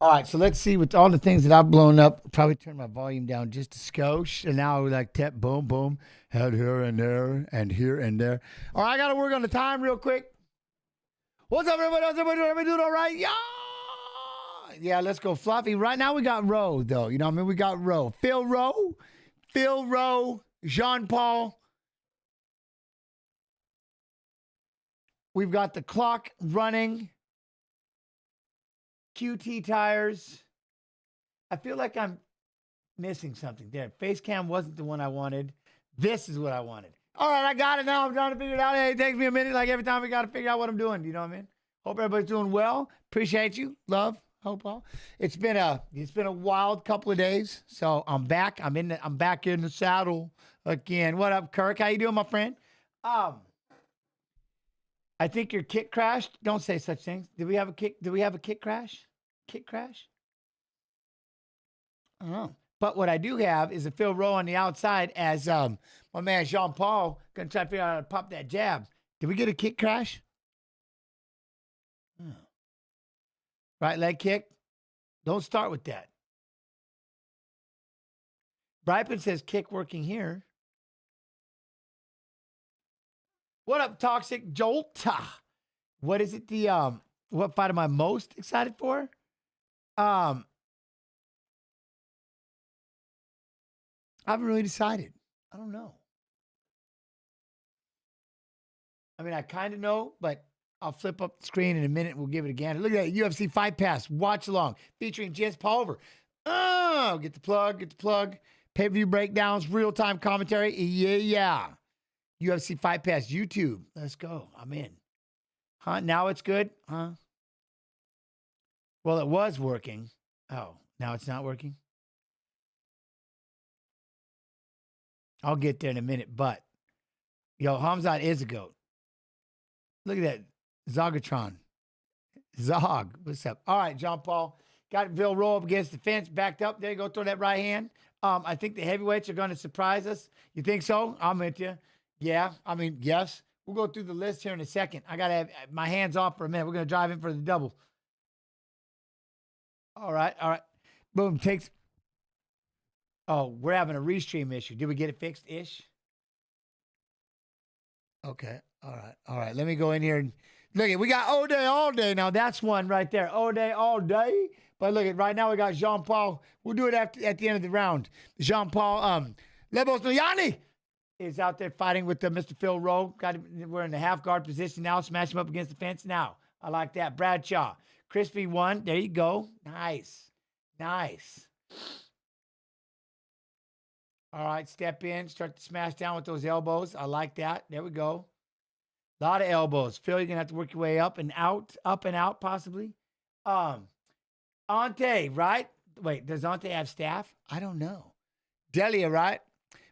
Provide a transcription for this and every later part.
All right, so let's see with all the things that I've blown up. Probably turn my volume down just a skosh, and now like that, boom, boom, head here and there, and here and there. All right, I got to work on the time real quick. What's up, everybody? How's everybody doing? Everybody doing all right? Yeah, let's go, Fluffy. Right now we got Rowe, though. You know what I mean? We got Rowe. Phil Rowe, Jean Paul. We've got the clock running. QT tires. I feel like I'm missing something there. Face cam wasn't the one I wanted. This is what I wanted. All right, I got it now. I'm trying to figure it out. Hey, it takes me a minute. Like every time we got to figure out what I'm doing. You know what I mean? Hope everybody's doing well. Appreciate you. Love. Hope all. It's been a wild couple of days. So I'm back. I'm back in the saddle again. What up, Kirk? How you doing, my friend? I think your kick crashed. Don't say such things. Did we have a kick crash? Kick crash? I don't know. But what I do have is a Phil Rowe on the outside as my man Jean Paul gonna try to figure out how to pop that jab. Did we get a kick crash? Oh. Right leg kick. Don't start with that. Brightman says kick working here. What up, Toxic Jolt? What is it? What fight am I most excited for? I haven't really decided. I don't know. I mean, I kind of know, but I'll flip up the screen in a minute. We'll give it a gander. Look at that UFC Fight Pass watch along featuring Jess Pulver. Oh, get the plug. Pay-per-view breakdowns, real-time commentary. Yeah. UFC Fight Pass YouTube. Let's go. I'm in. Huh? Now it's good? Huh? Well, it was working. Oh, now it's not working? I'll get there in a minute, but yo, Hamzat is a goat. Look at that. Zogatron. Zog. What's up? All right, John Paul. Got Phil Rowe up against the fence, backed up. There you go. Throw that right hand. I think the heavyweights are going to surprise us. You think so? I'm with you. Yeah. I mean, yes. We'll go through the list here in a second. I got to have my hands off for a minute. We're going to drive in for the double. All right. Boom. Takes. Oh, we're having a restream issue. Did we get it fixed-ish? Okay. All right. Let me go in here and look at. We got all day. Now that's one right there. All day. But look at right now we got Jean Paul. We'll do it at the end of the round. Jean Paul. Lebosnoyani is out there fighting with Mr. Phil Rowe. We're in the half guard position now. Smash him up against the fence now. I like that. Bradshaw. Crispy one. There you go. Nice. All right, step in, start to smash down with those elbows. I like that. There we go. A lot of elbows. Phil, you're going to have to work your way up and out possibly. Ante, right? Wait, does Ante have staff? I don't know. Delija, right?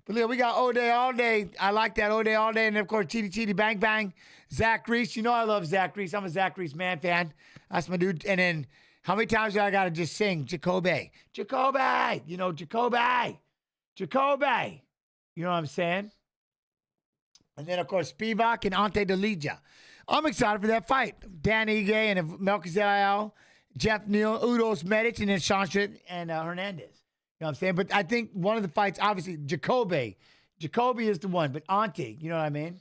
But look, we got all day. I like that all day. And then, of course, Chitty, Bang, Bang. Zach Reese. You know I love Zach Reese. I'm a Zach Reese man fan. That's my dude. And then how many times do I got to just sing Jacoby? You know, Jacoby. You know what I'm saying? And then, of course, Spivac and Ante Delija. I'm excited for that fight. Dan Ige and Melchizedek, Jeff Neal, Udos Medic, and then Shansha and Hernandez. You know what I'm saying? But I think one of the fights, obviously, Jacoby is the one. But Ante, you know what I mean?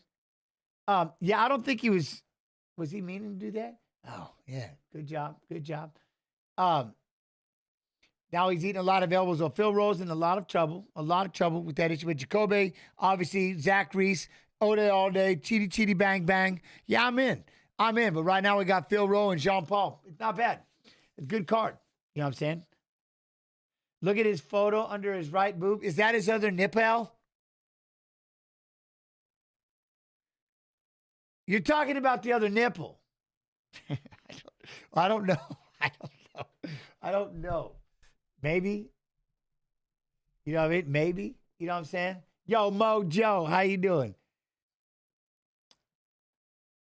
Yeah, I don't think he was he meaning to do that? Oh, yeah. Good job. Now he's eating a lot of elbows. So Phil Rowe's in a lot of trouble with that issue. With Jacoby, obviously, Zach Reese, all day, Chitty, Bang, Bang. Yeah, I'm in. But right now we got Phil Rowe and Jean Paul. It's not bad. It's a good card. You know what I'm saying? Look at his photo under his right boob. Is that his other nipple? You're talking about the other nipple. I don't know. Maybe. You know what I mean? Maybe. You know what I'm saying? Yo, Mojo, how you doing?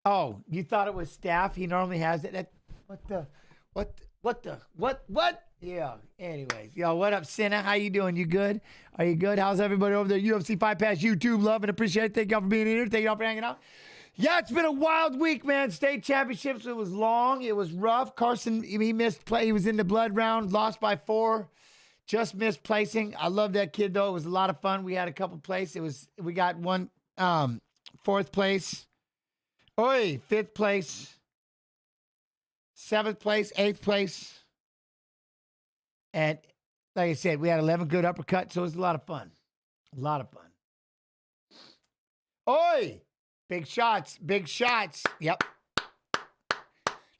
Oh, you thought it was staff? He normally has it. What? Yeah. Anyways. Yo, what up, Senna? How you doing? You good? Are you good? How's everybody over there? UFC Fight Pass YouTube. Love and appreciate it. Thank y'all for being here. Thank y'all for hanging out. Yeah, it's been a wild week, man. State championships, it was long. It was rough. Carson, he missed play. He was in the blood round, lost by 4. Just missed placing. I love that kid, though. It was a lot of fun. We had a couple places. We got one 4th place. Oi, 5th place. 7th place, 8th place. And like I said, we had 11 good uppercuts, so it was a lot of fun. A lot of fun. Oi! Big shots. Big shots. Yep.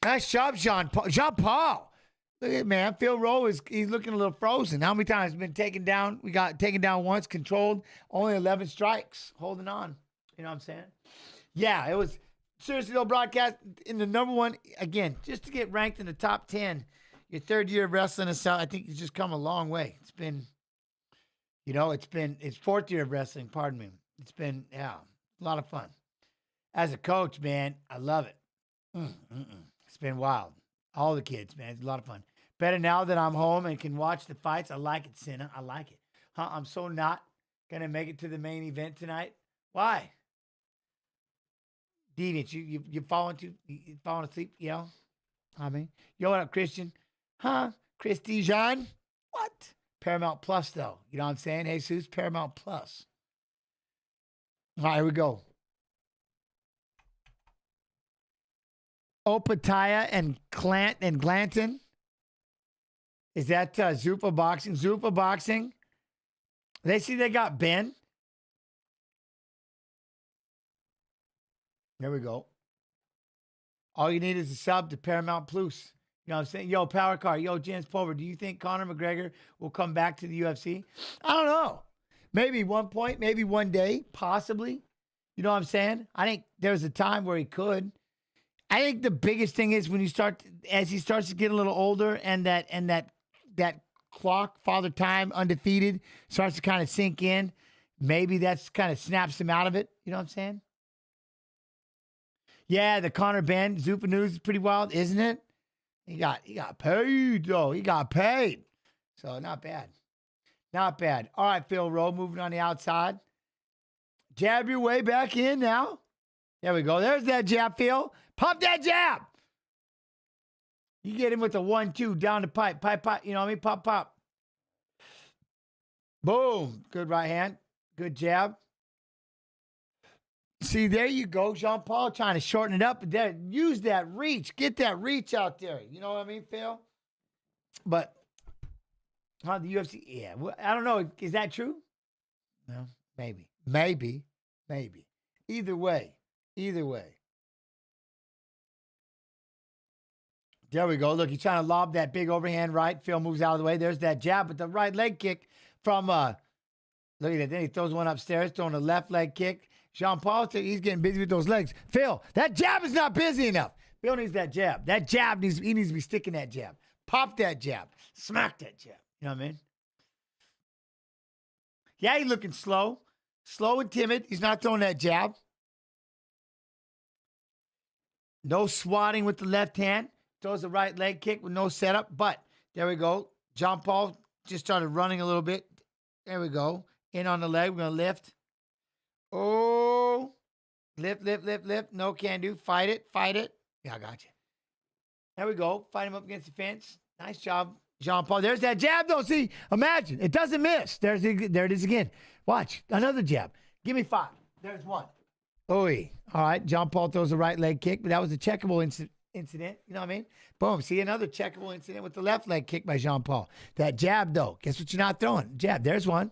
Nice job, Jean-Paul. Look at it, man. Phil Rowe he's looking a little frozen. How many times been taken down? We got taken down once, controlled. Only 11 strikes. Holding on. You know what I'm saying? Yeah, it was seriously though, broadcast in the number 1, again, just to get ranked in the top 10. Your 3rd year of wrestling is, I think it's just come a long way. It's been, it's 4th year of wrestling, pardon me. It's been, a lot of fun. As a coach, man, I love it. It's been wild. All the kids, man. It's a lot of fun. Better now that I'm home and can watch the fights. I like it, Senna. I like it. I'm so not going to make it to the main event tonight. Why? Deviant, you falling asleep, I mean, what up, Christian? Christy Jean? What? Paramount Plus, though. You know what I'm saying? Jesus, Paramount Plus. All right, here we go. Opataya and Glanton. Is that Zupa Boxing? Zupa Boxing. They see they got Ben. There we go. All you need is a sub to Paramount Plus. You know what I'm saying? Yo, Power Car. Yo, James Pulver. Do you think Conor McGregor will come back to the UFC? I don't know. Maybe one point, maybe one day, possibly. You know what I'm saying? I think there's a time where he could. I think the biggest thing is when he starts to get a little older and that clock, Father Time, undefeated, starts to kind of sink in. Maybe that's kind of snaps him out of it. You know what I'm saying? Yeah, the Conor Ben Zupa news is pretty wild, isn't it? He got paid, though. He got paid. So not bad. Not bad. All right, Phil Rowe, moving on the outside. Jab your way back in now. There we go. There's that jab, Phil. Pop that jab. You get him with a 1-2 down the pipe. Pipe. You know what I mean? Pop. Boom. Good right hand. Good jab. See, there you go. Jean-Paul trying to shorten it up. There, use that reach. Get that reach out there. You know what I mean, Phil? But the UFC, yeah. Well, I don't know. Is that true? No. Maybe. Either way. There we go. Look, he's trying to lob that big overhand right. Phil moves out of the way. There's that jab with the right leg kick from, look at that. Then he throws one upstairs, throwing a left leg kick. Jean-Paul, he's getting busy with those legs. Phil, that jab is not busy enough. Phil needs that jab. That jab, he needs to be sticking that jab. Pop that jab. Smack that jab. You know what I mean? Yeah, he's looking slow. Slow and timid. He's not throwing that jab. No swatting with the left hand. Throws the right leg kick with no setup. But there we go. Jean-Paul just started running a little bit. There we go. In on the leg. We're going to lift. Oh. Lift. No can do. Fight it. Yeah, I got you. There we go. Fight him up against the fence. Nice job, Jean-Paul. There's that jab, though. See, imagine. It doesn't miss. There it is again. Watch. Another jab. Give me 5. There's 1. Oi. All right. Jean-Paul throws the right leg kick, but that was a checkable incident. You know what I mean? Boom. See, another checkable incident with the left leg kick by Jean-Paul. That jab, though. Guess what you're not throwing? Jab. There's 1.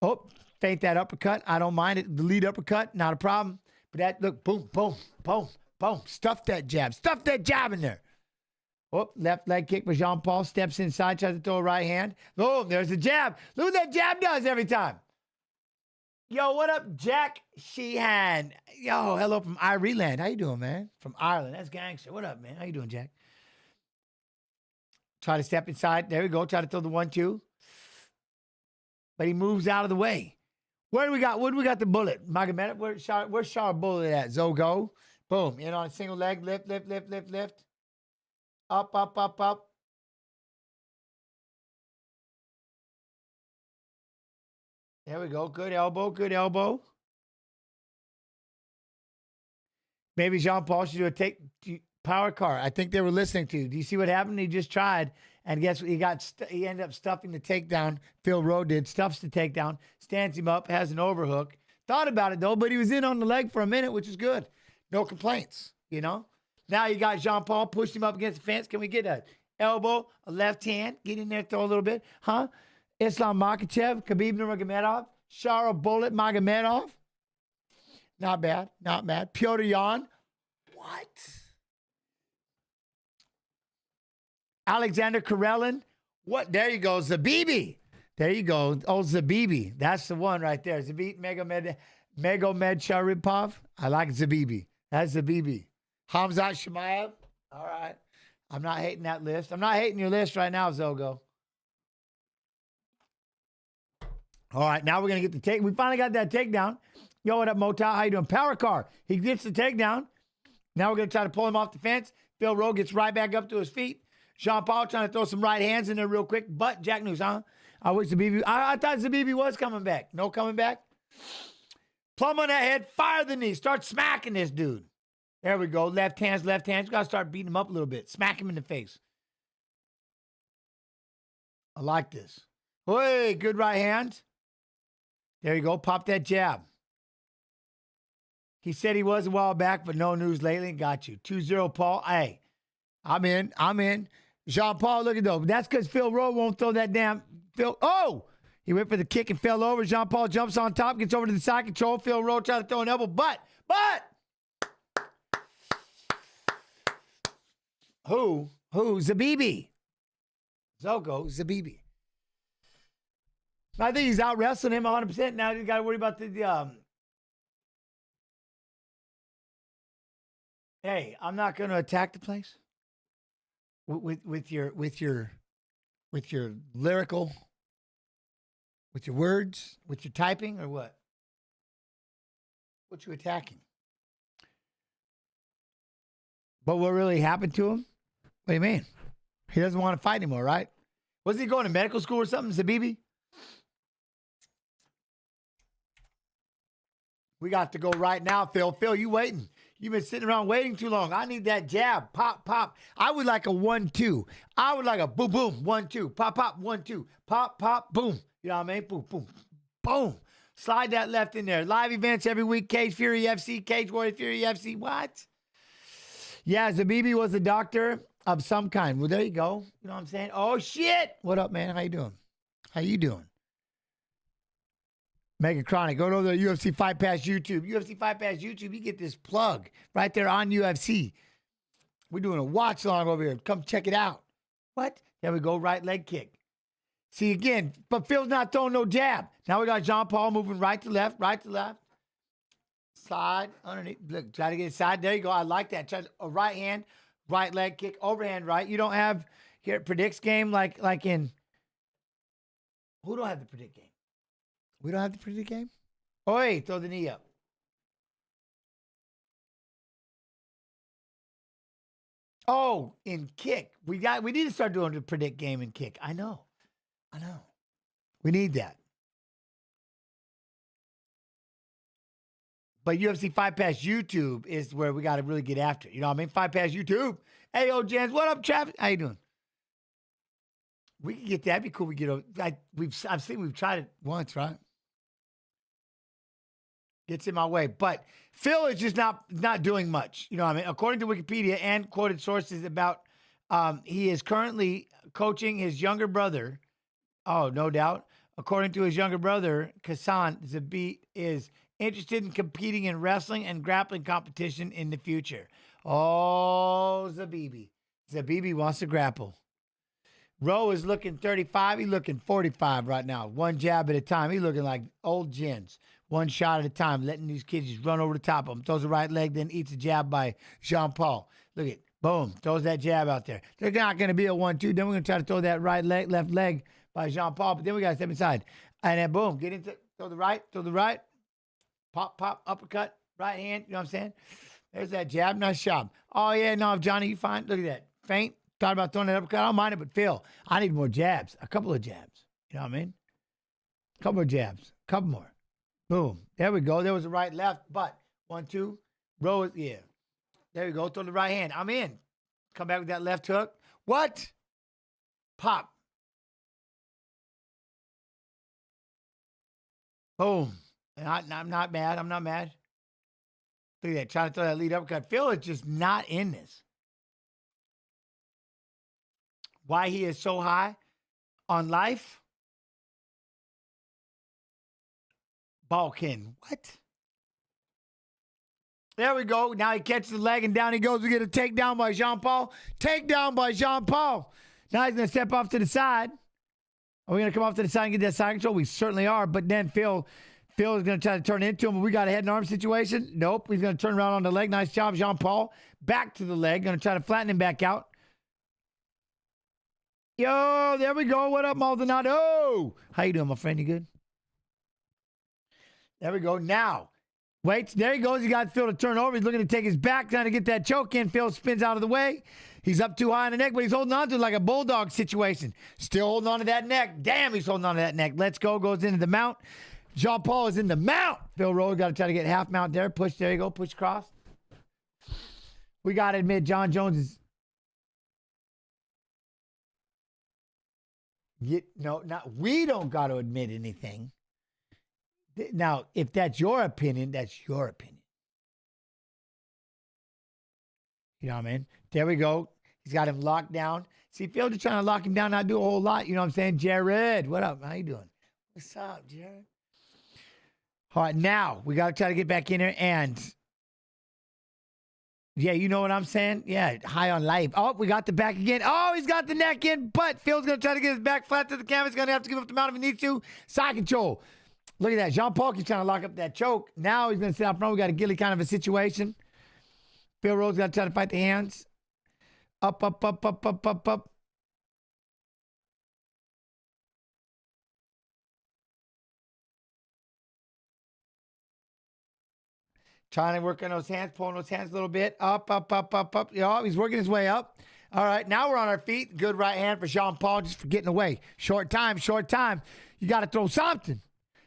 Oh, feint that uppercut. I don't mind it. The lead uppercut, not a problem. But that, look, boom. Stuff that jab. Stuff that jab in there. Oh, left leg kick by Jean-Paul. Steps inside, tries to throw a right hand. Oh, there's a jab. Look what that jab does every time. Yo, what up, Jack Sheehan? Yo, hello from Ireland. How you doing, man? From Ireland. That's gangster. What up, man? How you doing, Jack? Try to step inside. There we go. Try to throw the 1-2. But he moves out of the way. Where do we got the bullet? Magomed, where's Charles Bullet at? Zogo. Boom. In on a single leg. Lift. Up. There we go. Good elbow. Maybe Jean-Paul should do a power car. I think they were listening to you. Do you see what happened? He just tried, and guess what? He ended up stuffing the takedown. Phil Rowe did. Stuffs the takedown, stands him up, has an overhook. Thought about it, though, but he was in on the leg for a minute, which is good. No complaints, you know? Now you got Jean-Paul, pushed him up against the fence. Can we get an elbow, a left hand, get in there, throw a little bit? Huh? Islam Makhachev, Khabib Nurmagomedov, Shara Bullet Magomedov. Not bad, not bad. Piotr Yan. What? Alexander Karelin. What? There you go, Zabibi. There you go. Oh, Zabibi. That's the one right there. Zabit Megomed Sharipov. I like Zabibi. That's Zabibi. Hamzat Shemaev. All right. I'm not hating that list. I'm not hating your list right now, Zogo. All right, now we're going to get the take. We finally got that takedown. Yo, what up, Motow? How you doing? Power car. He gets the takedown. Now we're going to try to pull him off the fence. Phil Rowe gets right back up to his feet. Jean-Paul trying to throw some right hands in there real quick. But Jack News, huh? I wish Zabibi. I thought Zabibi was coming back. No coming back. Plum on that head. Fire the knee. Start smacking this dude. There we go. Left hands, left hands. You got to start beating him up a little bit. Smack him in the face. I like this. Hey, good right hand. There you go. Pop that jab. He said he was a while back, but no news lately. Got you. 2-0, Paul. Hey, I'm in. Jean-Paul, look at those. That's because Phil Rowe won't throw that damn Phil. Oh! He went for the kick and fell over. Jean-Paul jumps on top, gets over to the side control. Phil Rowe trying to throw an elbow. But! Who? Zabibi. Zogo Zabibi. I think he's out wrestling him 100%. Now you got to worry about the Hey, I'm not going to attack the place with your lyrical, with your words, with your typing, or what? What you attacking? But what really happened to him? What do you mean? He doesn't want to fight anymore, right? Wasn't he going to medical school or something, Zabibi? We got to go right now, Phil. Phil, you waiting. You've been sitting around waiting too long. I need that jab. Pop, pop. I would like a 1-2. I would like a boom, boom, 1-2. Pop, pop, 1-2. Pop, pop, boom. You know what I mean? Boom, boom, boom. Slide that left in there. Live events every week. Cage Fury FC, Cage Warrior Fury FC. What? Yeah, Zabibi was a doctor of some kind. Well, there you go. You know what I'm saying? Oh, shit. What up, man? How you doing? How you doing? Mega Chronic, go to the UFC Fight Pass YouTube. UFC Fight Pass YouTube, you get this plug right there on UFC. We're doing a watch along over here. Come check it out. What? There we go, right leg kick. See, again, but Phil's not throwing no jab. Now we got Jean-Paul moving right to left, right to left. Side, underneath. Look, try to get inside. There you go. I like that. Try a right hand, right leg kick, overhand right. You don't have here at Predicts game like in, who don't have the Predict game? We don't have the Predict game? Oi, throw the knee up. Oh, in kick. We need to start doing the Predict game in kick. I know. We need that. But UFC Fight Pass YouTube is where we got to really get after it. You know what I mean? Fight Pass YouTube. Hey, yo, Jens, what up, Travis? How you doing? We can get that. That'd be cool. We get over. I've seen we've tried it once, right? Gets in my way. But Phil is just not doing much. You know what I mean? According to Wikipedia and quoted sources about he is currently coaching his younger brother. Oh, no doubt. According to his younger brother, Kassan Zabit is interested in competing in wrestling and grappling competition in the future. Oh, Zabibi. Zabibi wants to grapple. Rowe is looking 35. He's looking 45 right now. One jab at a time. He's looking like old gins. One shot at a time, letting these kids just run over the top of him. Throws the right leg, then eats a jab by Jean-Paul. Look at, boom, throws that jab out there. They're not going to be a 1-2. Then we're going to try to throw that right leg, left leg by Jean-Paul. But then we got to step inside. And then, boom, get into, throw the right. Pop, pop, uppercut, right hand. You know what I'm saying? There's that jab. Nice job. Oh, yeah, no, Johnny, you fine? Look at that. Feint. Thought about throwing that uppercut. I don't mind it, but Phil, I need more jabs. A couple of jabs. You know what I mean? A couple more jabs. A couple more. Boom. There we go. There was a right, left, but 1-2. Rowe, yeah. There you go. Throw the right hand. I'm in. Come back with that left hook. What? Pop. Boom. I'm not mad. I'm not mad. Look at that. Trying to throw that lead uppercut. Phil is just not in this. Why he is so high on life? Balkan. What? There we go. Now he catches the leg and down he goes. We get a takedown by Jean-Paul. Takedown by Jean-Paul. Now he's going to step off to the side. Are we going to come off to the side and get that side control? We certainly are. But then Phil is going to try to turn into him. We got a head and arm situation. Nope. He's going to turn around on the leg. Nice job, Jean-Paul. Back to the leg. Going to try to flatten him back out. Yo, there we go. What up, Maldonado? How you doing, my friend? You good? There we go. Now, wait. There he goes. He got Phil to turn over. He's looking to take his back, trying to get that choke in. Phil spins out of the way. He's up too high on the neck, but he's holding on to it like a bulldog situation. Still holding on to that neck. Damn, he's holding on to that neck. Let's go. Goes into the mount. Jean-Paul is in the mount. Phil Rowe got to try to get half mount there. Push. There you go. Push across. We got to admit, John Jones is... we don't got to admit anything. Now, if that's your opinion, that's your opinion. You know what I mean? There we go. He's got him locked down. See, Phil just trying to lock him down, not do a whole lot. You know what I'm saying? Jared, what up? How you doing? What's up, Jared? All right, now we got to try to get back in there and... Yeah, you know what I'm saying? Yeah, high on life. Oh, we got the back again. Oh, he's got the neck in, but Phil's going to try to get his back flat to the canvas. Going to have to give up the mount if he needs to. Side control. Look at that. Jean-Paul keeps trying to lock up that choke. Now he's going to sit out front. We got a ghillie kind of a situation. Phil Rowe's got to try to fight the hands. Up, up, up, up, up, up, up. Trying to work on those hands, pulling those hands a little bit. Up, up, up, up, up. Oh, he's working his way up. All right, now we're on our feet. Good right hand for Jean-Paul just for getting away. Short time, short time. You got to throw something.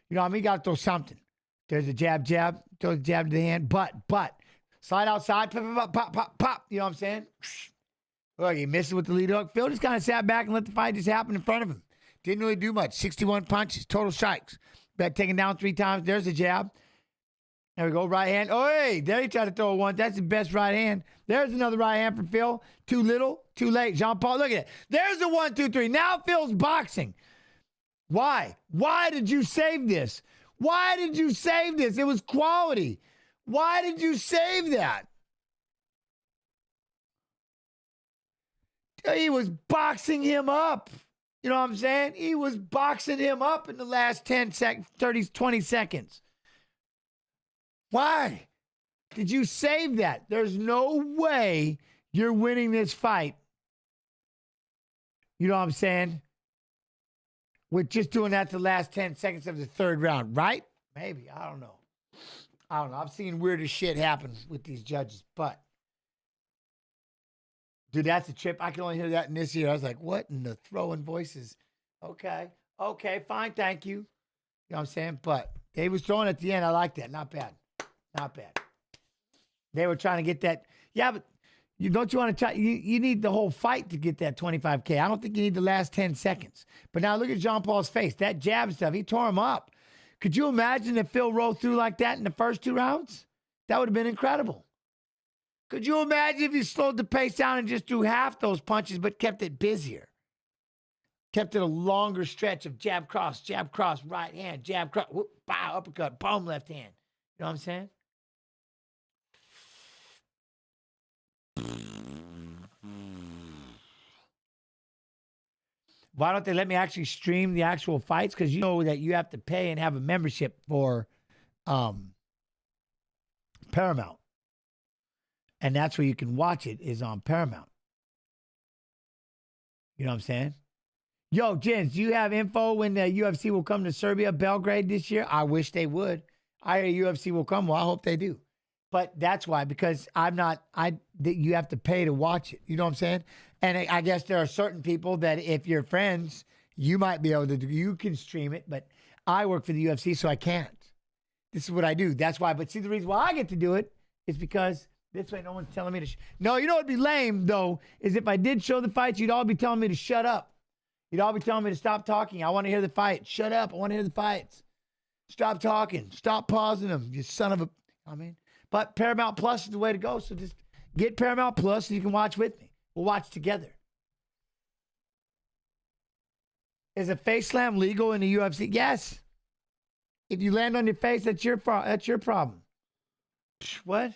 You know what I mean? You got to throw something. There's a jab, jab. Throw the jab to the hand. But. Slide outside. Pop, pop, pop, pop, pop. You know what I'm saying? Look, he misses with the lead hook. Phil just kind of sat back and let the fight just happen in front of him. Didn't really do much. 61 punches, total strikes. Got taken down 3 times. There's a jab. There we go, right hand. Oh, hey, there he tried to throw one. That's the best right hand. There's another right hand from Phil. Too little, too late. Jean-Paul, look at it. There's the 1, 2, 3. Now Phil's boxing. Why? Why did you save this? Why did you save this? It was quality. Why did you save that? He was boxing him up. You know what I'm saying? He was boxing him up in the last 10 seconds, 30, 20 seconds. Why did you save that? There's no way you're winning this fight. You know what I'm saying? With just doing that the last 10 seconds of the third round, right? Maybe. I don't know. I've seen weirder shit happen with these judges, but dude, that's a trip. I can only hear that in this ear. I was like, what in the throwing voices? Okay, fine, thank you. You know what I'm saying? But they was throwing at the end. I like that. Not bad. Not bad. They were trying to get that. Yeah, but don't you want to try? You need the whole fight to get that 25K. I don't think you need the last 10 seconds. But now look at Jean-Paul's face. That jab stuff, he tore him up. Could you imagine if Phil rolled through like that in the first 2 rounds? That would have been incredible. Could you imagine if he slowed the pace down and just threw half those punches but kept it busier? Kept it a longer stretch of jab, cross, right hand, jab, cross, whoop, bow, uppercut, boom, left hand. You know what I'm saying? Why don't they let me actually stream the actual fights? Because you know that you have to pay and have a membership for Paramount. And that's where you can watch it, is on Paramount. You know what I'm saying? Yo, Jens, do you have info when the UFC will come to Serbia, Belgrade this year? I wish they would. I hear UFC will come. Well, I hope they do. But that's why, because you have to pay to watch it. You know what I'm saying? And I guess there are certain people that if you're friends, you might be able to do, you can stream it, but I work for the UFC, so I can't. This is what I do. That's why. But see, the reason why I get to do it is because This way, no one's telling me to. No, you know what'd be lame though is if I did show the fights, you'd all be telling me to shut up. You'd all be telling me to stop talking. I want to hear the fight. Shut up. I want to hear the fights. Stop talking. Stop pausing them. You son of a. I mean, but Paramount Plus is the way to go. So just get Paramount Plus so you can watch with me. We'll watch together. Is a face slam legal in the UFC? Yes. If you land on your face, that's your problem. What?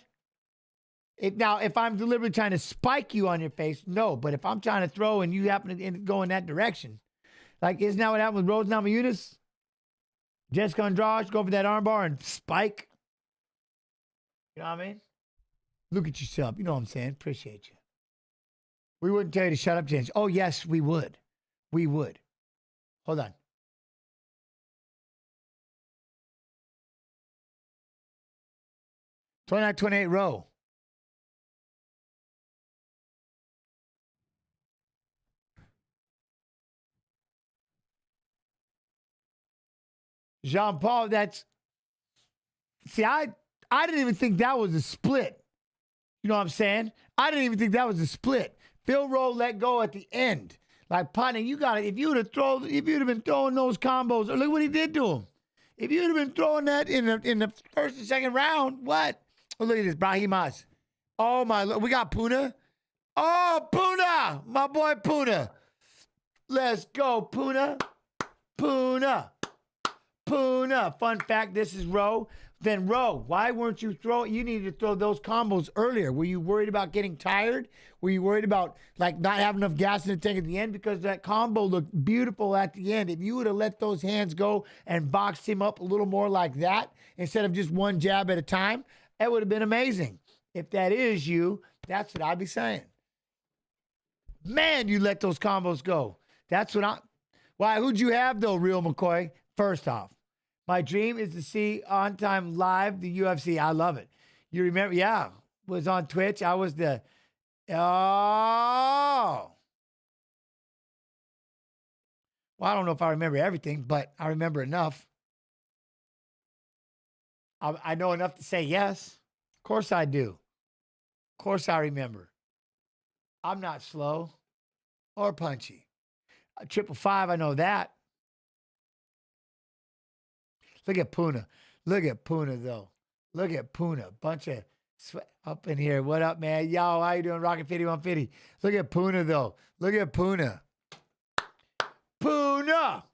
If I'm deliberately trying to spike you on your face, no. But if I'm trying to throw and you happen to go in that direction, like isn't that what happened with Rose Namajunas? Jessica Andrade, go for that armbar and spike. You know what I mean? Look at yourself. You know what I'm saying? Appreciate you. We wouldn't tell you to shut up, James. Oh, yes, we would. We would. Hold on. $29.28 Rowe. Jean-Paul, see, I didn't even think that was a split. You know what I'm saying? I didn't even think that was a split. Phil Rowe let go at the end. Like, partner, you got it. If you'd have been throwing those combos, look what he did to him. If you'd have been throwing that in the first and second round, what? Oh, look at this, Brahimaj. Oh, my Lord. We got Puna. Oh, Puna. My boy Puna. Let's go, Puna. Puna. Puna. Fun fact, this is Rowe. Then Rowe, why weren't you throwing? You needed to throw those combos earlier. Were you worried about getting tired? Were you worried about like not having enough gas in the tank at the end? Because that combo looked beautiful at the end. If you would have let those hands go and boxed him up a little more like that, instead of just one jab at a time, it would have been amazing. If that is you, that's what I'd be saying. Man, you let those combos go. That's what why, who'd you have though, Real McCoy? First off, my dream is to see on time live the UFC. I love it. You remember? Yeah. Was on Twitch. I was the, Well, I don't know if I remember everything, but I remember enough. I know enough to say yes. Of course I do. Of course I remember. I'm not slow or punchy. 555, I know that. Look at Puna. Look at Puna, though. Look at Puna. Bunch of sweat up in here. What up, man? Yo, how you doing? Rocket 5150. Look at Puna, though. Look at Puna. Puna!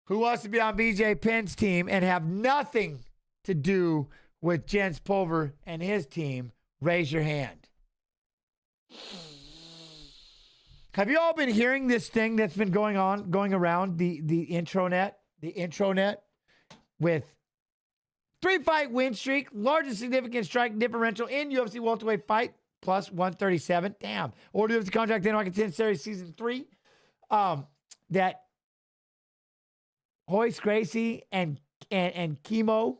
Who wants to be on BJ Penn's team and have nothing to do with Jens Pulver and his team? Raise your hand. Have you all been hearing this thing that's been going around the intranet? The intranet with 3-fight win streak, largest significant strike differential in UFC welterweight fight, plus 137. Damn. Order of the contract in Rocket 10 Series Season 3. That Royce Gracie and Chemo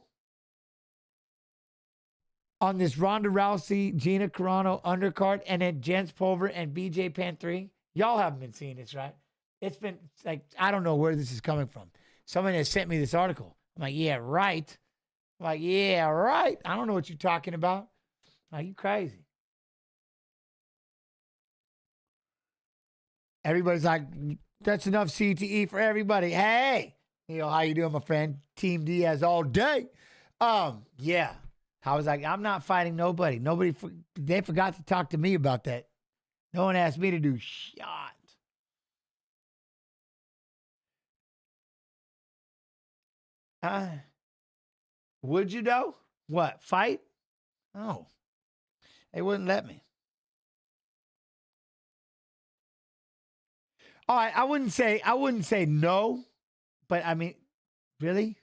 on this Ronda Rousey, Gina Carano undercard, and then Jens Pulver and BJ Penn 3. Y'all haven't been seeing this, right? It's been like, I don't know where this is coming from. Somebody has sent me this article. I'm like, yeah, right. I'm like, yeah, right. I don't know what you're talking about. Are you crazy? Everybody's like, that's enough CTE for everybody. Hey, Neal, how you doing, my friend? Team Diaz all day. Yeah. I was like, I'm not fighting nobody. They forgot to talk to me about that. No one asked me to do shot. Would you though? What, fight? Oh, they wouldn't let me. All right, I wouldn't say no, but I mean, really?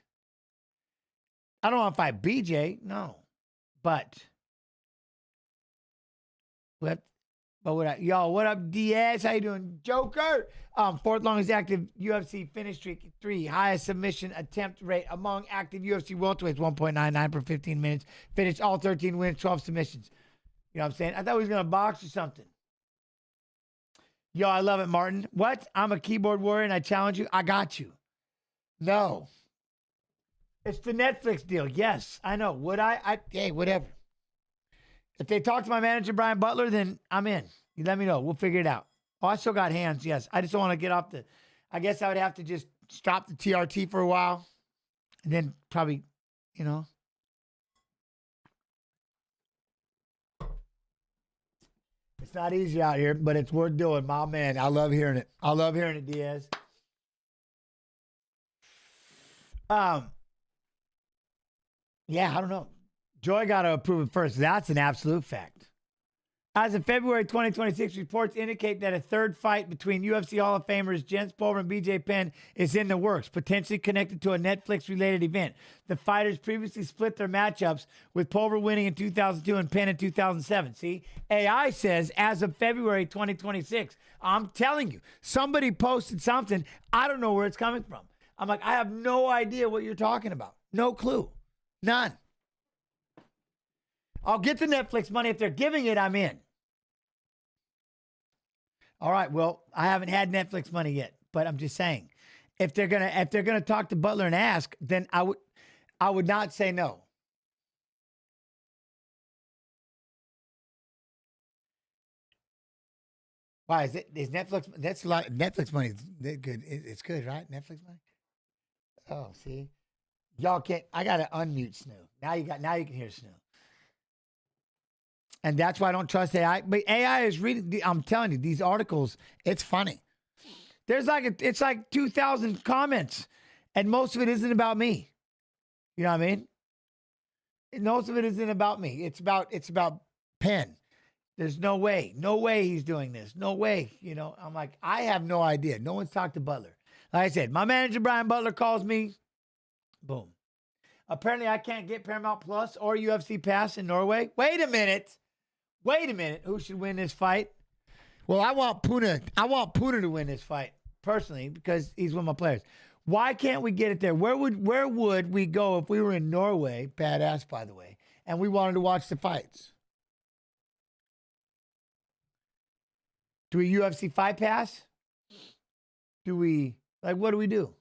I don't want to fight BJ, no. But what would I? Yo, what up, Diaz? How you doing, Joker? Fourth longest active UFC finish streak, 3 highest submission attempt rate among active UFC welterweights, 1.99 per 15 minutes. Finished all 13 wins, 12 submissions. You know what I'm saying? I thought he was gonna box or something. Yo, I love it, Martin. What? I'm a keyboard warrior and I challenge you. I got you. No. It's the Netflix deal. Yes, I know. Would I? Hey, whatever. If they talk to my manager, Brian Butler, then I'm in. You let me know. We'll figure it out. Oh, I still got hands, yes. I just don't want to get off the... I guess I would have to just stop the TRT for a while. And then probably, you know... It's not easy out here, but it's worth doing, my man. I love hearing it. I love hearing it, Diaz. Yeah, I don't know. Joy got to approve it first. That's an absolute fact. As of February 2026, reports indicate that a third fight between UFC Hall of Famers Jens Pulver and BJ Penn is in the works, potentially connected to a Netflix-related event. The fighters previously split their matchups, with Pulver winning in 2002 and Penn in 2007. See, AI says as of February 2026. I'm telling you, somebody posted something. I don't know where it's coming from. I'm like, I have no idea what you're talking about. No clue. None. I'll get the Netflix money. If they're giving it, I'm in. All right. Well, I haven't had Netflix money yet, but I'm just saying, if they're gonna talk to Butler and ask, then I would not say no. Why is Netflix? That's a lot. Netflix money is good. It's good, right? Netflix money. Oh, see, y'all can't. I gotta unmute Snoo. Now you can hear Snoo. And that's why I don't trust AI. But AI is reading. I'm telling you, these articles. It's funny. There's it's like 2,000 comments, and most of it isn't about me. You know what I mean? Most of it isn't about me. It's about Penn. There's no way he's doing this. No way. You know, I'm like, I have no idea. No one's talked to Butler. Like I said, my manager, Brian Butler, calls me. Boom. Apparently, I can't get Paramount Plus or UFC Pass in Norway. Wait a minute. Who should win this fight? Well, I want Puna to win this fight, personally, because he's one of my players. Why can't we get it there? Where would we go if we were in Norway? Badass, by the way. And we wanted to watch the fights. Do we UFC Fight Pass? Do we, what do we do?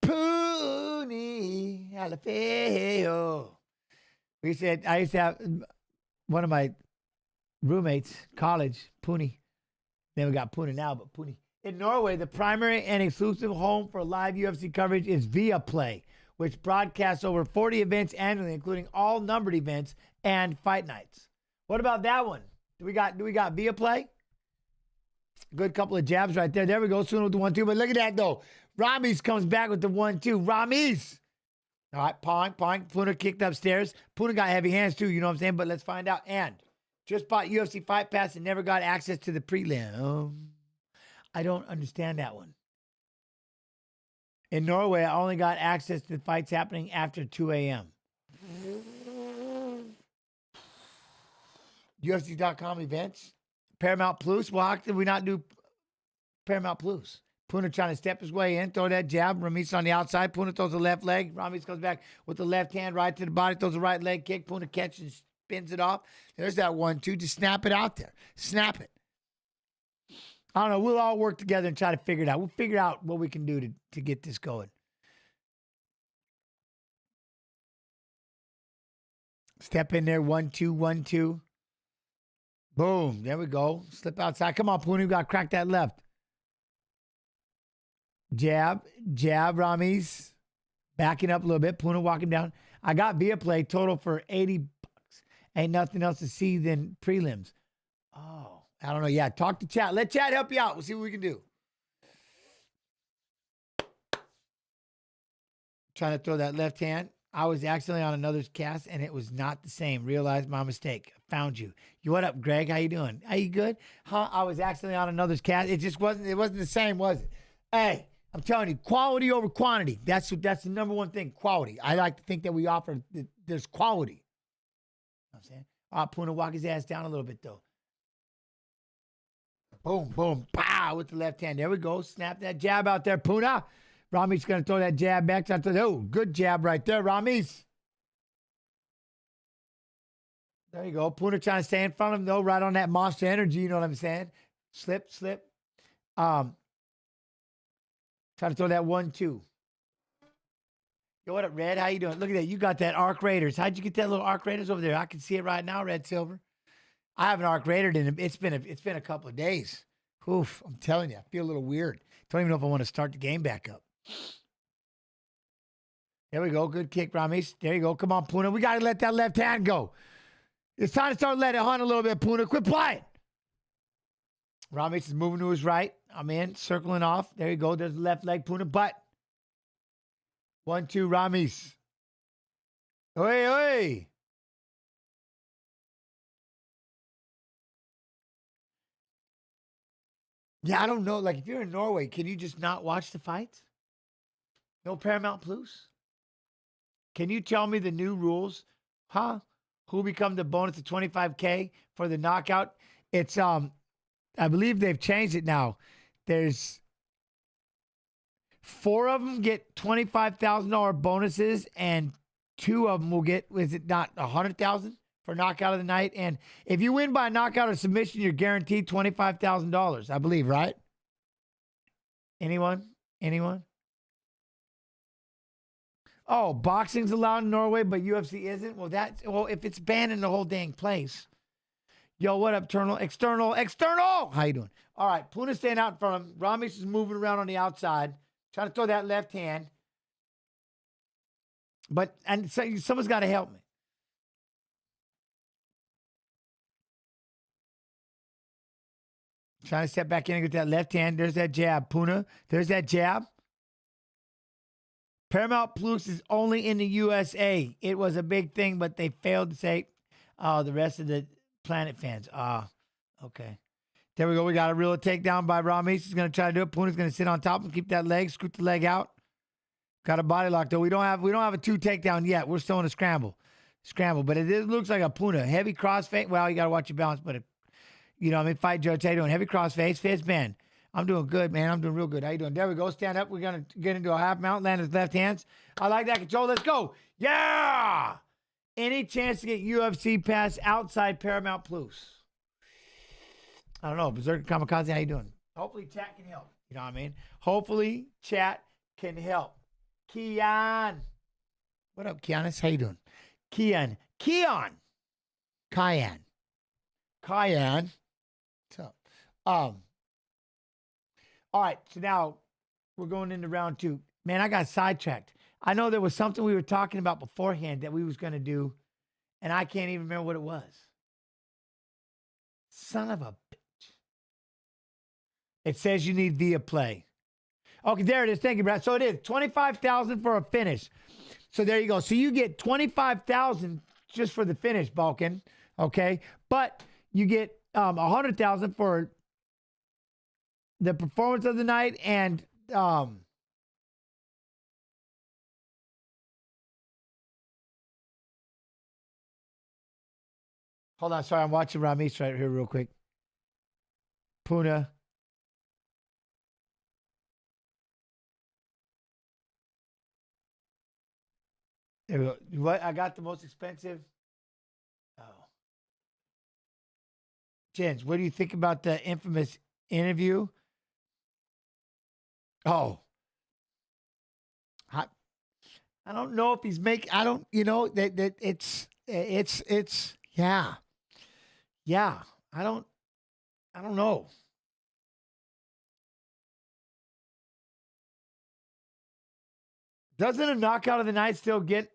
Puni Alafeo. I used to have one of my roommates, college, Puni. Then we got Puni now, but Puni. In Norway, the primary and exclusive home for live UFC coverage is Viaplay, which broadcasts over 40 events annually, including all numbered events and fight nights. What about that one? Do we got Viaplay? Good couple of jabs right there. There we go. Soon with the 1-2. But look at that, though. Ramis comes back with the 1-2. Ramis. All right, Pong. Puna kicked upstairs. Puna got heavy hands, too. You know what I'm saying? But let's find out. And just bought UFC Fight Pass and never got access to the prelim. I don't understand that one. In Norway, I only got access to the fights happening after 2 a.m. UFC.com events. Paramount Plus. Well, how can we not do Paramount Plus? Puna trying to step his way in, throw that jab. Ramis on the outside. Puna throws the left leg. Ramis comes back with the left hand right to the body, throws the right leg kick. Puna catches, spins it off. There's that 1-2. Just snap it out there. Snap it. I don't know. We'll all work together and try to figure it out. We'll figure out what we can do to get this going. Step in there. 1-2, 1-2. Boom. There we go. Slip outside. Come on, Puna. We got to crack that left. Jab, Ramis. Backing up a little bit. Puna walking down. I got Viaplay total for $80. Ain't nothing else to see than prelims. Oh, I don't know. Yeah, talk to chat. Let chat help you out. We'll see what we can do. Trying to throw that left hand. I was accidentally on another's cast, and it was not the same. Realized my mistake. Found you. What up, Greg? How you doing? Are you good? Huh? I was accidentally on another's cast. It just wasn't. It wasn't the same, was it? Hey, I'm telling you, quality over quantity. That's the number one thing. Quality. I like to think that we offer. There's quality. You know what I'm saying? Puna walk his ass down a little bit though. Boom, boom, pow with the left hand. There we go. Snap that jab out there, Puna. Rami's going to throw that jab back. Oh, good jab right there, Ramis. There you go. Puna trying to stay in front of him, though, right on that monster energy. You know what I'm saying? Slip. Try to throw that 1-2. Yo, what up, Red? How you doing? Look at that. You got that Arc Raiders. How'd you get that little Arc Raiders over there? I can see it right now, Red Silver. I haven't Arc Raidered in it's been a couple of days. Oof, I'm telling you, I feel a little weird. Don't even know if I want to start the game back up. There we go. Good kick, Ramis. There you go. Come on, Puna. We got to let that left hand go. It's time to start letting it hunt a little bit, Puna. Quit playing. Ramis is moving to his right. I'm in, circling off. There you go. There's the left leg, Puna. But 1-2, Ramis. Oi, oi. Yeah, I don't know. Like, if you're in Norway, can you just not watch the fights? No Paramount Plus? Can you tell me the new rules? Huh? Who become the bonus of $25K for the knockout? It's I believe they've changed it now. There's 4 of them get $25,000 bonuses, and 2 of them will get, is it not $100,000 for knockout of the night? And if you win by knockout or submission, you're guaranteed $25,000, I believe, right? Anyone? Oh, boxing's allowed in Norway, but UFC isn't? Well, if it's banned in the whole dang place. Yo, what up, External? How you doing? All right, Puna's staying out in front of him. Ramis is moving around on the outside, trying to throw that left hand. And someone's got to help me. Trying to step back in and get that left hand. There's that jab, Puna. There's that jab. Paramount Plus is only in the USA. It was a big thing, but they failed to say the rest of the Planet fans. Okay. There we go. We got a real takedown by Ramis. He's going to try to do it. Puna's going to sit on top and keep that leg, scoot the leg out. Got a body lock, though. We don't have a 2 takedown yet. We're still in a scramble. But it looks like a Puna. Heavy crossface. Well, you got to watch your balance, but fight judge. How you doing? Heavy crossface, fist bend. I'm doing good, man. I'm doing real good. How you doing? There we go. Stand up. We're going to get into a half mount. Land his left hands. I like that control. Let's go. Yeah! Any chance to get UFC pass outside Paramount Plus? I don't know. Berserker Kamikaze, how you doing? Hopefully chat can help. You know what I mean? Hopefully chat can help. Keon. What up, Keanis? How you doing? Keon. Cayenne. What's up? All right, so now we're going into round 2. Man, I got sidetracked. I know there was something we were talking about beforehand that we was going to do, and I can't even remember what it was. Son of a bitch. It says you need via play. Okay, there it is. Thank you, Brad. So it is $25,000 for a finish. So there you go. So you get $25,000 just for the finish, Balkan. Okay, but you get $100,000 for the performance of the night and hold on, sorry, I'm watching Ramis right here real quick. Puna. There we go. What? I got the most expensive. Oh. Jens, what do you think about the infamous interview? Oh. I don't know if he's making, I don't, that it's, yeah. Yeah. I don't know. Doesn't a knockout of the night still get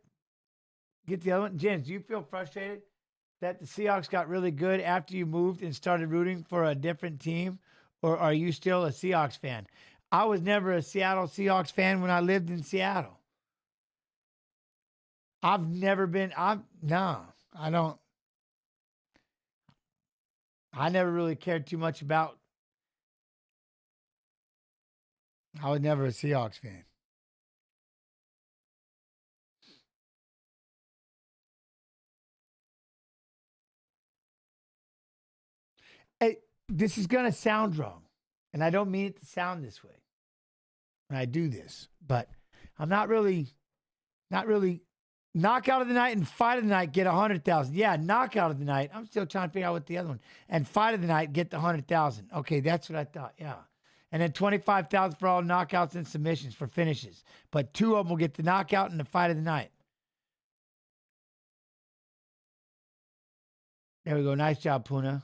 the other one? Jens, do you feel frustrated that the Seahawks got really good after you moved and started rooting for a different team? Or are you still a Seahawks fan? I was never a Seattle Seahawks fan when I lived in Seattle. I've never been, no, I don't. I never really cared too much about, I was never a Seahawks fan. Hey, this is going to sound wrong, and I don't mean it to sound this way when I do this, but I'm not really knockout of the night and fight of the night get 100,000. Yeah, knockout of the night. I'm still trying to figure out what the other one. And fight of the night get the 100,000. Okay, that's what I thought. Yeah. And then 25,000 for all knockouts and submissions for finishes. But 2 of them will get the knockout and the fight of the night. There we go. Nice job, Puna.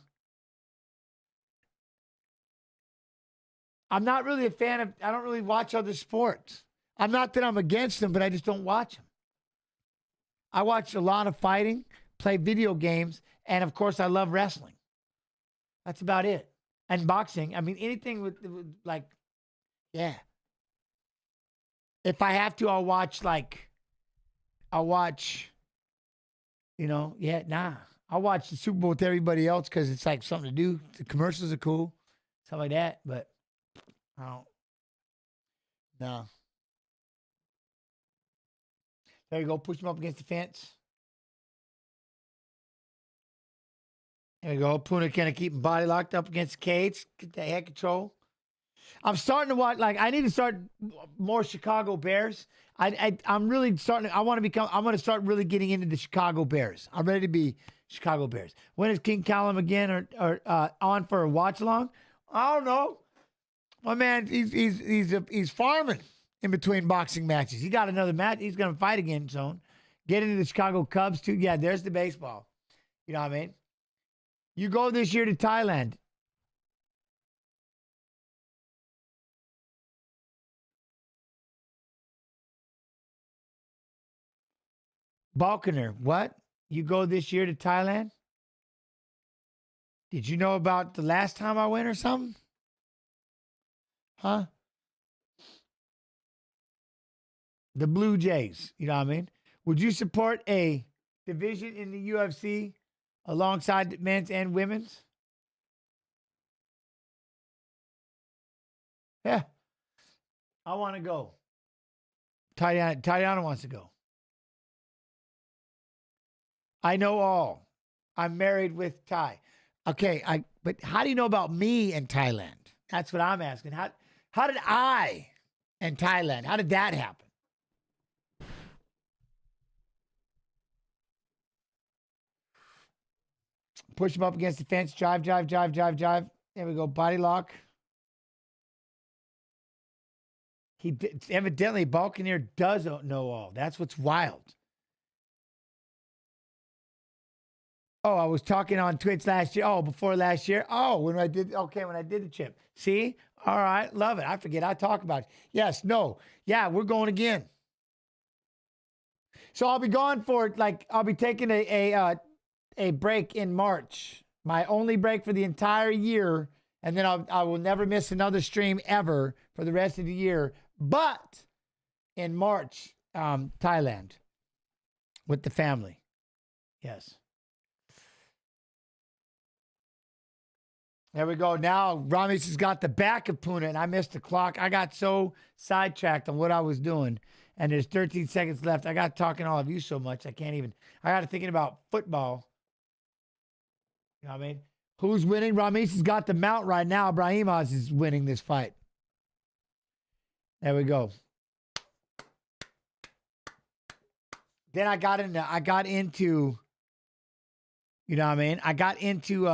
I'm not really a fan of, I don't really watch other sports. I'm not that I'm against them, but I just don't watch them. I watch a lot of fighting, play video games, and of course I love wrestling. That's about it. And boxing. I mean, anything with like, yeah. If I have to, I'll watch, nah. I'll watch the Super Bowl with everybody else because it's like something to do. The commercials are cool, stuff like that. But I don't. No. There you go. Push him up against the fence. There you go. Puna kind of keep him body locked up against the cage. Get that head control. I'm starting to watch, I need to start more Chicago Bears. I'm really starting to, I'm going to start really getting into the Chicago Bears. I'm ready to be Chicago Bears. When is King Callum again or on for a watch along? I don't know. My man, he's farming in between boxing matches. He got another match. He's going to fight again soon. Get into the Chicago Cubs too. Yeah, there's the baseball. You know what I mean? You go this year to Thailand. Balkaner, what? You go this year to Thailand? Did you know about the last time I went or something? Huh? The Blue Jays, you know what I mean? Would you support a division in the UFC alongside men's and women's? Yeah. I want to go. Tatiana wants to go. I know all. I'm married with Thai. Okay, but how do you know about me and Thailand? That's what I'm asking. How did I and Thailand, how did that happen? Push him up against the fence. Drive. There we go. Body lock. Evidently, Balkaner does know all. That's what's wild. Oh, I was talking on Twitch last year. Oh, before last year. Oh, when I did the chip. See? All right. Love it. I forget. I talk about it. Yes. No. Yeah, we're going again. So I'll be gone for, I'll be taking a break in March. My only break for the entire year. And then I will never miss another stream ever for the rest of the year. But in March, Thailand with the family. Yes. There we go. Now, Ramis has got the back of Puna, and I missed the clock. I got so sidetracked on what I was doing, and there's 13 seconds left. I got talking to all of you so much, I got to thinking about football. You know what I mean? Who's winning? Ramis has got the mount right now. Brahimaj is winning this fight. There we go. Then I got into, you know what I mean? I got into,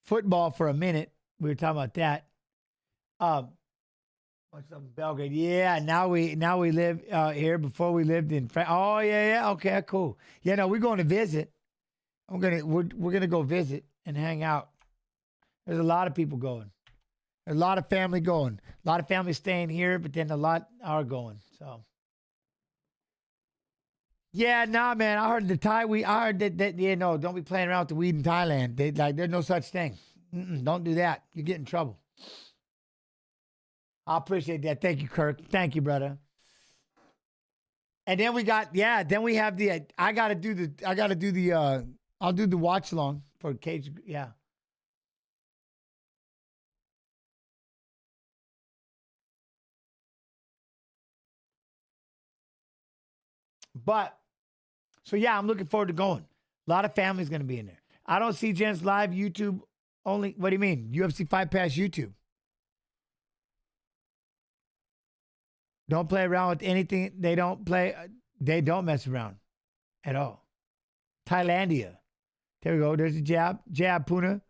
football for a minute. We were talking about that. What's up, Belgrade? Yeah, now we live here. Before we lived in France. Oh yeah. Okay, cool. Yeah, no, we're going to visit. We're gonna go visit and hang out. There's a lot of people going. There's a lot of family going. A lot of family staying here, but then a lot are going. So. Yeah, nah, man. I heard the Thai weed. I heard that yeah, no, don't be playing around with the weed in Thailand. There's no such thing. Don't do that. You get in trouble. I appreciate that. Thank you, Kirk. Thank you, brother. And then we have the. I'll do the watch along for Cage. Yeah. But, so yeah, I'm looking forward to going. A lot of family's going to be in there. I don't see Jen's live YouTube only. What do you mean? UFC Fight Pass YouTube. Don't play around with anything. They don't mess around at all. Thailandia. There we go. There's a jab. Jab, Puna.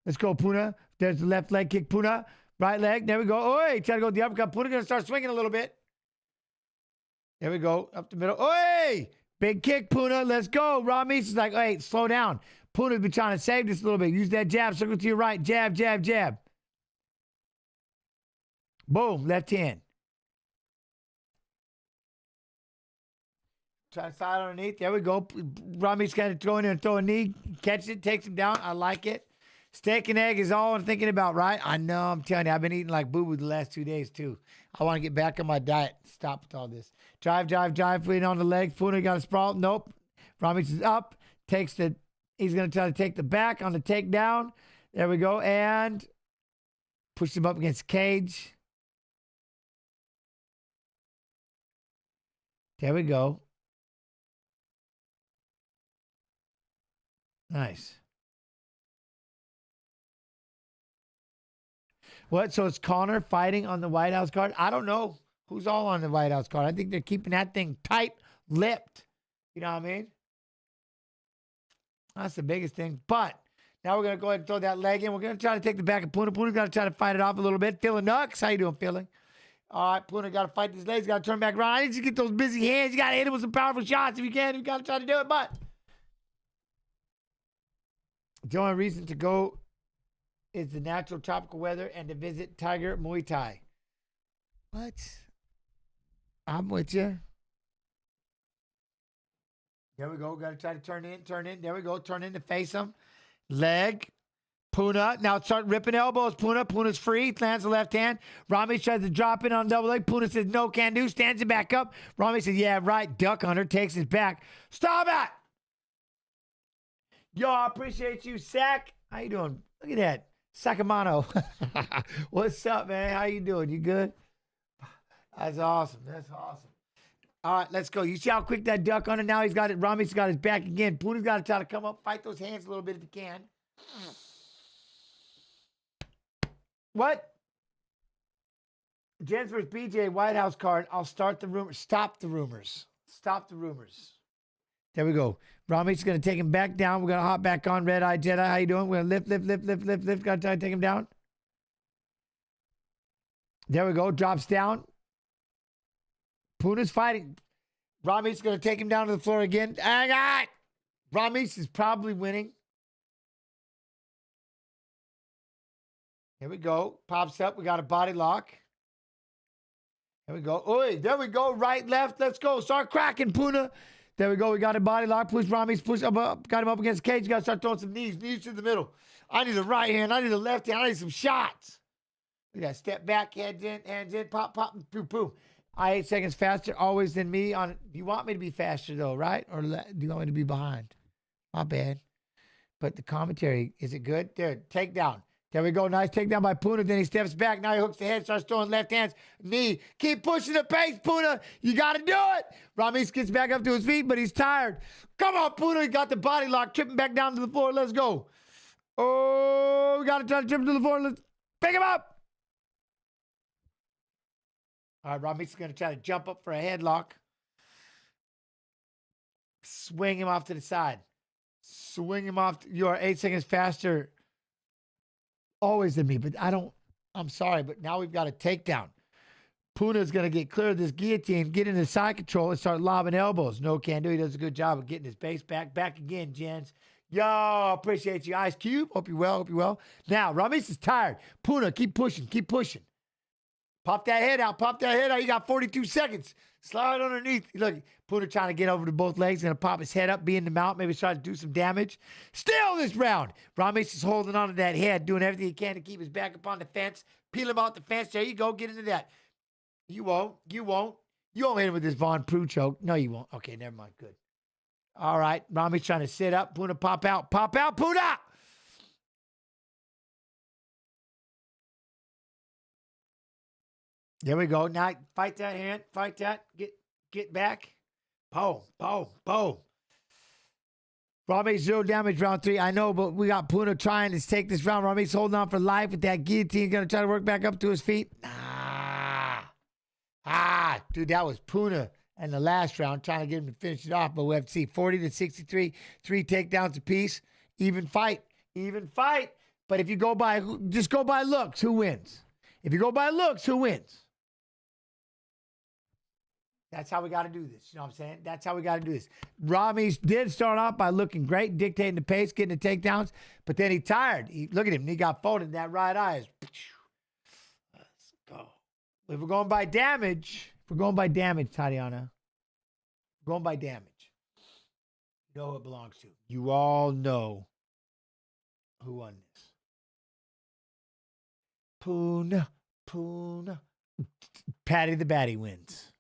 Let's go, Puna. There's the left leg kick, Puna. Right leg. There we go. Oi, try to go with the uppercut. Puna going to start swinging a little bit. There we go. Up the middle. Oi! Big kick, Puna. Let's go. Ramis is like, hey, slow down. Puna's been trying to save this a little bit. Use that jab. Circle to your right. Jab, jab, jab. Boom. Left hand. Try to slide underneath. There we go. Rami's got to throw in there and throw a knee. Catch it. Takes him down. I like it. Steak and egg is all I'm thinking about, right? I know. I'm telling you. I've been eating like boo-boo the last 2 days, too. I want to get back on my diet. Stop with all this. Drive, drive, drive. Put it on the legs. Puna got a sprawl. Nope. Ramis is up. Takes the... He's going to try to take the back on the takedown. There we go. And push him up against the cage. There we go. Nice. What? So it's Connor fighting on the White House card? I don't know who's all on the White House card. I think they're keeping that thing tight-lipped. You know what I mean? That's the biggest thing. But now we're going to go ahead and throw that leg in. We're going to try to take the back of Puna. Puna's got to try to fight it off a little bit. Feeling nuts? How you doing, feeling? All right, Puna got to fight these legs. Got to turn back around. I need you to get those busy hands. You got to hit him with some powerful shots if you can. You got to try to do it, but the only reason to go is the natural tropical weather and to visit Tiger Muay Thai. What? I'm with you. There we go. Got to try to turn in, turn in. There we go. Turn in to face him. Leg. Puna. Now start ripping elbows. Puna. Puna's free. Lands the left hand. Rami tries to drop in on double leg. Puna says, no, can do. Stands it back up. Rami says, yeah, right. Duck hunter. Takes his back. Stop it. Yo, I appreciate you, Sack. How you doing? Look at that. Sacamano. What's up, man? How you doing? You good? That's awesome. That's awesome. All right, let's go. You see how quick that duck on it? Now he's got it. Rami's got his back again. Puna's got to try to come up, fight those hands a little bit if he can. What? Jens versus BJ, White House card. I'll start the rumors. Stop the rumors. Stop the rumors. There we go. Rami's going to take him back down. We're going to hop back on. Red Eye Jedi. How you doing? We're going to lift, lift, lift, lift, lift, lift. Got to try to take him down. There we go. Drops down. Puna's fighting. Rami's going to take him down to the floor again. Hang on. Rami's is probably winning. Here we go. Pops up. We got a body lock. There we go. Oi, there we go. Right, left. Let's go. Start cracking, Puna. There we go. We got a body lock. Push Rami's. Push up. Got him up against the cage. Got to start throwing some knees. Knees to the middle. I need a right hand. I need a left hand. I need some shots. We got to step back. Hands in. Pop, pop. Boom, boom. 8 seconds faster always than me. Do you want me to be faster, though, right? Or do you want me to be behind? My bad. But the commentary, is it good? There, takedown. There we go. Nice takedown by Puna. Then he steps back. Now he hooks the head, starts throwing left hands. Knee. Keep pushing the pace, Puna. You got to do it. Ramis gets back up to his feet, but he's tired. Come on, Puna. He got the body lock. Tripping back down to the floor. Let's go. Oh, we got to try to trip him to the floor. Let's pick him up. All right, Ramis is going to try to jump up for a headlock. Swing him off to the side. Swing him off. You are 8 seconds faster always than me, but I'm sorry, but now we've got a takedown. Puna's going to get clear of this guillotine, get into side control, and start lobbing elbows. No can do. He does a good job of getting his base back. Back again, Jens. Yo, appreciate you. Ice Cube, hope you're well, hope you're well. Now, Ramis is tired. Puna, keep pushing, keep pushing. Pop that head out. Pop that head out. You got 42 seconds. Slide underneath. Look, Puna trying to get over to both legs. Going to pop his head up, be in the mount. Maybe try to do some damage. Still this round. Ramis is holding on to that head, doing everything he can to keep his back up on the fence. Peel him out the fence. There you go. Get into that. You won't. You won't. You won't hit him with this Von Prue choke. No, you won't. Okay, never mind. Good. All right. Ramis trying to sit up. Puna pop out. Pop out, Puna! There we go. Now fight that hand. Fight that. Get back. Boom. Boom. Boom. Ramis 0 damage round 3. I know, but we got Puna trying to take this round. Ramis holding on for life with that guillotine. Going to try to work back up to his feet. Dude, that was Puna in the last round trying to get him to finish it off. But we have to see 40 to 63. 3 takedowns apiece. Even fight. Even fight. But if you go by, just go by looks, who wins? If you go by looks, who wins? That's how we got to do this. You know what I'm saying? That's how we got to do this. Rami did start off by looking great, dictating the pace, getting the takedowns, but then he tired. Look at him. He got folded in that right eye. Let's go. If we're going by damage, Tatiana, we're going by damage. You know who it belongs to. You all know who won this. Poon. Patty the Batty wins.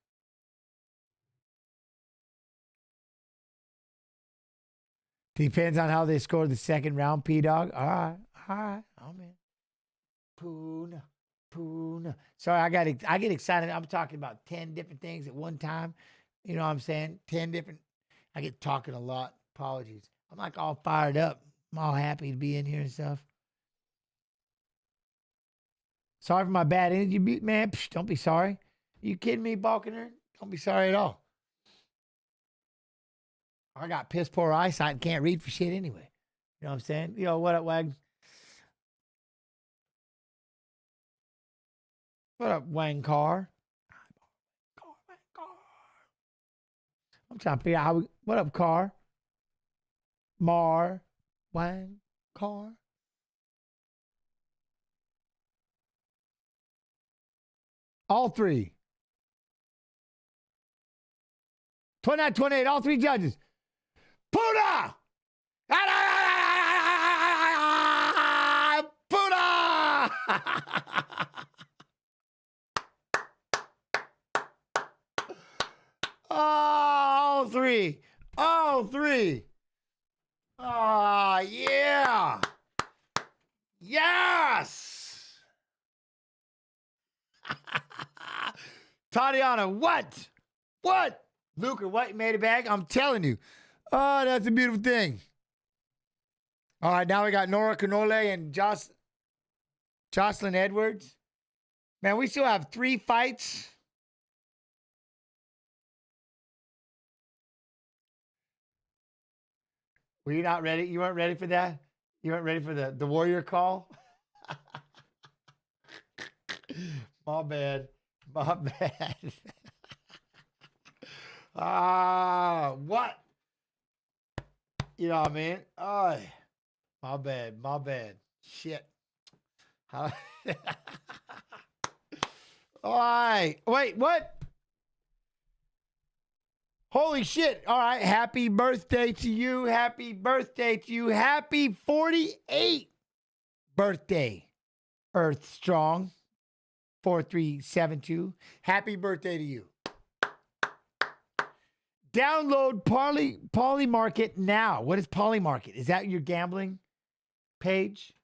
Depends on how they score the second round, P-Dog. All right. Oh, man. Poon. Sorry, I get excited. I'm talking about 10 different things at one time. You know what I'm saying? 10 different. I get talking a lot. Apologies. I'm like all fired up. I'm all happy to be in here and stuff. Sorry for my bad energy, man. Psh, don't be sorry. Are you kidding me, Balkaner? Don't be sorry at all. I got piss poor eyesight and can't read for shit anyway. You know what I'm saying? Yo, what up, Wag? What up, Wang Car? I'm trying to figure out how we, what up, Car? Wang, Car? All three. 29-28, all three judges. Puda! Puda! All three. Oh, yeah. Yes. Tatiana, what? Luca, what? You made it back? I'm telling you. Oh, that's a beautiful thing. All right, now we got Nora Cornolle and Jocelyn Edwards. Man, we still have 3 fights. Were you not ready? You weren't ready for that? You weren't ready for the warrior call? My bad. What? You know what I mean? Oh, my bad. Shit. All right. Wait, what? Holy shit. All right. Happy birthday to you. Happy 48th birthday. Earth Strong 4372. Happy birthday to you. Download Polymarket now. What is Polymarket? Is that your gambling page?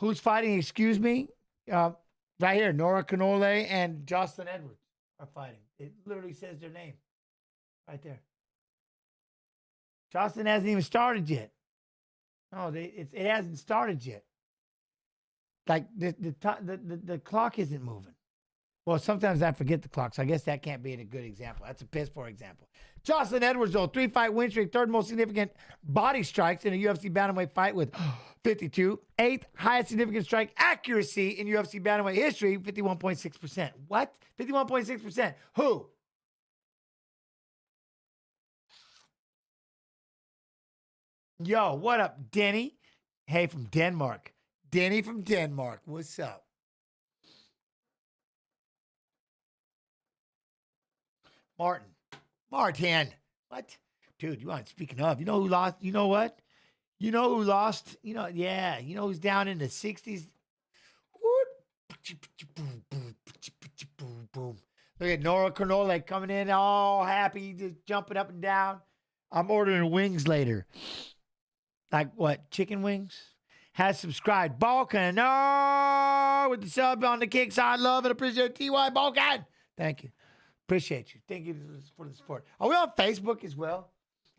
Who's fighting? Excuse me. Right here, Nora Cornolle and Jocelyn Edwards are fighting. It literally says their name right there. Jocelyn hasn't even started yet. No, it hasn't started yet. Like the clock isn't moving. Well, sometimes I forget the clock, so I guess that can't be a good example. That's a piss poor example. Jocelyn Edwards, though, 3-fight win streak, 3rd most significant body strikes in a UFC bantamweight fight with 52. 8th highest significant strike accuracy in UFC bantamweight history, 51.6%. What? 51.6%. Who? Yo, what up, Denny? Hey, from Denmark. Denny from Denmark. What's up? Martin. What? Dude, speaking of, you know who lost? You know what? You know who lost? You know, yeah. You know who's down in the 60s? Look at Nora Cornolle coming in all happy, just jumping up and down. I'm ordering wings later. Like what? Chicken wings? Has subscribed. Balkan with the sub on the kick side. Love and appreciate TY Balkan. Thank you. Appreciate you. Thank you for the support. Are we on Facebook as well?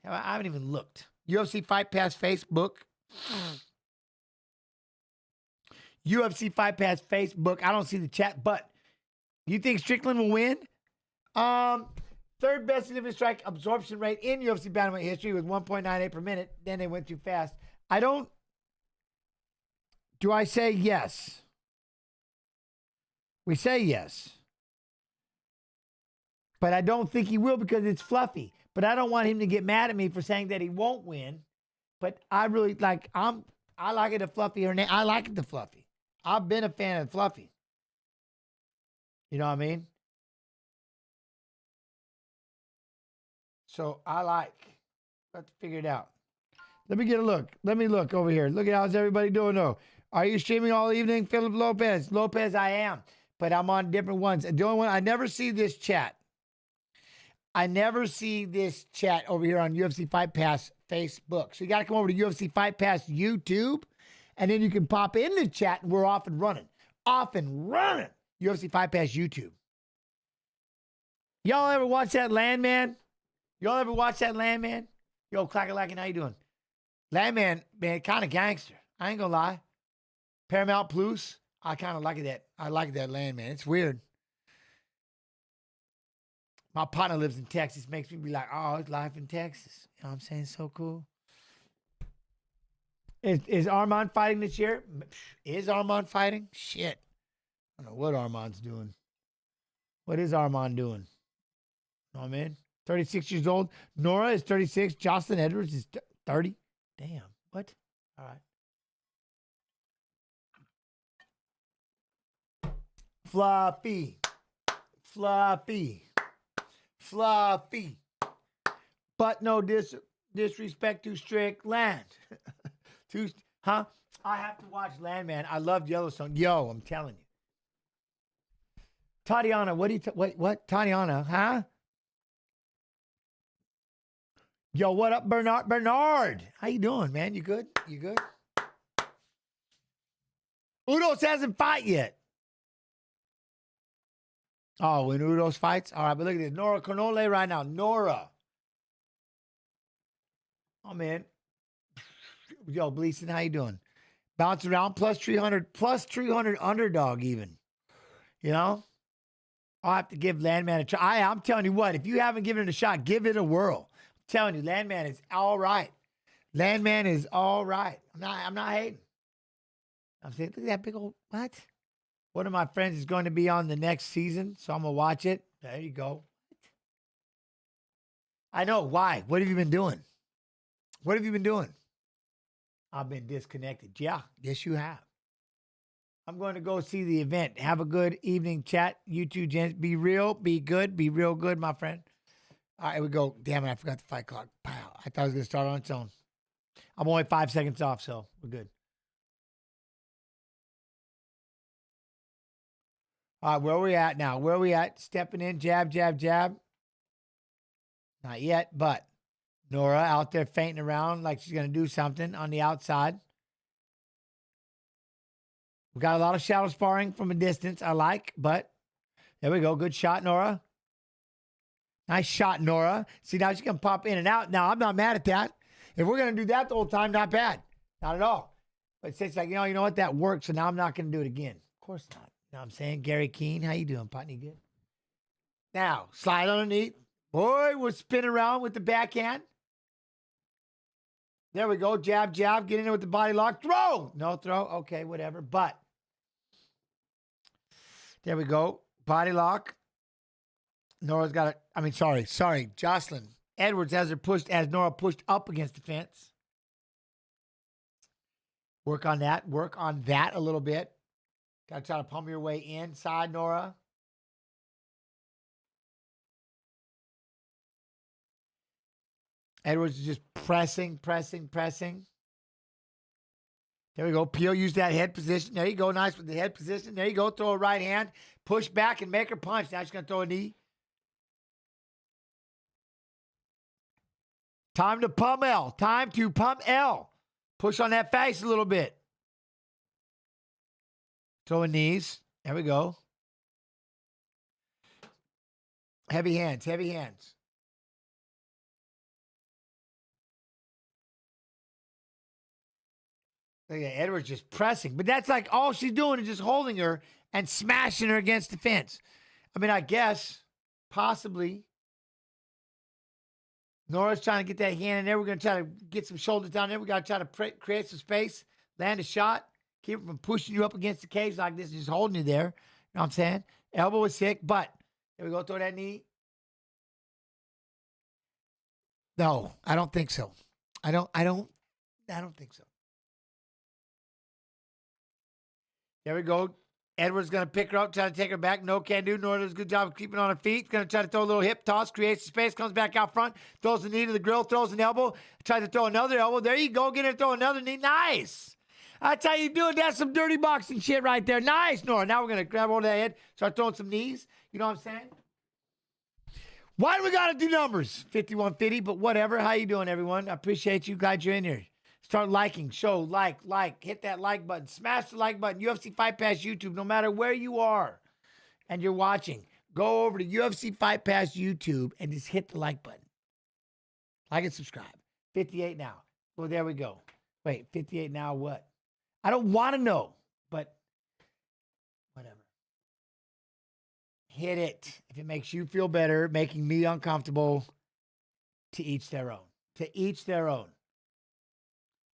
I haven't even looked. UFC Fight Pass Facebook. UFC Fight Pass Facebook. I don't see the chat, but you think Strickland will win? 3rd best significant strike absorption rate in UFC bantamweight history with 1.98 per minute. Then they went too fast. I don't Do I say yes? We say yes. But I don't think he will because it's fluffy. But I don't want him to get mad at me for saying that he won't win. But I really like, I like it the fluffy. I like it the fluffy. I've been a fan of fluffy. You know what I mean? So let's figure it out. Let me get a look. Let me look over here. Look at how's everybody doing though. Are you streaming all evening, Philip Lopez? Lopez, I am. But I'm on different ones. The only one, I never see this chat. I never see this chat over here on UFC Fight Pass Facebook. So you got to come over to UFC Fight Pass YouTube, and then you can pop in the chat, and we're off and running. Off and running. UFC Fight Pass YouTube. Y'all ever watch that Landman? Y'all ever watch that Landman? Yo, Clack-a-Lackin', how you doing? Landman, man, kind of gangster. I ain't gonna lie. Paramount Plus, I kind of like that. I like that Landman. It's weird. My partner lives in Texas. Makes me be like, oh, it's life in Texas. You know what I'm saying? So cool. Is Armand fighting this year? Is Armand fighting? Shit. I don't know what Armand's doing. What is Armand doing? You know what I mean? 36 years old. Nora is 36. Jocelyn Edwards is 30. Damn. What? All right. Fluffy. Fluffy. Fluffy. But no disrespect to Strickland. I have to watch Landman. I love Yellowstone. Yo, I'm telling you. Tatiana, what? Tatiana, huh? Yo, what up, Bernard? Bernard, how you doing, man? You good? You good? Udos hasn't fought yet. Oh, when Udos fights? All right, but look at this. Nora Cornolle right now. Nora. Oh, man. Yo, Gleason, how you doing? Bounce around, plus 300 underdog even. You know? I'll have to give Landman a try. I'm telling you what, if you haven't given it a shot, give it a whirl. I'm telling you, Landman is all right. Landman is all right. I'm not hating. I'm saying, look at that big old, what? One of my friends is going to be on the next season, so I'm going to watch it. There you go. I know. Why? What have you been doing? What have you been doing? I've been disconnected. Yeah, yes, you have. I'm going to go see the event. Have a good evening, chat. You two gents, be real, be good, be real good, my friend. All right, here we go. Damn it, I forgot the fight clock. Pow. I thought it was going to start on its own. I'm only 5 seconds off, so we're good. All right, where are we at now? Where are we at? Stepping in, jab, jab, jab. Not yet, but Nora out there fainting around like she's going to do something on the outside. We got a lot of shadow sparring from a distance, I like, but there we go. Good shot, Nora. Nice shot, Nora. See, now she's going to pop in and out. Now, I'm not mad at that. If we're going to do that the whole time, not bad. Not at all. But it's like, you know what? That worked, so now I'm not going to do it again. Of course not. You know what I'm saying? Gary Keene, how you doing, Putney? Good? Now, slide underneath. Boy, we're spinning around with the backhand. There we go. Jab, jab. Get in there with the body lock. Throw. No throw. Okay, whatever. But there we go. Body lock. Nora's got it. Sorry. Jocelyn Edwards has Nora pushed up against the fence. Work on that. Work on that a little bit. Got to try to pump your way inside, Nora. Edwards is just pressing. There we go. Peel, use that head position. There you go. Nice with the head position. There you go. Throw a right hand. Push back and make her punch. Now she's going to throw a knee. Time to pump L. Time to pump L. Push on that face a little bit. Throwing knees. There we go. Heavy hands. Look at Edwards just pressing. But that's like all she's doing is just holding her and smashing her against the fence. I mean, I guess possibly Nora's trying to get that hand in there. We're going to try to get some shoulders down there. We got to try to create some space, land a shot. Keep her from pushing you up against the cage like this, just holding you there. You know what I'm saying? Elbow was sick, but there we go. Throw that knee. No, I don't think so. I don't think so. There we go. Edwards going to pick her up, try to take her back. No can do. Nor does a good job of keeping on her feet. Going to try to throw a little hip toss, creates the space, comes back out front, throws the knee to the grill, throws an elbow, tries to throw another elbow. There you go. Get her to throw another knee. Nice. That's how you do it. That's some dirty boxing shit right there. Nice, Nora. Now we're going to grab hold of that head, start throwing some knees. You know what I'm saying? Why do we got to do numbers? 5150, but whatever. How you doing, everyone? I appreciate you. Glad you're in here. Start liking, like, hit that like button, smash the like button. UFC Fight Pass YouTube, no matter where you are and you're watching, go over to UFC Fight Pass YouTube and just hit the like button. Like and subscribe. 58 now. Well, there we go. Wait, 58 now what? I don't want to know, but whatever. Hit it. If it makes you feel better, making me uncomfortable, to each their own. To each their own.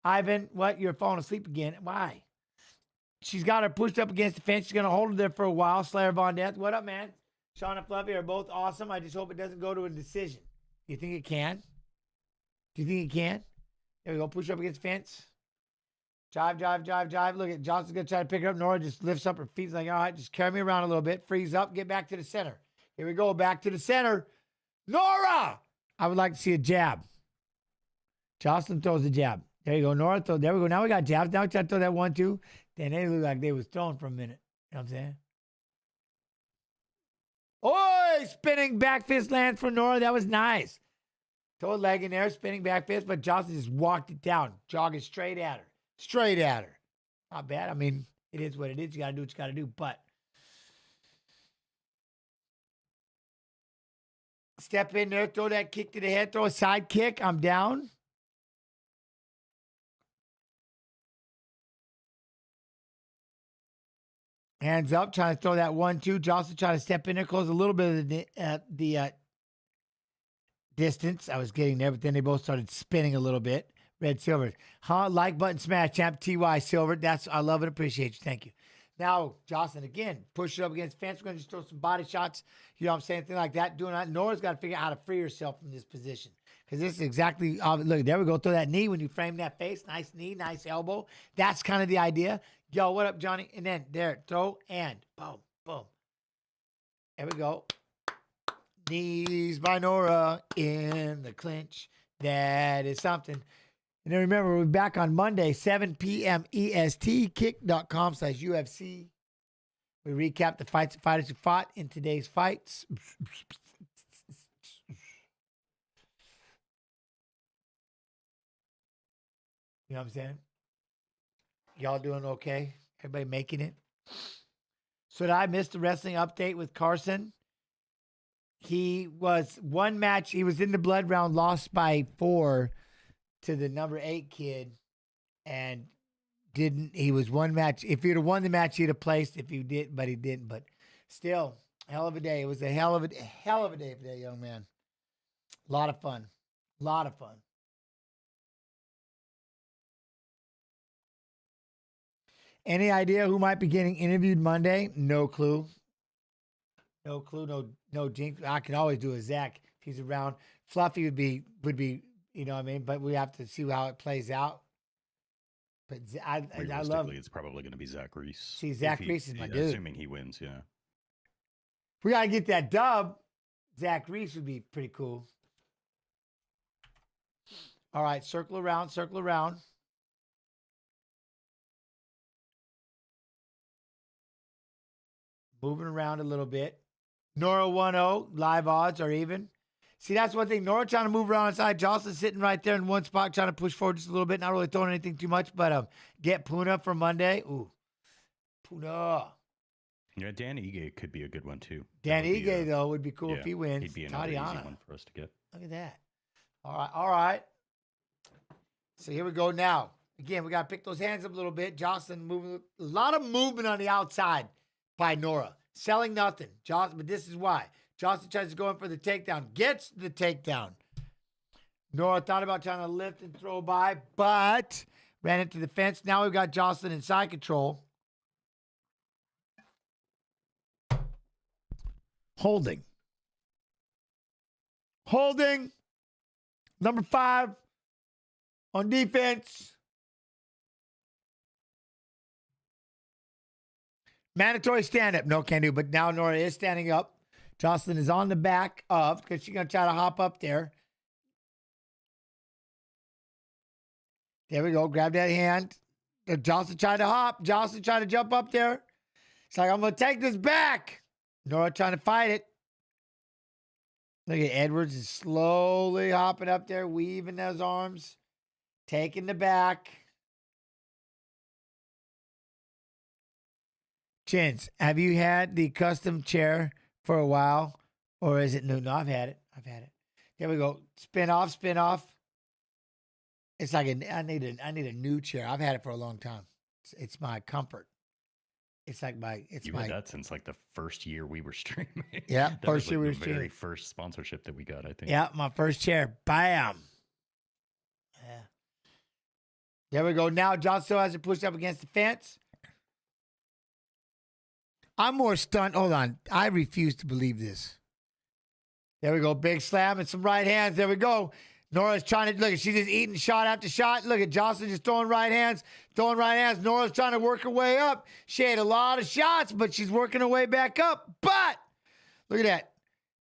Ivan, what? You're falling asleep again. Why? She's got her pushed up against the fence. She's going to hold her there for a while. Slayer Von Death. What up, man? Sean and Fluffy are both awesome. I just hope it doesn't go to a decision. Do you think it can? Do you think it can? There we go. Push up against the fence. Drive. Look at Johnson's going to try to pick her up. Nora just lifts up her feet. She's like, all right, just carry me around a little bit. Freeze up. Get back to the center. Here we go. Back to the center. Nora! I would like to see a jab. Jocelyn throws the jab. There you go, Nora. There we go. Now we got jabs. Now we try to throw that 1-2. Then they look like they was throwing for a minute. You know what I'm saying? Oi! Spinning back fist lands for Nora. That was nice. Throw a leg in there, spinning back fist, but Jocelyn just walked it down, jogging straight at her. Straight at her. Not bad. I mean, it is what it is. You got to do what you got to do. But step in there, throw that kick to the head, throw a side kick. I'm down. Hands up, trying to throw that 1-2. Jocelyn trying to step in there, close a little bit of the distance. I was getting there, but then they both started spinning a little bit. Red Silver. Like button smash, champ TY Silver. I love it. Appreciate you. Thank you. Now, Jocelyn, again, push it up against the fence. We're going to just throw some body shots. You know what I'm saying? Thing like that. Doing that. Nora's got to figure out how to free herself from this position. Because this is exactly, look, there we go. Throw that knee when you frame that face. Nice knee, nice elbow. That's kind of the idea. Yo, what up, Johnny? And then there, throw and boom, boom. There we go. Knees by Nora in the clinch. That is something. And then remember, we're back on Monday, 7 p.m. EST, kick.com/UFC. We recap the fights and fighters who fought in today's fights. You know what I'm saying? Y'all doing okay? Everybody making it? So did I miss the wrestling update with Carson? He was one match. He was in the blood round, lost by 4 to the number 8 kid, and he was one match. If he'd have won the match, he'd have placed. If he did, but he didn't. But still, hell of a day. It was a hell of a day for that young man. A lot of fun. Any idea who might be getting interviewed Monday? No clue. No jinx. I can always do a Zach if he's around. Fluffy would be, you know what I mean? But we have to see how it plays out. But I love it's probably going to be Zach Reese. See, Zach Reese is my dude. Assuming he wins, yeah. If we got to get that dub, Zach Reese would be pretty cool. All right, circle around. Moving around a little bit. Nora 1-0, live odds are even. See, that's one thing. Nora trying to move around inside. Jocelyn sitting right there in one spot, trying to push forward just a little bit. Not really throwing anything too much, but get Puna for Monday. Ooh, Puna. Yeah, Dan Ige could be a good one, too. Dan Ige, though, would be cool if he wins. He'd be another easy one for us to get. Look at that. All right. So here we go now. Again, we got to pick those hands up a little bit. Jocelyn moving. A lot of movement on the outside by Nora. Selling nothing. Jocelyn, but this is why. Jocelyn tries to go in for the takedown. Gets the takedown. Nora thought about trying to lift and throw by, but Ran into the fence. Now we've got Jocelyn in side control. Holding. Holding. Number 5 on defense. Mandatory stand-up. No, can't do. But now Nora is standing up. Jocelyn is on the back of, because she's going to try to hop up there. There we go. Grab that hand. Jocelyn tried to hop. Jocelyn tried to jump up there. It's like, I'm going to take this back. Nora trying to fight it. Look at Edwards is slowly hopping up there, weaving those arms, taking the back. Chins, have you had the custom chair for a while, or is it new? No, I've had it. There we go. Spin off, spin off. It's like I need a new chair. I've had it for a long time. It's my comfort. It's like you had that since like the first year we were streaming. Yeah, that first was year like we were the streaming. very first sponsorship that we got, I think. Yeah, my first chair. Bam. Yeah. There we go. Now John still has it pushed up against the fence. I'm more stunned. Hold on. I refuse to believe this. There we go. Big slam and some right hands. There we go. Nora's trying to, look, she's just eating shot after shot. Look at Jocelyn just throwing right hands. Nora's trying to work her way up. She had a lot of shots, but she's working her way back up. But look at that.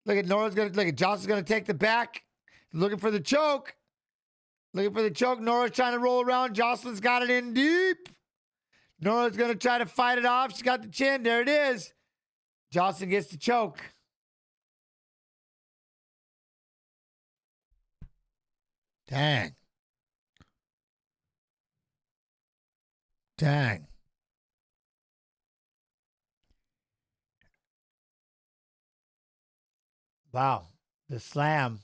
Look at Jocelyn's going to take the back. Looking for the choke. Nora's trying to roll around. Jocelyn's got it in deep. Nora's going to try to fight it off. She's got the chin. There it is. Jocelyn gets the choke. Dang. Wow. The slam.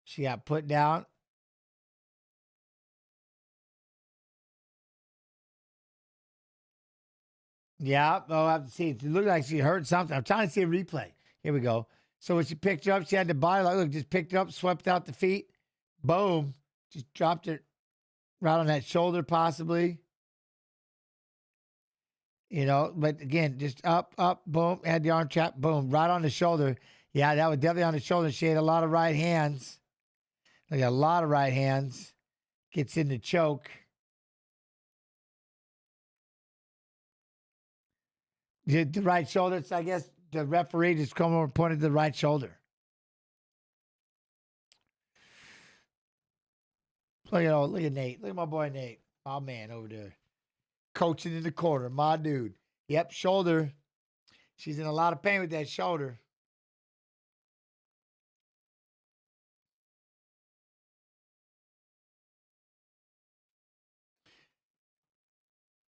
She got put down. Yeah, I have to see. It looked like she heard something. I'm trying to see a replay. Here we go. So when she picked her up, she had the body. Look, just picked her up, swept out the feet. Boom. Just dropped it right on that shoulder, possibly. You know, but again, just up, boom. Had the arm trap, boom. Right on the shoulder. Yeah, that was definitely on the shoulder. She had a lot of right hands. Like a lot of right hands. Gets in the choke. The right shoulder, it's, I guess the referee just come over and pointed to the right shoulder. Look at Nate. Look at my boy Nate. My man over there. Coaching in the corner. My dude. Yep, shoulder. She's in a lot of pain with that shoulder.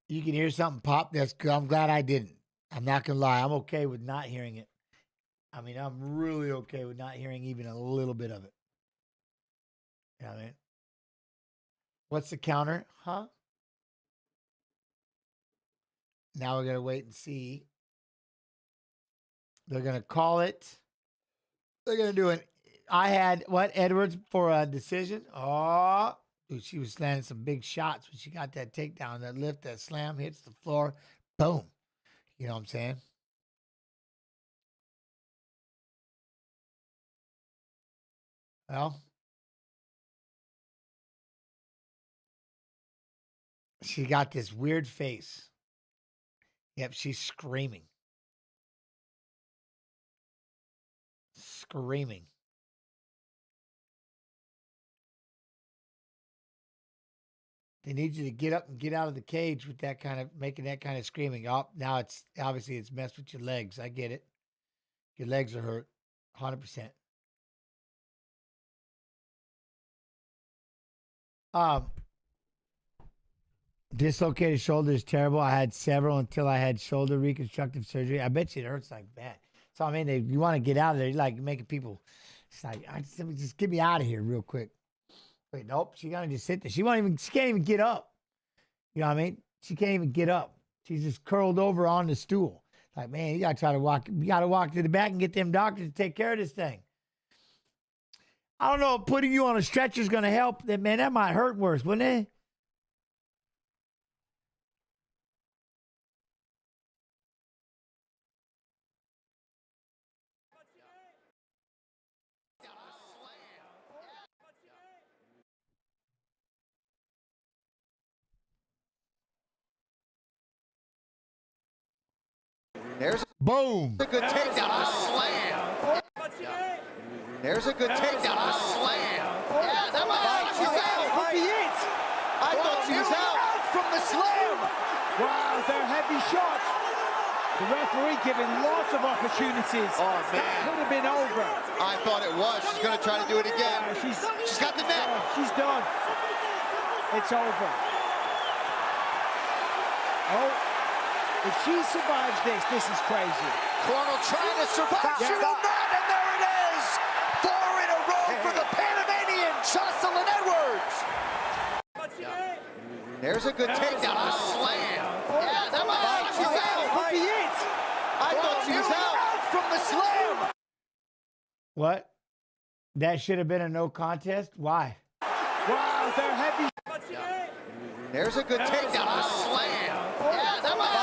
You can hear something pop. That's good. I'm glad I didn't. I'm not going to lie. I'm okay with not hearing it. I mean, I'm really okay with not hearing even a little bit of it. You know what I mean? What's the counter? Huh? Now we're going to wait and see. They're going to call it. They're going to do it. I had, Edwards for a decision? Oh, dude, she was landing some big shots when she got that takedown, that lift, that slam, hits the floor. Boom. You know what I'm saying? Well, she got this weird face. Yep, she's screaming. Screaming. They need you to get up and get out of the cage with that kind of, making that kind of screaming. Oh, now it's, obviously it's messed with your legs. I get it. Your legs are hurt. 100%. Dislocated shoulder is terrible. I had several until I had shoulder reconstructive surgery. I bet you it hurts like that. So, I mean, you want to get out of there. You're like making people, it's like, just get me out of here real quick. Wait, nope. She got to just sit there. She can't even get up. You know what I mean? She can't even get up. She's just curled over on the stool. Like, man, you gotta walk to the back and get them doctors to take care of this thing. I don't know if putting you on a stretcher is gonna help. That man, that might hurt worse, wouldn't it? There's Boom. a good takedown. Slam. There's a good takedown. Slam. Yeah, that might be it. I thought she was out from the slam. Wow, they're heavy shots. The referee giving lots of opportunities. Oh, man. That could have been over. I thought it was. She's going to try to do it again. She's got the neck. She's done. It's over. Oh, if she survives this is crazy. Cornolle trying to survive. She will not, and there it is. 4 in a row for the Panamanian, Jocelyn Edwards. There's a good takedown. Slam. Yeah, that might be it. I thought she was out from the slam. What? That should have been a no contest? Why? Wow, they're heavy. There's a good takedown. Slam. Yeah, that might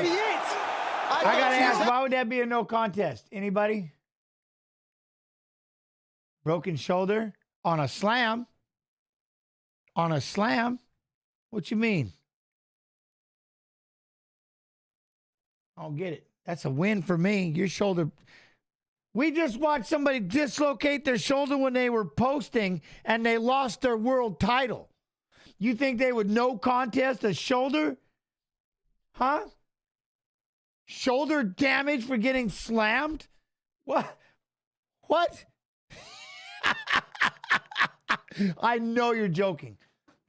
be it. I gotta ask, why would that be a no contest? Anybody? Broken shoulder on a slam? On a slam? What you mean? I don't get it. That's a win for me. Your shoulder. We just watched somebody dislocate their shoulder when they were posting and they lost their world title. You think they would no contest a shoulder? Huh? Shoulder damage for getting slammed? What? What? I know you're joking.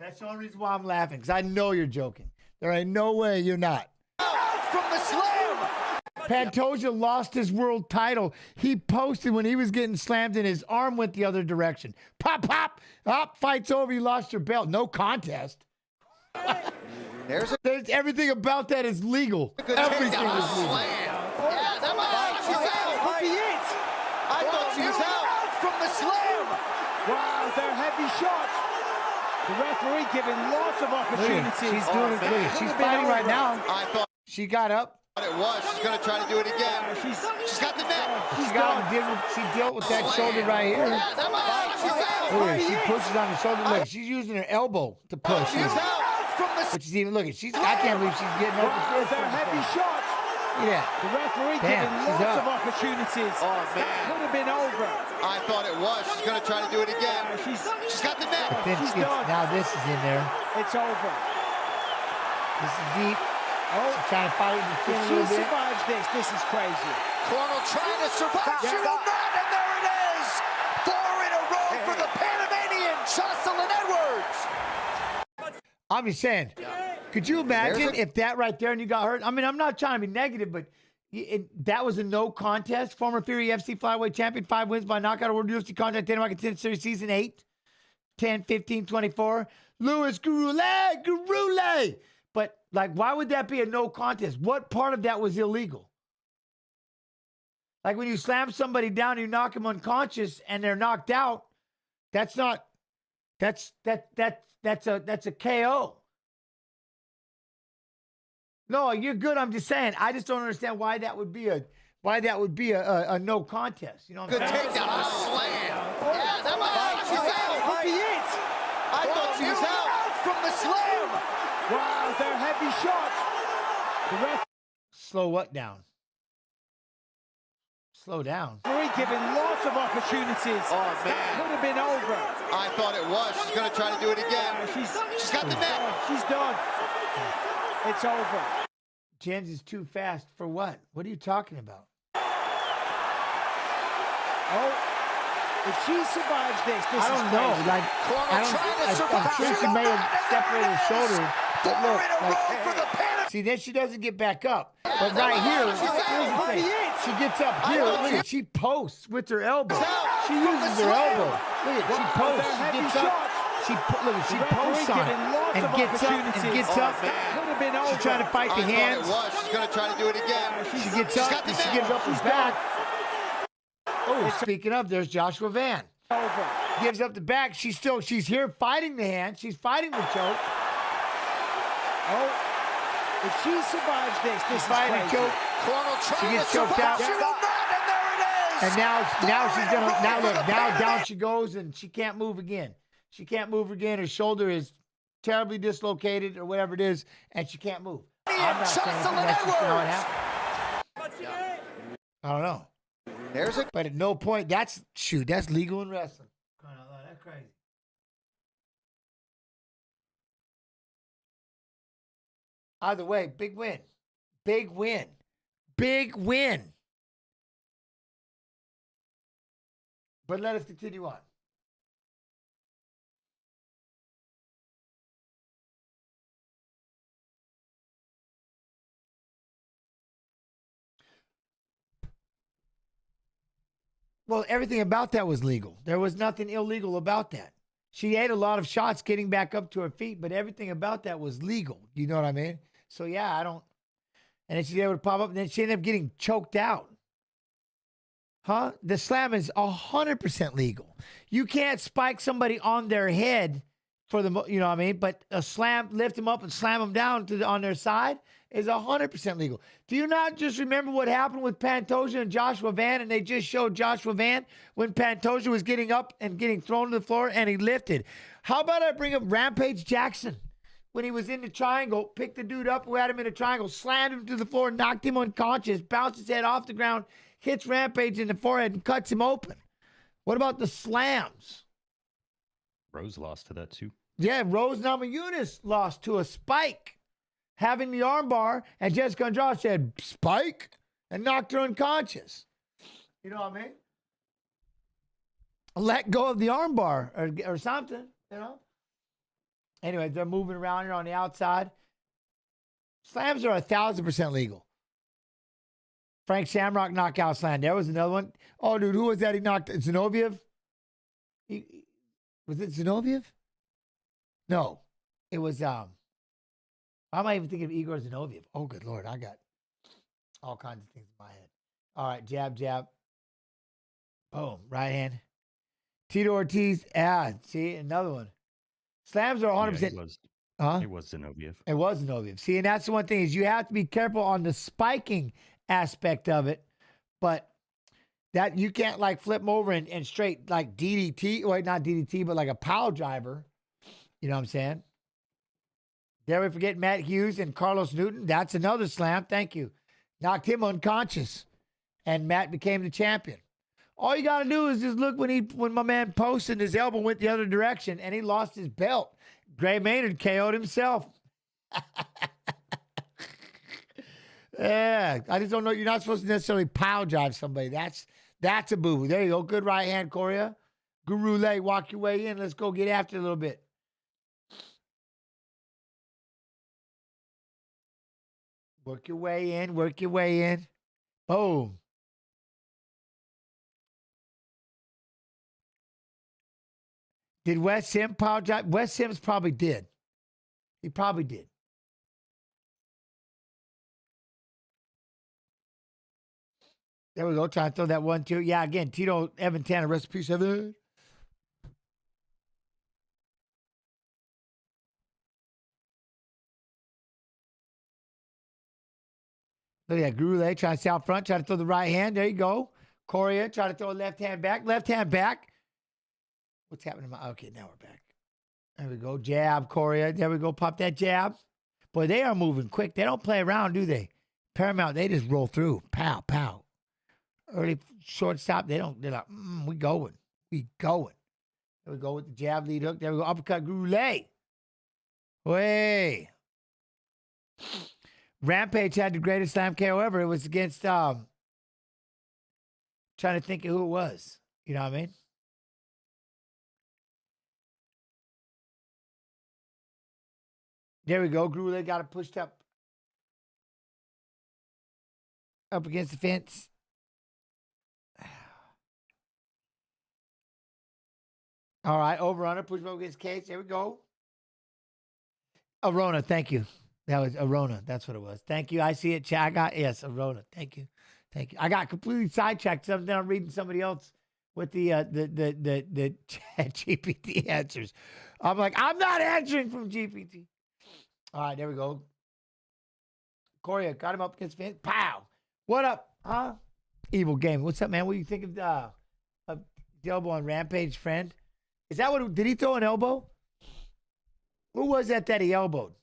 That's the only reason why I'm laughing, because I know you're joking. There ain't no way you're not. From the slam. Pantoja lost his world title. He posted when he was getting slammed and his arm went the other direction. Pop, pop, up, fight's over, you lost your belt. No contest. There's Everything about that is legal. Everything is legal. Slam. Yeah, that might be it. I thought she was out from the slam. Wow, they're heavy shots. The referee giving lots of opportunities. She's doing it. Look, she's fighting right now. I thought She got up. it was. She's going to try to do it again. She's got the neck. She dealt with that shoulder right here. Yeah, that might be it. Look, she pushes on the shoulder. Look, she's using her elbow to push. She's out from the But she's even looking. I can't believe she's getting up. Wow, they're heavy shots. Yeah. The referee Damn, giving she's lots up. of opportunities. Oh, That man. could have been over. I thought it was. She's going to try to do it again. She's got the neck. But then She's she gets, done. now this is in there. It's over. This is deep. Oh, She's trying to fight with the chin if a she little bit. survives this is crazy. Cornolle trying to survive. She will not, and there it is. 4 in a row for the Panamanian, Jocelyn Edwards. I'm just saying. Could you imagine if that right there and you got hurt? I mean, I'm not trying to be negative, but that was a no contest. Former Fury FC flyweight champion, 5 wins by knockout, World UFC contract, Dynamite Contender Series Season 8, 10, 15, 24. Louis Gurule. But, like, why would that be a no contest? What part of that was illegal? Like, when you slam somebody down, you knock them unconscious, and they're knocked out, that's not, that's a KO. No, you're good. I'm just saying. I just don't understand why that would be a no contest. You know what I'm Good saying? takedown. Slam. Yeah, that might be it. I thought she was out from the slam. Wow, they're heavy shots. The referee Slow what down? Slow down. giving lots of opportunities. Oh, That man. could have been over. I thought it was. She's going to try to do it again. She's got the neck. She's done. It's over. Jens is too fast for what? What are you talking about? Oh, if she survives this I is don't know. crazy. Like, I'm sure she may have separated her shoulder. But look, like, see, then she doesn't get back up. But right here, here's the thing. She gets up here. Look at, she posts with her elbow. She uses her elbow. Look at, she posts. She gets up. She She The referee posts on giving lots and of gets up and opportunities. gets up. Could have been over. She's trying to fight the hands. It was. She's going to try to do it again. She gets up and she gives up his back. Oh, speaking of, there's Joshua Van. Over. Gives up the back. She's here fighting the hand. She's fighting the choke. Oh, if she survives this She's is fighting the crazy. choke. Cornolle She trying gets to choked out. survive. She will not, and there it is. And now she's gonna Rowe look, for the now pin. down she goes and she can't move again. She can't move again. Her shoulder is terribly dislocated or whatever it is, and she can't move. I'm not saying anything. That's just how it happened. I don't know. There's a But at no point, that's legal in wrestling. That's crazy. Either way, big win. Big win. Big win. But let us continue on. Well, everything about that was legal. There was nothing illegal about that. She ate a lot of shots getting back up to her feet, but everything about that was legal. You know what I mean? So, yeah, I don't. And then she's able to pop up, and then she ended up getting choked out. Huh? The slam is 100% legal. You can't spike somebody on their head for the, you know what I mean? But a slam, lift them up and slam them down on their side is 100% legal. Do you not just remember what happened with Pantoja and Joshua Van? And they just showed Joshua Van when Pantoja was getting up and getting thrown to the floor and he lifted. How about I bring up Rampage Jackson? When he was in the triangle, picked the dude up who had him in a triangle, slammed him to the floor, knocked him unconscious, bounced his head off the ground, hits Rampage in the forehead and cuts him open. What about the slams? Rose lost to that too. Yeah, Rose Namajunas lost to a spike, having the armbar, and Jessica Andrade said, spike, and knocked her unconscious. You know what I mean? Let go of the armbar or something, you know? Anyway, they're moving around here on the outside. Slams are 1,000% legal. Frank Shamrock knockout slam. There was another one. Oh, dude, who was that he knocked? Zinoviev? Was it Zinoviev? No. It was, why am I even thinking of Igor Zinoviev? Oh, good Lord. I got all kinds of things in my head. All right, jab, jab. Boom, right hand. Tito Ortiz. Ah, see, another one. Slams are 100%. Yeah, it was Zinoviev. It was Zinoviev. See, and that's the one thing is you have to be careful on the spiking aspect of it, but that you can't like flip them over and straight like DDT, well, not DDT, but like a pile driver. You know what I'm saying? Dare we forget Matt Hughes and Carlos Newton? That's another slam. Thank you. Knocked him unconscious, and Matt became the champion. All you got to do is just look when my man posted, his elbow went the other direction, and he lost his belt. Gray Maynard KO'd himself. Yeah, I just don't know. You're not supposed to necessarily pile drive somebody. That's a boo. There you go. Good right hand, Coria. Gurule, walk your way in. Let's go get after it a little bit. Work your way in. Work your way in. Boom. Did Wes Sims pile drive? Wes Sims probably did. He probably did. There we go. Trying to throw that 1-2. Yeah, again, Tito Evan Tanner, rest in peace, Evan. Look at that. Gurule trying to stay out front, trying to throw the right hand. There you go. Coria trying to throw a left hand back. Left hand back. What's happening? Okay, now we're back. There we go. Jab, Coria. There we go. Pop that jab. Boy, they are moving quick. They don't play around, do they? Paramount, they just roll through. Pow, pow. Early shortstop, they're like, we going. We going. There we go with the jab, lead hook. There we go. Uppercut, Gurule. Way. Rampage had the greatest slam KO ever. It was against, trying to think of who it was. You know what I mean? There we go. Gurule got it pushed up against the fence. All right, over-under. Push up against cage. There we go. Arona, thank you. That was Arona. That's what it was. Thank you. I see it. Chat. Yes, Arona. Thank you. Thank you. I got completely sidetracked. So then I'm reading somebody else with the chat GPT answers. I'm like, I'm not answering from GPT. All right, there we go. Corey got him up against Vince. Pow. What up? Huh? Evil game. What's up, man? What do you think of the elbow on Rampage friend? Is that what? Did he throw an elbow? Who was that he elbowed?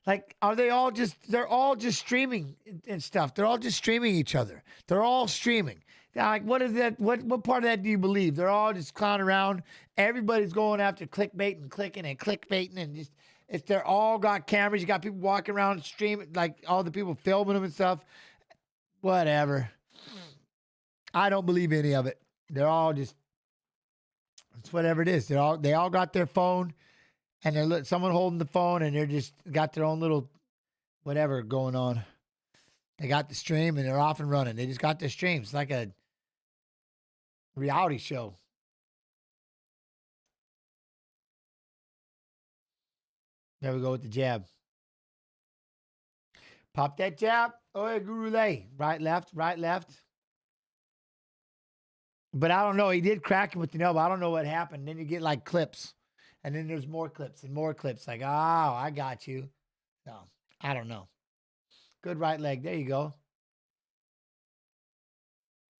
Like, are they all just? They're all just streaming and stuff. They're all just streaming each other. They're all streaming. Like, what is that? What part of that do you believe? They're all just clowning around. Everybody's going after clickbait and clicking and clickbaiting and just. If they're all got cameras, you got people walking around streaming, like all the people filming them and stuff. Whatever. I don't believe any of it. They're all just. It's whatever it is. They all got their phone, and they're someone holding the phone, and they're just got their own little whatever going on. They got the stream, and they're off and running. They just got their streams. It's like a reality show. There we go with the jab. Pop that jab. Oh, yeah, Gurule. Right, left, right, left. But I don't know. He did crack him with the elbow. I don't know what happened. Then you get like clips. And then there's more clips and more clips. Like, oh, I got you. No, I don't know. Good right leg. There you go.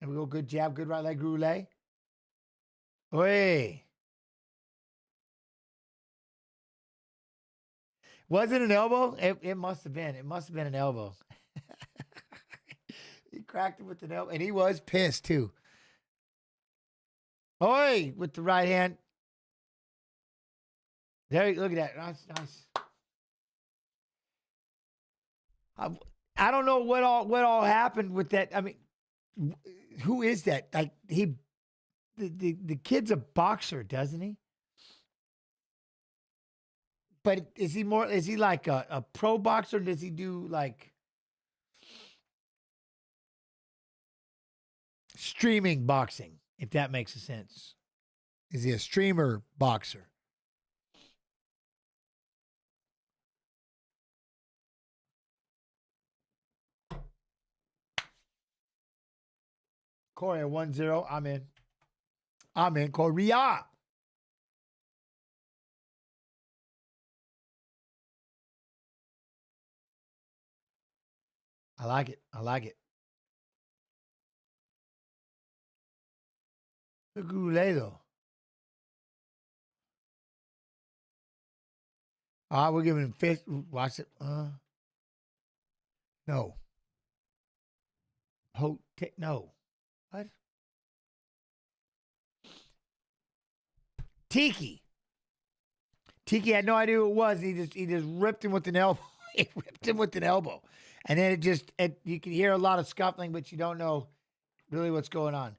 There we go. Good jab. Good right leg. Gurule. Oi. Was it an elbow? It must have been. It must have been an elbow. He cracked him with an elbow. And he was pissed, too. Oi! With the right hand. There, look at that. Nice. I don't know what all happened with that. I mean, who is that? Like, the kid's a boxer, doesn't he? But is he like a pro boxer? Does he do like streaming boxing, if that makes sense? Is he a streamer boxer? Corey 1-0. I'm in. Korea. I like it. Look at Gurule, though. All right, we're giving him fifth. Watch it. No. No. What? Tiki had no idea who it was. He just ripped him with an elbow. He ripped him with an elbow. And then you can hear a lot of scuffling, but you don't know really what's going on.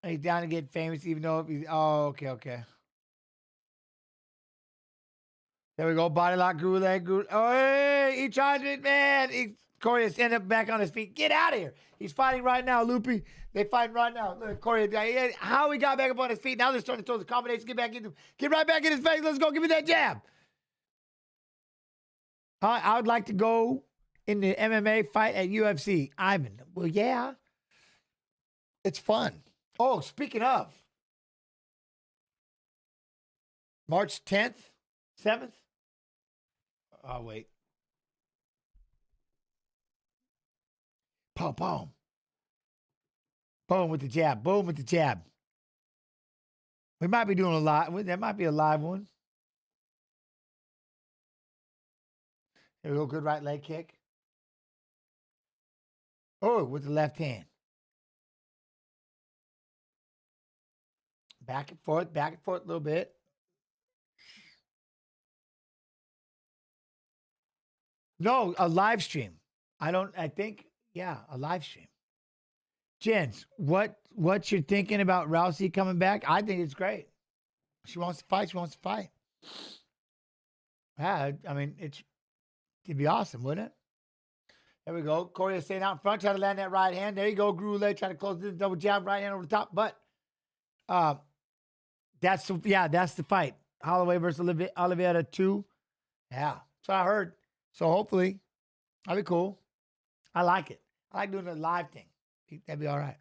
He's down to get famous, even though if he's. Oh, okay. There we go. Body lock, Gurule. Oh, hey, he tried it, man. Corey has ended up back on his feet. Get out of here. He's fighting right now, Loopy. They fighting right now. Look, Corey, how he got back up on his feet. Now they're starting to throw the combinations. Get right back in his face. Let's go. Give me that jab. I would like to go in the MMA fight at UFC. Ivan. Well, yeah. It's fun. Oh, speaking of. March 10th? 7th? Oh, wait. Boom. Boom with the jab. Boom with the jab. We might be doing a live. There might be a live one. There we go. Good right leg kick. Oh, with the left hand. Back and forth a little bit. No, a live stream. I think, a live stream. Jens, what you're thinking about Rousey coming back? I think it's great. She wants to fight. Yeah, I mean, it'd be awesome, wouldn't it? There we go. Corey is staying out in front, trying to land that right hand. There you go. Gurule trying to close this double jab, right hand over the top. But That's the fight. Holloway versus Oliveira 2. Yeah, that's what I heard. So hopefully, that'll be cool. I like it. I like doing the live thing. That'd be all right.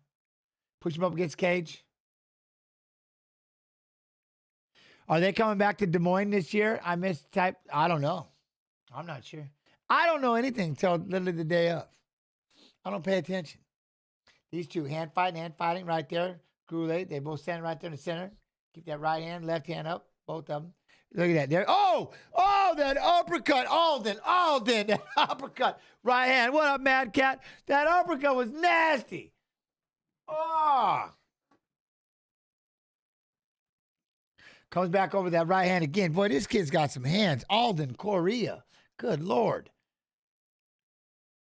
Push him up against Cage. Are they coming back to Des Moines this year? I don't know. I'm not sure. I don't know anything until literally the day of. I don't pay attention. These two, hand fighting right there. Gurule, they both standing right there in the center. Keep that right hand, left hand up, both of them. Look at that. There. Oh, that uppercut. Alden, that uppercut. Right hand. What up, Mad Cat? That uppercut was nasty. Oh. Comes back over that right hand again. Boy, this kid's got some hands. Alden Correa. Good Lord.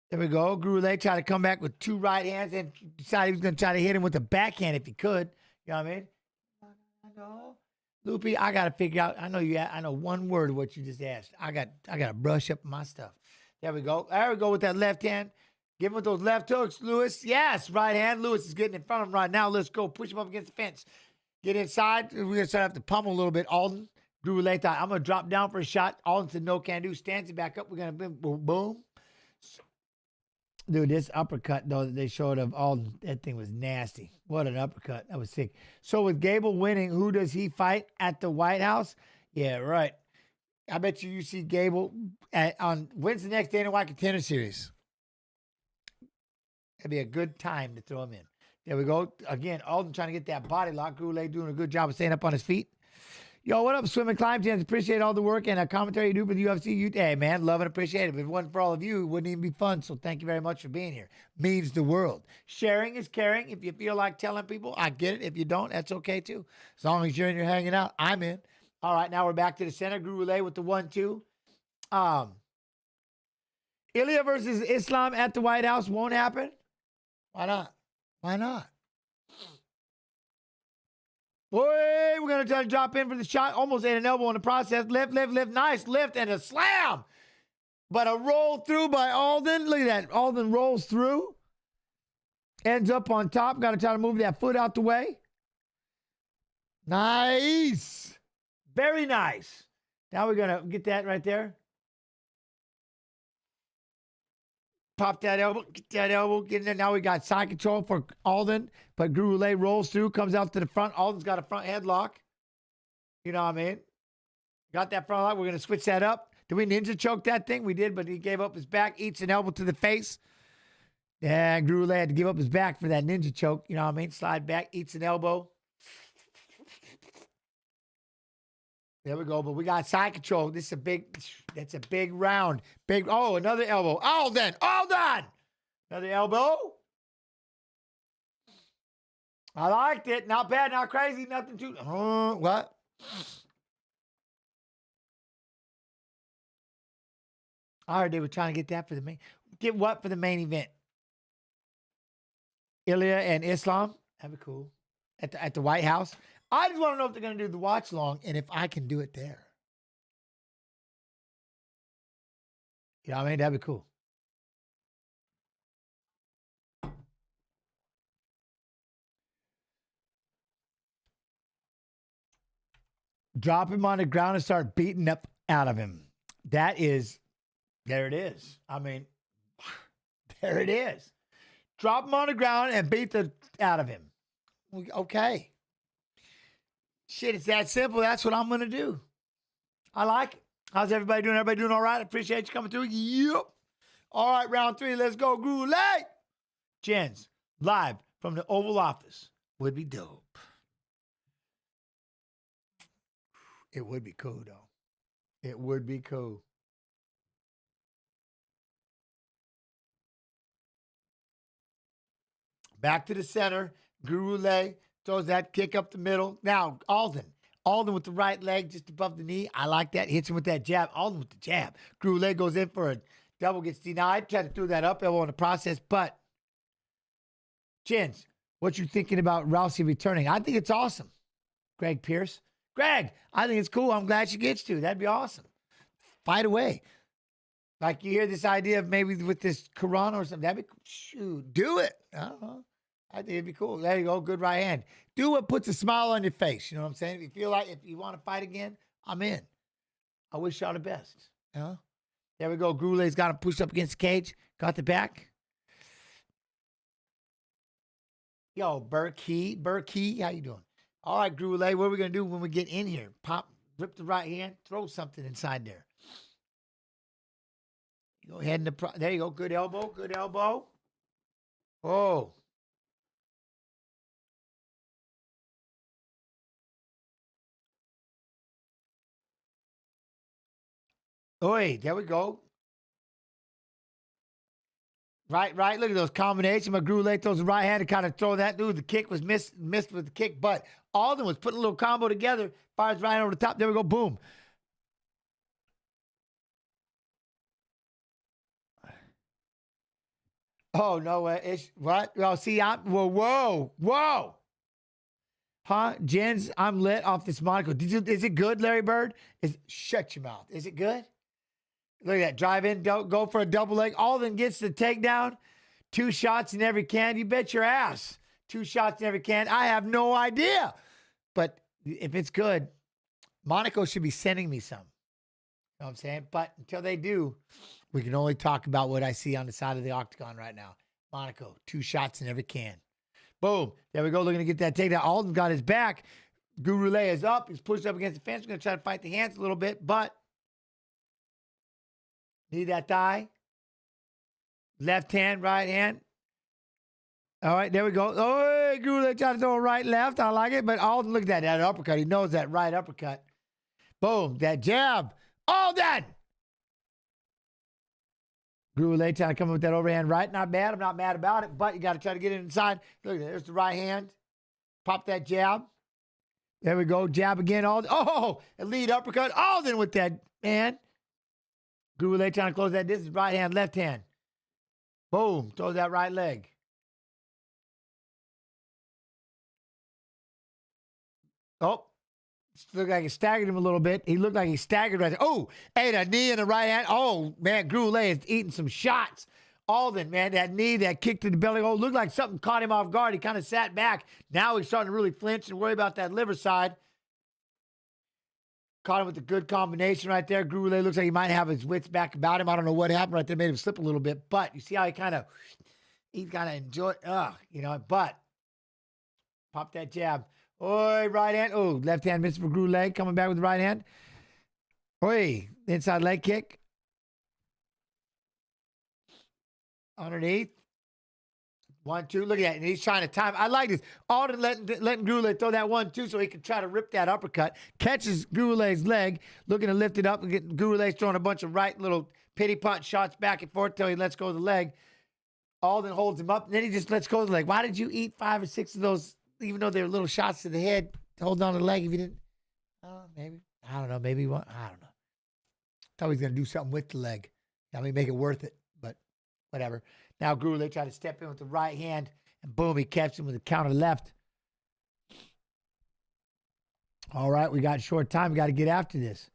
There we go. Gurule tried to come back with 2 right hands and decided he was going to try to hit him with the backhand if he could. You know what I mean? No. Loopy, I got to figure out. I know one word of what you just asked. I got to brush up my stuff. There we go. There we go with that left hand. Give him with those left hooks, Lewis. Yes, right hand. Lewis is getting in front of him right now. Let's go. Push him up against the fence. Get inside. We're going to start to have to pummel a little bit. Alden, Gurule thought, I'm going to drop down for a shot. Alden said, no can do. Stands it back up. We're going to boom, boom. Dude, this uppercut, though, that they showed of Alden, that thing was nasty. What an uppercut. That was sick. So with Gable winning, who does he fight at the White House? Yeah, right. I bet you see Gable wins the next Dana White Contender Series. That'd be a good time to throw him in. There we go. Again, Alden trying to get that body lock. Gurule doing a good job of staying up on his feet. Yo, what up, Swim and Climb Chance? Appreciate all the work and commentary you do for the UFC. Hey, man, love and appreciate it. If it wasn't for all of you, it wouldn't even be fun. So thank you very much for being here. Means the world. Sharing is caring. If you feel like telling people, I get it. If you don't, that's okay too. As long as you're in here hanging out, I'm in. All right, now we're back to the center. Gurule with the 1-2. Ilya versus Islam at the White House won't happen. Why not? Why not? Boy, we're going to try to drop in for the shot. Almost ate an elbow in the process. Lift. Nice lift and a slam. But a roll through by Alden. Look at that. Alden rolls through. Ends up on top. Got to try to move that foot out the way. Nice. Very nice. Now we're going to get that right there. Pop that elbow, get that elbow, get in there. Now we got side control for Alden, but Gurule rolls through, comes out to the front. Alden's got a front headlock. You know what I mean? Got that front lock. We're going to switch that up. Did we ninja choke that thing? We did, but he gave up his back, eats an elbow to the face. Yeah, Gurule had to give up his back for that ninja choke. You know what I mean? Slide back, eats an elbow. There we go, but we got side control. That's a big round. Another elbow. Alden. Another elbow. I liked it. Not bad, not crazy, nothing too. What? I heard they were trying to get that for the main. Get what for the main event? Ilya and Islam. That'd be cool. At the White House. I just want to know if they're going to do the watch long and if I can do it there. You know what I mean? That'd be cool. Drop him on the ground and start beating up out of him. There it is. I mean, there it is. Drop him on the ground and beat the out of him. Okay. Shit, it's that simple. That's what I'm going to do. I like it. How's everybody doing? Everybody doing all right? I appreciate you coming through. Yep. All right, round 3. Let's go, Gurule. Jens, live from the Oval Office. Would be dope. It would be cool, though. It would be cool. Back to the center. Gurule throws that kick up the middle. Now, Alden with the right leg just above the knee. I like that. Hits him with that jab. Alden with the jab. Gurule goes in for a double, gets denied. Tried to throw that up elbow in the process, but Jens, what you thinking about Rousey returning? I think it's awesome. Greg Pierce. Greg, I think it's cool. I'm glad she gets to. That'd be awesome. Fight away. Like you hear this idea of maybe with this Corona or something. That'd be cool. Shoot, do it. I don't know. I think it'd be cool. There you go. Good right hand. Do what puts a smile on your face. You know what I'm saying? If you feel like if you want to fight again, I'm in. I wish y'all the best. You know? There we go. Gurule's got him pushed up against the cage. Got the back. Yo, Berkey, how you doing? All right, Gurule, what are we going to do when we get in here? Pop, rip the right hand, throw something inside there. Go ahead and there you go. Good elbow, good elbow. Oh. Oi, there we go. Right. Look at those combinations. Gurule throws the right hand to kind of throw that dude. The kick was missed with the kick, but Alden was putting a little combo together. Fires right over the top. There we go. Boom. Oh, no way. It's what? Well, see, whoa. Huh? Jens, I'm lit off this Monaco. Is it good, Larry Bird? Shut your mouth. Is it good? Look at that. Drive in, go for a double leg. Alden gets the takedown. 2 shots in every can. You bet your ass. 2 shots in every can. I have no idea. But if it's good, Monaco should be sending me some. You know what I'm saying? But until they do, we can only talk about what I see on the side of the octagon right now. Monaco, 2 shots in every can. Boom. There we go. Looking to get that takedown. Alden got his back. Gurule is up. He's pushed up against the fence. We're going to try to fight the hands a little bit, but need that thigh. Left hand, right hand. All right, there we go. Oh, Gurule trying to throw a right, left. I like it, but Alden, look at that uppercut. He knows that right uppercut. Boom, that jab. Alden! Gurule trying to come up with that overhand right. Not bad. I'm not mad about it, but you got to try to get it inside. Look at that. There's the right hand. Pop that jab. There we go. Jab again. Alden. Oh, a lead uppercut. Alden with that, man. Gurule trying to close that distance. Right hand, left hand. Boom. Throws that right leg. Oh. Looked like he staggered him a little bit. He looked like he staggered right there. Oh, ate a knee in the right hand. Oh, man, Gurule is eating some shots. Alden, man, that knee, that kick to the belly. Oh, looked like something caught him off guard. He kind of sat back. Now he's starting to really flinch and worry about that liver side. Caught him with a good combination right there. Gurule looks like he might have his wits back about him. I don't know what happened right there. Made him slip a little bit. But you see how he kind of enjoyed, but pop that jab. Oi, right hand. Oh, left hand missed for Gurule. Coming back with the right hand. Oi, inside leg kick. Underneath. 1, 2. Look at that. And he's trying to time. I like this. Alden letting Gurule throw that 1, 2 so he can try to rip that uppercut. Catches Gurule's leg. Looking to lift it up and get Gurule's throwing a bunch of right little pity pot shots back and forth till he lets go of the leg. Alden holds him up. And then he just lets go of the leg. Why did you eat 5 or 6 of those, even though they were little shots to the head, hold on to the leg if you didn't? Maybe. I don't know. Maybe what? I don't know. Thought he was going to do something with the leg. I mean, make it worth it, but whatever. Now Gurule tried to step in with the right hand, and boom, he catches him with a counter left. All right, we got short time. We got to get after this.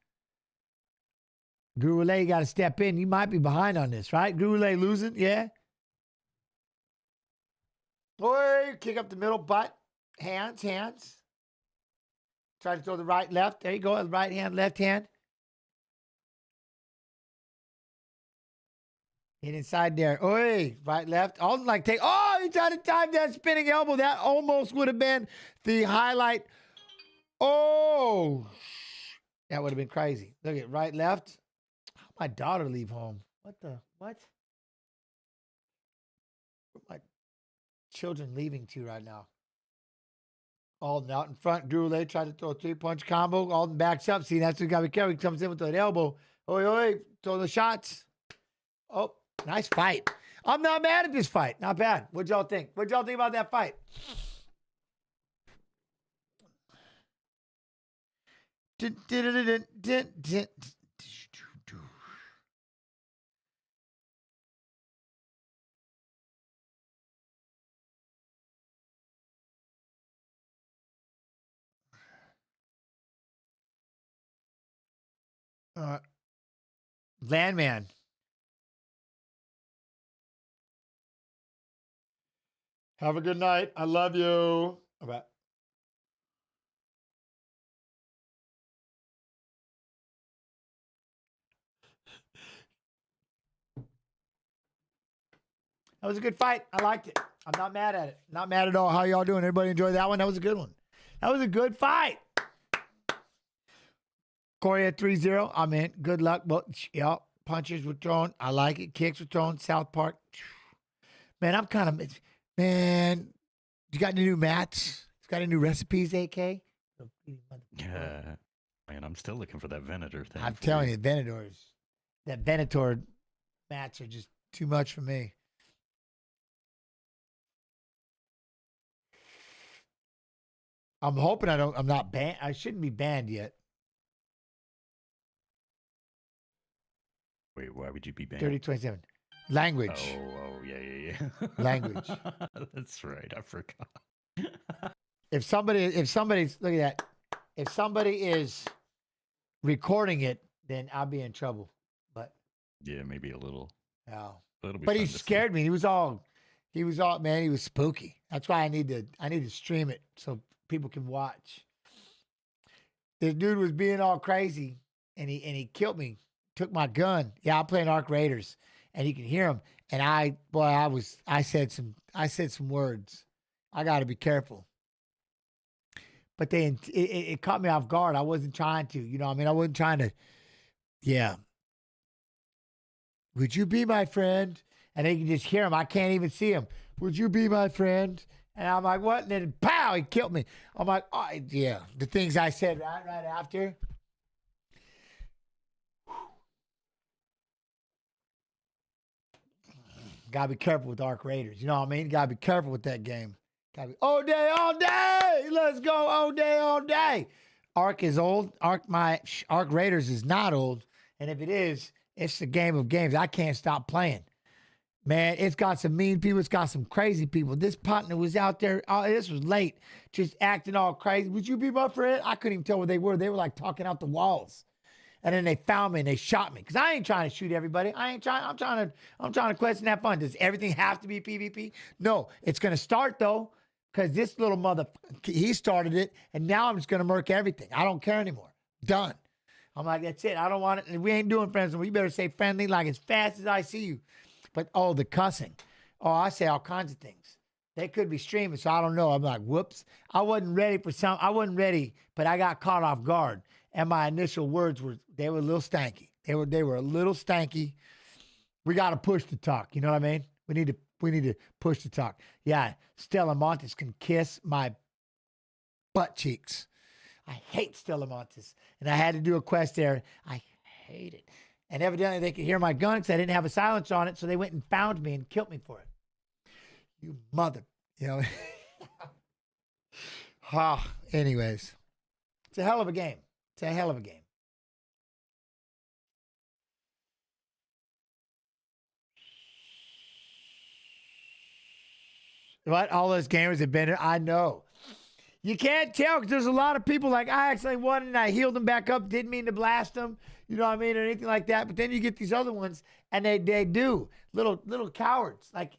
Gurule, you got to step in. You might be behind on this, right? Gurule losing, yeah. Boy, kick up the middle, butt. Hands. Try to throw the right, left. There you go. Right hand, left hand. Get inside there. Oi, right, left. Alden like take. Oh, he tried to time that spinning elbow. That almost would have been the highlight. Oh, that would have been crazy. Look at right, left. How'd my daughter leave home? What? Where my children leaving to right now? Alden out in front. Gurule tried to throw a 3-punch combo. Alden backs up. See, that's what got to be careful. He comes in with that elbow. Oi, throw the shots. Oh, nice fight. I'm not mad at this fight. Not bad. What'd y'all think? What'd y'all think about that fight? Landman. Have a good night. I love you. Bye. That was a good fight. I liked it. I'm not mad at it. Not mad at all. How y'all doing? Everybody enjoy that one? That was a good one. That was a good fight. Corey at 3-0. I'm in. Good luck. But yeah, punches were thrown. I like it. Kicks were thrown. South Park. Man, I'm kind of, man, you got any new mats? Got any new recipes, AK? Man, I'm still looking for that Venator thing. I'm telling you, that Venator mats are just too much for me. I'm hoping I'm not banned. I shouldn't be banned yet. Wait, why would you be banned? 3027. Language. Oh, yeah. Language. That's right. I forgot. If somebody's, look at that. If somebody is recording it, then I'll be in trouble. But yeah, maybe a little. No. But he scared me. He was all, man, he was spooky. That's why I need to stream it so people can watch. This dude was being all crazy and he killed me. Took my gun. Yeah, I'm playing Arc Raiders and you can hear him. And I said some words. I got to be careful. But it caught me off guard. I wasn't trying to, you know what I mean? I wasn't trying to, yeah. Would you be my friend? And they can just hear him. I can't even see him. Would you be my friend? And I'm like, what? And then, pow, he killed me. I'm like, oh, yeah. The things I said right after. Gotta be careful with Arc Raiders. You know what I mean? Gotta be careful with that game. Gotta be all day. Let's go all day. Arc is old. Arc Raiders is not old. And if it is, it's the game of games. I can't stop playing. Man, it's got some mean people. It's got some crazy people. This partner was out there. Oh, this was late. Just acting all crazy. Would you be my friend? I couldn't even tell where they were. They were like talking out the walls. And then they found me and they shot me. Because I ain't trying to shoot everybody. I'm trying to question that fun. Does everything have to be PvP? No. It's going to start, though. Because this little he started it. And now I'm just going to murk everything. I don't care anymore. Done. I'm like, that's it. I don't want it. And we ain't doing friends. We better say friendly like as fast as I see you. But, the cussing. I say all kinds of things. They could be streaming, so I don't know. I'm like, whoops. I wasn't ready, but I got caught off guard. And my initial words were a little stanky. They were a little stanky. We got to push the talk. You know what I mean? We need to push the talk. Yeah, Stella Montes can kiss my butt cheeks. I hate Stella Montes. And I had to do a quest there. I hate it. And evidently they could hear my gun because I didn't have a silence on it. So they went and found me and killed me for it. You mother, you know. Anyways, it's a hell of a game. What? All those gamers have been, I know. You can't tell because there's a lot of people like, I actually won and I healed them back up. Didn't mean to blast them. You know what I mean? Or anything like that. But then you get these other ones and they do. Little cowards. Like,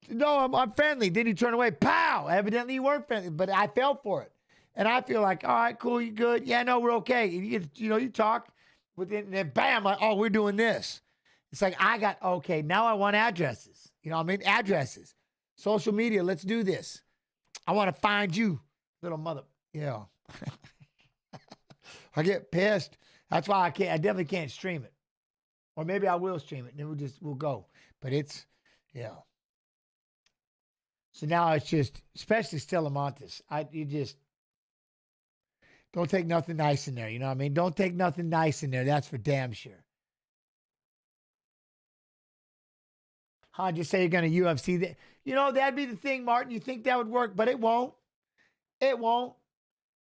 no, I'm friendly. Then you turn away. Pow! Evidently you weren't friendly. But I fell for it. And I feel like, all right, cool, you good? Yeah, no, we're okay. You talk. And then bam, like, oh, we're doing this. It's like, okay, now I want addresses. You know what I mean? Addresses. Social media, let's do this. I want to find you, little mother. Yeah. I get pissed. That's why I definitely can't stream it. Or maybe I will stream it and then we'll go. But it's, yeah. So now it's just, especially Stella Montes, you just don't take nothing nice in there. You know what I mean? Don't take nothing nice in there. That's for damn sure. Just say you're going to UFC that. You know, that'd be the thing, Martin. You think that would work, but it won't. It won't.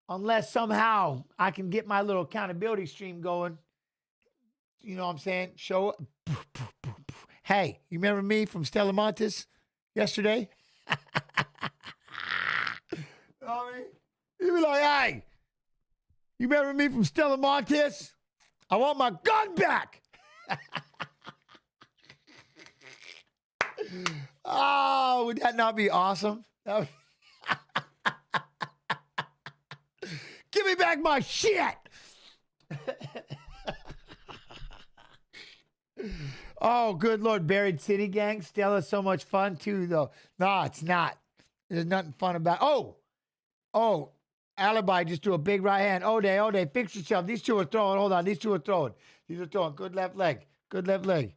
Unless somehow I can get my little accountability stream going. You know what I'm saying? Show up. Hey, you remember me from Stella Montes yesterday? You know what I mean? You'd be like, hey, you remember me from Stella Montes? I want my gun back. Oh, would that not be awesome? That would- Give me back my shit. Oh, good Lord. Buried City Gang. Stella's so much fun too, though. No, it's not. There's nothing fun about Oh, Alibi just do a big right hand. Ode, fix yourself. These two are throwing. Hold on. These two are throwing. Good left leg. Good left leg.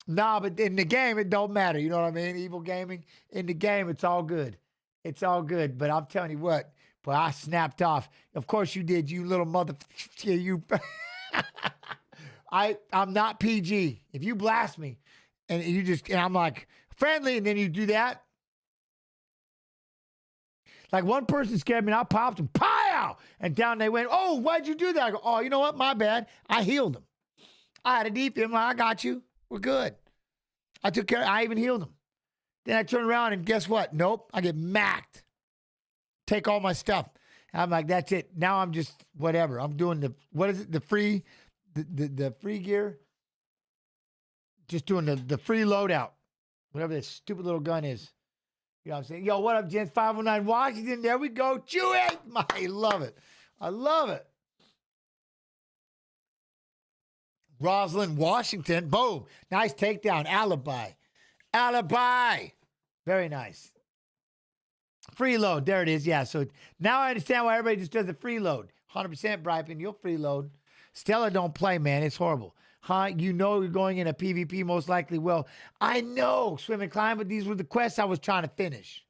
Nah, but in the game, it don't matter. You know what I mean? Evil gaming. In the game, it's all good. It's all good. But I'm telling you what, boy, I snapped off. Of course you did, you little mother. You. I'm not PG. If you blast me and I'm like friendly and then you do that. Like one person scared me and I popped them, pow! And down they went. Oh, why'd you do that? I go, oh, you know what? My bad. I healed them. I had a deep him. I got you. We're good. I took care. I even healed them. Then I turn around and guess what? Nope. I get macked. Take all my stuff. And I'm like, that's it. Now I'm just whatever. I'm doing the free gear. Just doing the free loadout. Whatever this stupid little gun is. You know what I'm saying? Yo, what up, gents? 509 Washington. There we go. Chew it. I love it. I love it. Roslyn, Washington. Boom. Nice takedown. Alibi. Very nice. Freeload. There it is. Yeah. So now I understand why everybody just does a freeload. 100% Brypin. You'll freeload. Stella don't play, man. It's horrible. Huh? You know you're going in a PvP most likely. Well, I know, Swim and Climb, but these were the quests I was trying to finish.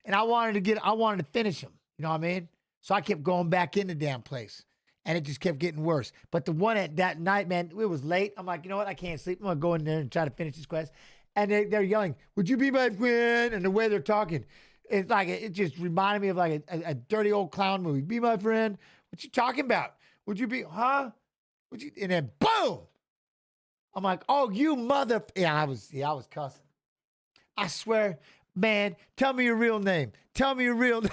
And I wanted to finish them. You know what I mean? So I kept going back in the damn place. And it just kept getting worse. But the one at that night, man, it was late. I'm like, you know what? I can't sleep. I'm going to go in there and try to finish this quest. And they're yelling, would you be my friend? And the way they're talking, it's like, it just reminded me of like a dirty old clown movie. Be my friend? What you talking about? Would you be, huh? Would you? And then boom. I'm like, oh, you mother. Yeah, I was cussing. I swear, man, tell me your real name. Tell me your real name.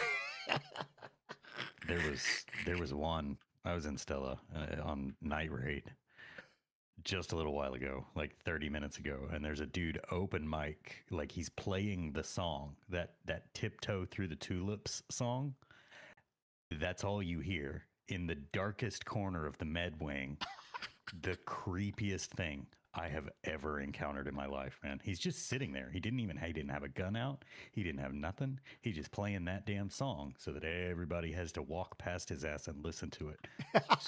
There was one. I was in Stella on night raid just a little while ago, like 30 minutes ago, and there's a dude open mic, like he's playing the song, that Tiptoe Through the Tulips song. That's all you hear in the darkest corner of the med wing. The creepiest thing I have ever encountered in my life, man. He's just sitting there. He didn't have a gun out. He didn't have nothing. He's just playing that damn song so that everybody has to walk past his ass and listen to it.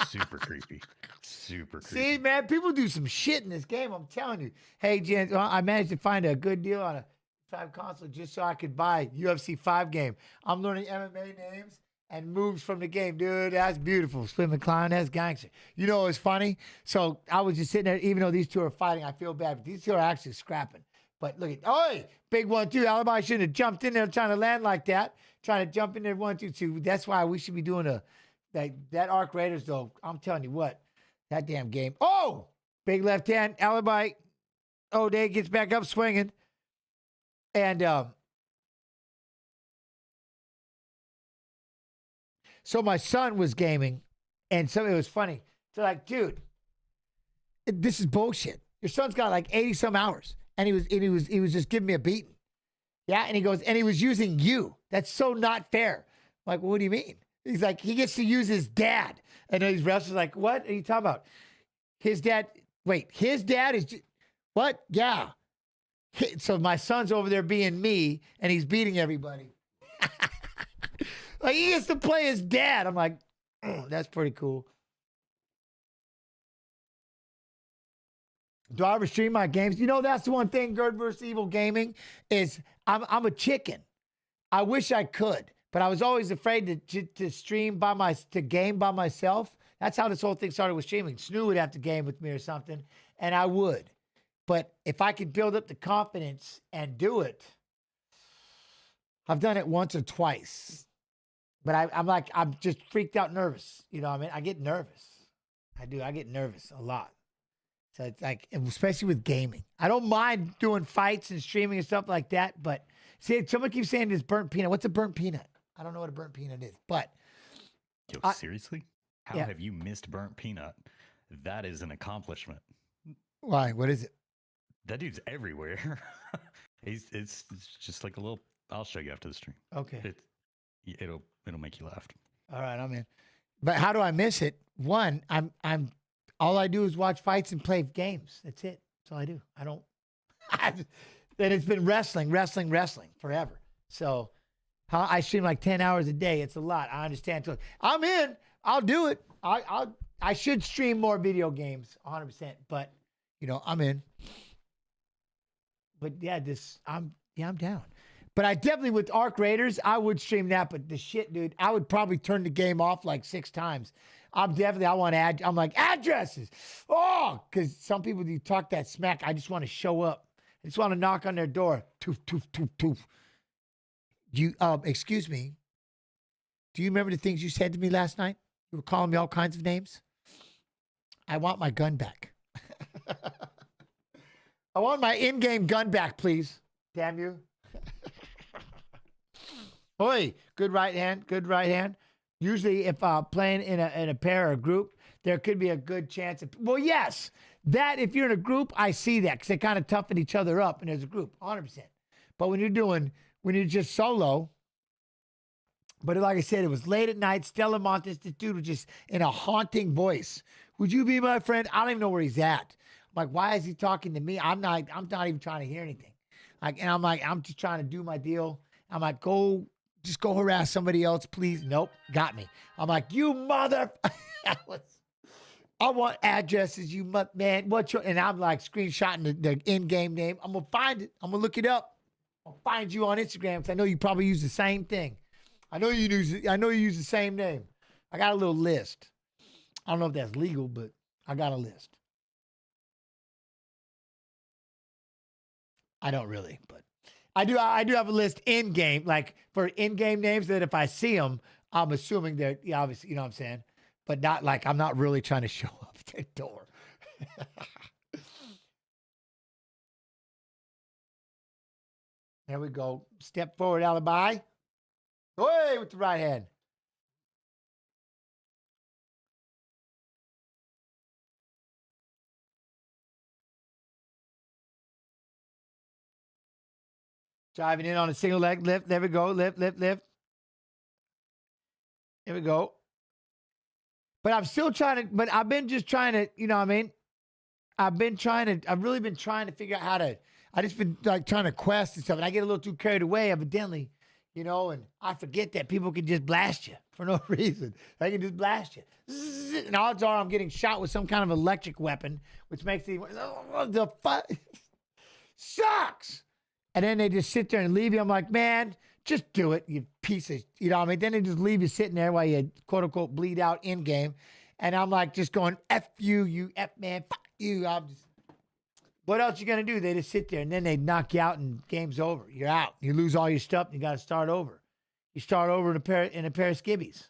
Super creepy. Super creepy. See, man, people do some shit in this game. I'm telling you. Hey, Jen, I managed to find a good deal on a 5 console just so I could buy UFC 5 game. I'm learning MMA names and moves from the game. Dude, that's beautiful. Swim and Climb, that's gangster. You know what's funny? So I was just sitting there, even though these two are fighting, I feel bad, but these two are actually scrapping. But look at, oi, big 1-2. Alibi shouldn't have jumped in there trying to land like that. Trying to jump in there 1-2. That's why we should be doing that Arc Raiders, though. I'm telling you what, that damn game. Oh, big left hand. Alibi, Day gets back up swinging. And, so my son was gaming, and so it was funny. So like, dude, this is bullshit. Your son's got like 80 some hours, and he was just giving me a beating. Yeah, and he goes, and he was using you. That's so not fair. I'm like, well, what do you mean? He's like, he gets to use his dad, and these wrestlers are like, what are you talking about? His dad? Wait, his dad is what? Yeah. So my son's over there being me, and he's beating everybody. Like, he gets to play his dad. I'm like, that's pretty cool. Do I ever stream my games? You know, that's the one thing, Good vs. Evil Gaming, is I'm a chicken. I wish I could, but I was always afraid to stream to game by myself. That's how this whole thing started with streaming. Snoo would have to game with me or something, and I would. But if I could build up the confidence and do it, I've done it once or twice. But I'm just freaked out nervous. You know what I mean? I get nervous. I do. I get nervous a lot. So it's like, especially with gaming. I don't mind doing fights and streaming and stuff like that. But see, someone keeps saying this burnt peanut. What's a burnt peanut? I don't know what a burnt peanut is. But yo, seriously? How have you missed burnt peanut? That is an accomplishment. Why? What is it? That dude's everywhere. It's just like a little. I'll show you after the stream. Okay. It'll make you laugh. All right, I'm in. But how do I miss it? One, I'm all I do is watch fights and play games. That's it. That's all I do. I don't. Then it's been wrestling forever. So I stream like 10 hours a day. It's a lot. I understand. I'm in. I'll do it. I should stream more video games, 100%. But I'm in. But yeah, I'm down. But I definitely, with Arc Raiders, I would stream that. But the shit, dude, I would probably turn the game off like 6 times. I'm like, addresses. Oh, because some people, you talk that smack. I just want to show up. I just want to knock on their door. Toof, toof, toof, toof. Excuse me. Do you remember the things you said to me last night? You were calling me all kinds of names. I want my gun back. I want my in-game gun back, please. Damn you. Oi, good right hand. Usually if playing in a pair or a group, there could be a good chance of, well, yes, that if you're in a group, I see that because they kind of toughen each other up and there's a group, 100%. But when you're just solo, but like I said, it was late at night, Stella Montes, this dude was just in a haunting voice. Would you be my friend? I don't even know where he's at. I'm like, why is he talking to me? I'm not even trying to hear anything. I'm just trying to do my deal. I'm like, just go harass somebody else, please. Nope, got me. I'm like, you mother. I want addresses, you man. And I'm like screenshotting the in-game name. I'm gonna find it. I'm gonna look it up. I'll find you on Instagram because I know you probably use the same thing. I know you use the same name. I got a little list. I don't know if that's legal, but I got a list. I don't really, but I do have a list in game, like for in-game names that if I see them, I'm assuming they're obviously, you know what I'm saying? But not like I'm not really trying to show up at the door. There we go. Step forward, alibi. Hey, with the right hand. Driving in on a single leg lift. There we go. Lift. There we go. But I'm still I've been just trying to, you know what I mean? I've really been trying to figure out I just been like trying to quest and stuff. And I get a little too carried away, evidently, and I forget that people can just blast you for no reason. They can just blast you. And odds are I'm getting shot with some kind of electric weapon, which makes the fuck sucks. And then they just sit there and leave you. I'm like, man, just do it, you piece of, you know what I mean? Then they just leave you sitting there while you, quote unquote, bleed out in game. And I'm like, just going, F you, you F man, fuck you. What else you going to do? They just sit there and then they knock you out and game's over. You're out. You lose all your stuff and you got to start over. You start over in a pair of skibbies. It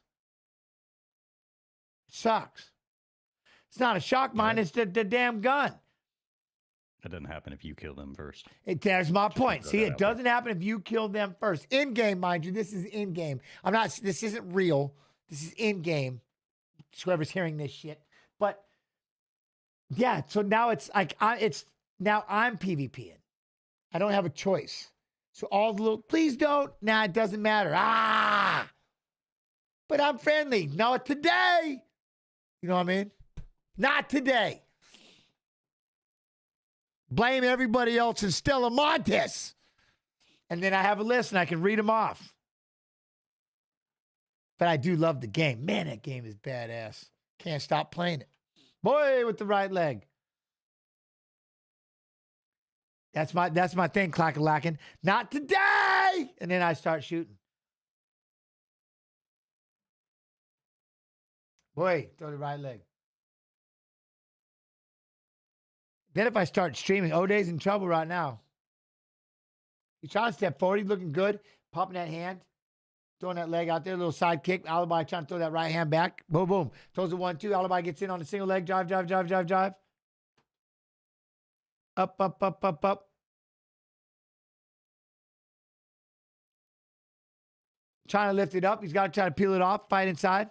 sucks. It's not a shock mine, it's the damn gun. That doesn't happen if you kill them first. There's my point. See, it doesn't happen if you kill them first. In game, mind you, this is in game. This isn't real. This is in game. Whoever's hearing this shit. But yeah, so now it's like now I'm PvPing. I don't have a choice. So all the little, please don't. Nah, it doesn't matter. But I'm friendly. Not today. You know what I mean? Not today. Blame everybody else in Stella Montes. And then I have a list and I can read them off. But I do love the game. Man, that game is badass. Can't stop playing it. Boy, with the right leg. That's my thing, clack-a-lackin'. Not today! And then I start shooting. Boy, throw the right leg. Then if I start streaming, O'Day's in trouble right now. He's trying to step forward. He's looking good. Popping that hand. Throwing that leg out there. A little side kick. Alibi trying to throw that right hand back. Boom, boom. Throws a 1-2. Alibi gets in on a single leg. Drive. Up. Trying to lift it up. He's got to try to peel it off. Fight inside.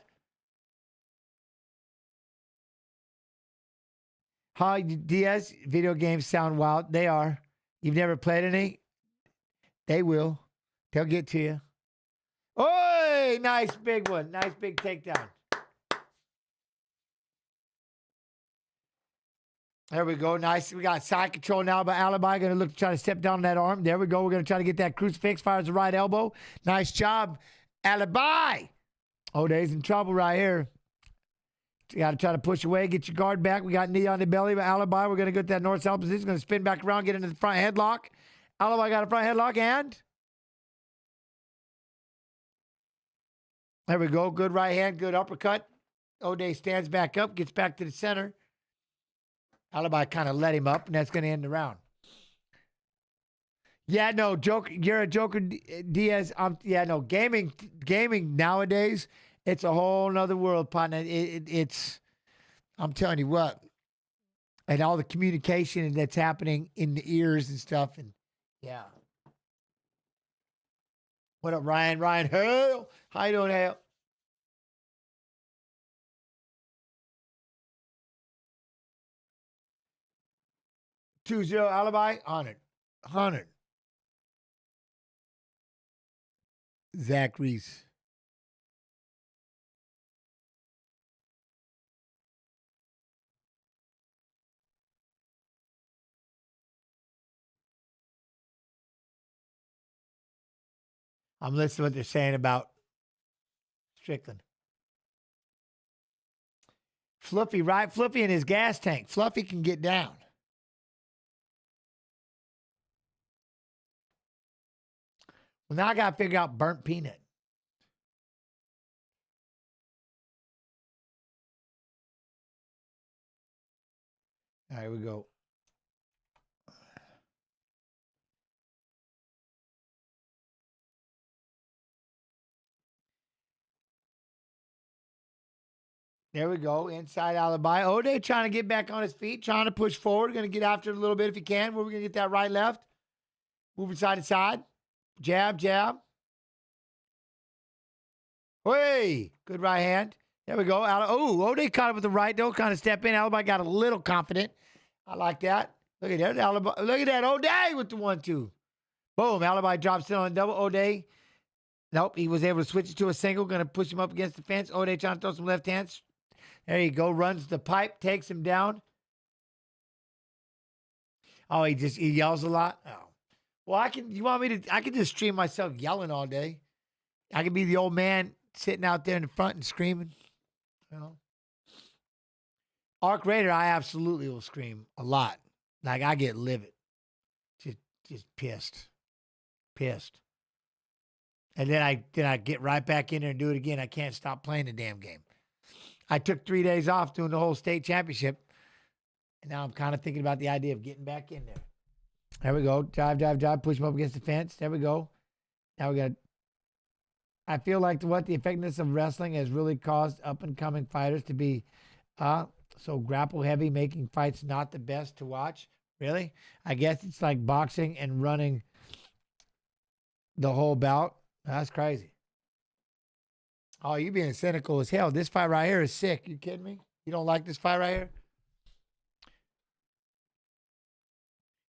Hi, Diaz. Video games sound wild. They are. You've never played any? They will. They'll get to you. Oh, nice big one. Nice big takedown. There we go. Nice. We got side control now by Alibi. Going to look to try to step down that arm. There we go. We're going to try to get that crucifix. Fires the right elbow. Nice job, Alibi. O'Day's in trouble right here. You got to try to push away, get your guard back. We got knee on the belly by Alibi. We're going to get that north-south position. Going to spin back around, get into the front headlock. Alibi got a front headlock, and there we go. Good right hand, good uppercut. O'Day stands back up, gets back to the center. Alibi kind of let him up, and that's going to end the round. Yeah, no, Joker. You're a Joker, Diaz. Yeah, no, gaming nowadays, it's a whole nother world, partner. It's, I'm telling you what, and all the communication that's happening in the ears and stuff, and yeah. What up, Ryan? Ryan, Harrell. How you doing, Harrell? $2-0 Alibi, 100. Zach Reese. I'm listening to what they're saying about Strickland. Fluffy, right? Fluffy in his gas tank. Fluffy can get down. Well, now I got to figure out burnt peanut. All right, here we go. There we go. Inside Alibi. O'Day trying to get back on his feet, trying to push forward. Going to get after it a little bit if he can. We're going to get that right, left. Moving side to side. Jab, jab. Hey, good right hand. There we go. Oh, O'Day caught it with the right, though. Kind of step in. Alibi got a little confident. I like that. Look at that. Alibi. Look at that. O'Day with the 1-2. Boom. Alibi drops in on a double. O'Day. Nope. He was able to switch it to a single. Going to push him up against the fence. O'Day trying to throw some left hands. There you go. Runs the pipe. Takes him down. Oh, he yells a lot. Oh. Well, I can just stream myself yelling all day. I can be the old man sitting out there in the front and screaming. You know? Arc Raider, I absolutely will scream a lot. Like, I get livid. Just pissed. Pissed. And then I get right back in there and do it again. I can't stop playing the damn game. I took 3 days off doing the whole state championship. And now I'm kind of thinking about the idea of getting back in there. There we go. Drive, drive, drive. Push him up against the fence. There we go. Now we got. I feel like the effectiveness of wrestling has really caused up-and-coming fighters to be so grapple-heavy, making fights not the best to watch. Really? I guess it's like boxing and running the whole bout. That's crazy. Oh, you being cynical as hell. This fight right here is sick. You kidding me? You don't like this fight right here?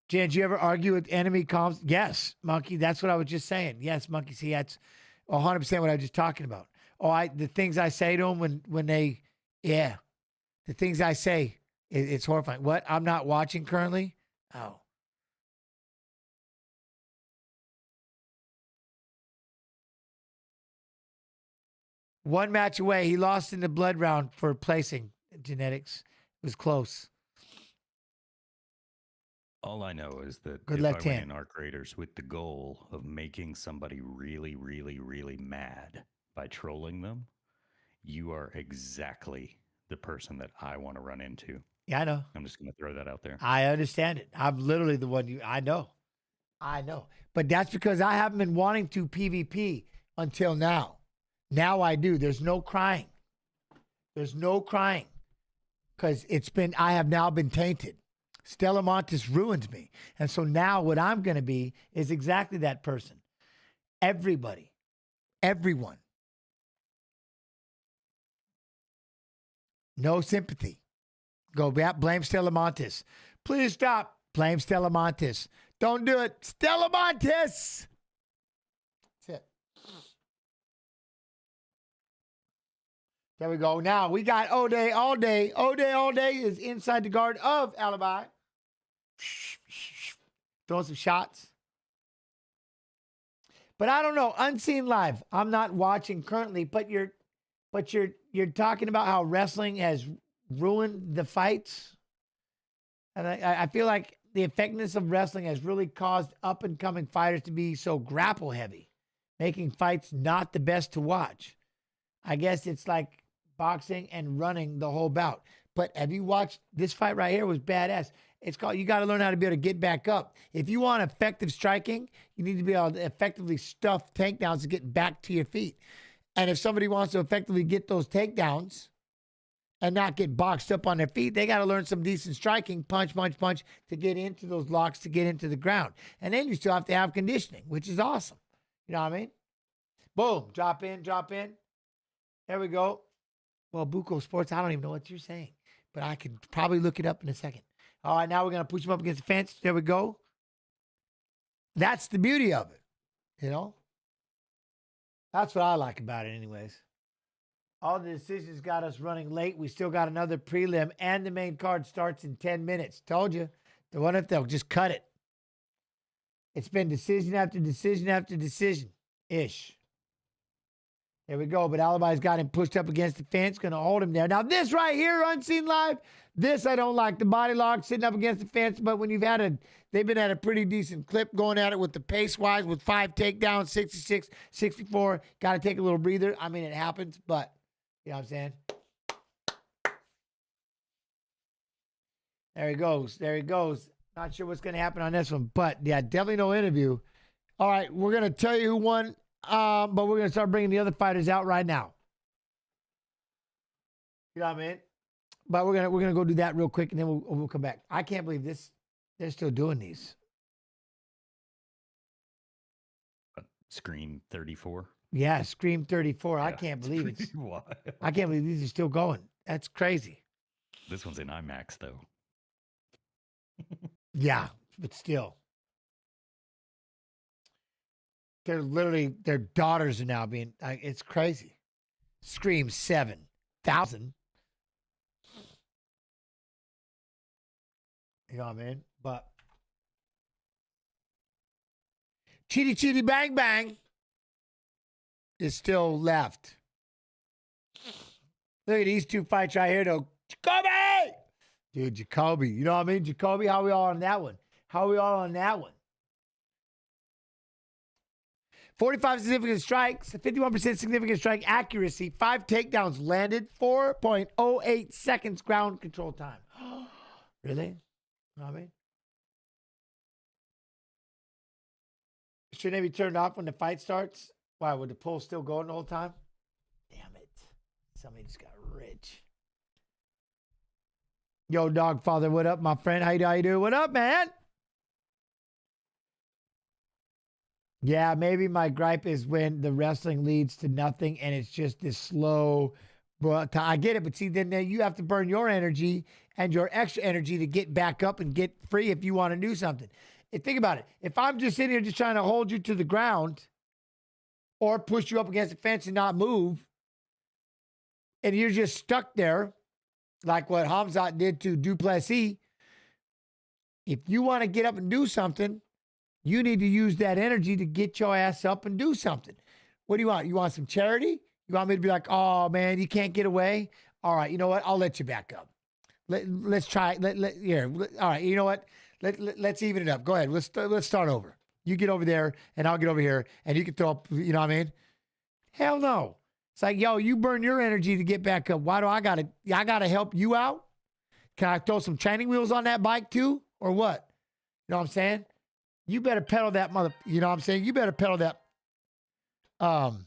Jen, did you ever argue with enemy comms? Yes, Monkey. That's what I was just saying. Yes, Monkey. See, that's 100% what I was just talking about. Oh, the things I say to them when they, yeah, the things I say, it's horrifying. What? I'm not watching currently? Oh. One match away. He lost in the blood round for placing genetics. It was close. All I know is that Good if left I went hand. in Arc Raiders with the goal of making somebody really, really, really mad by trolling them, you are exactly the person that I want to run into. Yeah, I know. I'm just going to throw that out there. I understand it. I'm literally the one I know. But that's because I haven't been wanting to PvP until now. Now I do. There's no crying. There's no crying. Because I have now been tainted. Stella Montes ruined me. And so now what I'm going to be is exactly that person. Everybody. Everyone. No sympathy. Go back. Blame Stella Montes. Please stop. Blame Stella Montes. Don't do it. Stella Montes. That's it. There we go. Now we got O'Day all day. O'Day all day is inside the guard of Alibi. Throwing some shots. But I don't know. Unseen Live. I'm not watching currently, but you're talking about how wrestling has ruined the fights. And I feel like the effectiveness of wrestling has really caused up-and-coming fighters to be so grapple heavy, making fights not the best to watch. I guess it's like boxing and running the whole bout. But have you watched this fight right here? Was badass. It's called, you got to learn how to be able to get back up. If you want effective striking, you need to be able to effectively stuff takedowns to get back to your feet. And if somebody wants to effectively get those takedowns and not get boxed up on their feet, they got to learn some decent striking, punch, punch, punch, to get into those locks, to get into the ground. And then you still have to have conditioning, which is awesome. You know what I mean? Boom, drop in, drop in. There we go. Well, Buko Sports, I don't even know what you're saying, but I can probably look it up in a second. All right, now we're going to push him up against the fence. There we go. That's the beauty of it, you know? That's what I like about it anyways. All the decisions got us running late. We still got another prelim, and the main card starts in 10 minutes. Told you. The one if they'll just cut it. It's been decision after decision after decision-ish. There we go. But Alibi's got him pushed up against the fence. Going to hold him there. Now, this right here, Unseen Live, this I don't like. The body lock sitting up against the fence. But when they've been at a pretty decent clip going at it with the pace-wise with 5 takedowns, 66, 64. Got to take a little breather. I mean, it happens, but you know what I'm saying? There he goes. There he goes. Not sure what's going to happen on this one, but yeah, definitely no interview. All right, we're going to tell you who won. But we're going to start bringing the other fighters out right now. You know what I mean? But we're gonna go do that real quick, and then we'll come back. I can't believe this. They're still doing these. Scream 34. Yeah, Scream 34. Yeah, I can't believe it. Wild. I can't believe these are still going. That's crazy. This one's in IMAX though. Yeah, but still. They're literally, their daughters are now being, it's crazy. Scream 7,000. You know what I mean? But Cheaty Cheaty Bang Bang is still left. Look at these two fights right here, though. Jacoby! Dude, Jacoby. You know what I mean? Jacoby, how we all on that one? How we all on that one? 45 significant strikes, 51% significant strike accuracy, 5 takedowns landed, 4.08 seconds ground control time. Really? You know what I mean? Shouldn't they be turned off when the fight starts? Why, would the pull still going the whole time? Damn it. Somebody just got rich. Yo, Dogfather, what up, my friend? How you doing? What up, man? Yeah, maybe my gripe is when the wrestling leads to nothing and it's just this slow. But I get it, but see, then you have to burn your energy and your extra energy to get back up and get free if you want to do something. And think about it. If I'm just sitting here just trying to hold you to the ground or push you up against the fence and not move, and you're just stuck there, like what Hamzat did to Duplessis, if you want to get up and do something, you need to use that energy to get your ass up and do something. What do you want? You want some charity? You want me to be like, oh, man, you can't get away? All right, you know what? I'll let you back up. Let's try. All right, you know what? Let's even it up. Go ahead. Let's start over. You get over there, and I'll get over here, and you can throw up, you know what I mean? Hell no. It's like, yo, you burn your energy to get back up. Why do I gotta help you out? Can I throw some training wheels on that bike too? Or what? You know what I'm saying? You better pedal that you know what I'm saying? You better pedal that, you know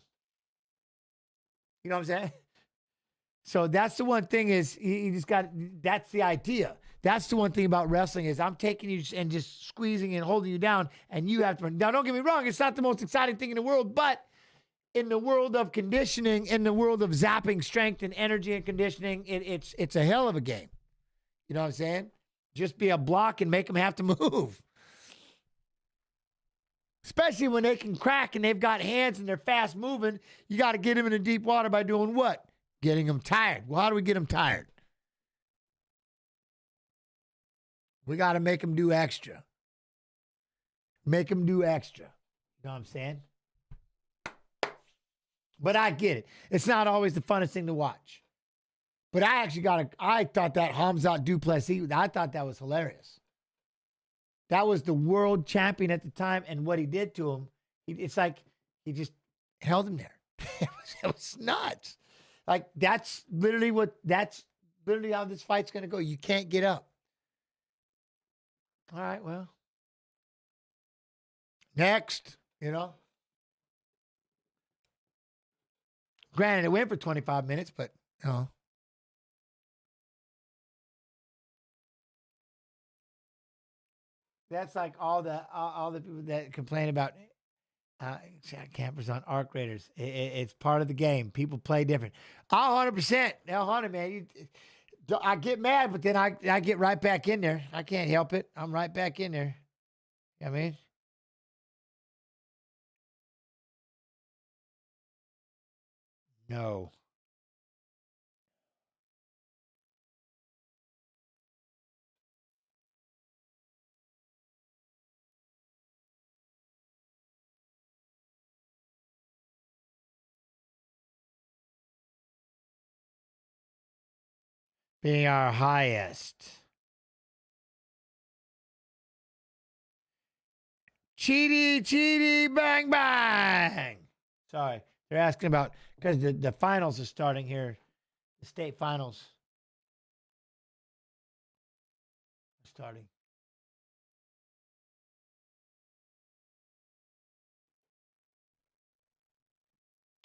what I'm saying? So that's the one thing is you just got, that's the idea. That's the one thing about wrestling is I'm taking you and just squeezing and holding you down and you have to, now don't get me wrong, it's not the most exciting thing in the world, but in the world of conditioning, in the world of zapping strength and energy and conditioning, it's a hell of a game. You know what I'm saying? Just be a block and make them have to move. Especially when they can crack and they've got hands and they're fast moving. You got to get them into deep water by doing what? Getting them tired. Well, how do we get them tired? We got to make them do extra. Make them do extra. You know what I'm saying? But I get it. It's not always the funnest thing to watch. But I actually I thought that Hamzat Duplessis, I thought that was hilarious. That was the world champion at the time, and what he did to him, it's like he just held him there. It was nuts. Like, that's literally how this fight's going to go. You can't get up. All right, well. Next, you know. Granted, it went for 25 minutes, but, you know. That's like all the people that complain about campers on arc raiders. It's part of the game. People play different. 100%. Now, 100, man. I get mad, but then I get right back in there. I can't help it. I'm right back in there. You know what I mean? No. Being our highest. Cheaty, bang, bang. Sorry. They're asking about, because the finals are starting here. The state finals are starting.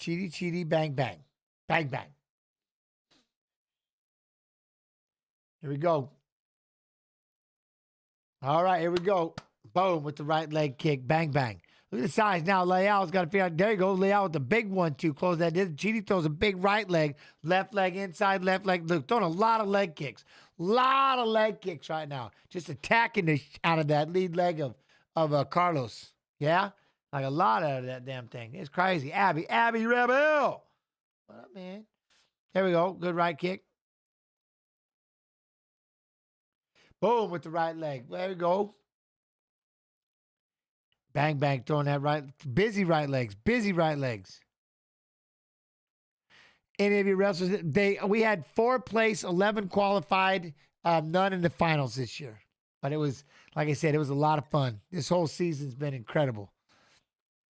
Cheaty, bang, bang. Bang, bang. Here we go. All right, here we go. Boom, with the right leg kick. Bang, bang. Look at the size now. Leal's got to figure out. There you go. Leal with the big 1-2. Close that. Cheaty throws a big right leg. Left leg inside, left leg. Look, throwing a lot of leg kicks. Lot of leg kicks right now. Just attacking the out of that lead leg of Carlos. Yeah? Like a lot out of that damn thing. It's crazy. Abby Rebel. What up, man? There we go. Good right kick. Boom, with the right leg. There you go. Bang, bang, throwing that right. Busy right legs. Any of you wrestlers? We had 4 place, 11 qualified, none in the finals this year. But it was, like I said, it was a lot of fun. This whole season's been incredible.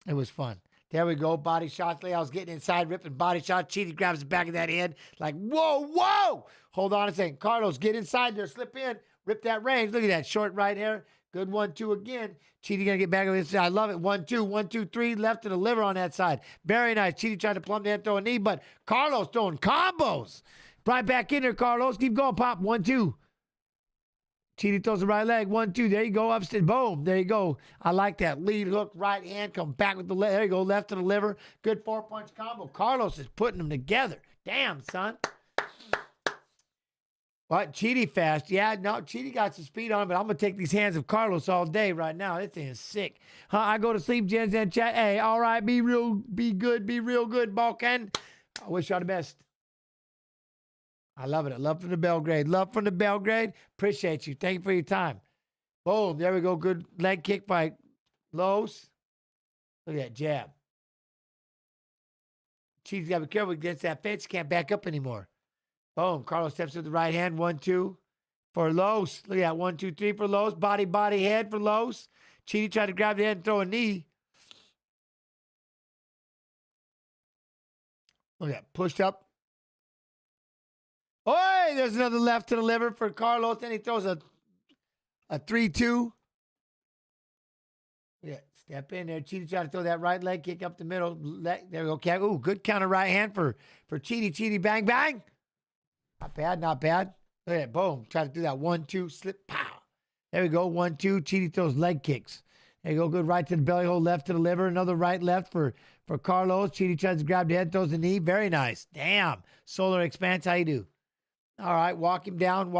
It was fun. There we go. Body shots. Leal's getting inside, ripping body shot. Cheaty grabs the back of that head. Like, whoa. Hold on a second. Carlos, get inside there. Slip in. Rip that range. Look at that short right here. Good 1-2 again. Cheaty gonna get back on this side. I love it. 1-2, 1-2, 3 left to the liver on that side. Very nice. Cheaty tried to plumb the throw a knee, but Carlos throwing combos. Right back in there, Carlos. Keep going, pop. 1-2. Cheaty throws the right leg. 1-2. There you go. Upstairs. Boom. There you go. I like that. Lead hook, right hand. Come back with the leg. There you go. Left to the liver. Good 4-punch combo. Carlos is putting them together. Damn, son. What? Cheaty fast. Yeah, no, Cheaty got some speed on him, but I'm going to take these hands of Carlos all day right now. This thing is sick. I go to sleep, Gen Zen chat. Hey, all right, be good, be real good, Balkan. I wish y'all the best. I love it. Love from the Belgrade. Appreciate you. Thank you for your time. Boom. There we go. Good leg kick by Los. Look at that jab. Cheaty's got to be careful against that fence. Can't back up anymore. Boom. Carlos steps with the right hand. 1-2 for Los. Look at that. 1-2, 3 for Los. Body, head for Los. Cheaty tried to grab the head and throw a knee. Look at that. Pushed up. Oi! There's another left to the liver for Carlos. Then he throws a 3-2. Yeah, step in there. Cheaty tried to throw that right leg kick up the middle. There we go. Ooh, good counter right hand for Cheaty. Cheaty, bang, bang. Not bad. Look at that. Boom. Try to do that 1-2 slip. Pow. There we go. 1-2. Cheaty throws leg kicks. There you go. Good right to the belly hole, left to the liver. Another right, left for Carlos. Cheaty tries to grab the head, throws the knee. Very nice. Damn. Solar expanse. How you do? All right. Walk him down.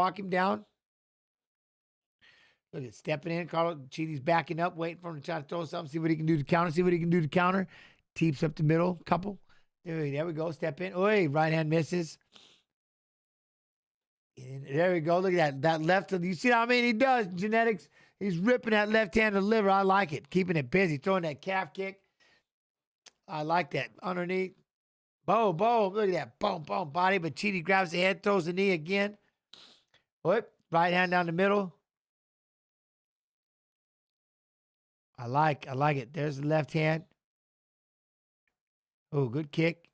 Look at stepping in. Carlos Chiti's backing up, waiting for him to try to throw something, see what he can do to counter, see what he can do to counter. Teeps up the middle, couple. There we go. Step in. Oi, right hand misses. And there we go. Look at that left. You see how I mean? He does. Genetics. He's ripping that left hand to the liver. I like it. Keeping it busy. Throwing that calf kick. I like that. Underneath. Boom, boom. Look at that. Boom, boom. Body. But Chiti grabs the head, throws the knee again. Whoop. Right hand down the middle. I like it. There's the left hand. Oh, good kick.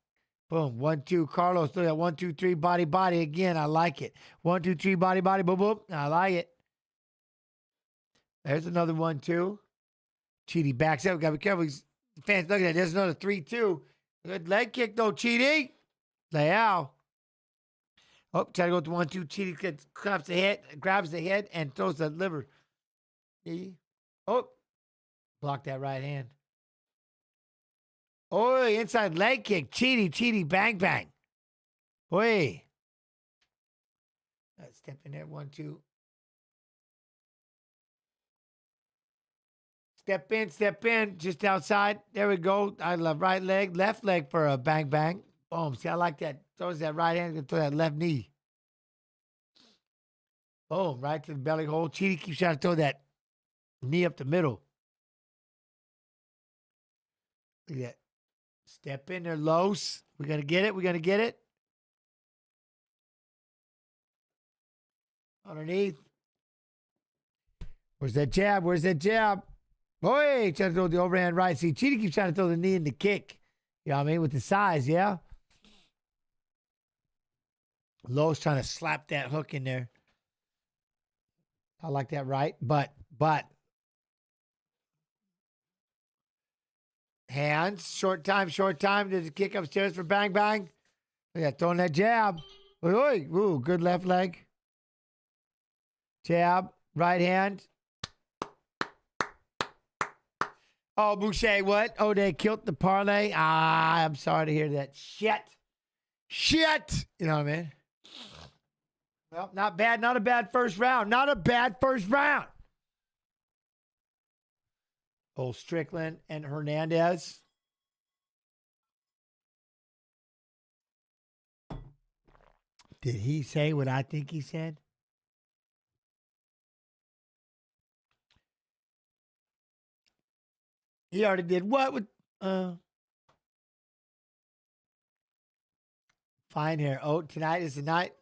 Boom. 1, 2. Carlos, look at 1, 2, 3. Body, body again. I like it. 1, 2, 3. Body, body. Boom, boom. I like it. There's another 1, 2. Chiti backs up. Gotta be careful. Fans looking at it. There's another 3, 2. Good leg kick though, Chiti. Leal. Oh, try to go to 1, 2. Chiti grabs the head, and throws the liver. Oh, block that right hand. Oh, inside leg kick. Chiti, bang, bang. Boy. Step in there, 1, 2. Step in, just outside. There we go. I love right leg, left leg for a bang, bang. Boom. See, I like that. Throws that right hand, throw that left knee. Boom, right to the belly hole. Chiti keeps trying to throw that knee up the middle. Look at that. Step in there, Los. We're going to get it. Underneath. Where's that jab? Boy, trying to throw the overhand right. See, Chiti keeps trying to throw the knee and the kick. You know what I mean? With the size, yeah? Los trying to slap that hook in there. I like that right. But. Hands, short time. There's a kick upstairs for bang, bang. Look at that, throwing that jab. Ooh, good left leg. Jab, right hand. Oh, Boucher, what? Oh, they killed the parlay. I'm sorry to hear that. Shit. You know what I mean? Well, not bad. Not a bad first round. Old Strickland and Hernandez. Did he say what I think he said? He already did what with fine hair. Oh, tonight is the night.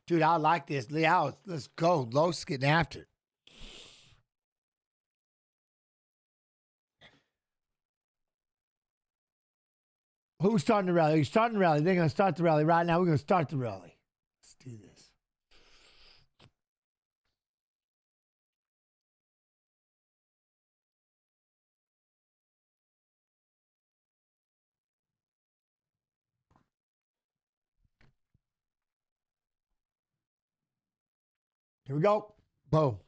Dude, I like this. Leal, let's go. Los getting after it. Who's starting the rally? You're starting the rally. They're going to start the rally right now. We're going to start the rally. Let's do this. Here we go. Boom.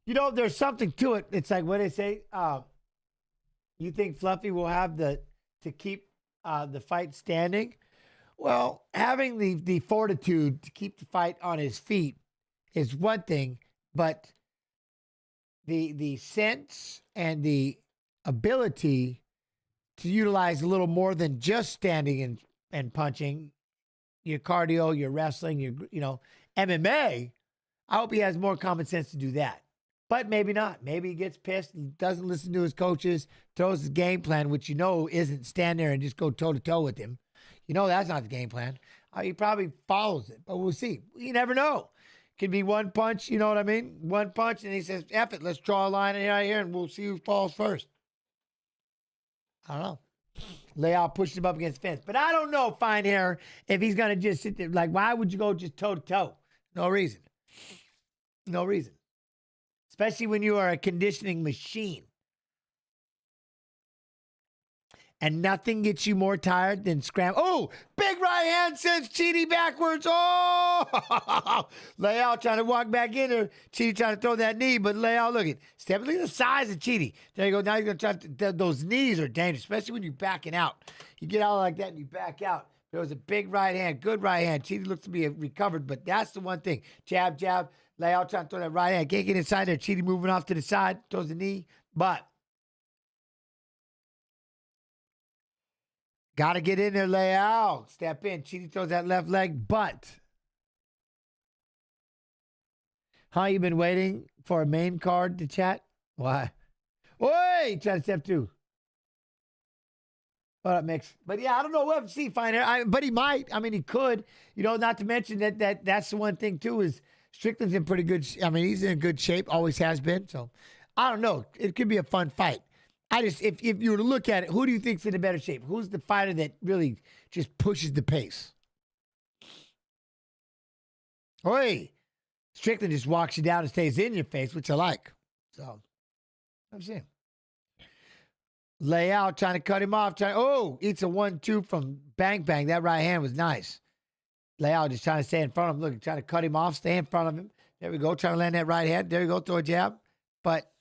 You know, there's something to it. It's like what they say. You think Fluffy will have to keep the fight standing? Well, having the fortitude to keep the fight on his feet is one thing, but the sense and the ability to utilize a little more than just standing and punching, your cardio, your wrestling, your MMA. I hope he has more common sense to do that. But maybe not. Maybe he gets pissed, doesn't listen to his coaches, throws his game plan, which isn't stand there and just go toe-to-toe with him. That's not the game plan. He probably follows it, but we'll see. You never know. Could be one punch, you know what I mean? One punch, and he says, F it, let's draw a line right here, and we'll see who falls first. I don't know. Leal pushed him up against the fence. But I don't know, fine hair, if he's going to just sit there. Like, why would you go just toe-to-toe? No reason. Especially when you are a conditioning machine. And nothing gets you more tired than scramble. Oh, big right hand sends Chiti backwards. Oh, Leal trying to walk back in there. Chiti trying to throw that knee, but Leal, look at the size of Chiti. There you go. Now you're going to try to, those knees are dangerous, especially when you're backing out. You get out like that and you back out. There was a big right hand, good right hand. Chidi looks to be recovered, but that's the one thing. Jab, jab, Leal trying to throw that right hand. Can't get inside there. Chidi moving off to the side, throws the knee, but got to get in there, Leal. Step in. Chidi throws that left leg, but you been waiting for a main card to chat? Why? Oi! Try to step through. What up, Mix? But yeah, I don't know. We'll see. But he might. I mean, he could. You know, not to mention that's the one thing too is Strickland's in pretty good. I mean, he's in good shape. Always has been. So I don't know. It could be a fun fight. If you were to look at it, who do you think's in a better shape? Who's the fighter that really just pushes the pace? Oi! Strickland just walks you down and stays in your face, which I like. So I'm seeing. Leal trying to cut him off. Eats a 1-2 from Bang Bang. That right hand was nice. Leal just trying to stay in front of him. Look, trying to cut him off, stay in front of him. There we go. Trying to land that right hand. There we go. Throw a jab. But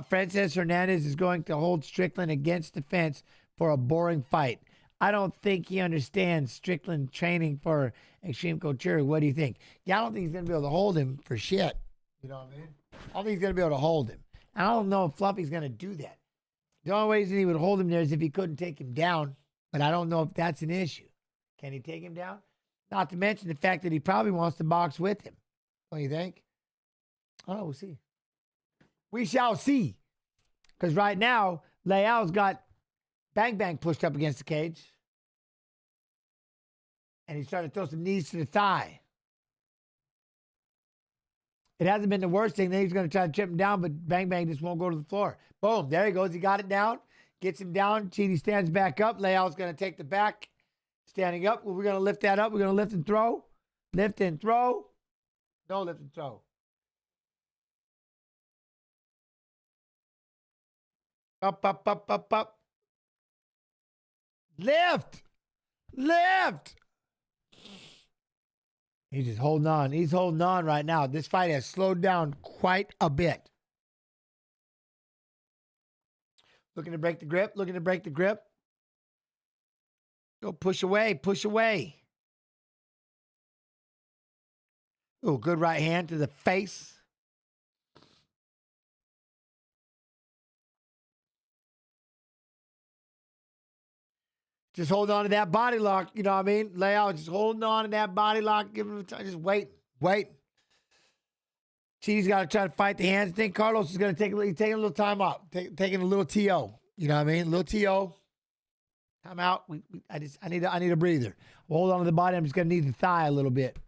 Frances Hernandez is going to hold Strickland against the fence for a boring fight. I don't think he understands Strickland training for extreme couture. What do you think? Yeah, I don't think he's going to be able to hold him for shit. You know what I mean? I don't think he's going to be able to hold him. I don't know if Fluffy's going to do that. The only reason he would hold him there is if he couldn't take him down, but I don't know if that's an issue. Can he take him down? Not to mention the fact that he probably wants to box with him. What do you think? Oh, we'll see. We shall see. Because right now, Leal's got Bang Bang pushed up against the cage. And he's trying to throw some knees to the thigh. It hasn't been the worst thing. Then he's going to try to chip him down, but Bang Bang just won't go to the floor. Boom. There he goes. He got it down. Gets him down. Chidi stands back up. Leal's going to take the back. Standing up. We're going to lift that up. We're going to lift and throw. Lift and throw. No lift and throw. Up, up, up, up, up. Lift. Lift. He's just holding on. He's holding on right now. This fight has slowed down quite a bit. Looking to break the grip. Looking to break the grip. Go push away. Push away. Oh, good right hand to the face. Just hold on to that body lock. You know what I mean? Leal just holding on to that body lock. Give him time. Just wait. Wait. Chidi's got to try to fight the hands. I think Carlos is going to take a little time out. Taking a little TO. You know what I mean? A little TO. Time out. I need a breather. Hold on to the body. I'm just going to need the thigh a little bit.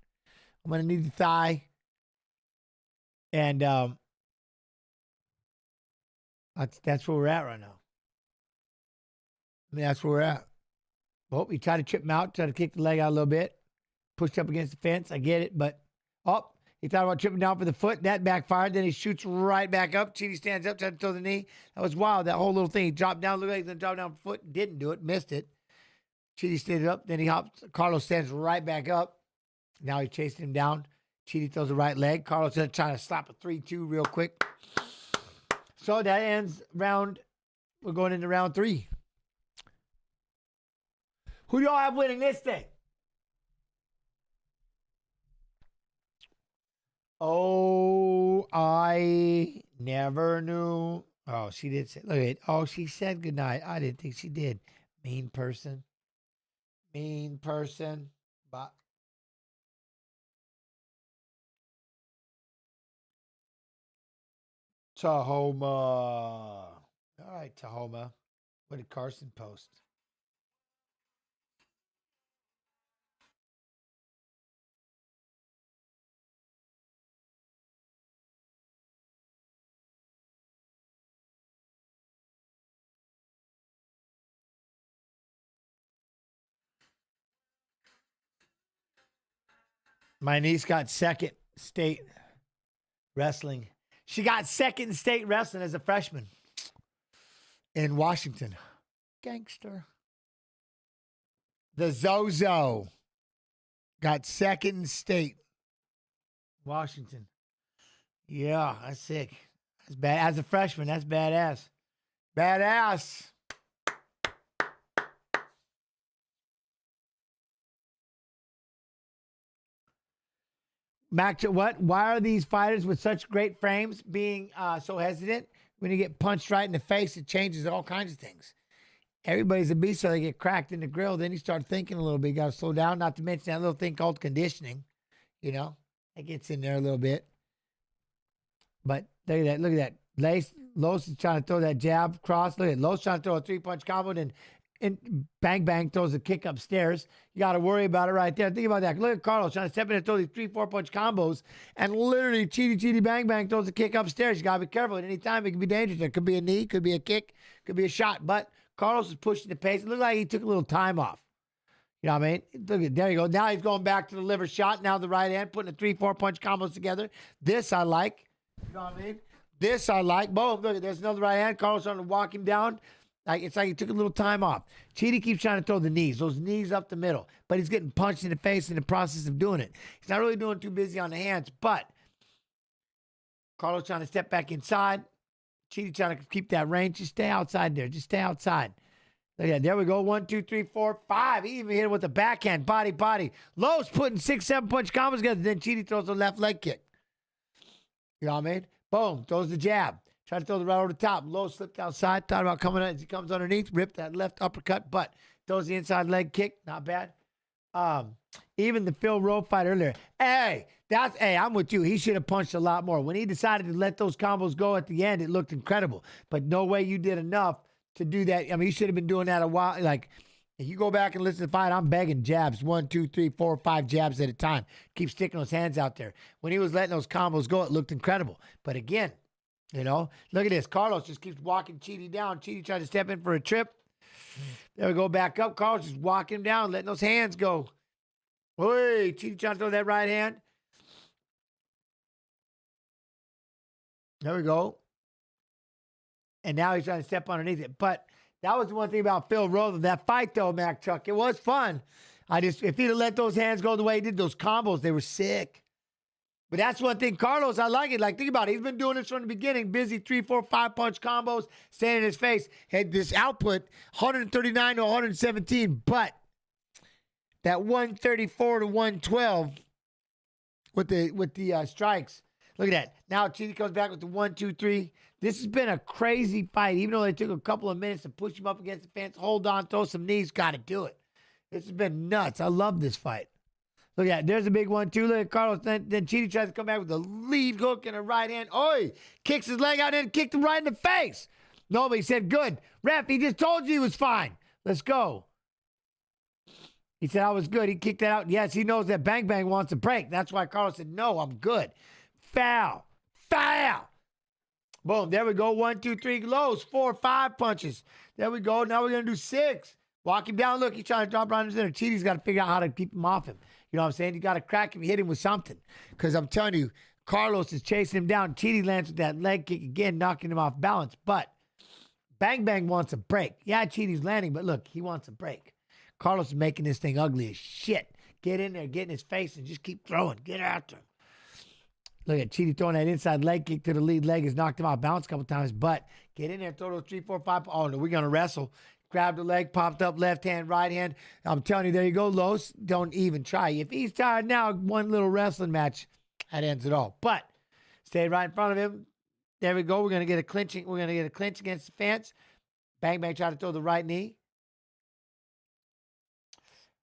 I'm going to need the thigh. And that's where we're at right now. I mean, that's where we're at. Well, he tried to trip him out, tried to kick the leg out a little bit. Pushed up against the fence. I get it, but he thought about tripping down for the foot. That backfired. Then he shoots right back up. Chidi stands up, tried to throw the knee. That was wild. That whole little thing. He dropped down, looked like he was going to drop down foot. Didn't do it. Missed it. Chidi stood up. Then he hops. Carlos stands right back up. Now he's chasing him down. Chidi throws the right leg. Carlos is trying to slap a 3-2 real quick. So that ends round. We're going into round 3. Who do y'all have winning this thing? Oh, I never knew. Oh, she did say, look at it. Oh, she said goodnight. I didn't think she did. Mean person. Mean person. But Tahoma. All right, Tahoma. What did Carson post? My niece got second state wrestling. She got second state wrestling as a freshman in Washington. Gangster. The Zozo got second state. Washington. Yeah, that's sick. That's bad. As a freshman, that's badass. Badass. Mac, what? Why are these fighters with such great frames being so hesitant? When you get punched right in the face, it changes all kinds of things. Everybody's a beast, so they get cracked in the grill. Then you start thinking a little bit. You got to slow down, not to mention that little thing called conditioning. You know, it gets in there a little bit. But look at that. Look at that. Los is trying to throw that jab cross. Look at Los trying to throw a 3-punch combo, and bang, bang, throws a kick upstairs. You got to worry about it right there. Think about that. Look at Carlos trying to step in and throw these 3-4-punch combos, and literally cheaty, bang, bang, throws a kick upstairs. You got to be careful. At any time, it could be dangerous. There could be a knee, could be a kick, could be a shot. But Carlos is pushing the pace. It looked like he took a little time off. You know what I mean? Look at, there you go. Now he's going back to the liver shot. Now the right hand, putting the 3-4-punch combos together. This I like. You know what I mean? This I like. Boom. Look, there's another right hand. Carlos trying to walk him down. It's like he took a little time off. Chidi keeps trying to throw the knees, those knees up the middle. But he's getting punched in the face in the process of doing it. He's not really doing too busy on the hands. But Carlos trying to step back inside. Chidi trying to keep that range. Just stay outside there. Just stay outside. Look at that. There we go. 1, 2, 3, 4, 5. He even hit it with the backhand. Body. Lowe's putting 6, 7-punch combos together. Then Chidi throws a left leg kick. You know what I mean? Boom. Throws the jab. Tried to throw the right over the top. Lowe slipped outside. Thought about coming out as he comes underneath. Ripped that left uppercut. But throws the inside leg kick. Not bad. Even the Phil Rowe fight earlier. Hey, I'm with you. He should have punched a lot more. When he decided to let those combos go at the end, it looked incredible. But no way you did enough to do that. I mean, you should have been doing that a while. Like, if you go back and listen to the fight, I'm begging jabs. 1, 2, 3, 4, 5 jabs at a time. Keep sticking those hands out there. When he was letting those combos go, it looked incredible. But again, you know, look at this. Carlos just keeps walking Chidi down. Chidi tried to step in for a trip. There we go, back up. Carlos just walking him down, letting those hands go. Hey, Chidi trying to throw that right hand. There we go. And now he's trying to step underneath it. But that was the one thing about Phil Rowe. That fight, though, Mac Chuck, it was fun. If he'd have let those hands go the way he did, those combos, they were sick. But that's one thing, Carlos, I like it. Like, think about it. He's been doing this from the beginning. Busy 3, 4, 5-punch combos, staying in his face. Had this output, 139 to 117. But that 134 to 112 with the strikes. Look at that. Now Chidi comes back with the 1, 2, 3. This has been a crazy fight. Even though they took a couple of minutes to push him up against the fence, hold on, throw some knees, got to do it. This has been nuts. I love this fight. Look at that. There's a big one, too. Look at Carlos. Then Chidi tries to come back with a lead hook and a right hand. Oi! Kicks his leg out and kicked him right in the face. Nobody said, good. Ref, he just told you he was fine. Let's go. He said, I was good. He kicked that out. Yes, he knows that Bang Bang wants a break. That's why Carlos said, no, I'm good. Foul. Boom. There we go. 1, 2, 3 lows. 4, 5 punches. There we go. Now we're going to do 6. Walk him down. Look, he's trying to drop around his center. Chidi's got to figure out how to keep him off him. You know what I'm saying? You got to crack him, hit him with something. Because I'm telling you, Carlos is chasing him down. Chidi lands with that leg kick again, knocking him off balance. But Bang Bang wants a break. Yeah, Chidi's landing, but look, he wants a break. Carlos is making this thing ugly as shit. Get in there, get in his face, and just keep throwing. Get after him. Look at Chidi throwing that inside leg kick to the lead leg. Has knocked him off balance a couple times. But get in there, throw those 3, 4, 5. Oh, no, we're going to wrestle. Grabbed the leg, popped up, left hand, right hand. I'm telling you, there you go, Los. Don't even try. If he's tired now, one little wrestling match, that ends it all. But stay right in front of him. There we go. We're going to get a clinching. We're going to get a clinch against the fence. Bang Bang try to throw the right knee.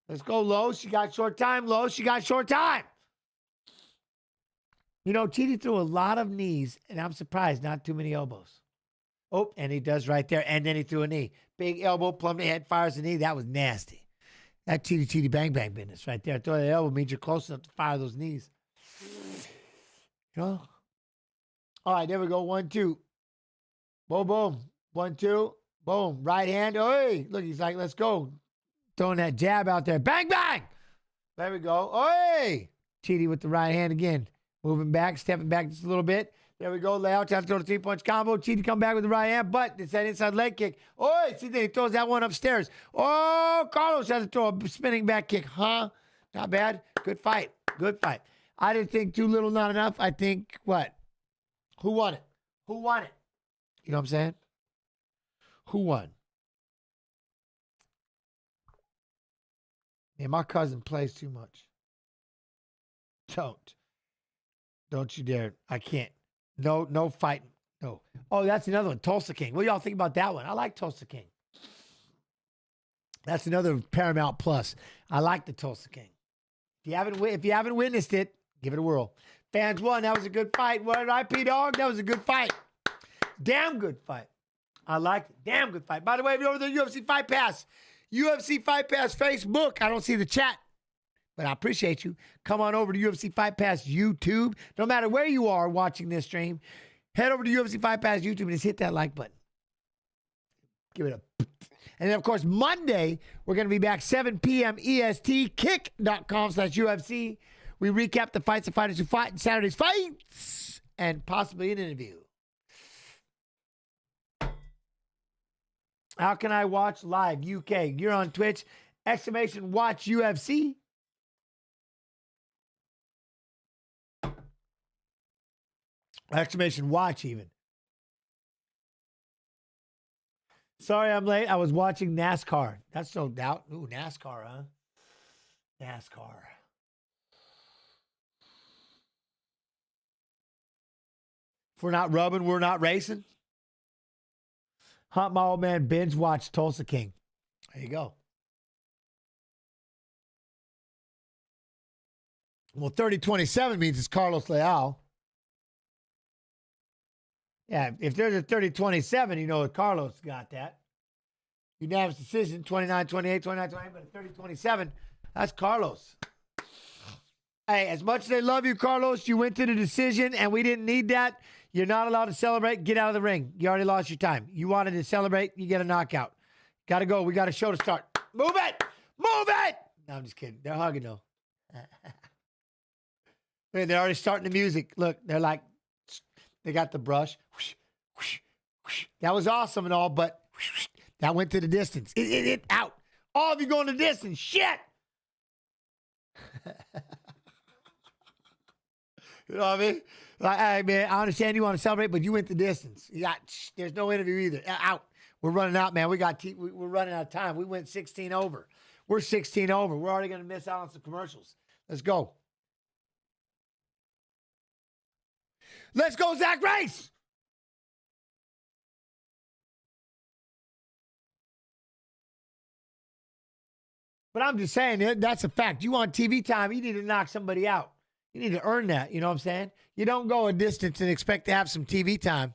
Let's go, Los. She got short time, Los. She got short time. You know, Chidi threw a lot of knees, and I'm surprised not too many elbows. Oh, and he does right there. And then he threw a knee. Big elbow, plumb the head, fires the knee. That was nasty. That Chidi Bang Bang business right there. Throw that elbow means you're close enough to fire those knees. You know? All right, there we go. 1, 2. Boom, boom. 1, 2. Boom. Right hand. Oi. Look, he's like, let's go. Throwing that jab out there. Bang, bang. There we go. Oi. Chidi with the right hand again. Moving back, stepping back just a little bit. There we go. Leal trying to throw the 3-punch combo. Chidi come back with the right hand, but it's that inside leg kick. Oh, see, then he throws that one upstairs. Oh, Carlos has to throw a spinning back kick. Huh? Not bad. Good fight. Good fight. I didn't think too little, not enough. I think what? Who won it? Who won it? You know what I'm saying? Who won? Yeah, my cousin plays too much. Don't. Don't you dare. I can't. No fighting. No. Oh, that's another one. Tulsa King. What do y'all think about that one? I like Tulsa King. That's another Paramount Plus. I like the Tulsa King. If you haven't witnessed it, give it a whirl. Fans won. That was a good fight. What did I P dog? That was a good fight. Damn good fight. I liked it. Damn good fight. By the way, if you're over there, UFC Fight Pass. UFC Fight Pass Facebook. I don't see the chat, but I appreciate you. Come on over to UFC Fight Pass YouTube. No matter where you are watching this stream, head over to UFC Fight Pass YouTube and just hit that like button. Give it a... And then, of course, Monday, we're going to be back 7 p.m. EST, kick.com/UFC. We recap the fights of fighters who fought in Saturday's fights and possibly an interview. How can I watch live? UK. You're on Twitch. Exclamation watch UFC. Exclamation watch even. Sorry I'm late. I was watching NASCAR. That's no doubt. Ooh, NASCAR, huh? NASCAR. If we're not rubbing, we're not racing. Hunt my old man binge watch Tulsa King. There you go. Well, 30-27 means it's Carlos Leal. Yeah, if there's a 30-27, you know Carlos got that. Unanimous decision, 29-28, 29-28, but a 30-27, that's Carlos. Hey, as much as they love you, Carlos, you went to the decision, and we didn't need that. You're not allowed to celebrate. Get out of the ring. You already lost your time. You wanted to celebrate, you get a knockout. Got to go. We got a show to start. Move it! Move it! No, I'm just kidding. They're hugging, though. They're already starting the music. Look, they're like, they got the brush. That was awesome and all, but that went to the distance. It out. All of you going to the distance. Shit. You know what I mean? Like, hey, man, I understand you want to celebrate, but you went the distance. You got, there's no interview either. Out. We're running out, man. We're running out of time. We went 16 over. We're 16 over. We're already going to miss out on some commercials. Let's go. Let's go, Zach Reese. But I'm just saying, that's a fact. You want TV time, you need to knock somebody out. You need to earn that, you know what I'm saying? You don't go a distance and expect to have some TV time.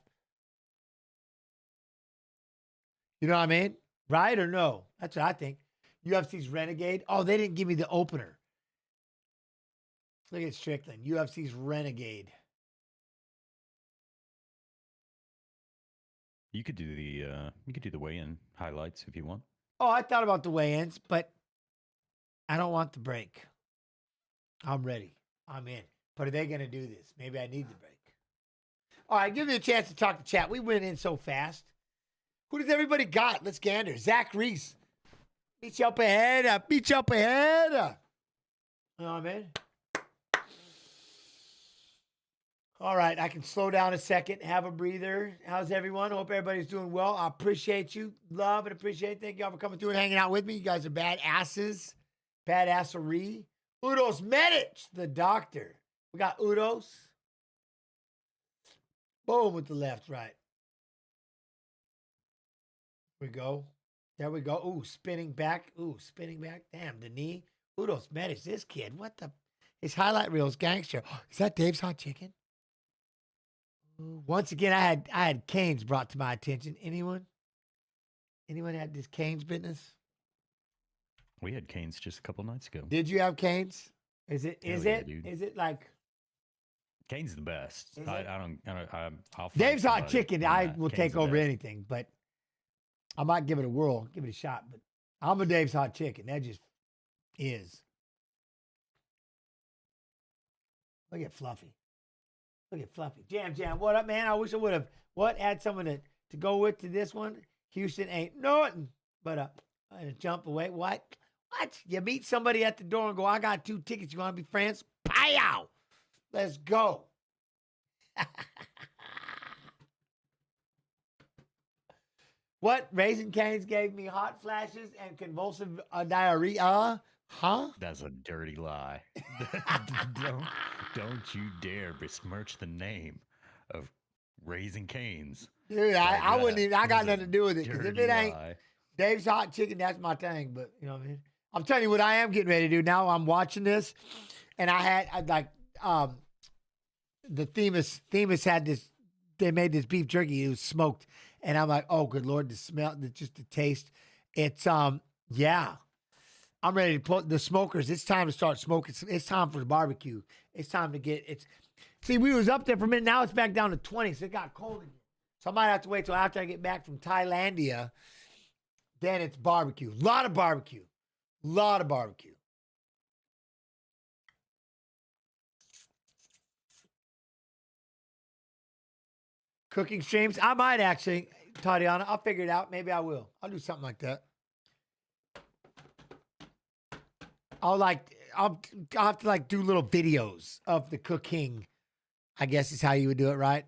You know what I mean? Right or no? That's what I think. UFC's Renegade. Oh, they didn't give me the opener. Look at Strickland. UFC's Renegade. You could do the weigh-in highlights if you want. Oh, I thought about the weigh-ins, but I don't want the break. I'm ready. I'm in. But are they going to do this? Maybe I need the break. All right, give me a chance to talk to chat. We went in so fast. Who does everybody got? Let's gander. Zach Reese. Beat you up ahead. Beat you up ahead. You know what I mean? All right, I can slow down a second, have a breather. How's everyone? Hope everybody's doing well. I appreciate you. Love and appreciate it. Thank y'all for coming through and hanging out with me. You guys are badasses. Badassery. Udos Medic, the doctor. We got Udos. Boom with the left, right. There we go. There we go. Ooh, spinning back. Ooh, spinning back. Damn, the knee. Udos Medic, this kid. What the? His highlight reel's gangster. Is that Dave's Hot Chicken? Once again, I had Canes brought to my attention. Anyone had this Canes business? We had Canes just a couple nights ago. Did you have Canes? Is it like Canes the best? I'll find Dave's Hot somebody Chicken? on I that. will Cane's take the over best. anything, but I might give it a whirl, give it a shot. But I'm a Dave's Hot Chicken. That just is. Look at Fluffy. Look at Fluffy. Jam. What up, man? I wish I would have had someone to go with to this one. Houston ain't nothing but a jump away. What? You meet somebody at the door and go, I got 2 tickets. You want to be friends? Pow! Let's go. What? Raising Cane's gave me hot flashes and convulsive diarrhea. Huh? That's a dirty lie. don't you dare besmirch the name of Raising Cane's. Dude, I wouldn't even, I got That's a nothing to do with it. Because if it ain't lie. Dave's Hot Chicken, that's my thing. But, you know what I mean? I'm telling you what I am getting ready to do. Now I'm watching this, and the Themis had this, they made this beef jerky. It was smoked. And I'm like, oh, good Lord, the smell, just the taste. It's, yeah. I'm ready to put the smokers. It's time to start smoking. It's time for the barbecue. It's time to see, we was up there for a minute. Now it's back down to 20, so it got cold again. So I might have to wait till after I get back from Thailandia. Then it's barbecue. A lot of barbecue. Cooking streams. I might actually, Tatiana. I'll figure it out. Maybe I will. I'll do something like that. I'll have to do little videos of the cooking. I guess is how you would do it, right?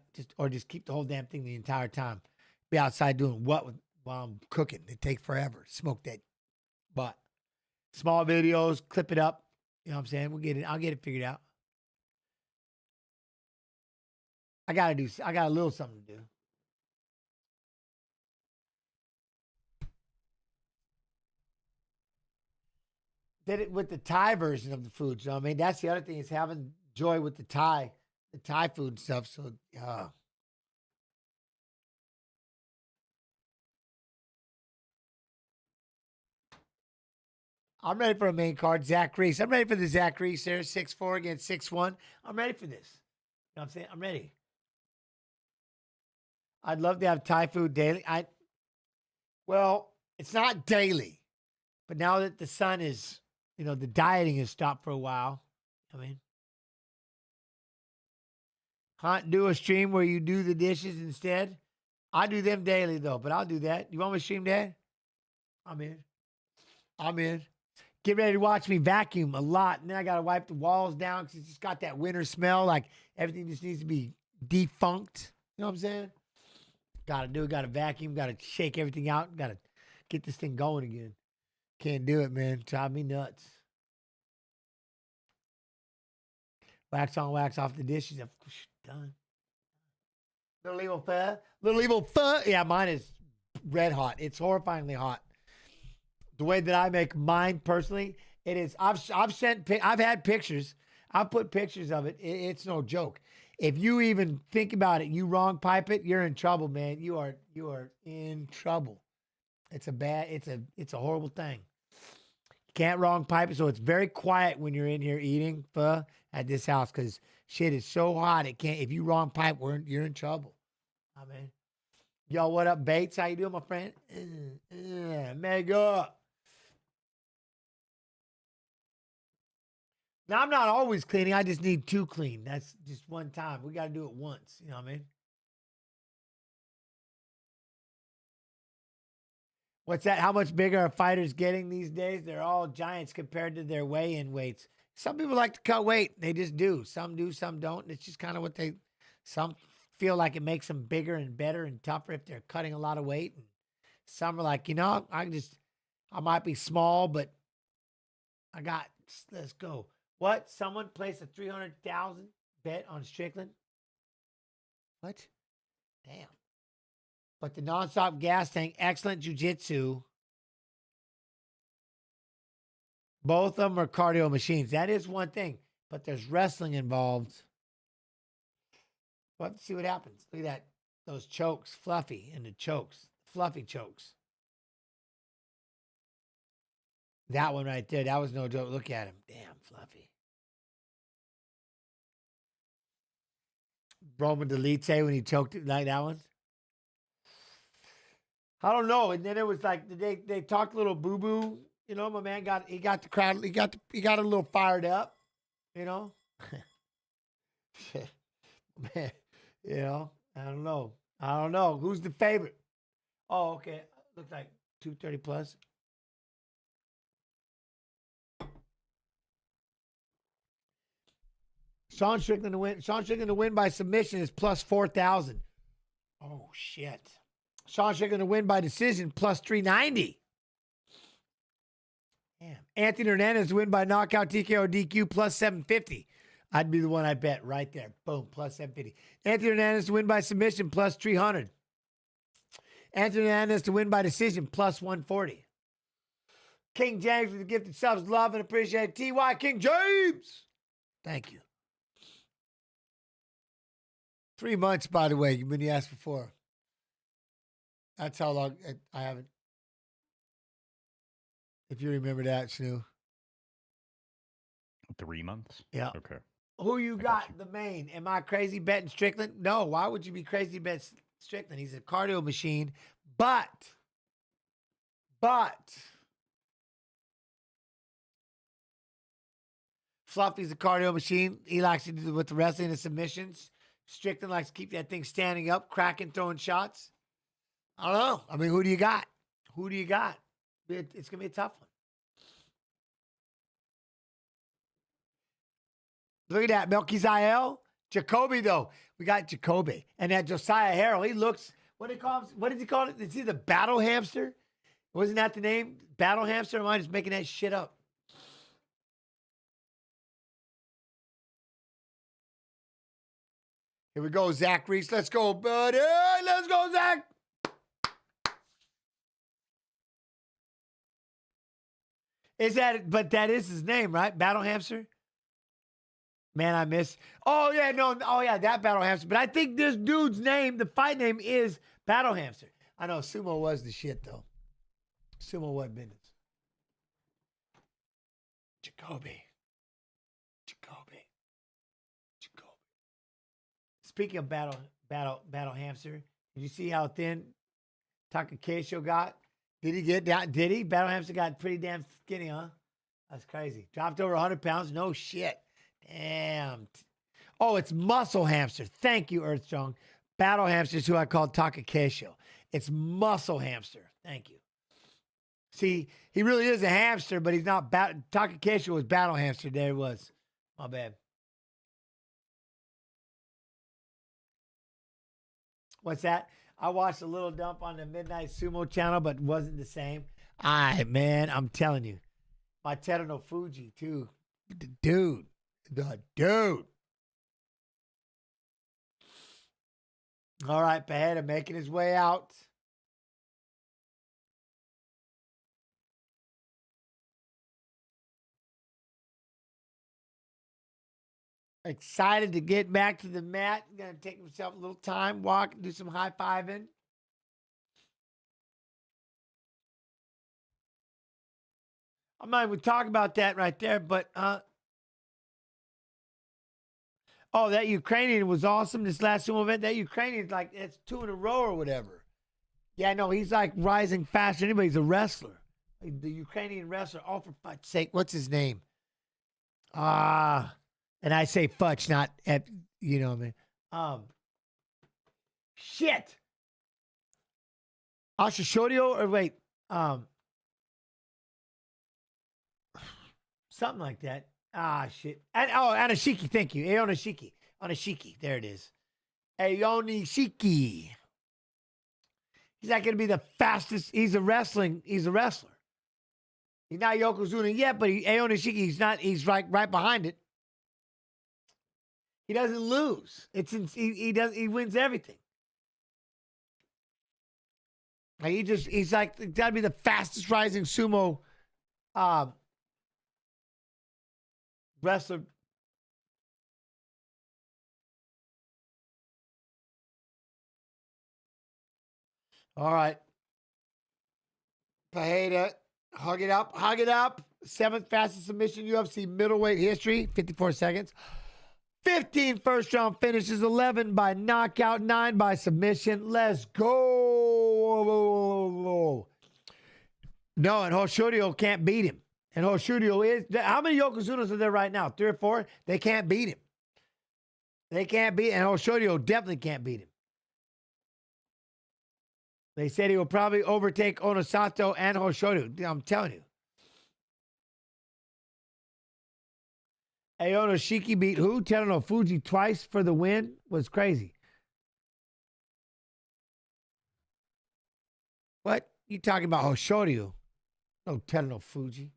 Just keep the whole damn thing the entire time. Be outside doing what while I'm cooking. It takes forever. Smoke that butt. Small videos, clip it up. You know what I'm saying? I'll get it figured out. I got a little something to do. Did it with the Thai version of the food. You know what I mean? That's the other thing, is having joy with the Thai food and stuff. So, I'm ready for a main card. Zach Reese. I'm ready for the Zach Reese there. 6'4" against 6'1". I'm ready for this. You know what I'm saying? I'm ready. I'd love to have Thai food daily. Well, it's not daily. But now that the sun is, the dieting has stopped for a while. I mean, Hunt, do a stream where you do the dishes instead. I do them daily, though, but I'll do that. You want me to stream that? I'm in. Get ready to watch me vacuum a lot. And then I got to wipe the walls down because it's just got that winter smell. Like everything just needs to be defunct. You know what I'm saying? Got to vacuum. Got to shake everything out. Got to get this thing going again. Can't do it, man. Drive me nuts. Wax on, wax off the dishes. Done. Little evil fur. Yeah, mine is red hot. It's horrifyingly hot. The way that I make mine personally, it is. I've had pictures. I've put pictures of it. It's no joke. If you even think about it, you wrong pipe it, you're in trouble, man. You are in trouble. It's a horrible thing. You can't wrong pipe it, so it's very quiet when you're in here eating pho at this house because shit is so hot. It can't. If you wrong pipe, you're in trouble. I mean, yo, what up, Bates? How you doing, my friend? Mega. Now, I'm not always cleaning. I just need to clean. That's just one time. We got to do it once. You know what I mean? What's that? How much bigger are fighters getting these days? They're all giants compared to their weigh-in weights. Some people like to cut weight. They just do. Some do, some don't. It's just kind of what some feel like it makes them bigger and better and tougher if they're cutting a lot of weight. And some are like, I might be small, but let's go. What? Someone placed a 300,000 bet on Strickland? What? Damn. But the nonstop gas tank, excellent jiu-jitsu. Both of them are cardio machines. That is one thing. But there's wrestling involved. We'll have to see what happens. Look at that. Those chokes. Fluffy in the chokes. Fluffy chokes. That one right there. That was no joke. Look at him. Damn, Fluffy. Roman Delite when he choked it like that one. I don't know. And then it was like they talked a little boo boo. You know, my man got the crowd. He got a little fired up. You know, man. You know, I don't know. Who's the favorite? Oh, okay. Looks like 230 plus. Sean Strickland to win. Sean Strickland to win by submission is plus 4,000. Oh shit. Sean Strickland to win by decision, plus 390. Damn. Anthony Hernandez to win by knockout, TKO, DQ, plus 750. I'd be the one I bet right there. Boom, plus 750. Anthony Hernandez to win by submission, plus 300. Anthony Hernandez to win by decision, plus 140. King James with the gifted subs. Love and appreciate it. T.Y. King James. Thank you. 3 months, by the way, when you asked before. That's how long I haven't. If you remember that, Snoo. 3 months? Yeah. Okay. Who you got the main? Am I crazy betting Strickland? No. Why would you be crazy betting Strickland? He's a cardio machine. But. Fluffy's a cardio machine. He likes to do with the wrestling and submissions. Strickland likes to keep that thing standing up, cracking, throwing shots. I don't know. I mean, who do you got? Who do you got? It's going to be a tough one. Look at that. Melchizael. Jacoby, though. We got Jacoby. And that Josiah Harrell. He looks, what does he call it? Is he the battle hamster? Wasn't that the name? Battle hamster? Or am I just making that shit up? Here we go, Zach Reese. Let's go, buddy. Let's go, Zach. Is that, but that is his name, right? Battle Hamster? Man, I miss. Oh, yeah, no. Oh, yeah, that Battle Hamster. But I think this dude's name, the fight name is Battle Hamster. I know Sumo was the shit, though. Sumo what business? Jacoby. Speaking of battle hamster, did you see how thin Takakesho got? Did he get down? Did he? Battle hamster got pretty damn skinny, huh? That's crazy. Dropped over 100 pounds. No shit. Damn. Oh, it's muscle hamster. Thank you, Earthstrong. Battle hamster is who I called Takakesho. It's muscle hamster. Thank you. See, he really is a hamster, but he's not. Takakesho was battle hamster. There it was. My bad. What's that? I watched a little dump on the Midnight Sumo channel, but wasn't the same. Man, I'm telling you. My Teru no Fuji, too. The dude. All right, Pereira making his way out. Excited to get back to the mat. Gonna take himself a little time, walk, do some high-fiving. I'm not even talking about that right there, but oh, that Ukrainian was awesome. This last sumo event, that Ukrainian, like, it's 2 in a row or whatever. Yeah, no, he's like rising faster than anybody. He's a wrestler. Like, the Ukrainian wrestler. Oh, for fuck's sake, what's his name? And I say fudge, not, you know what I mean? Shit. Ashashodio, or wait, something like that. Shit. Anashiki, thank you. Aonishiki. Anashiki, there it is. Aonishiki. He's not going to be the fastest. He's a wrestler. He's not Yokozuna yet, but Aonishiki, he's right behind it. He doesn't lose. He wins everything. Like he's like got to be the fastest rising sumo wrestler. All right. Pereira, hug it up. 7th fastest submission UFC middleweight history, 54 seconds. 15 first round finishes, 11 by knockout, 9 by submission. Let's go. No, and Hoshoryu can't beat him. And Hoshoryu is, how many Yokozunas are there right now? 3 or 4? They can't beat him. And Hoshoryu definitely can't beat him. They said he will probably overtake Onosato and Hoshoryu. I'm telling you. Aonoshiki beat who? Teru no Fuji twice for the win was crazy. You talking about Hoshoryu? No telling no Fuji.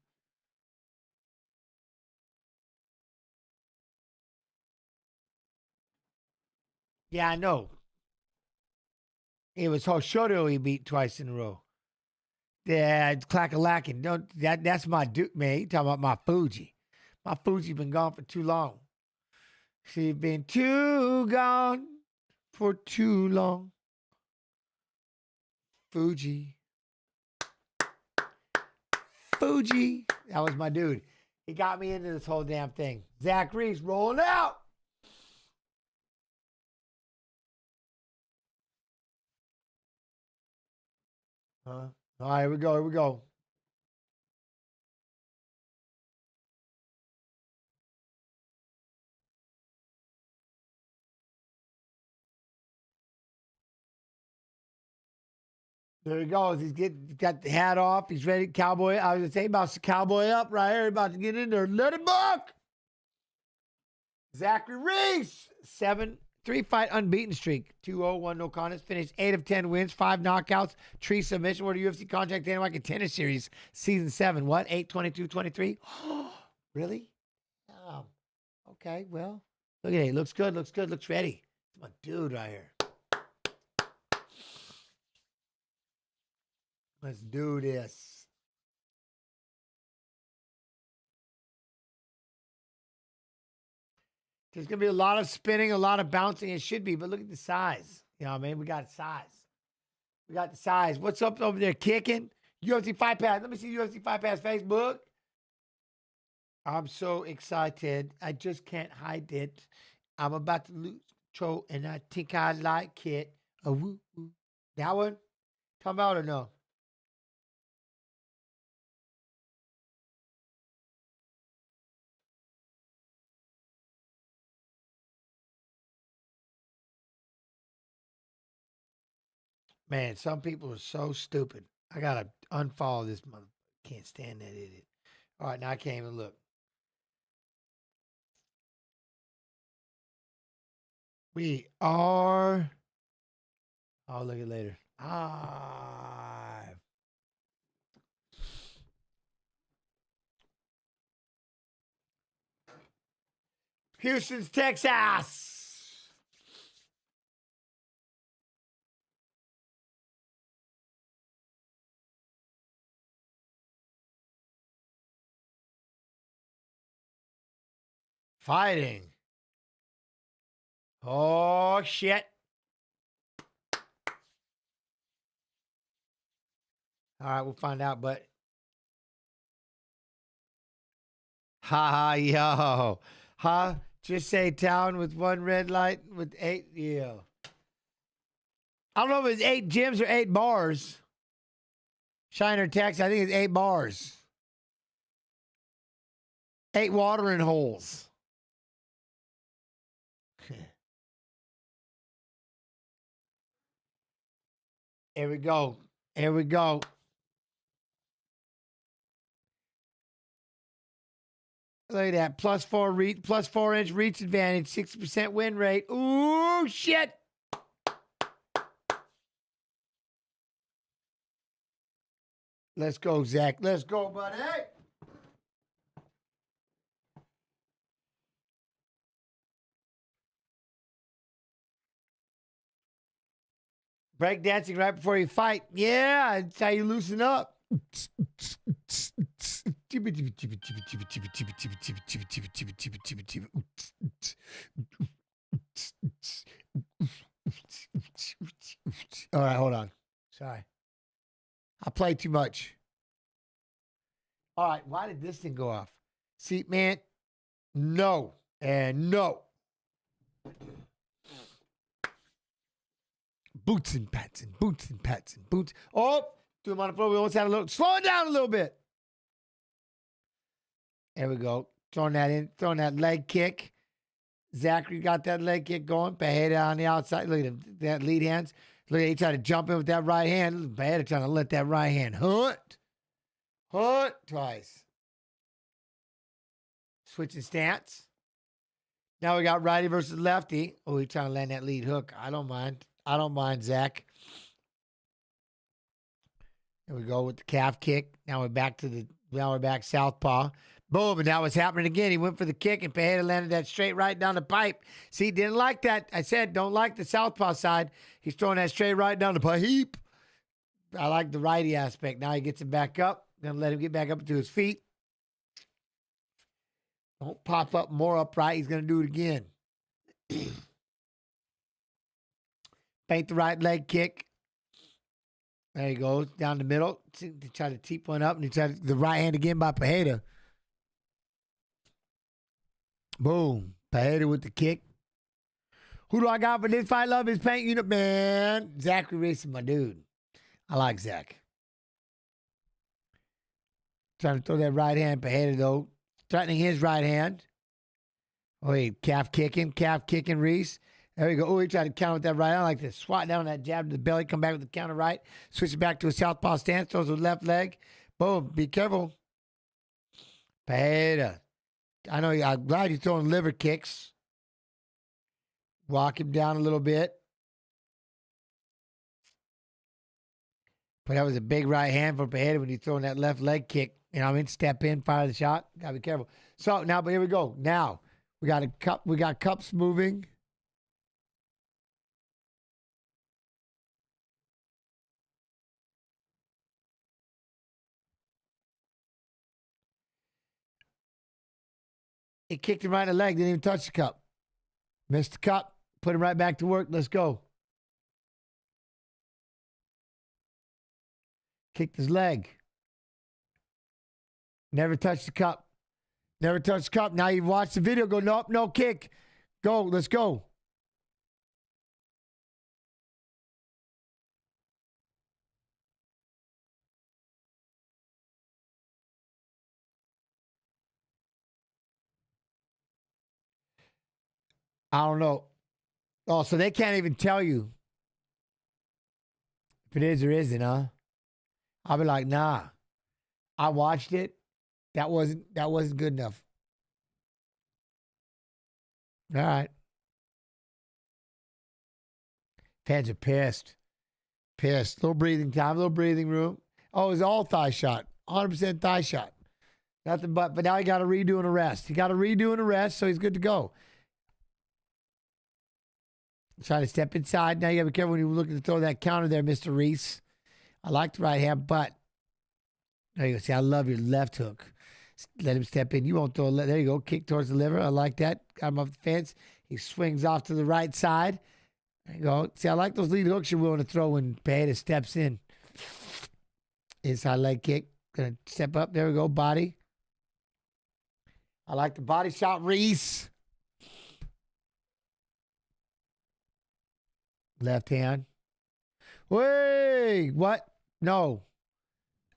Yeah, I know. It was Hoshoryu he beat twice in a row. Yeah, clack-a-lacking. That's my dude, man. You talking about my Fuji. My Fuji been gone for too long. She's been too gone for too long. Fuji. Fuji. That was my dude. He got me into this whole damn thing. Zach Reese rolling out. Huh? All right, here we go. Here we go. There he goes. He's got the hat off. He's ready. Cowboy. I was going to say about to cowboy up right here. About to get in there. Let it buck. Zachary Reese. 3-fight unbeaten streak. 2-0, 1 no contest. Finished 8 of 10 wins, 5 knockouts, 3 submission. What a UFC contract Dana White Contender Series, Season 7. What? 8-22-23? Really? Okay, well. Look at it. Looks good. Looks good. Looks ready. It's my dude right here. Let's do this. There's going to be a lot of spinning, a lot of bouncing. It should be, but look at the size. You know what I mean? We got size. We got the size. What's up over there kicking? UFC Fight Pass. Let me see UFC Fight Pass Facebook. I'm so excited. I just can't hide it. I'm about to lose control, and I think I like it. Oh, woo, woo. That one? Talking about or no? Man, some people are so stupid. I gotta unfollow this mother. Can't stand that idiot. All right, now I can't even look. We are. I'll look at it later. Houston's, Texas. Fighting. Oh, shit. All right, we'll find out, but. Ha ha, yo. Ha, just say town with 1 red light with 8, yeah. I don't know if it's 8 gyms or 8 bars. Shiner Texas, I think it's 8 bars. 8 watering holes. Here we go. Here we go. Look at that. Plus 4 inch reach advantage, 60% win rate. Ooh, shit. Let's go, Zach. Let's go, buddy. Break dancing right before you fight. Yeah, that's how you loosen up. All right, hold on. Sorry. I played too much. All right, why did this thing go off? See, man, no and no. Boots and pats and boots and pats and boots. Oh, do him on the floor. We almost had a little. Slow it down a little bit. There we go. Throwing that in. Throwing that leg kick. Zachary got that leg kick going. Pereira on the outside. Look at him. That lead hands. Look at him. He tried to jump in with that right hand. Pereira trying to let that right hand hunt. Hunt twice. Switching stance. Now we got righty versus lefty. Oh, he's trying to land that lead hook. I don't mind. I don't mind, Zach. There we go with the calf kick. Now we're back southpaw. Boom, and that was happening again. He went for the kick, and Pereira landed that straight right down the pipe. See, didn't like that. I said, don't like the southpaw side. He's throwing that straight right down the pipe. I like the righty aspect. Now he gets him back up. Gonna let him get back up to his feet. Don't pop up more upright. He's gonna do it again. Paint the right leg kick. There he goes, down the middle. To try to teep one up, and he tried the right hand again by Pereira. Boom. Pereira with the kick. Who do I got for this fight? Love his paint unit, man. Zachary Reese is my dude. I like Zach. Trying to throw that right hand. Pereira, though, threatening his right hand. Oh, wait, calf kicking Reese. There we go. Oh, he tried to counter with that right. I like this. Swat down that jab to the belly. Come back with the counter right. Switch it back to a southpaw stance. Throws with left leg. Boom. Be careful. Pereira. I know. I'm glad you're throwing liver kicks. Walk him down a little bit. But that was a big right hand for Pereira when he's throwing that left leg kick. You know what I mean? Step in, fire the shot. Gotta be careful. So now, but here we go. Now we got a cup. We got cups moving. He kicked him right in the leg. Didn't even touch the cup. Missed the cup. Put him right back to work. Let's go. Kicked his leg. Never touched the cup. Never touched the cup. Now you watch the video. Go, nope, no kick. Go, let's go. I don't know. Oh, so they can't even tell you if it is or isn't, huh? I'll be like, nah. I watched it. That wasn't good enough. All right. Fans are pissed. Pissed. Little breathing time, little breathing room. Oh, it was all thigh shot. 100% thigh shot. Nothing but now he got to redo an arrest. He got to redo an arrest, so he's good to go. Trying to step inside. Now you got to be careful when you're looking to throw that counter there, Mr. Reese. I like the right hand, but there you go. See, I love your left hook. Let him step in. You won't throw a there you go. Kick towards the liver. I like that. Got him off the fence. He swings off to the right side. There you go. See, I like those lead hooks you're willing to throw when Pereira steps in. Inside leg kick. Gonna step up. There we go. Body. I like the body shot, Reese. Left hand. Wait, what? No.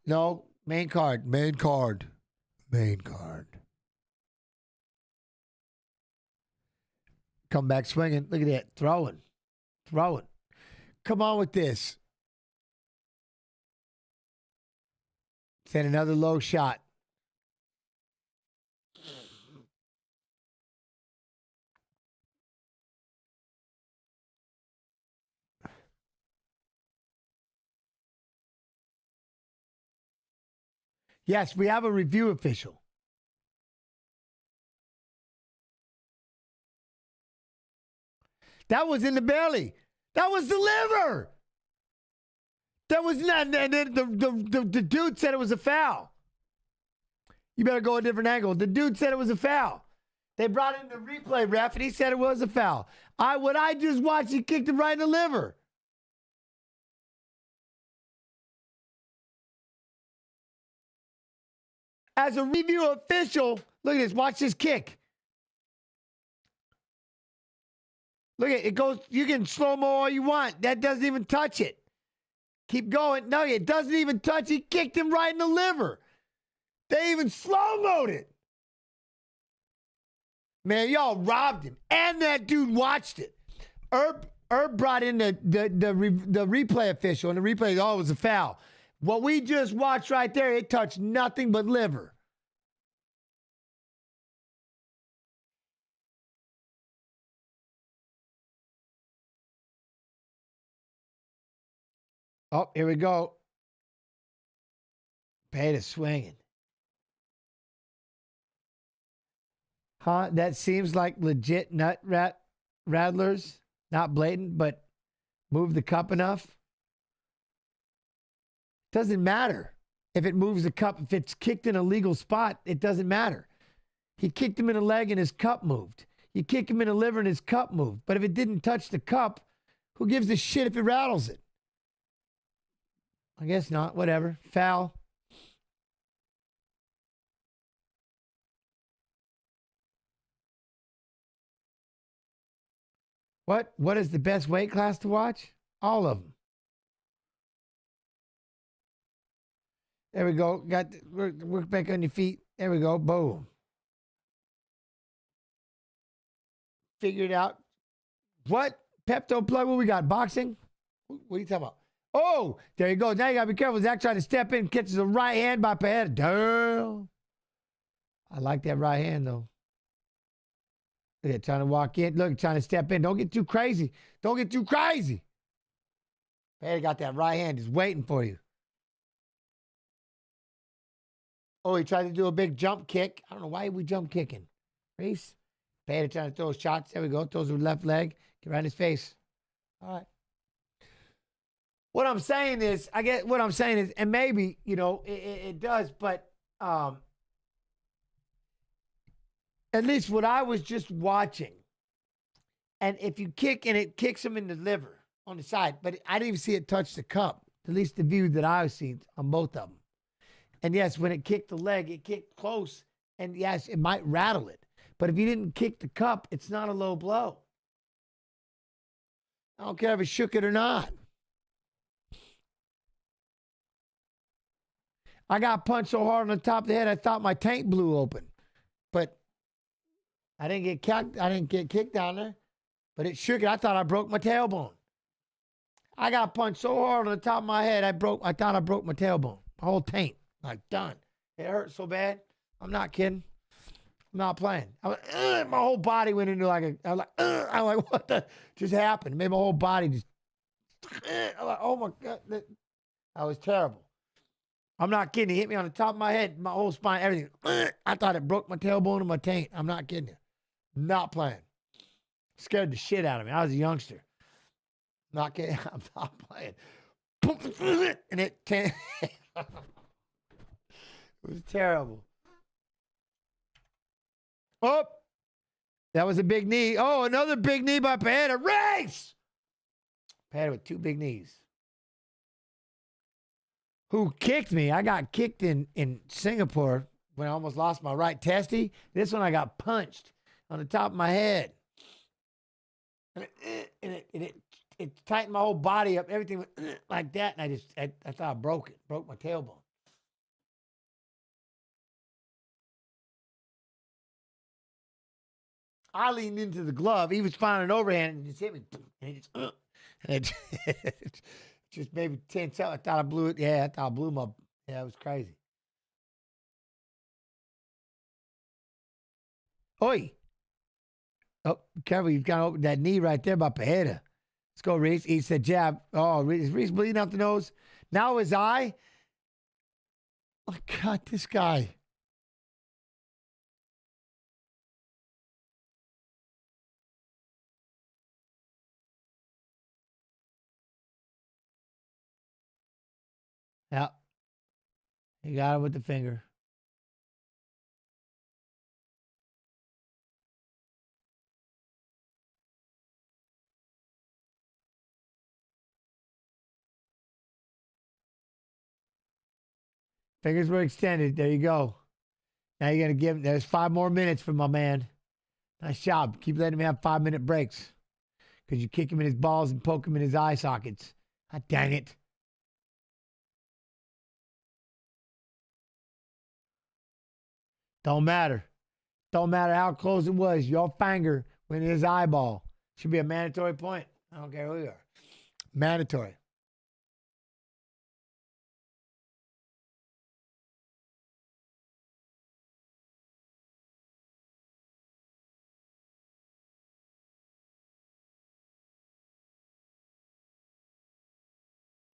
No. Main card. Main card. Main card. Come back swinging. Look at that. Throwing. Throwing. Come on with this. Send another low shot. Yes, we have a review official. That was in the belly. That was the liver. That was not. The dude said it was a foul. You better go a different angle. The dude said it was a foul. They brought in the replay ref, and he said it was a foul. What I just watched, he kicked him right in the liver. As a review official, look at this. Watch this kick. Look at it. It goes. You can slow-mo all you want. That doesn't even touch it. Keep going. No, it doesn't even touch. He kicked him right in the liver. They even slow-moed it. Man, y'all robbed him. And that dude watched it. Herb brought in the replay official, and the replay, oh, it was a foul. What we just watched right there, it touched nothing but liver. Oh, here we go. Pereira swinging. Huh? That seems like legit nut rattlers. Not blatant, but move the cup enough. Doesn't matter if it moves the cup. If it's kicked in a legal spot, it doesn't matter. He kicked him in the leg and his cup moved. You kick him in the liver and his cup moved. But if it didn't touch the cup, who gives a shit if it rattles it? I guess not. Whatever. Foul. What is the best weight class to watch? All of them. There we go. Work back on your feet. There we go. Boom. Figure it out. What? Pepto plug? What we got? Boxing? What are you talking about? Oh, there you go. Now you got to be careful. Zach trying to step in, catches a right hand by Pereira. Damn. I like that right hand, though. Look at trying to walk in. Look, trying to step in. Don't get too crazy. Don't get too crazy. Pereira got that right hand just waiting for you. Oh, he tried to do a big jump kick. I don't know why we jump kicking. Reese. Pereira trying to throw shots. There we go. Throws with left leg. Get right in his face. All right. What I'm saying is, and maybe, it does, but at least what I was just watching, and if you kick and it kicks him in the liver on the side, but I didn't even see it touch the cup, at least the view that I've seen on both of them. And yes, when it kicked the leg, it kicked close, and yes, it might rattle it. But if you didn't kick the cup, it's not a low blow. I don't care if it shook it or not. I got punched so hard on the top of the head, I thought my tank blew open. But I didn't get kicked down there. But it shook it. I thought I broke my tailbone. I got punched so hard on the top of my head, I thought I broke my tailbone. My whole taint. Like, done. It hurt so bad. I'm not kidding. I'm not playing. My whole body went into I'm like, what the just happened? It made my whole body just, I'm like, oh my God. That was terrible. I'm not kidding. He hit me on the top of my head, my whole spine, everything. I thought it broke my tailbone and my taint. I'm not kidding you. Not playing. Scared the shit out of me. I was a youngster. Not kidding. I'm not playing. And it was terrible. Oh, that was a big knee. Oh, another big knee by Pereira. Reese! Pereira with two big knees. Who kicked me? I got kicked in Singapore when I almost lost my right testy. This one I got punched on the top of my head. And it tightened my whole body up. Everything went like that. And I thought I broke it. Broke my tailbone. I leaned into the glove. He was finding an overhand and just hit me. And it just maybe 10 seconds. I thought I blew it. Yeah, I thought I blew my. Yeah, it was crazy. Oi. Oh, careful. You've got to open that knee right there by Pereira. Let's go, Reese. He said jab. Oh, is Reese bleeding out the nose? Now his eye. Oh, God, this guy. Yeah. He got him with the finger. Fingers were extended. There you go. Now you're going to give him, there's 5 more minutes for my man. Nice job. Keep letting him have 5-minute breaks. Because you kick him in his balls and poke him in his eye sockets. God dang it. Don't matter. Don't matter how close it was. Your finger went in his eyeball. Should be a mandatory point. I don't care who you are. Mandatory.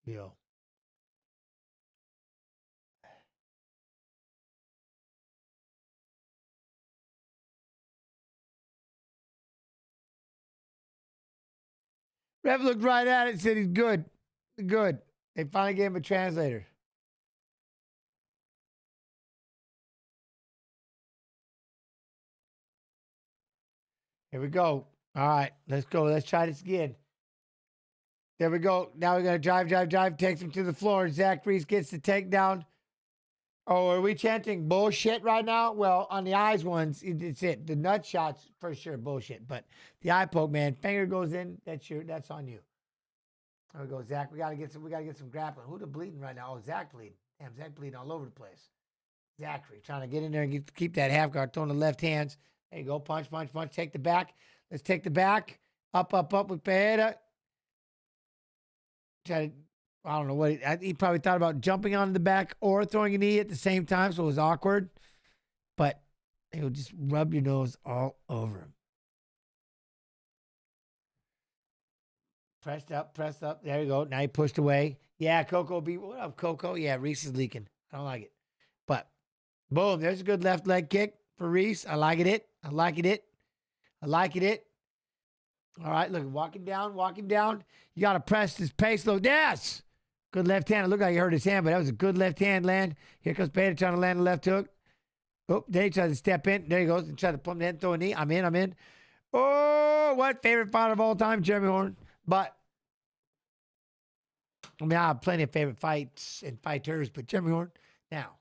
Yo. Ref looked right at it and said he's good. Good. They finally gave him a translator. Here we go. All right, let's go. Let's try this again. There we go. Now we're going to drive. Takes him to the floor. Zach Reese gets the takedown. Oh, are we chanting bullshit right now? Well, on the eyes ones, it's it. The nut shots, for sure, bullshit. But the eye poke, man, finger goes in. That's on you. There we go, Zach. We gotta get some grappling. Who's bleeding right now? Oh, Zach bleeding. Damn, Zach bleeding all over the place. Zachary trying to get in there and keep that half guard, throwing the left hands. There you go. Punch. Take the back. Let's take the back. Up with Pereira. Try to, I don't know what he probably thought about jumping on the back or throwing a knee at the same time, so it was awkward. But it would just rub your nose all over him. Pressed up. There you go. Now he pushed away. Yeah, Coco beat. What up, Coco? Yeah, Reese is leaking. I don't like it. But boom, there's a good left leg kick for Reese. I like it. All right, look, walk him down. You got to press this pace low. Yes! Good left hand. It looked like he hurt his hand, but that was a good left hand land. Here comes Pereira trying to land a left hook. Oh, then he tries to step in. There he goes and try to plumb the head, throw a knee. I'm in. Oh, what favorite fighter of all time, Jeremy Horn. But, I mean, I have plenty of favorite fights and fighters, but Jeremy Horn. Now,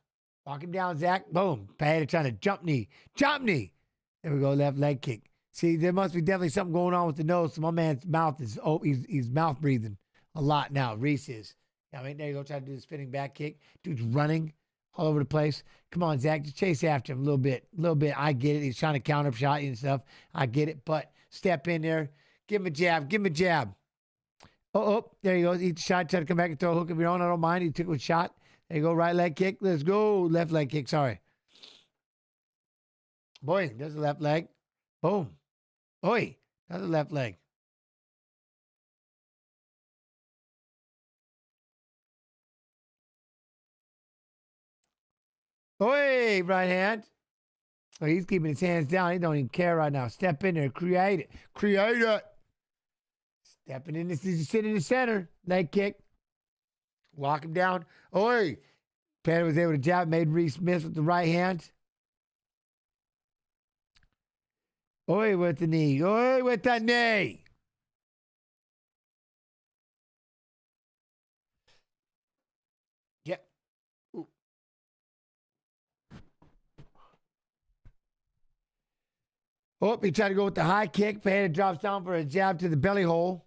walk him down, Zach. Boom. Pereira trying to jump knee. There we go, left leg kick. See, there must be definitely something going on with the nose. So my man's mouth is, he's mouth breathing a lot now. Reese is. I mean, there you go, try to do the spinning back kick. Dude's running all over the place. Come on, Zach, just chase after him a little bit. I get it. He's trying to counter shot you and stuff. I get it, but step in there. Give him a jab. Oh, there you go. He shot, try to come back and throw a hook of your own. I don't mind. He took a shot. There you go, right leg kick. Let's go. Left leg kick, sorry. Boy, there's the left leg. Boom. Oi, another left leg. Oi, right hand. Oh, he's keeping his hands down. He don't even care right now. Step in there. Create it. Stepping in this. He's sitting in the center. Leg kick. Walk him down. Oi. Pereira was able to jab. Made Reese miss with the right hand. Oi with the knee. Oi with the knee. Yep. Ooh. Oh, he tried to go with the high kick. Pereira drops down for a jab to the belly hole.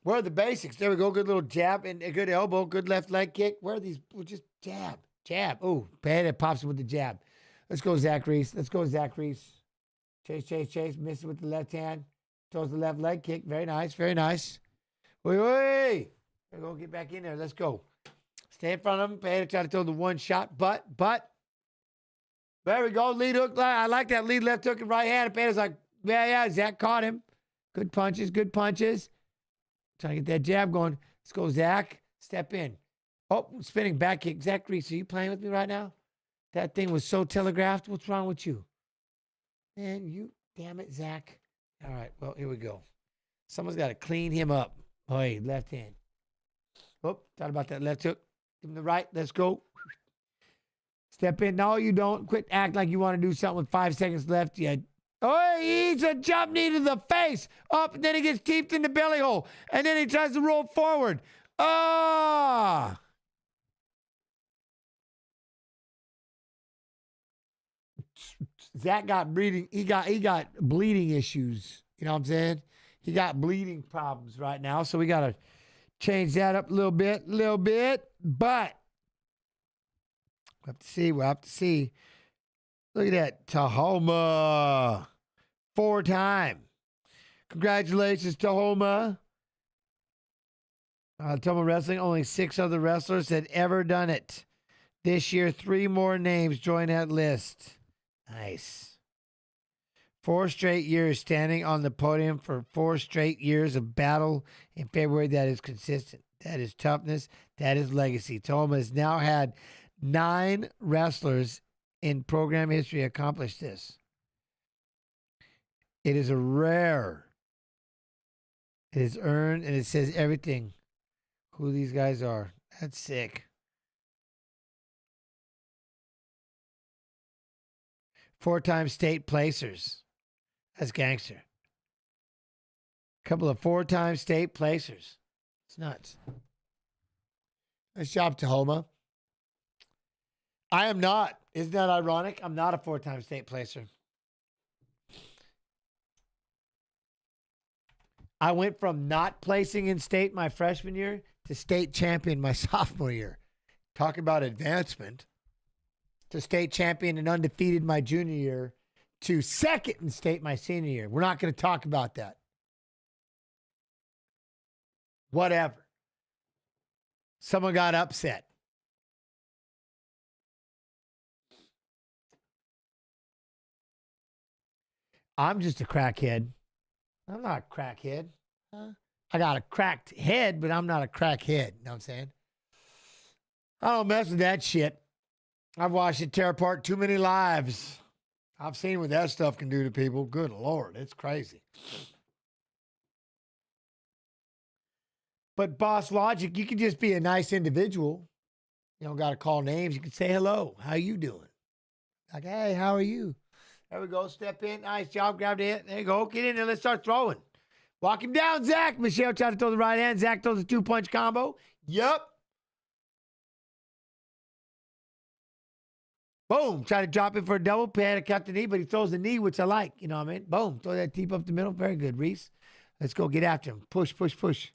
Where are the basics? There we go. Good little jab and a good elbow. Good left leg kick. Where are these? Just jab. Oh, Pereira pops him with the jab. Let's go, Zach Reese. Chase. Misses with the left hand. Throws the left leg kick. Very nice. Wait. There we go. Get back in there. Let's go. Stay in front of him. Pereira try to throw the one shot, but. There we go. Lead hook. I like that lead left hook and right hand. And Pereira's like, yeah. Zach caught him. Good punches. Trying to get that jab going. Let's go, Zach. Step in. Oh, spinning back kick. Zach Reese, are you playing with me right now? That thing was so telegraphed. What's wrong with you? Man, damn it, Zach. All right, well, here we go. Someone's got to clean him up. Oh, hey, left hand. Oh, thought about that left hook. Give him the right. Let's go. Step in. No, you don't. Quit act like you want to do something with 5 seconds left. Yeah. Oh, he's a jump knee to the face. Up, and then he gets teeped in the belly hole. And then he tries to roll forward. Ah! Zach got bleeding. He got bleeding issues. You know what I'm saying? He got bleeding problems right now. So we got to change that up a little bit. But we'll have to see. Look at that. Tahoma. 4-time. Congratulations, Tahoma. Tahoma Wrestling, only 6 other wrestlers had ever done it. This year, 3 more names join that list. Nice. 4 straight years standing on the podium for 4 straight years of battle in February. That is consistent. That is toughness. That is legacy. Tahoma has now had 9 wrestlers in program history accomplish this. It is a rare It is earned, and it says everything. Who these guys are. That's sick. 4-time state placers. That's gangster. Couple of 4-time state placers. It's nuts. Nice job, Tahoma. I am not. Isn't that ironic? I'm not a 4-time state placer. I went from not placing in state my freshman year to state champion my sophomore year. Talk about advancement. To state champion and undefeated my junior year to second in state my senior year. We're not going to talk about that. Whatever. Someone got upset. I'm just a crackhead. I'm not a crackhead. I got a cracked head, but I'm not a crackhead. You know what I'm saying? I don't mess with that shit. I've watched it tear apart too many lives. I've seen what that stuff can do to people. Good Lord, it's crazy. But Boss Logic, you can just be a nice individual. You don't got to call names. You can say hello. How you doing? Like, hey, how are you? There we go. Step in. Nice job. Grab the hit. There you go. Get in there. Let's start throwing. Walk him down, Zach. Michelle tried to throw the right hand. Zach throws a 2-punch combo. Yup. Boom. Try to drop it for a double. Had to cut the knee, but he throws the knee, which I like. You know what I mean? Boom. Throw that teep up the middle. Very good, Reese. Let's go get after him. Push, push, push.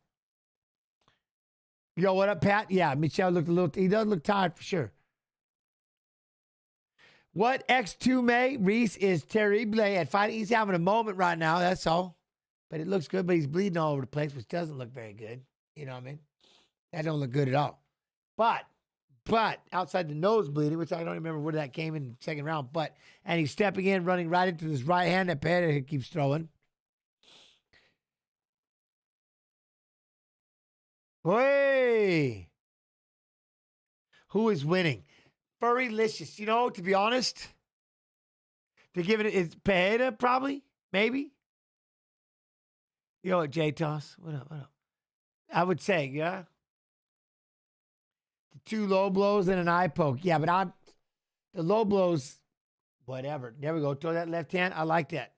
Yo, what up, Pat? Yeah, Michelle looked a little, he does look tired for sure. What X2 May? Reese is terrible at fighting. He's having a moment right now, that's all. But it looks good, but he's bleeding all over the place, which doesn't look very good. You know what I mean? That don't look good at all. But outside the nose bleeding, which I don't remember where that came in the second round, and he's stepping in, running right into this right hand that Pereira keeps throwing. Hey! Who is winning? Furrylicious. You know, to be honest, they're giving it's Pereira, probably, maybe. Yo, J-Toss. What up? I would say, yeah. The 2 low blows and an eye poke. Yeah, but the low blows, whatever. There we go. Throw that left hand. I like that.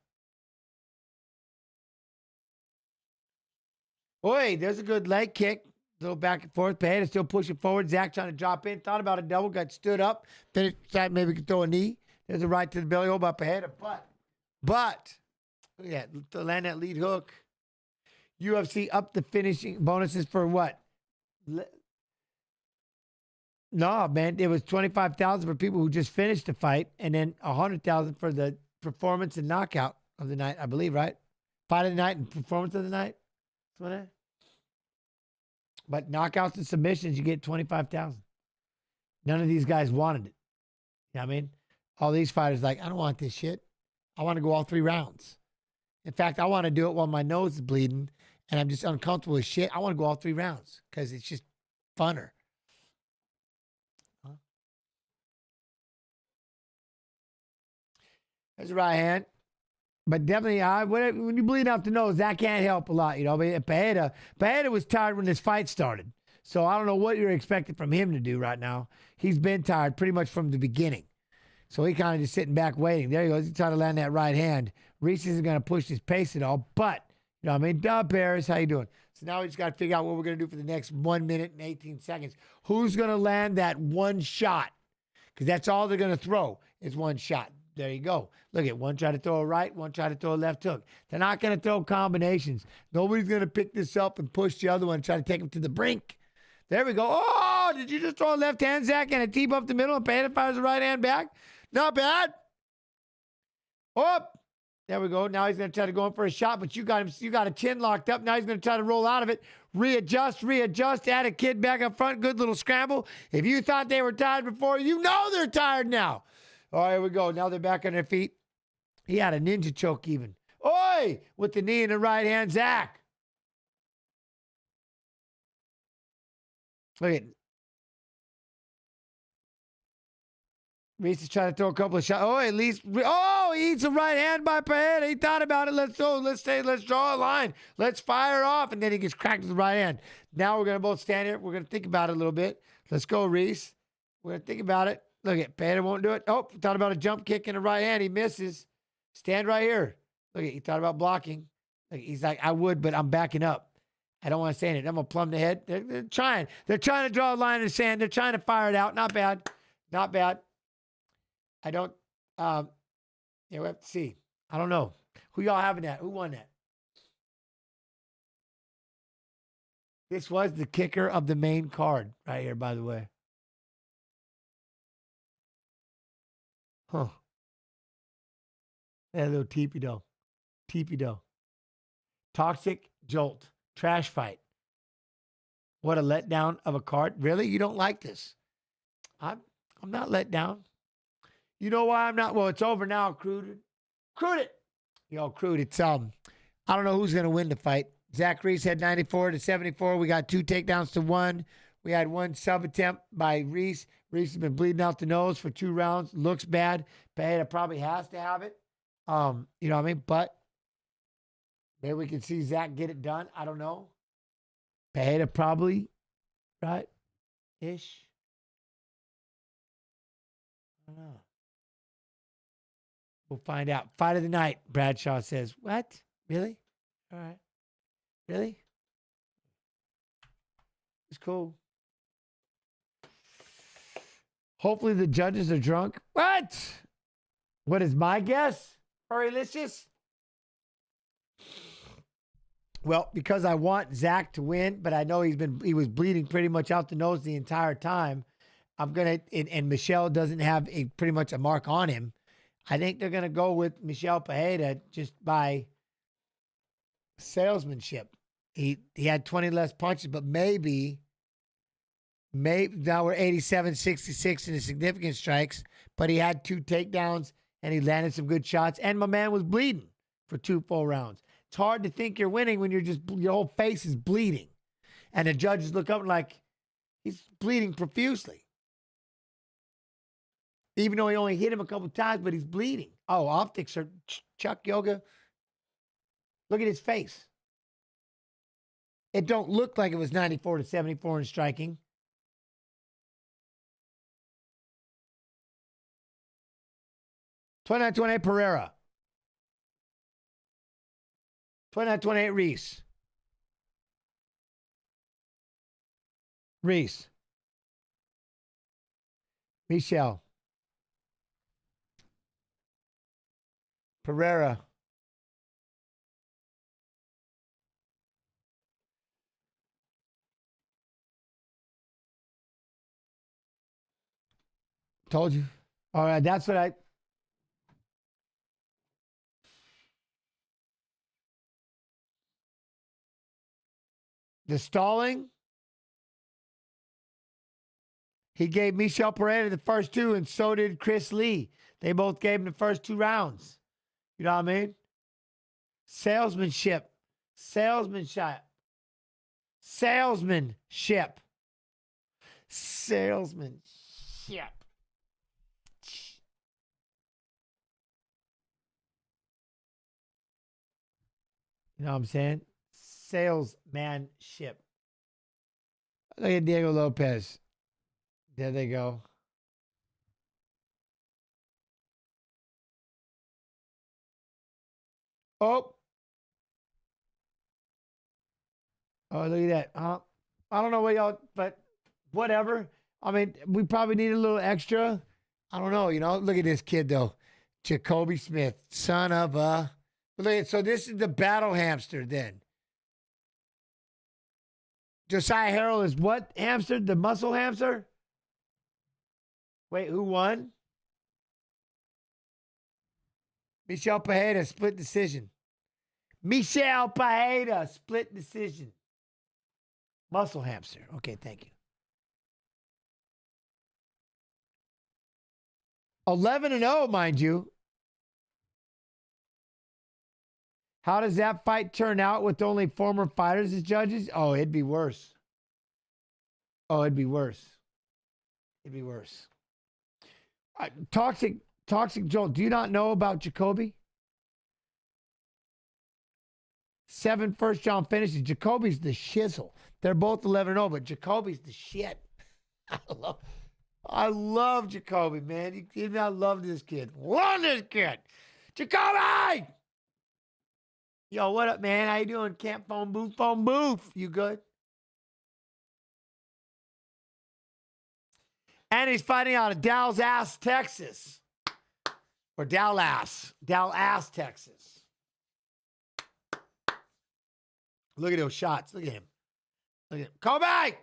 Boy, there's a good leg kick. A little back and forth. Pereira still pushing forward. Zach trying to drop in. Thought about a double. Got stood up. Finished. Maybe could throw a knee. There's a right to the belly hold by Pereira. But, look at that. To land that lead hook. UFC up the finishing bonuses for what? No, man. It was $25,000 for people who just finished the fight, and then $100,000 for the performance and knockout of the night, I believe, right? Fight of the night and performance of the night. That's what But knockouts and submissions, you get $25,000. None of these guys wanted it. You know what I mean? All these fighters like, I don't want this shit. I want to go all 3 rounds. In fact, I want to do it while my nose is bleeding and I'm just uncomfortable as shit. I want to go all 3 rounds because it's just funner. Huh? There's a right hand. But definitely, when you bleed out the nose, that can't help a lot. You know, Pereira was tired when this fight started. So I don't know what you're expecting from him to do right now. He's been tired pretty much from the beginning. So he kind of just sitting back waiting. There he goes. He's trying to land that right hand. Reese isn't going to push his pace at all. But, you know what I mean? Dub Paris, how you doing? So now we just got to figure out what we're going to do for the next 1 minute and 18 seconds. Who's going to land that one shot? Because that's all they're going to throw is one shot. There you go. Look at one try to throw a right, one try to throw a left hook. They're not going to throw combinations. Nobody's going to pick this up and push the other one and try to take him to the brink. There we go. Oh, did you just throw a left hand, Zach, and a teep up the middle and Pereira fires the right hand back? Not bad. Oh, there we go. Now he's going to try to go in for a shot, but you got him. You got a chin locked up. Now he's going to try to roll out of it. Readjust, add a kid back up front. Good little scramble. If you thought they were tired before, you know they're tired now. All right, here we go. Now they're back on their feet. He had a ninja choke even. Oi! With the knee in the right hand, Zach. Look at Reese is trying to throw a couple of shots. Oh, at least. Oh, he eats a right hand by Pereira. He thought about it. Let's go. Let's draw a line. Let's fire off. And then he gets cracked with the right hand. Now we're going to both stand here. We're going to think about it a little bit. Let's go, Reese. We're going to think about it. Look at Pereira won't do it. Oh, thought about a jump kick in the right hand. He misses. Stand right here. Look at, he thought about blocking. Look, he's like, I would, but I'm backing up. I don't want to say anything. I'm going to plumb the head. They're trying. They're trying to draw a line in the sand. They're trying to fire it out. Not bad. Not bad. I don't, yeah, we have to see. I don't know. Who y'all having that? Who won that? This was the kicker of the main card right here, by the way. Huh. That little teepee dough. Teepee dough. Toxic jolt. Trash fight. What a letdown of a card. Really? You don't like this? I'm not let down. You know why I'm not? Well, it's over now, Crude. Crude it. Yo, Crude, it's, I don't know who's going to win the fight. Zach Reese had 94 to 74. We got 2 takedowns to 1. We had 1 sub attempt by Reese. Reese has been bleeding out the nose for 2 rounds. Looks bad. Pereira probably has to have it. You know what I mean? But maybe we can see Zach get it done. I don't know. Pereira probably, right? Ish. I don't know. We'll find out. Fight of the night, Bradshaw says. What? Really? All right. Really? It's cool. Hopefully the judges are drunk. What? What is my guess? Furrylicious? Well, because I want Zach to win, but I know he was bleeding pretty much out the nose the entire time. I'm going to, and Michelle doesn't have pretty much a mark on him. I think they're going to go with Michel Pereira just by salesmanship. He had 20 less punches, but maybe now we're 87-66 in the significant strikes, but he had 2 takedowns and he landed some good shots. And my man was bleeding for 2 full rounds. It's hard to think you're winning when your whole face is bleeding. And the judges look up and like, he's bleeding profusely. Even though he only hit him a couple times, but he's bleeding. Oh, optics are Chuck Yoga. Look at his face. It don't look like it was 94 to 74 in striking. $29-28 Pereira. $29-28 Reese. Reese. Michel. Pereira. Told you. All right, that's what I... The stalling, he gave Michel Pereira the first 2, and so did Chris Lee. They both gave him the first 2 rounds. You know what I mean? Salesmanship. Salesmanship. Salesmanship. Salesmanship. You know what I'm saying? Salesmanship. Look at Diego Lopez. There they go. Oh. Oh, look at that. I don't know what y'all, but whatever. I mean, we probably need a little extra. I don't know, you know. Look at this kid, though. Jacoby Smith. Son of a... Look at, so this is the battle hamster, then. Josiah Harrell is what hamster? The muscle hamster? Wait, who won? Michel Pereira, split decision. Michel Pereira, split decision. Muscle hamster. Okay, thank you. 11-0, mind you. How does that fight turn out with only former fighters as judges? Oh, it'd be worse. Oh, it'd be worse. It'd be worse. Toxic Joel, do you not know about Jacoby? 7 first-round finishes. Jacoby's the shizzle. They're both 11-0, but Jacoby's the shit. I love Jacoby, man. I love this kid. Love this kid. Jacoby! Yo, what up, man? How you doing? Camp phone booth. You good? And he's fighting out of Dallas, Texas. Or Dallas, Texas. Look at those shots. Look at him. Look at him. Kobe!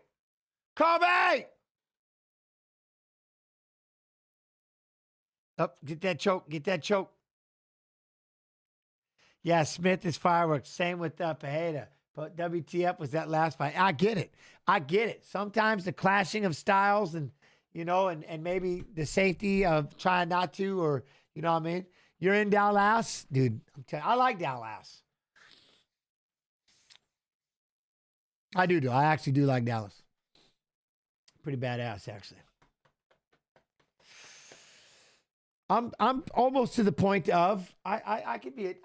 Up, get that choke. Yeah, Smith is fireworks. Same with Pereira. But WTF was that last fight. I get it. Sometimes the clashing of styles and, and maybe the safety of trying not to, or, you know what I mean? You're in Dallas. Dude, I'm telling you, I like Dallas. I do. I actually do like Dallas. Pretty badass, actually. I'm almost to the point of I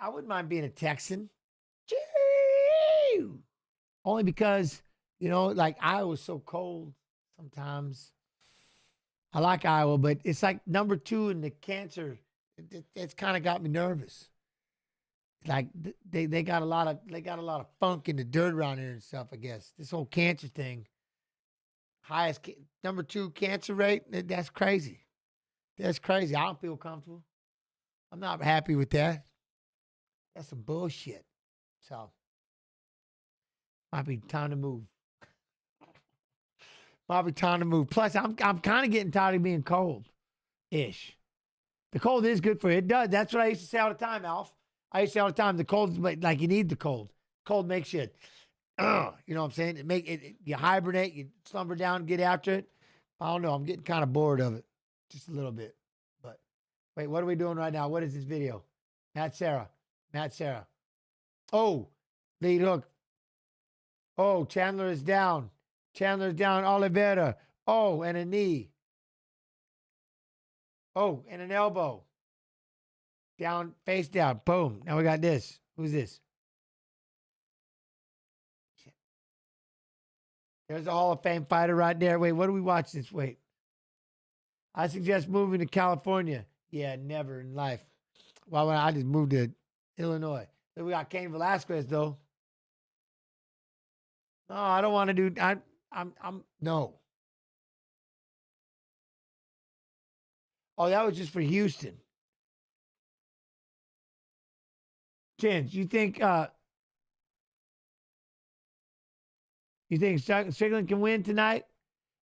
wouldn't mind being a Texan. Gee! Only because, like Iowa's so cold sometimes. I like Iowa, but it's like number 2 in the cancer. It's kind of got me nervous. Like they got a lot of funk in the dirt around here and stuff, I guess. This whole cancer thing. Highest number 2 cancer rate, that's crazy. That's crazy. I don't feel comfortable. I'm not happy with that. That's some bullshit. So, might be time to move. Plus, I'm kind of getting tired of being cold-ish. The cold is good for you. It does. That's what I used to say all the time, Alf. I used to say all the time, the cold, like you need the cold. Cold makes you, you know what I'm saying? You hibernate, you slumber down, get after it. I don't know. I'm getting kind of bored of it. Just a little bit. But wait, what are we doing right now? What is this video? Matt Serra. Oh, lead hook. Oh, Chandler is down. Oliveira. Oh, and a knee. Oh, and an elbow. Down, face down. Boom. Now we got this. Who's this? Shit. There's a Hall of Fame fighter right there. Wait, what do we watch this? Wait. I suggest moving to California. Yeah, never in life. Why would I just move to Illinois? Then we got Cain Velasquez, though. No, I don't want to do. No. Oh, that was just for Houston. Tins, you think Strickland can win tonight?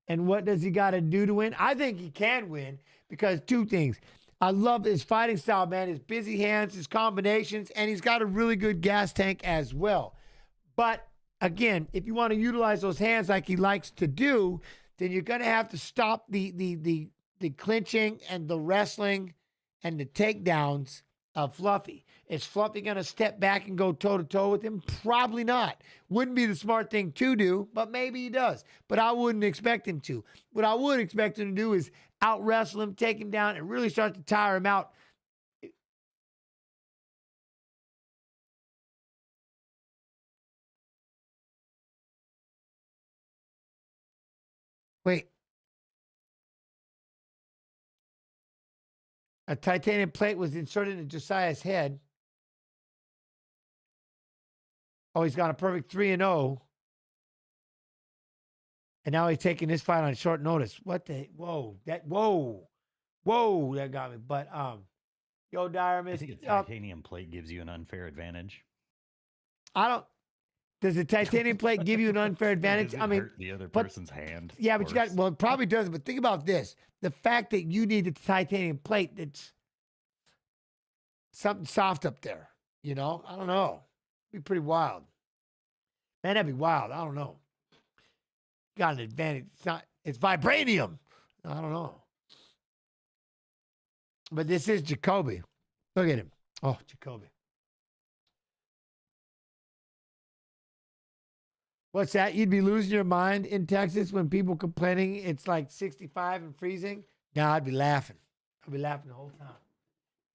And what does he got to do to win? I think he can win because 2 things. I love his fighting style, man. His busy hands, his combinations, and he's got a really good gas tank as well. But again, if you want to utilize those hands like he likes to do, then you're going to have to stop the clinching and the wrestling and the takedowns of Fluffy. Is Fluffy going to step back and go toe-to-toe with him? Probably not. Wouldn't be the smart thing to do, but maybe he does. But I wouldn't expect him to. What I would expect him to do is out-wrestle him, take him down, and really start to tire him out. Wait. A titanium plate was inserted into Josiah's head. Oh, he's got a perfect 3-0. And now he's taking this fight on short notice. What the? Whoa, that got me. But, yo, Diarmus. I think a titanium plate gives you an unfair advantage. Does the titanium plate give you an unfair advantage? I mean, hurt the other person's hand. Yeah, but it probably doesn't. But think about this. The fact that you need the titanium plate, it's something soft up there. I don't know. It'd be pretty wild. Man, that'd be wild. I don't know. Got an advantage. It's vibranium. I don't know. But this is Jacoby. Look at him. Oh, Jacoby. What's that? You'd be losing your mind in Texas when people complaining it's like 65 and freezing? No, I'd be laughing. I'll be laughing the whole time.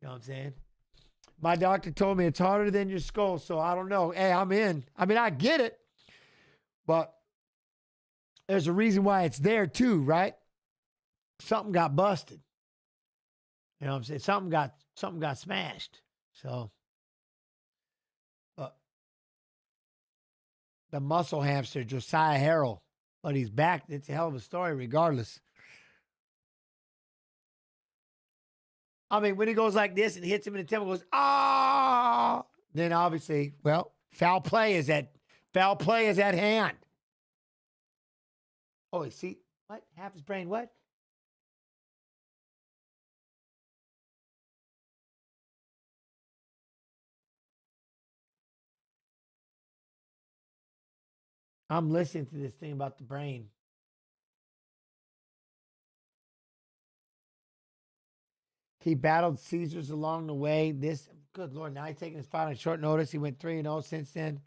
You know what I'm saying? My doctor told me it's harder than your skull, so I don't know. Hey, I'm in. I mean, I get it, but there's a reason why it's there too, right? Something got busted. You know what I'm saying? Something got smashed. So, but the muscle hamster, Josiah Harrell, but he's back. It's a hell of a story regardless. I mean, when he goes like this and hits him in the temple, goes, ah, then obviously, well, foul play is at hand. Oh, see, what? Half his brain, what? I'm listening to this thing about the brain. He battled Caesars along the way. Good Lord, now he's taking his fight on short notice. He went 3-0 since then.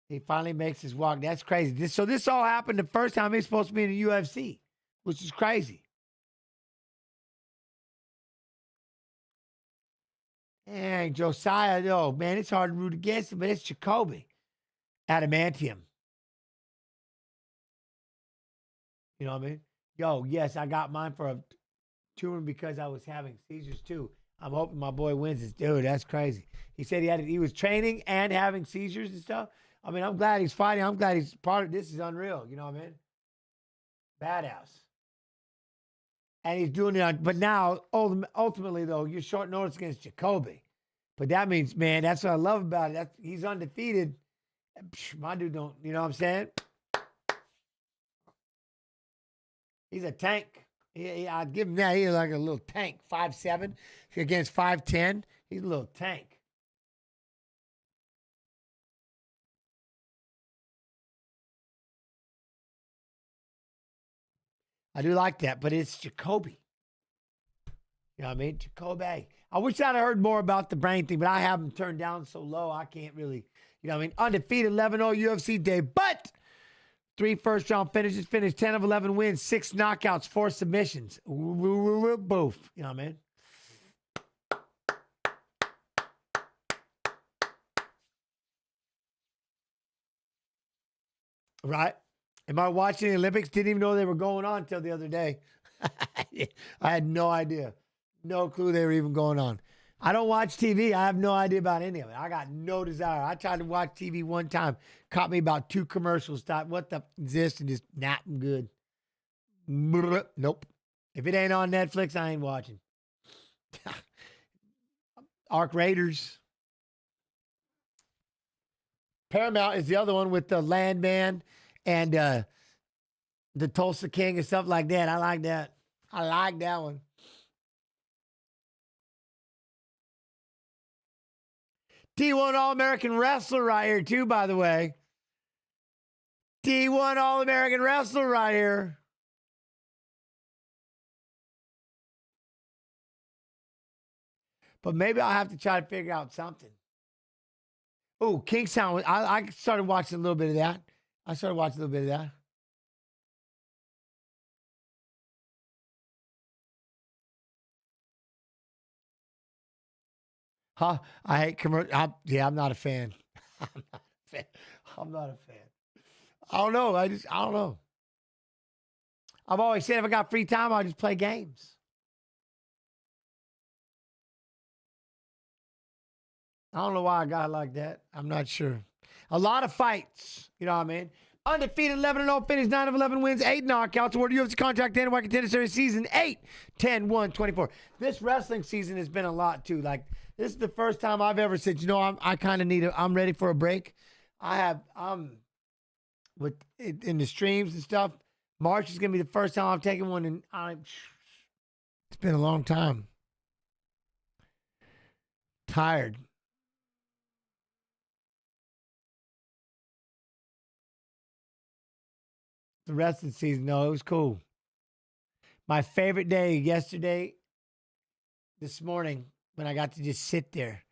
He finally makes his walk. That's crazy. This all happened the first time he's supposed to be in the UFC, which is crazy. And Josiah, oh man, it's hard to root against him, but it's Jacoby. Adamantium. You know what I mean? Yo, yes, I got mine for a tumor because I was having seizures too. I'm hoping my boy wins this. Dude, that's crazy. He said he was training and having seizures and stuff. I mean, I'm glad he's fighting. I'm glad he's part of this. Is unreal. You know what I mean? Badass. And he's doing it. But now, ultimately, though, you're short notice against Jacoby. But that means, man, that's what I love about it. He's undefeated. My dude don't, you know what I'm saying? He's a tank. I'd give him that. He's like a little tank. 5'7" against 5'10". He's a little tank. I do like that, but it's Jacoby. You know what I mean? Jacoby. I wish I'd have heard more about the brain thing, but I have him turned down so low, I can't really, you know what I mean? Undefeated 11-0 UFC day, but 3 first-round finishes, finished 10 of 11 wins, 6 knockouts, 4 submissions. Boof. You know what I mean? Right? Am I watching the Olympics? Didn't even know they were going on until the other day. I had no idea. No clue they were even going on. I don't watch TV. I have no idea about any of it. I got no desire. I tried to watch TV one time. Caught me about 2 commercials. Thought, what the is this? And just, nah, I'm good. Nope. If it ain't on Netflix, I ain't watching. Arc Raiders. Paramount is the other one with the Landman and the Tulsa King and stuff like that. I like that. I like that one. D1 All-American Wrestler right here, too, by the way. D1 All-American Wrestler right here. But maybe I'll have to try to figure out something. Oh, Kingstown. I started watching a little bit of that. Huh? I hate commercial. I'm not a fan. I'm not a fan. I don't know. I don't know. I've always said if I got free time, I'll just play games. I don't know why I got it like that. I'm not sure. A lot of fights. You know what I mean? Undefeated 11-0 finish, 9 of 11 wins, 8 knockouts. Award UFC contract, Dana White Contender Series Season 8, 10-1-24. This wrestling season has been a lot too. Like, this is the first time I've ever said, you know, I kind of I'm ready for a break. I'm with in the streams and stuff. March is going to be the first time I've taken one, and it's been a long time. Tired. The rest of the season, no, it was cool. My favorite day yesterday, this morning, when I got to just sit there.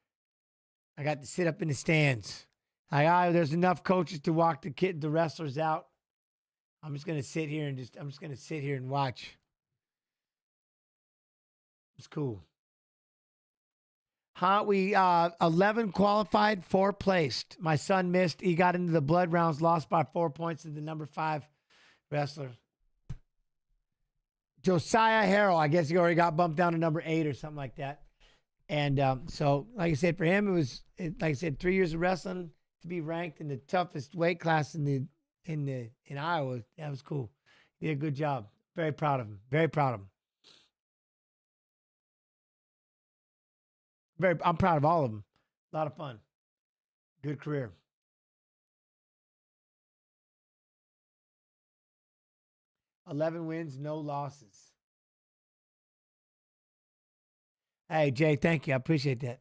I got to sit up in the stands. There's enough coaches to walk the wrestlers out. I'm just gonna sit here and watch. It's cool. We 11 qualified, 4 placed. My son missed. He got into the blood rounds, lost by 4 points to the number 5 wrestler. Josiah Harrell, I guess he already got bumped down to number 8 or something like that. And so, like I said, for him, like I said, 3 years of wrestling to be ranked in the toughest weight class in Iowa. That was cool. He did a good job. Very proud of him. Very proud of him. I'm proud of all of them. A lot of fun. Good career. $11 wins, no losses. Hey, Jay, thank you. I appreciate that.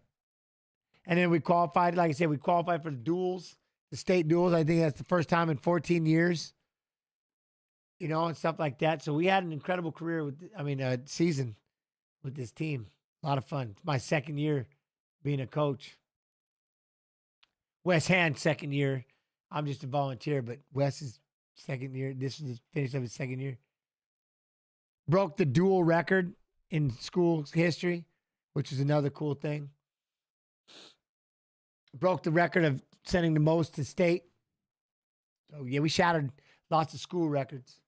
And then we qualified, like I said, we qualified for the duels, the state duels. I think that's the first time in 14 years, you know, and stuff like that. So we had an incredible career season with this team. A lot of fun. It's my second year being a coach. Wes Hand's second year. I'm just a volunteer, but Wes is second year. This is the finish of his second year. Broke the dual record in school history, which is another cool thing. Broke the record of sending the most to state. So, yeah, we shattered lots of school records.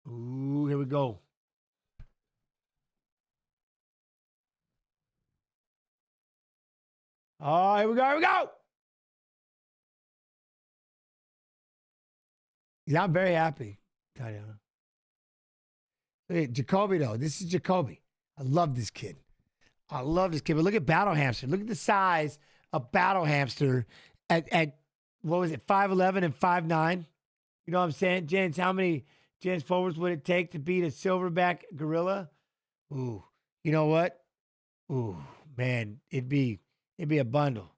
Ooh, here we go. Oh, here we go, here we go. Yeah, I'm very happy, Tatiana. Look at Jacoby, though. This is Jacoby. I love this kid. I love this kid. But look at Battle Hamster. Look at the size of Battle Hamster at what was it, 5'11" and 5'9". You know what I'm saying? James, how many James Pulvers would it take to beat a silverback gorilla? Ooh, you know what? Ooh, man, it'd be a bundle.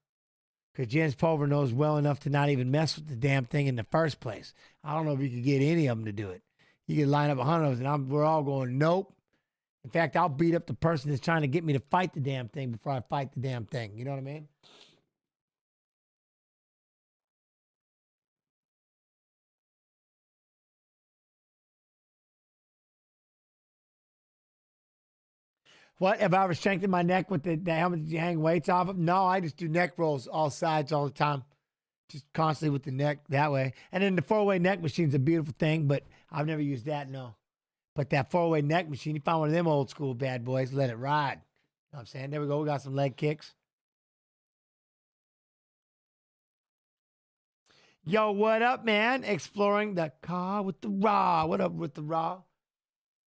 Because James Pulver knows well enough to not even mess with the damn thing in the first place. I don't know if you could get any of them to do it. You could line up 100 of them, and we're all going, nope. In fact, I'll beat up the person that's trying to get me to fight the damn thing before I fight the damn thing. You know what I mean? What? Have I ever strengthened my neck with the helmet that you hang weights off of? No, I just do neck rolls all sides all the time. Just constantly with the neck that way. And then the 4-way neck machine's a beautiful thing, but I've never used that, no. But that 4-way neck machine, you find one of them old school bad boys, let it ride. You know what I'm saying? There we go. We got some leg kicks. Yo, what up, man? Exploring the car with the raw. What up with the raw?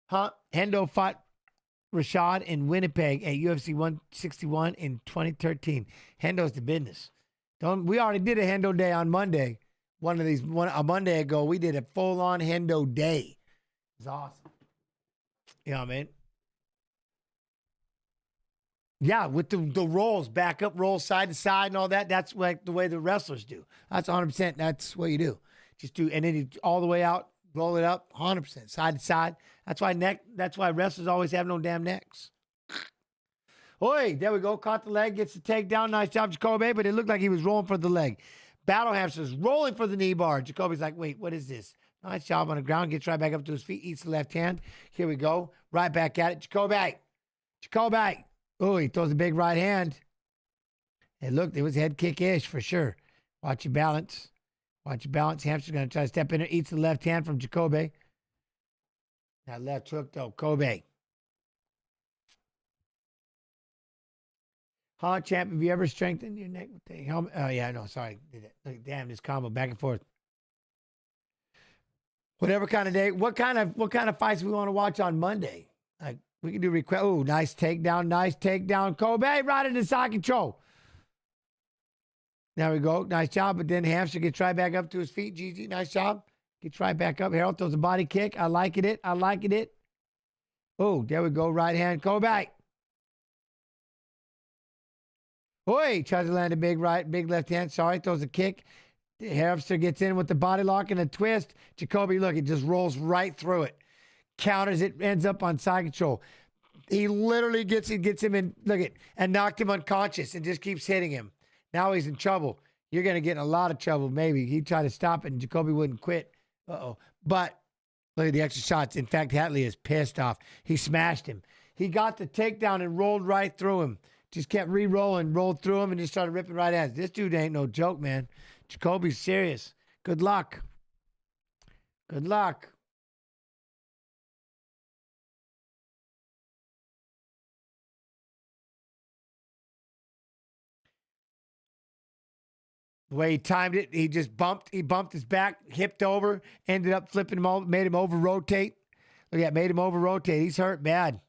Huh? Hendo fought Rashad in Winnipeg at UFC 161 in 2013. Hendo's the business. We already did a Hendo day on Monday. A Monday ago, we did a full-on Hendo day. It was awesome. You know what I mean? Yeah, with the rolls, back up, roll side to side and all that. That's like the way the wrestlers do. That's 100%. That's what you do. Just do, and then you all the way out, roll it up, 100%, side to side. That's why wrestlers always have no damn necks. Oi, there we go. Caught the leg, gets the takedown. Nice job, Jacoby, but it looked like he was rolling for the leg. Battle Hamster's rolling for the knee bar. Jacoby's like, wait, what is this? Nice job on the ground. Gets right back up to his feet, eats the left hand. Here we go. Right back at it. Jacoby. Oh, he throws a big right hand. And look, it was head kick-ish for sure. Watch your balance. Hamster's going to try to step in there. Eats the left hand from Jacoby. That left hook, though. Kobe. Huh, champ, have you ever strengthened your neck with the helmet? Oh, yeah, no, sorry. Look, damn, this combo back and forth. Whatever kind of day. What kind of fights we want to watch on Monday? Like, we can do request. Oh, nice takedown. Kobe, right into side control. There we go. Nice job. But then Hamster gets right back up to his feet. GG, nice job. Gets right back up. Harrell throws a body kick. I like it. Oh, there we go. Right hand. Kobe. Oi, tries to land a big left hand. Sorry, throws a kick. Hamster gets in with the body lock and a twist. Jacoby, look, it just rolls right through it. Counters it, ends up on side control. He literally gets him in, look at, and knocked him unconscious and just keeps hitting him. Now he's in trouble. You're going to get in a lot of trouble, maybe. He tried to stop it, and Jacoby wouldn't quit. Uh-oh. But look at the extra shots. In fact, Hatley is pissed off. He smashed him. He got the takedown and rolled right through him. Just kept re-rolling, rolled through him, and just started ripping right hands. This dude ain't no joke, man. Jacoby's serious. Good luck. Good luck. The way he timed it, he just bumped. He bumped his back, hipped over, ended up flipping him over, made him over-rotate. Look at that, made him over-rotate. He's hurt bad.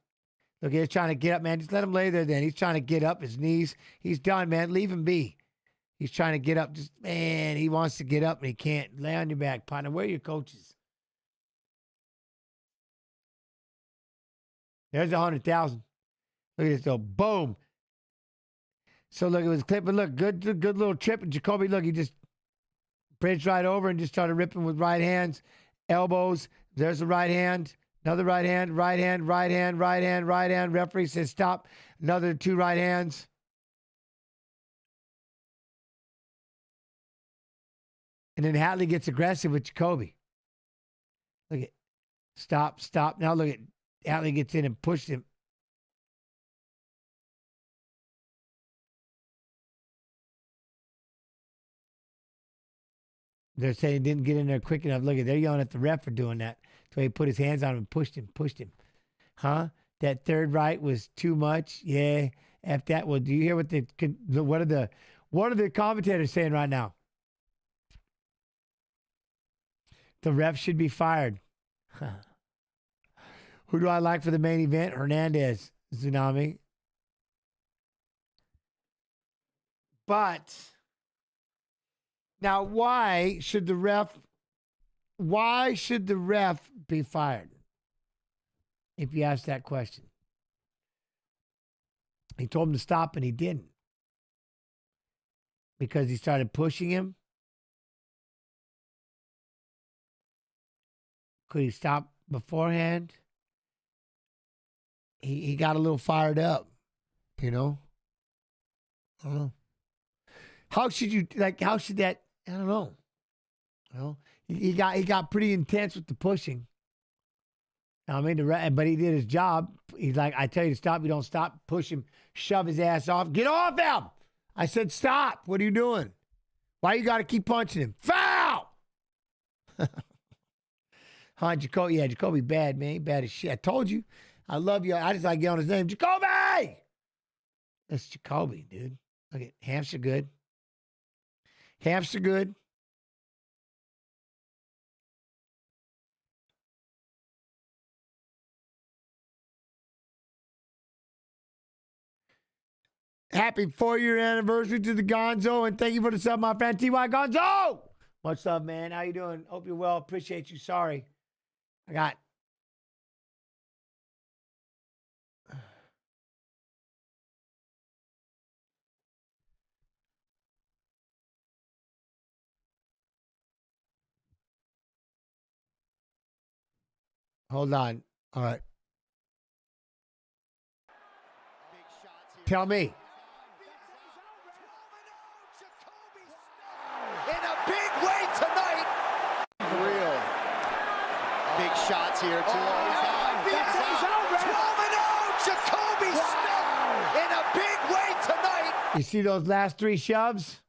Look, he's trying to get up, man. Just let him lay there then. He's trying to get up, his knees. He's done, man. Leave him be. He's trying to get up. Just, man, he wants to get up, and he can't. Lay on your back, partner. Where are your coaches? There's 100,000. Look at this, though. Boom. So, look, it was clip, but look, good little trip. And Jacoby, look, he just bridged right over and just started ripping with right hands, elbows. There's the right hand. Another right hand, right hand, right hand, right hand, right hand. Referee says stop. Another 2 right hands. And then Hatley gets aggressive with Jacoby. Look at, stop. Now look at, Hatley gets in and pushed him. They're saying he didn't get in there quick enough. Look at, they're yelling at the ref for doing that. So he put his hands on him and pushed him. Huh? That third right was too much. Yeah. After that, well, do you hear what what are the commentators saying right now? The ref should be fired. Who do I like for the main event? Hernandez, Tsunami. But now, why should the ref be fired? If you ask that question. He told him to stop and he didn't. Because he started pushing him. Could he stop beforehand? He got a little fired up, you know? I don't know. How should that, I don't know. Well, he got pretty intense with the pushing. I mean, but he did his job. He's like, I tell you to stop, you don't stop. Push him, shove his ass off. Get off him! I said, stop. What are you doing? Why you got to keep punching him? Foul! Huh, Jacoby? Yeah, Jacoby bad, man. He bad as shit. I told you. I love you. I just like yelling his name. Jacoby! That's Jacoby, dude. Okay, hamster good. Hamster good. Happy 4-year anniversary to the Gonzo, and thank you for the sub, my friend T.Y. Gonzo. What's up, man? How you doing? Hope you're well. Appreciate you. Sorry. I got... Hold on. All right. Tell me. In a big way tonight. Real. Big shots here, too. Jacoby Smith in a big way tonight. You see those last 3 shoves?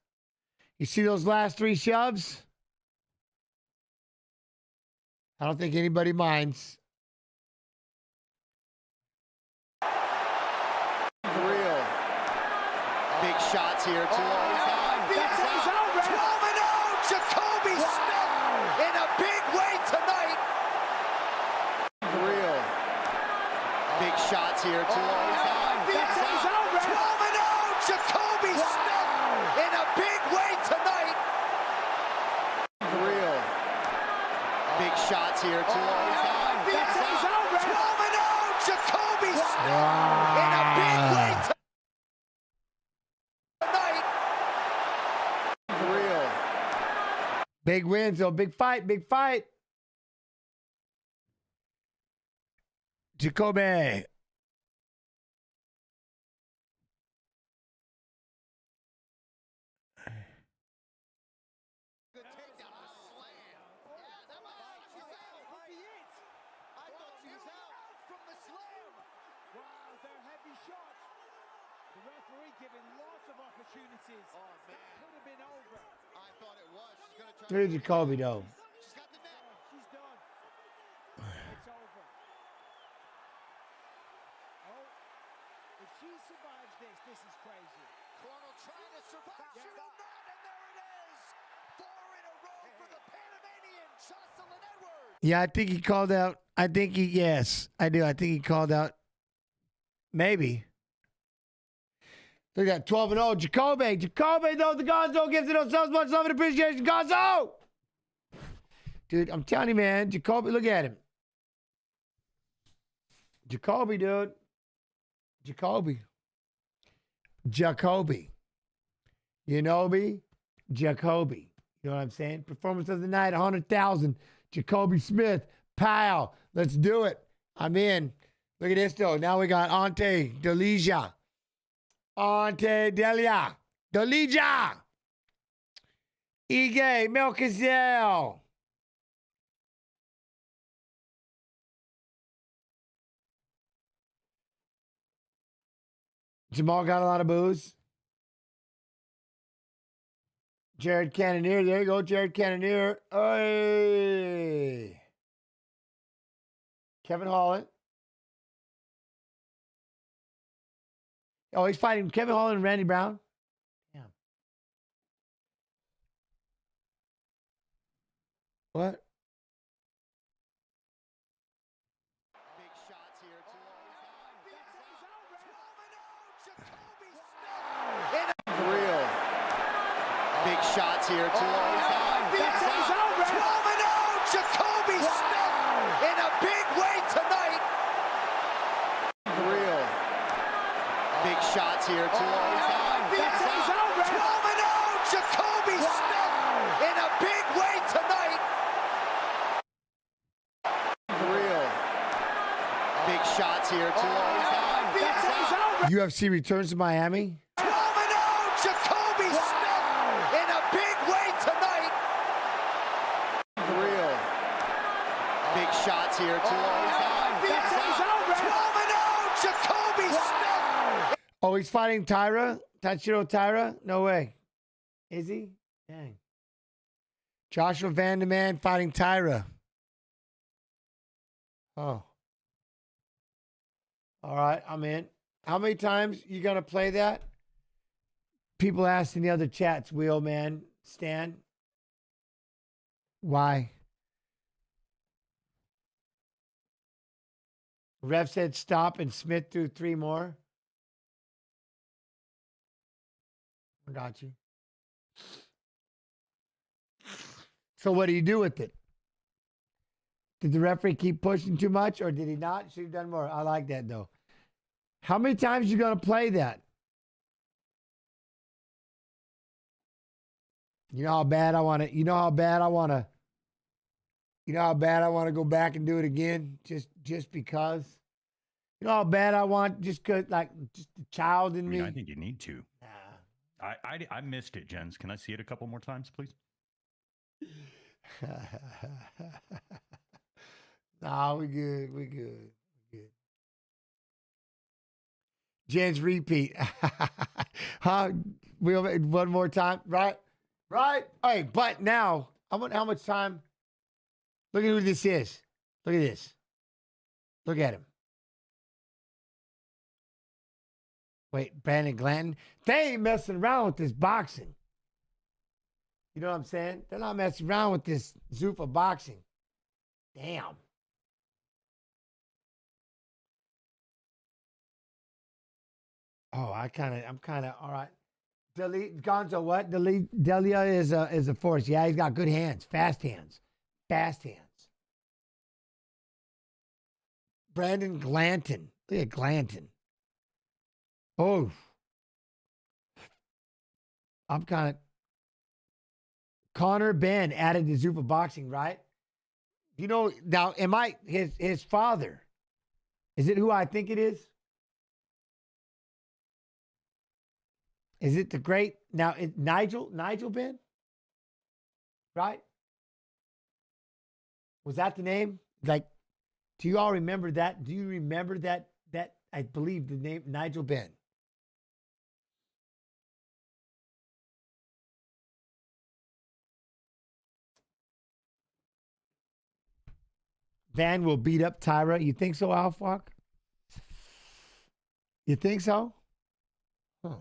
I don't think anybody minds. Real. Big shots here, too. Jacoby Smith in a big way tonight. Real. Big shots here, too. Jacoby Smith in a big way tonight. Real. Big shots here, too. Jacoby Smith in a big way tonight. Real. Big wins, though. Big fight. Jacoby. They're heavy shots. The referee giving lots of opportunities. Oh, man. That could have been over. I thought it was. She's going to try. Look at Jacoby, though. She's got the neck. She's done. It's over. Oh, if she survives this, this is crazy. Cornolle trying to survive. She will not, and there it is. 4 in a row for the Panamanian, Jocelyn Edwards. Yeah, I think he called out. I think he, yes, I do. I think he called out. Maybe. Look at that, 12-0. Jacoby. Jacoby, though, the Gonzo gives it themselves much love and appreciation. Gonzo! Dude, I'm telling you, man. Jacoby, look at him. Jacoby, dude. Jacoby. Jacoby. You know me? Jacoby. You know what I'm saying? Performance of the night, 100,000. Jacoby Smith. Pow. Let's do it. I'm in. Look at this, though. Now we got Ante Delija. Ante Delija. Delija. Ige Melchizedek. Jamal got a lot of booze. Jared Cannonier. There you go, Jared Cannonier. Hey. Kevin Holland. Oh, he's fighting Kevin Holland and Randy Brown. Yeah. What? Big shots here, too. Real. Big shots here, too. 12-0, Jacoby Smith in a big way tonight. Real. Big shots here, too. 12-0, Jacoby Smith in a big way tonight. Real. Big shots here, too. UFC returns to Miami. 12-0, Jacoby Smith in a big way tonight. Real. Big shots here, too. 12-0, Jacoby Smith. Oh, he's fighting Tyra? Tachiro Tyra? No way. Is he? Dang. Joshua Vanderman fighting Tyra. Oh. All right, I'm in. How many times you gonna play that? People asked in the other chats, Wheel Man, Stan. Why? Ref said stop and Smith threw 3 more. I got you. So what do you do with it? Did the referee keep pushing too much or did he not? Should have done more. I like that though. How many times you gonna play that? You know how bad I want to. You know how bad I want to. You know how bad I want to go back and do it again, just because. You know how bad I want, just cause like just the child in me. I think you need to. Nah. I missed it, Jens. Can I see it a couple more times, please? Nah, we good. We good. We good. Jens repeat. Huh? We'll one more time. Right? Right? Hey, but now, I wonder how much time. Look at who this is. Look at this. Look at him. Wait, Brandon Glanton. They ain't messing around with this boxing. You know what I'm saying? They're not messing around with this Zuffa boxing. Damn. Oh, I'm kind of all right. Gonzo, what? Delija is a force. Yeah, he's got good hands, fast hands. Brandon Glanton. Look at Glanton. Oh. I'm kind of. Connor Ben added to Zuffa boxing, right? You know, now, am I his father? Is it who I think it is? Is it the great, now, Nigel Ben? Right? Was that the name? Like, do you all remember that? Do you remember that I believe the name Nigel Benn. Van will beat up Tyra. You think so, Alfwalk? You think so? Huh.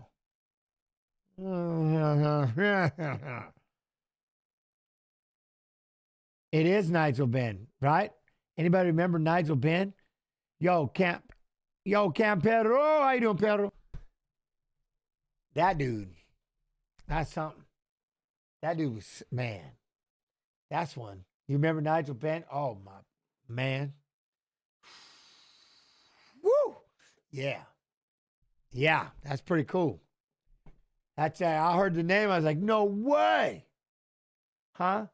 It is Nigel Benn, right? Anybody remember Nigel Benn? Yo, Camp Pedro. How you doing, Pedro? That dude. That's something. That dude was, man. That's one. You remember Nigel Benn? Oh, my man. Woo! Yeah. Yeah, that's pretty cool. That's I heard the name. I was like, no way. Huh?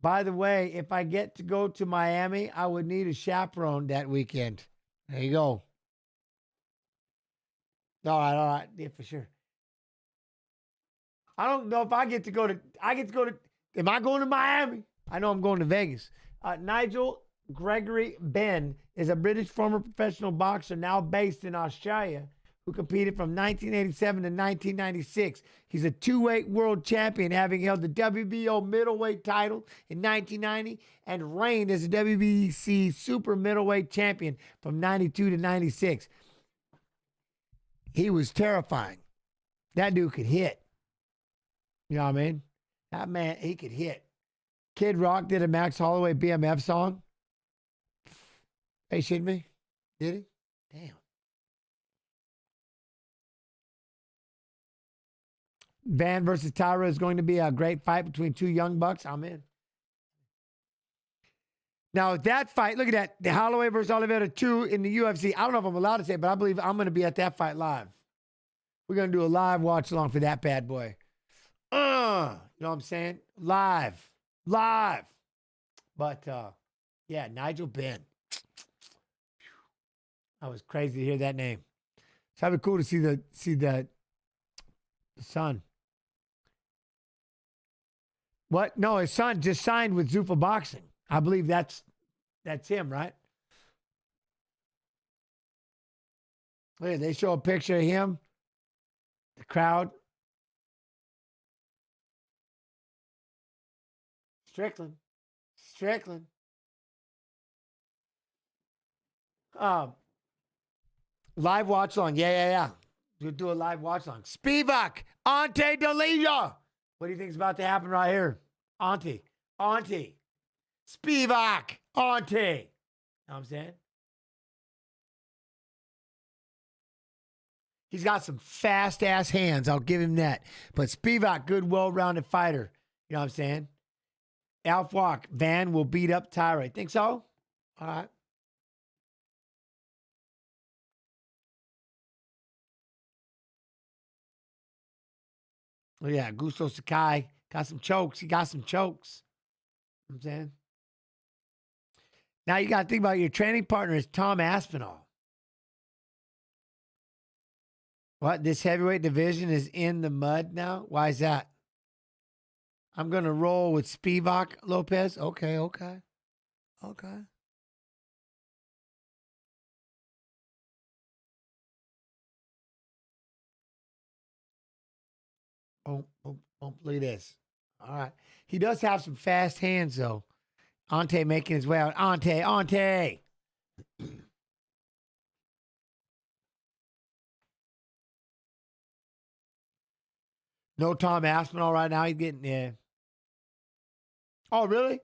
By the way, if I get to go to Miami, I would need a chaperone that weekend. There you go. All right. Yeah, for sure. I don't know if I get to go to, am I going to Miami? I know I'm going to Vegas. Nigel Gregory Benn is a British former professional boxer now based in Australia who competed from 1987 to 1996. He's a two-weight world champion, having held the WBO middleweight title in 1990 and reigned as a WBC super middleweight champion from 92 to 96. He was terrifying. That dude could hit. You know what I mean? That man, he could hit. Kid Rock did a Max Holloway BMF song. Are you shitting me? Did he? Damn. Van versus Tyra is going to be a great fight between two young bucks. I'm in. Now, that fight, look at that. The Holloway versus Oliveira 2 in the UFC. I don't know if I'm allowed to say it, but I believe I'm going to be at that fight live. We're going to do a live watch along for that bad boy. You know what I'm saying? Live. But, yeah, Nigel Benn. I was crazy to hear that name. So that'd be cool to see the son. What? No, his son just signed with Zuffa Boxing. I believe that's him, right? Look, they show a picture of him. The crowd. Strickland. Live watch long. Yeah. We'll do a live watch long. Spivac, Ante Delija. What do you think is about to happen right here? Ante. Spivac, Ante. You know what I'm saying? He's got some fast-ass hands. I'll give him that. But Spivac, good, well-rounded fighter. You know what I'm saying? Alfwalk, Van will beat up Tyra. Think so? All right. Oh, yeah, Gusto Sakai got some chokes. He got some chokes. You know what I'm saying? Now you got to think about your training partner is Tom Aspinall. What? This heavyweight division is in the mud now? Why is that? I'm going to roll with Spivac Lopez. Okay. Oh, look at this. All right. He does have some fast hands, though. Ante making his way out. Ante. No Tom Aspinall right now. He's getting, yeah. Oh, really?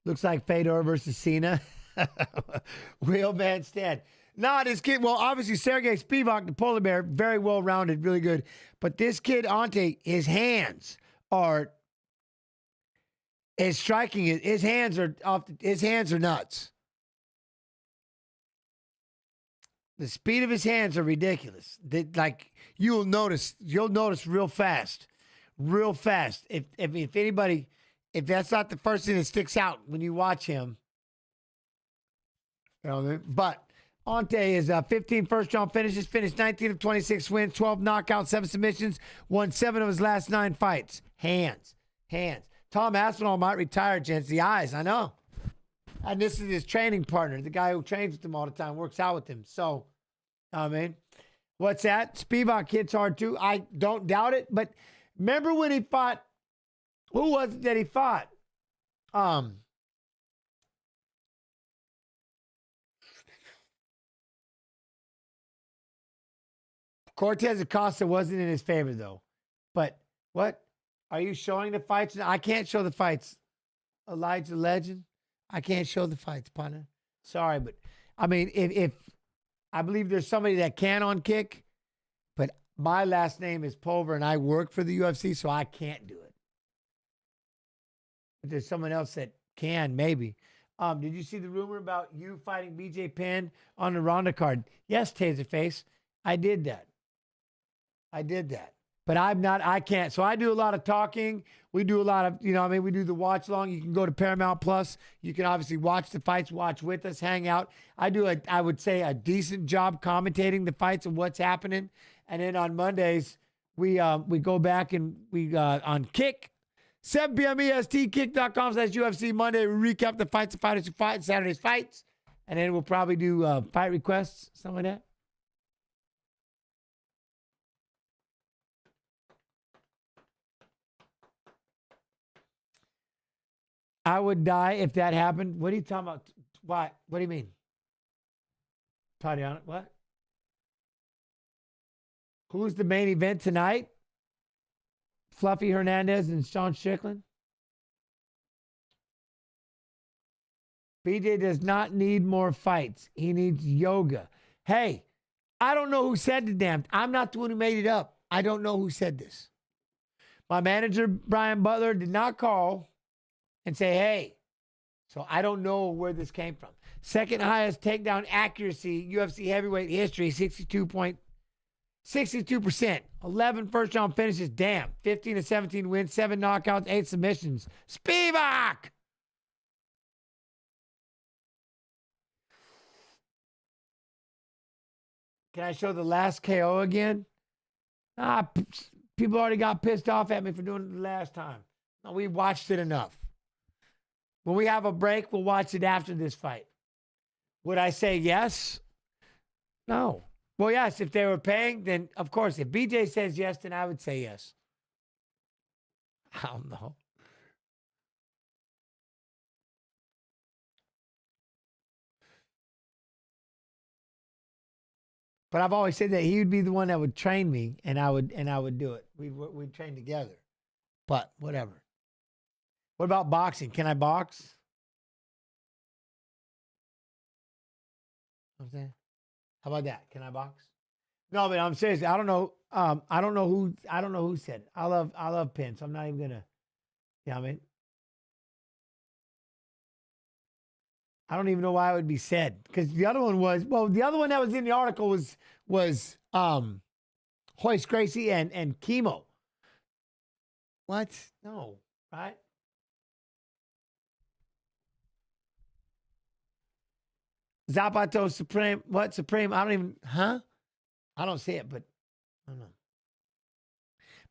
Looks like Fedor versus Cena. Real man stand. Nah, this kid, well, obviously Sergey Spivac, the polar bear, very well-rounded, really good. But this kid, Ante, his hands are striking. His hands are nuts. The speed of his hands are ridiculous. Like, you'll notice real fast. If anybody, if that's not the first thing that sticks out when you watch him. You know what I mean? But Ante is 15 first-round finishes, finished 19 of 26 wins, 12 knockouts, 7 submissions, won 7 of his last 9 fights. Hands. Tom Aspinall might retire, gents. The eyes, I know. And this is his training partner, the guy who trains with him all the time, works out with him. So, I mean, what's that? Spivac hits hard too. I don't doubt it. But remember when he fought, who was it that he fought? Cortez Acosta wasn't in his favor, though. But what? Are you showing the fights? I can't show the fights. Elijah Legend? I can't show the fights, partner. Sorry, but I mean, if I believe there's somebody that can on Kick, but my last name is Pulver and I work for the UFC, so I can't do it. But there's someone else that can, maybe. Did you see the rumor about you fighting BJ Penn on the Ronda card? Yes, Taserface. I did that. But I can't. So I do a lot of talking. We do a lot of, we do the watch long. You can go to Paramount Plus. You can obviously watch the fights, watch with us, hang out. I do, I would say, a decent job commentating the fights and what's happening. And then on Mondays, we go back and we, on Kick, 7 p.m. EST, kick.com/UFC Monday. We recap the fights, the fighters who fight, Saturday's fights. And then we'll probably do fight requests, something like that. I would die if that happened. What are you talking about? What? What do you mean? Tatiana, what? Who's the main event tonight? Fluffy Hernandez and Sean Strickland? BJ does not need more fights. He needs yoga. Hey, I don't know who said the damn. I'm not the one who made it up. I don't know who said this. My manager, Brian Butler, did not call and say, hey. So I don't know where this came from. Second highest takedown accuracy, UFC heavyweight history, 62%. 11 first round finishes, damn. 15-17 wins, 7 knockouts, 8 submissions. Spivac! Can I show the last KO again? People already got pissed off at me for doing it the last time. No, we watched it enough. When we have a break, we'll watch it after this fight. Would I say yes? No. Well, yes, if they were paying, then of course. If BJ says yes, then I would say yes. I don't know. But I've always said that he would be the one that would train me, and I would do it. We'd train together. But whatever. What about boxing? Can I box? How about that? Can I box? No, but I'm serious. I don't know. I don't know who said it. I love pins. So I'm not even gonna. Yeah, I mean, I don't even know why it would be said, because the other one was, the other one that was in the article was Hoist Gracie and Chemo. What? No, right? Zapato Supreme. What Supreme? I don't even. I don't see it, but I don't know.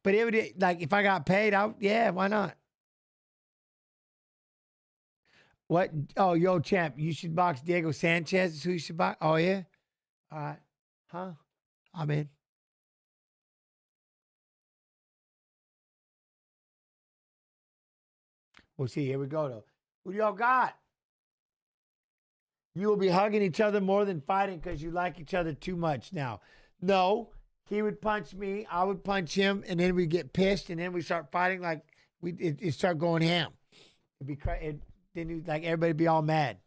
But it would, like, if I got paid, yeah, why not? What? Oh, yo, champ, you should box Diego Sanchez. Is who you should box? Oh, yeah? All right. Huh? I'm in. We'll see. Here we go, though. Who do y'all got? You will be hugging each other more than fighting because you like each other too much now. No, he would punch me, I would punch him, and then we get pissed, and then we start fighting like it start going ham. It'd be then like everybody be all mad.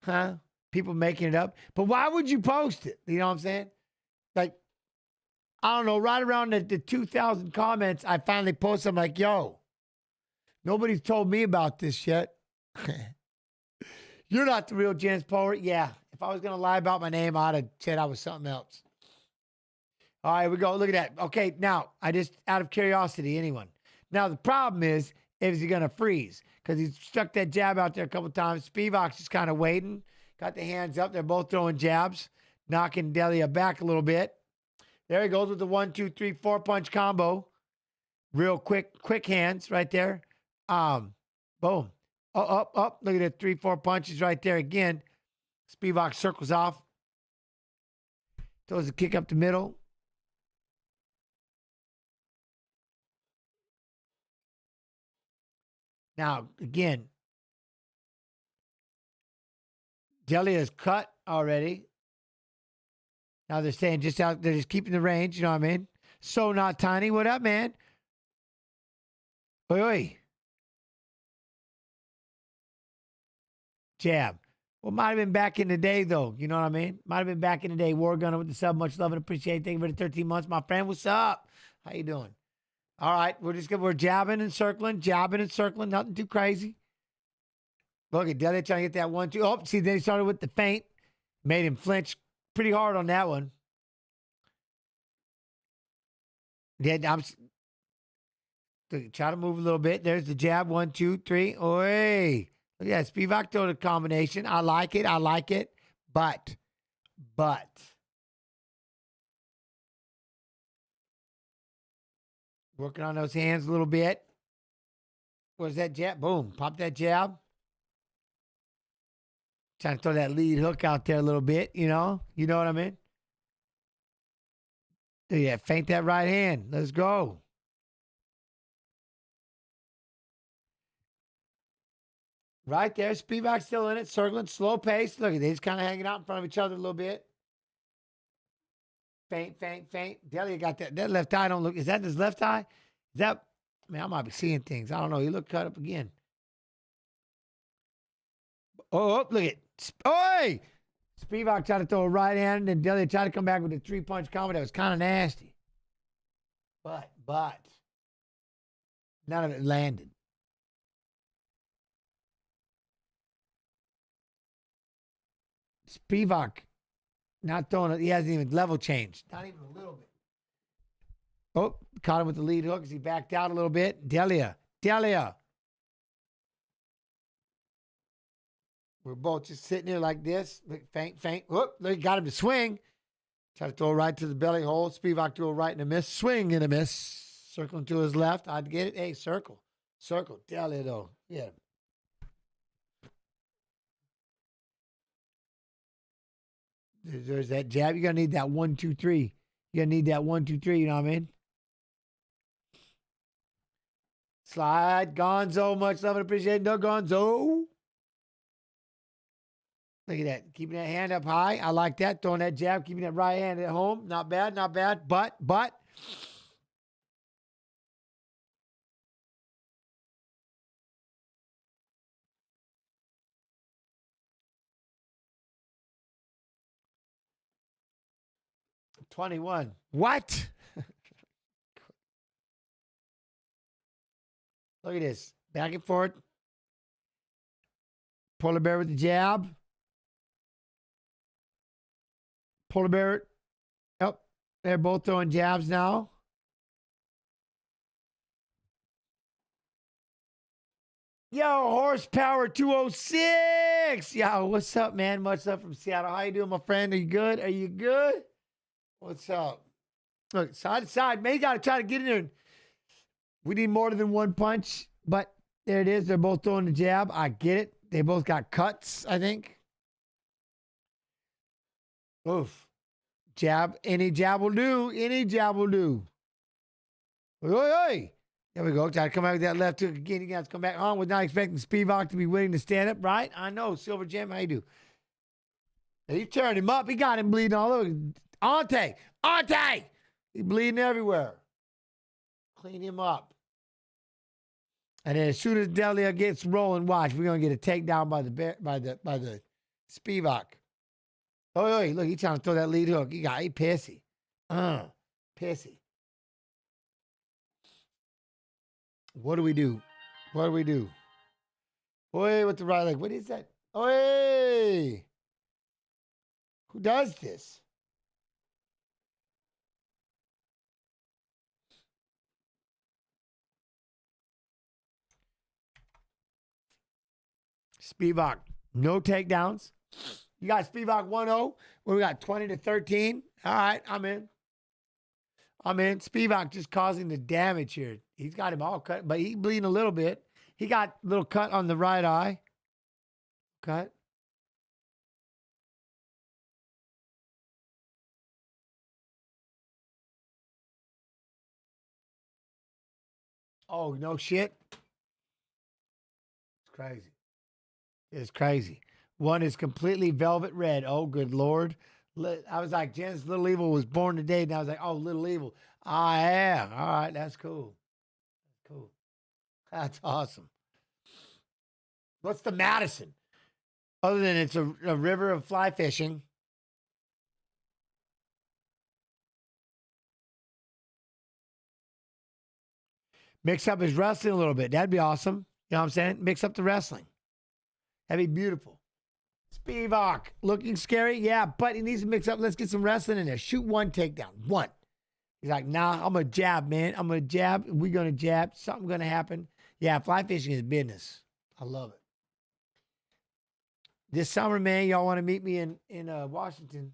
Huh? People making it up. But why would you post it? You know what I'm saying? Like, I don't know, right around the 2,000 comments, I finally posted, I'm like, yo, nobody's told me about this yet. You're not the real Jens Power. Yeah, if I was going to lie about my name, I'd have said I was something else. All right, here we go. Look at that. Okay, now, I just, out of curiosity, anyone. Now, the problem is he going to freeze? Because he's stuck that jab out there a couple times. Spivac's just kind of waiting. Got the hands up. They're both throwing jabs, knocking Delija back a little bit. There he goes with the 1, 2, 3, 4 punch combo. Real quick hands right there. Boom. Up. Look at that 3-4 punches right there again. Spivac circles off. Throws a kick up the middle. Now, again, Delija is cut already. Now they're saying just out, they're just keeping the range, you know what I mean? So not tiny. What up, man? Oi, oi. Jab. Well, might have been back in the day, though. You know what I mean? Might have been back in the day. War Gunner with the sub. Much love and appreciate. Thank you for the 13 months, my friend. What's up? How you doing? All right, we're jabbing and circling. Nothing too crazy. Look at Delija trying to get that 1-2. Oh, see, then he started with the feint. Made him flinch pretty hard on that one. Yeah, try to move a little bit. There's the jab. 1, 2, 3. Oi. Look at that. Spivac throw the combination. I like it. But. Working on those hands a little bit. What's that jab? Boom. Pop that jab. Trying to throw that lead hook out there a little bit, you know? You know what I mean? Yeah, feint that right hand. Let's go. Right there. Spivac still in it. Circling. Slow pace. Look at these kind of hanging out in front of each other a little bit. Feint. Delija got that left eye. Don't look. Is that his left eye? Is that? Man, I might be seeing things. I don't know. He looked cut up again. Oh, look at. Oi! Spivac tried to throw a right hand, and then Delija tried to come back with a 3-punch combo that was kind of nasty. But none of it landed. Spivac not throwing it. He hasn't even level changed. Not even a little bit. Oh, caught him with the lead hook as he backed out a little bit. Delija. We're both just sitting there like this. Look, feint. Whoop, look, got him to swing. Try to throw right to the belly hole. Spivac threw a right and a miss. Swing and a miss. Circling to his left. I'd get it. Hey, circle. Delija, though. Yeah. There's that jab. You're going to need that 1, 2, 3. You're going to need that 1, 2, 3. You know what I mean? Slide. Gonzo. Much love and appreciate it. No Gonzo. Look at that. Keeping that hand up high. I like that. Throwing that jab. Keeping that right hand at home. Not bad. But. 21. What? Look at this. Back and forth. Polar bear with the jab. Polar bear. Yep. They're both throwing jabs now. Yo, Horsepower 206. Yo, what's up, man? Much love from Seattle. How you doing, my friend? Are you good? What's up? Look, side to side. Man, you got to try to get in there. We need more than one punch, but there it is. They're both throwing the jab. I get it. They both got cuts, I think. Oof. Jab. Any jab will do. Oi. There we go. Try to come out with that left hook again. You guys come back on. Was not expecting Spivac to be willing to stand up, right? I know. Silver Gem, how you do? He turned him up. He got him bleeding all over. Ante! He's bleeding everywhere. Clean him up. And then as soon as Delija gets rolling, watch, we're gonna get a takedown by the Spivac. Oh, look, he's trying to throw that lead hook. He pissy. Pissy. What do we do? Oi, with the right leg. What is that? Oi! Who does this? Spivac, no takedowns. You got Spivac 1-0. We got 20-13. All right, I'm in. Spivac just causing the damage here. He's got him all cut, but he's bleeding a little bit. He got a little cut on the right eye. Cut. Oh, no shit. It's crazy. It's crazy. One is completely velvet red. Oh, good Lord. I was like, Janice Little Evil was born today. And I was like, oh, Little Evil. I am. All right, that's cool. That's cool. That's awesome. What's the Madison? Other than it's a river of fly fishing. Mix up his wrestling a little bit. That'd be awesome. You know what I'm saying? Mix up the wrestling. That'd be beautiful. Spivac, looking scary? Yeah, but he needs to mix up. Let's get some wrestling in there. Shoot one takedown. One. He's like, nah, I'm going to jab, man. I'm going to jab. We're going to jab. Something's going to happen. Yeah, fly fishing is business. I love it. This summer, man, y'all want to meet me in Washington?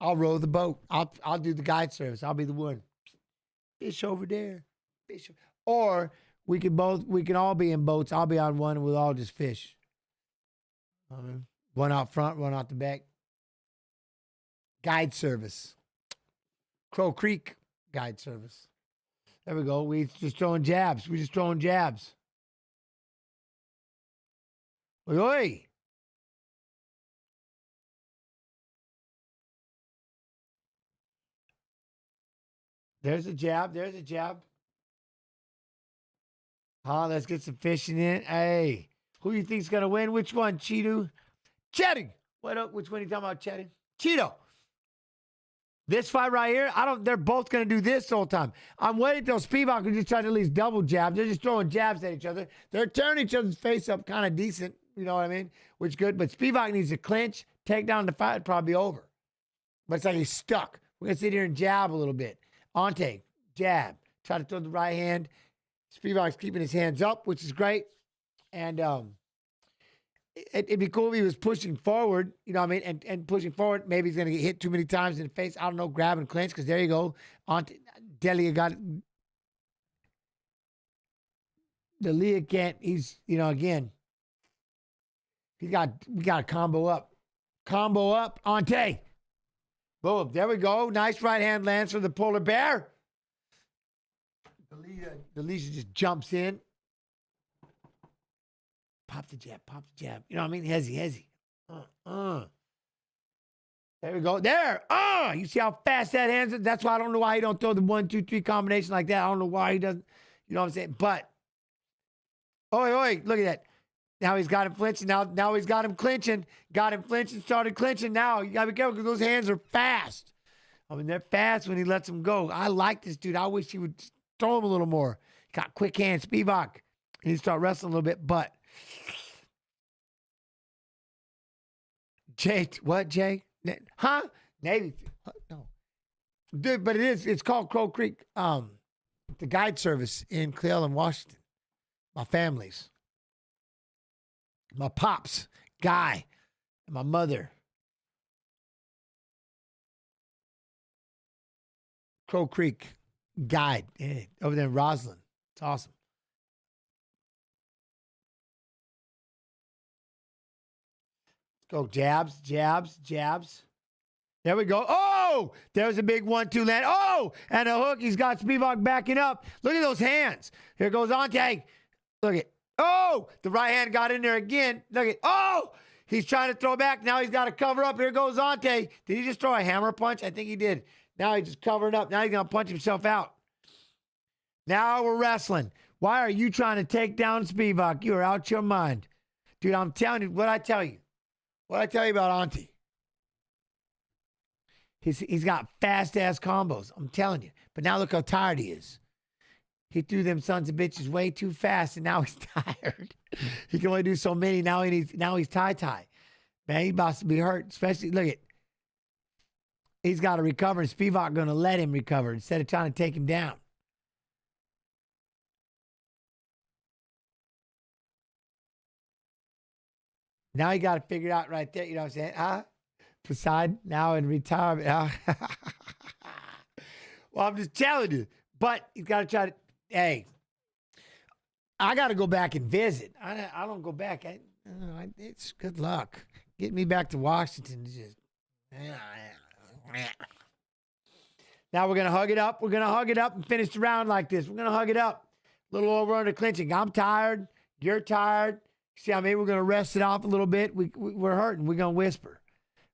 I'll row the boat. I'll do the guide service. I'll be the one. Fish over there. Fish. Or we can all be in boats. I'll be on one and we'll all just fish. One out front, one out the back. Guide service. Crow Creek guide service. There we go. We just throwing jabs. We're just throwing jabs. Oi, oi. There's a jab. There's a jab. Let's get some fishing in. Hey, who you think's gonna win? Which one, Cheeto? Chetting. What up? Which one are you talking about, Chetting? Cheeto. This fight right here, they're both gonna do this the whole time. I'm waiting till Spivac can just try to at least double jab. They're just throwing jabs at each other. They're tearing each other's face up kind of decent, you know what I mean? Which is good, but Spivac needs to clinch, take down the fight, probably over. But it's like he's stuck. We're gonna sit here and jab a little bit. Ante, jab, try to throw the right hand. Spivac's keeping his hands up, which is great. And it'd be cool if he was pushing forward, you know what I mean? And pushing forward, maybe he's going to get hit too many times in the face. I don't know, grab and clinch, because there you go. Delija got it. Delija can't, again, we got to combo up. Combo up, Ante. Boom, there we go. Nice right hand lands for the polar bear. Delija just jumps in. Pop the jab, pop the jab. You know what I mean? Hezzy. There we go. There. You see how fast that hands it? That's why I don't know why he don't throw the 1, 2, 3 combination like that. I don't know why he doesn't. You know what I'm saying? But, oi, look at that. Now he's got him flinching. Now he's got him clinching. Got him flinching, started clinching. Now you got to be careful because those hands are fast. I mean, they're fast when he lets them go. I like this dude. I wish he would throw him a little more. Got quick hands. Spivac. He start wrestling a little bit, but Jay, what, Jay? Huh? Navy? No. Dude, but it's called Crow Creek, the guide service in Leal and Washington. My family's. My pops, Guy, and my mother. Crow Creek guide over there in Roslyn. It's awesome. Go jabs. There we go. Oh, there's a big 1-2 land. Oh, and a hook. He's got Spivac backing up. Look at those hands. Here goes Ante. Look at. Oh, the right hand got in there again. Look at. Oh, he's trying to throw back. Now he's got to cover up. Here goes Ante. Did he just throw a hammer punch? I think he did. Now he's just covering up. Now he's going to punch himself out. Now we're wrestling. Why are you trying to take down Spivac? You are out your mind. Dude, I'm telling you what I tell you. What I tell you about Ante. He's got fast-ass combos. I'm telling you. But now look how tired he is. He threw them sons of bitches way too fast, and now he's tired. He can only do so many. Now he's tie-tie. Man, he's about to be hurt. Especially, look at. He's got to recover, and Spivac going to let him recover instead of trying to take him down. Now you got to figure it out right there. You know what I'm saying? Poseidon now in retirement. Well, I'm just telling you. But you got to try to. Hey, I got to go back and visit. I don't go back. It's good luck. Getting me back to Washington is just. Now we're going to hug it up. We're going to hug it up and finish the round like this. We're going to hug it up. Little over under clinching. I'm tired. You're tired. See, I mean, we're going to rest it off a little bit. We're hurting. We're going to whisper.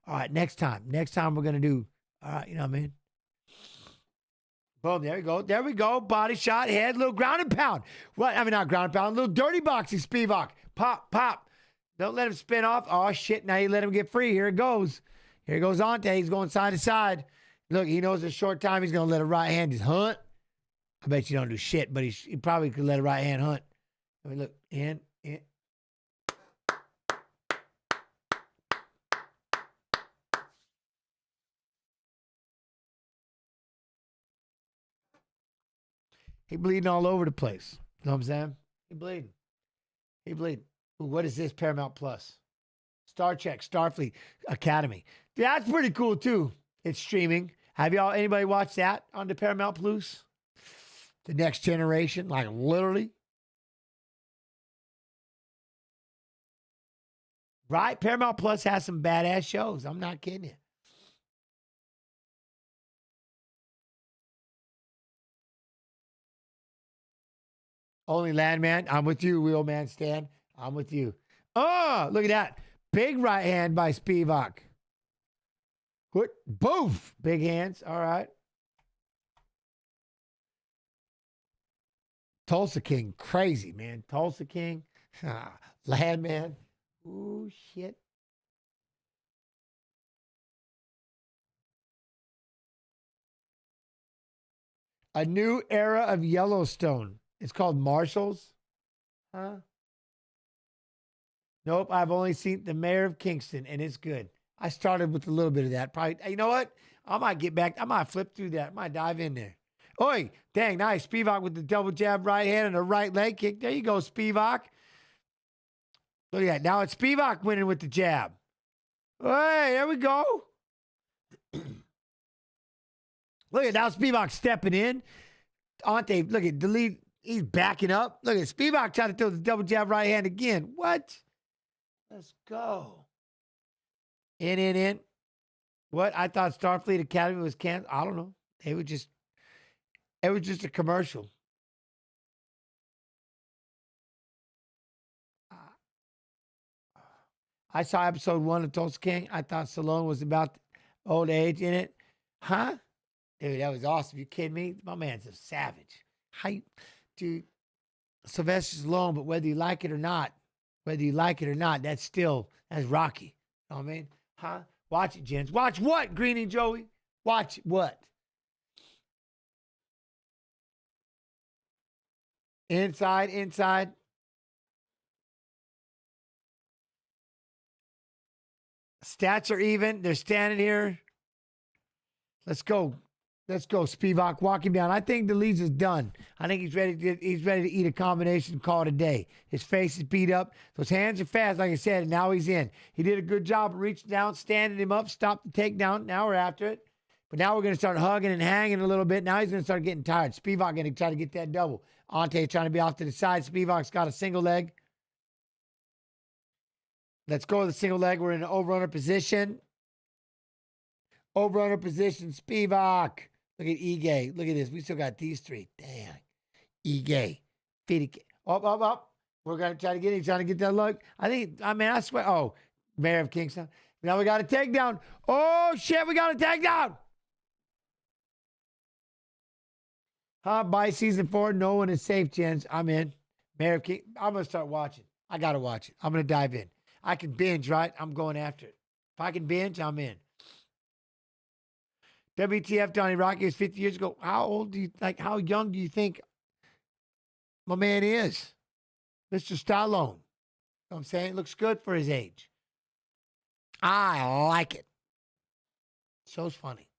All right, next time. Next time we're going to do, all right, you know what I mean? Boom, there we go. There we go. Body shot, head, little ground and pound. What? I mean, not ground and pound. Little dirty boxing, Spivac. Pop, pop. Don't let him spin off. Oh, shit. Now you let him get free. Here it goes. Here goes Ante. He's going side to side. Look, he knows a short time he's going to let a right hand just hunt. I bet you don't do shit, but he probably could let a right hand hunt. I mean, look, in. He bleeding all over the place. You know what I'm saying? He bleeding. Ooh, what is this? Paramount Plus. Star Trek, Starfleet Academy. That's pretty cool too. It's streaming. Have anybody watched that on the Paramount Plus? The Next Generation, like literally. Right? Paramount Plus has some badass shows. I'm not kidding you. Only Landman. I'm with you, Wheelman Stan. I'm with you. Oh, look at that. Big right hand by Spivac. What? Boof. Big hands. All right. Tulsa King. Crazy, man. Tulsa King. Landman. Ooh, shit. A new era of Yellowstone. It's called Marshals. Huh? Nope, I've only seen The Mayor of Kingston, and it's good. I started with a little bit of that. Probably, you know what? I might get back. I might flip through that. I might dive in there. Oi, dang, nice. Spivac with the double jab right hand and a right leg kick. There you go, Spivac. Look at that. Now it's Spivac winning with the jab. Hey, there we go. Look at now Spivac stepping in. Ante, look at delete. He's backing up. Look at Spivac trying to throw the double jab right hand again. What? Let's go. In. What? I thought Starfleet Academy was canceled. I don't know. It was just a commercial. I saw episode 1 of Tulsa King. I thought Stallone was about old age in it. Huh? Dude, that was awesome. You kidding me? My man's a savage. Dude, Sylvester Stallone, but whether you like it or not, that's Rocky. You know what I mean? Huh? Watch it, gents. Watch what, Greeny Joey? Watch what? Inside. Stats are even. They're standing here. Let's go. Spivac, walk him down. I think Delija's done. I think he's ready to eat a combination, call it a day. His face is beat up. Those hands are fast, like I said, and now he's in. He did a good job of reaching down, standing him up, stopped the takedown. Now we're after it. But now we're going to start hugging and hanging a little bit. Now he's going to start getting tired. Spivac going to try to get that double. Ante trying to be off to the side. Spivac's got a single leg. Let's go with the single leg. We're in an over-under position. Over-under position, Spivac. Look at Ige. Look at this. We still got these three. Damn. Ige. Up. We're going to try to get him. Trying to get that look. I swear. Oh, Mayor of Kingston. Now we got a takedown. Oh, shit. We got a takedown. By season 4, no one is safe, gents. I'm in. Mayor of King. I'm going to start watching. I got to watch it. I'm going to dive in. I can binge, right? I'm going after it. If I can binge, I'm in. WTF, Donnie Rocky was 50 years ago. How young do you think my man is? Mr. Stallone. You know what I'm saying? Looks good for his age. I like it. Show's funny.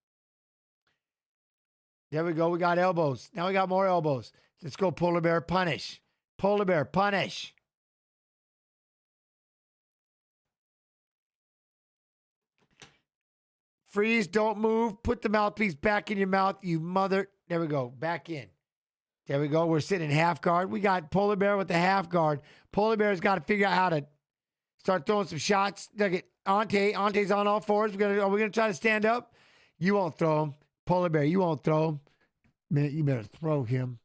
There we go. We got elbows. Now we got more elbows. Let's go Polar Bear punish. Polar Bear punish. Freeze, don't move. Put the mouthpiece back in your mouth, you mother. There we go. Back in. There we go. We're sitting in half guard. We got Polar Bear with the half guard. Polar Bear's got to figure out how to start throwing some shots. Look at Ante. Ante's on all fours. Are we gonna try to stand up? You won't throw him. Polar Bear, you won't throw him. Man, you better throw him.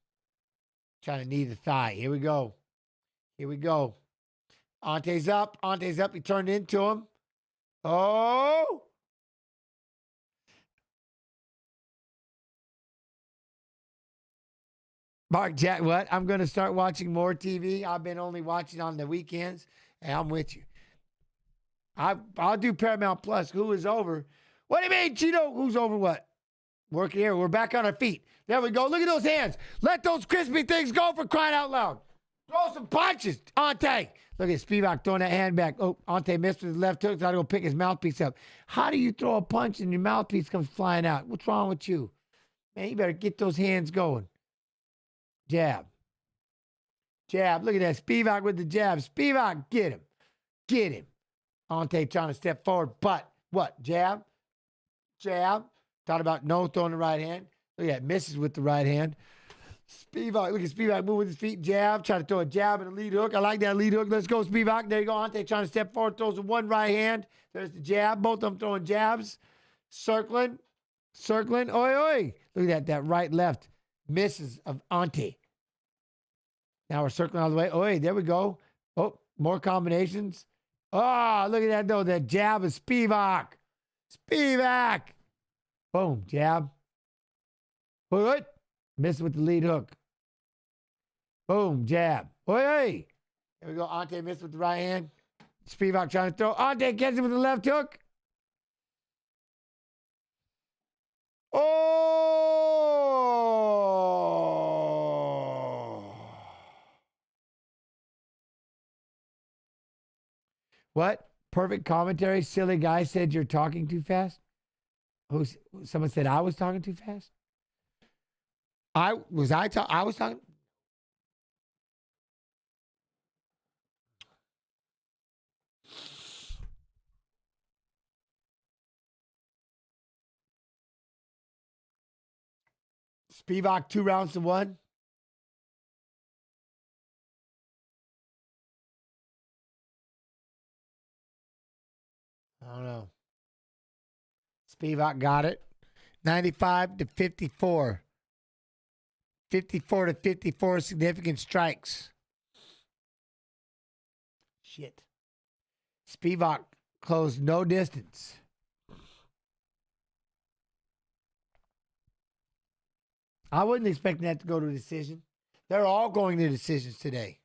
Trying to knee the thigh. Here we go. Here we go. Ante's up. Ante's up. He turned into him. Oh! Mark Jack, what? I'm going to start watching more TV. I've been only watching on the weekends. Hey, I'm with you. I'll do Paramount Plus. Who is over? What do you mean, Cheeto? Who's over what? Working here. We're back on our feet. There we go. Look at those hands. Let those crispy things go for crying out loud. Throw some punches, Ante. Look at Spivac throwing that hand back. Oh, Ante missed with his left hook. So I had to go pick his mouthpiece up. How do you throw a punch and your mouthpiece comes flying out? What's wrong with you? Man, you better get those hands going. Jab. Jab. Look at that. Spivac with the jab. Spivac, get him. Get him. Ante trying to step forward, but what? Jab. Jab. Thought about no throwing the right hand. Look at that. Misses with the right hand. Spivac. Look at Spivac moving with his feet. Jab. Trying to throw a jab and a lead hook. I like that lead hook. Let's go, Spivac. There you go. Ante trying to step forward. Throws the one right hand. There's the jab. Both of them throwing jabs. Circling. Circling. Oi, oi. Look at that right, left. Misses of Ante. Now we're circling all the way. Oh, there we go. Oh, more combinations. Oh, look at that, though. That jab is Spivac. Spivac. Boom, jab. What? Missed with the lead hook. Boom, jab. Oi. There we go. Ante missed with the right hand. Spivac trying to throw. Ante gets it with the left hook. Oh! What? Perfect commentary. Silly guy said you're talking too fast. Someone said I was talking too fast. I was talking. Spivac 2 rounds to 1. I don't know. Spivac got it. 95 to 54. 54 to 54 significant strikes. Shit. Spivac closed no distance. I wasn't expecting that to go to a decision. They're all going to decisions today.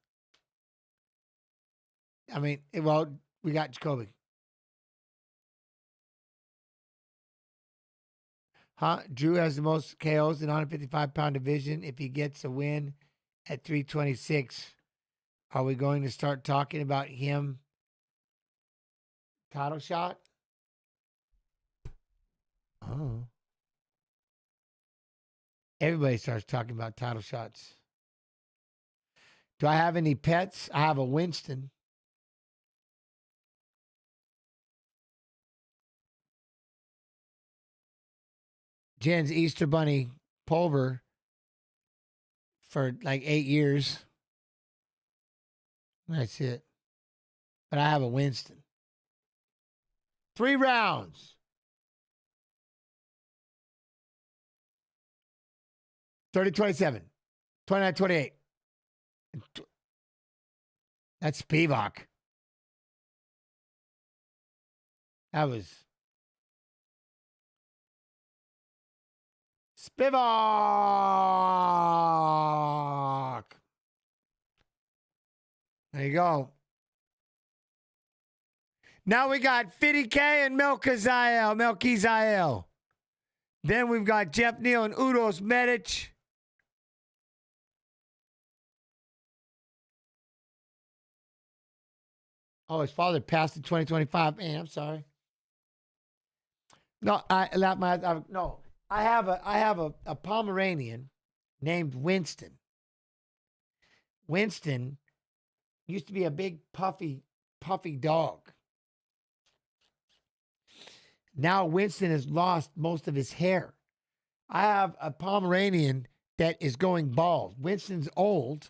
I mean, well, we got Jacoby. Huh? Drew has the most KOs in 155-pound division. If he gets a win at 326, are we going to start talking about him? Title shot? Oh. Everybody starts talking about title shots. Do I have any pets? I have a Winston. Jen's Easter Bunny Pulver for like 8 years. That's it. But I have a Winston. 3 rounds. 30-27. 29-28. That's Spivac. That was Spivac. There you go. Now we got Fiddy K and Melchizael. Then we've got Jeff Neal and Udos Medic. Oh, his father passed in 2025. Man, I'm sorry. No, I have a Pomeranian named Winston. Winston used to be a big puffy dog. Now Winston has lost most of his hair. I have a Pomeranian that is going bald. Winston's old,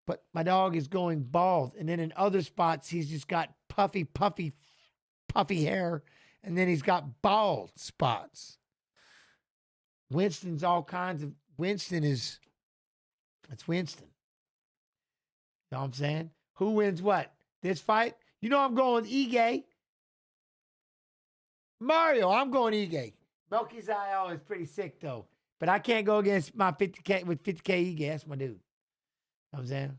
but my dog is going bald. And then in other spots, he's just got puffy hair. And then he's got bald spots. Winston's all kinds of, it's Winston. You know what I'm saying? Who wins what? This fight? You know I'm going with Ige. Mario, I'm going Ige. Melky's IL is pretty sick, though. But I can't go against my 50K with 50K Ige. That's my dude. You know what I'm saying?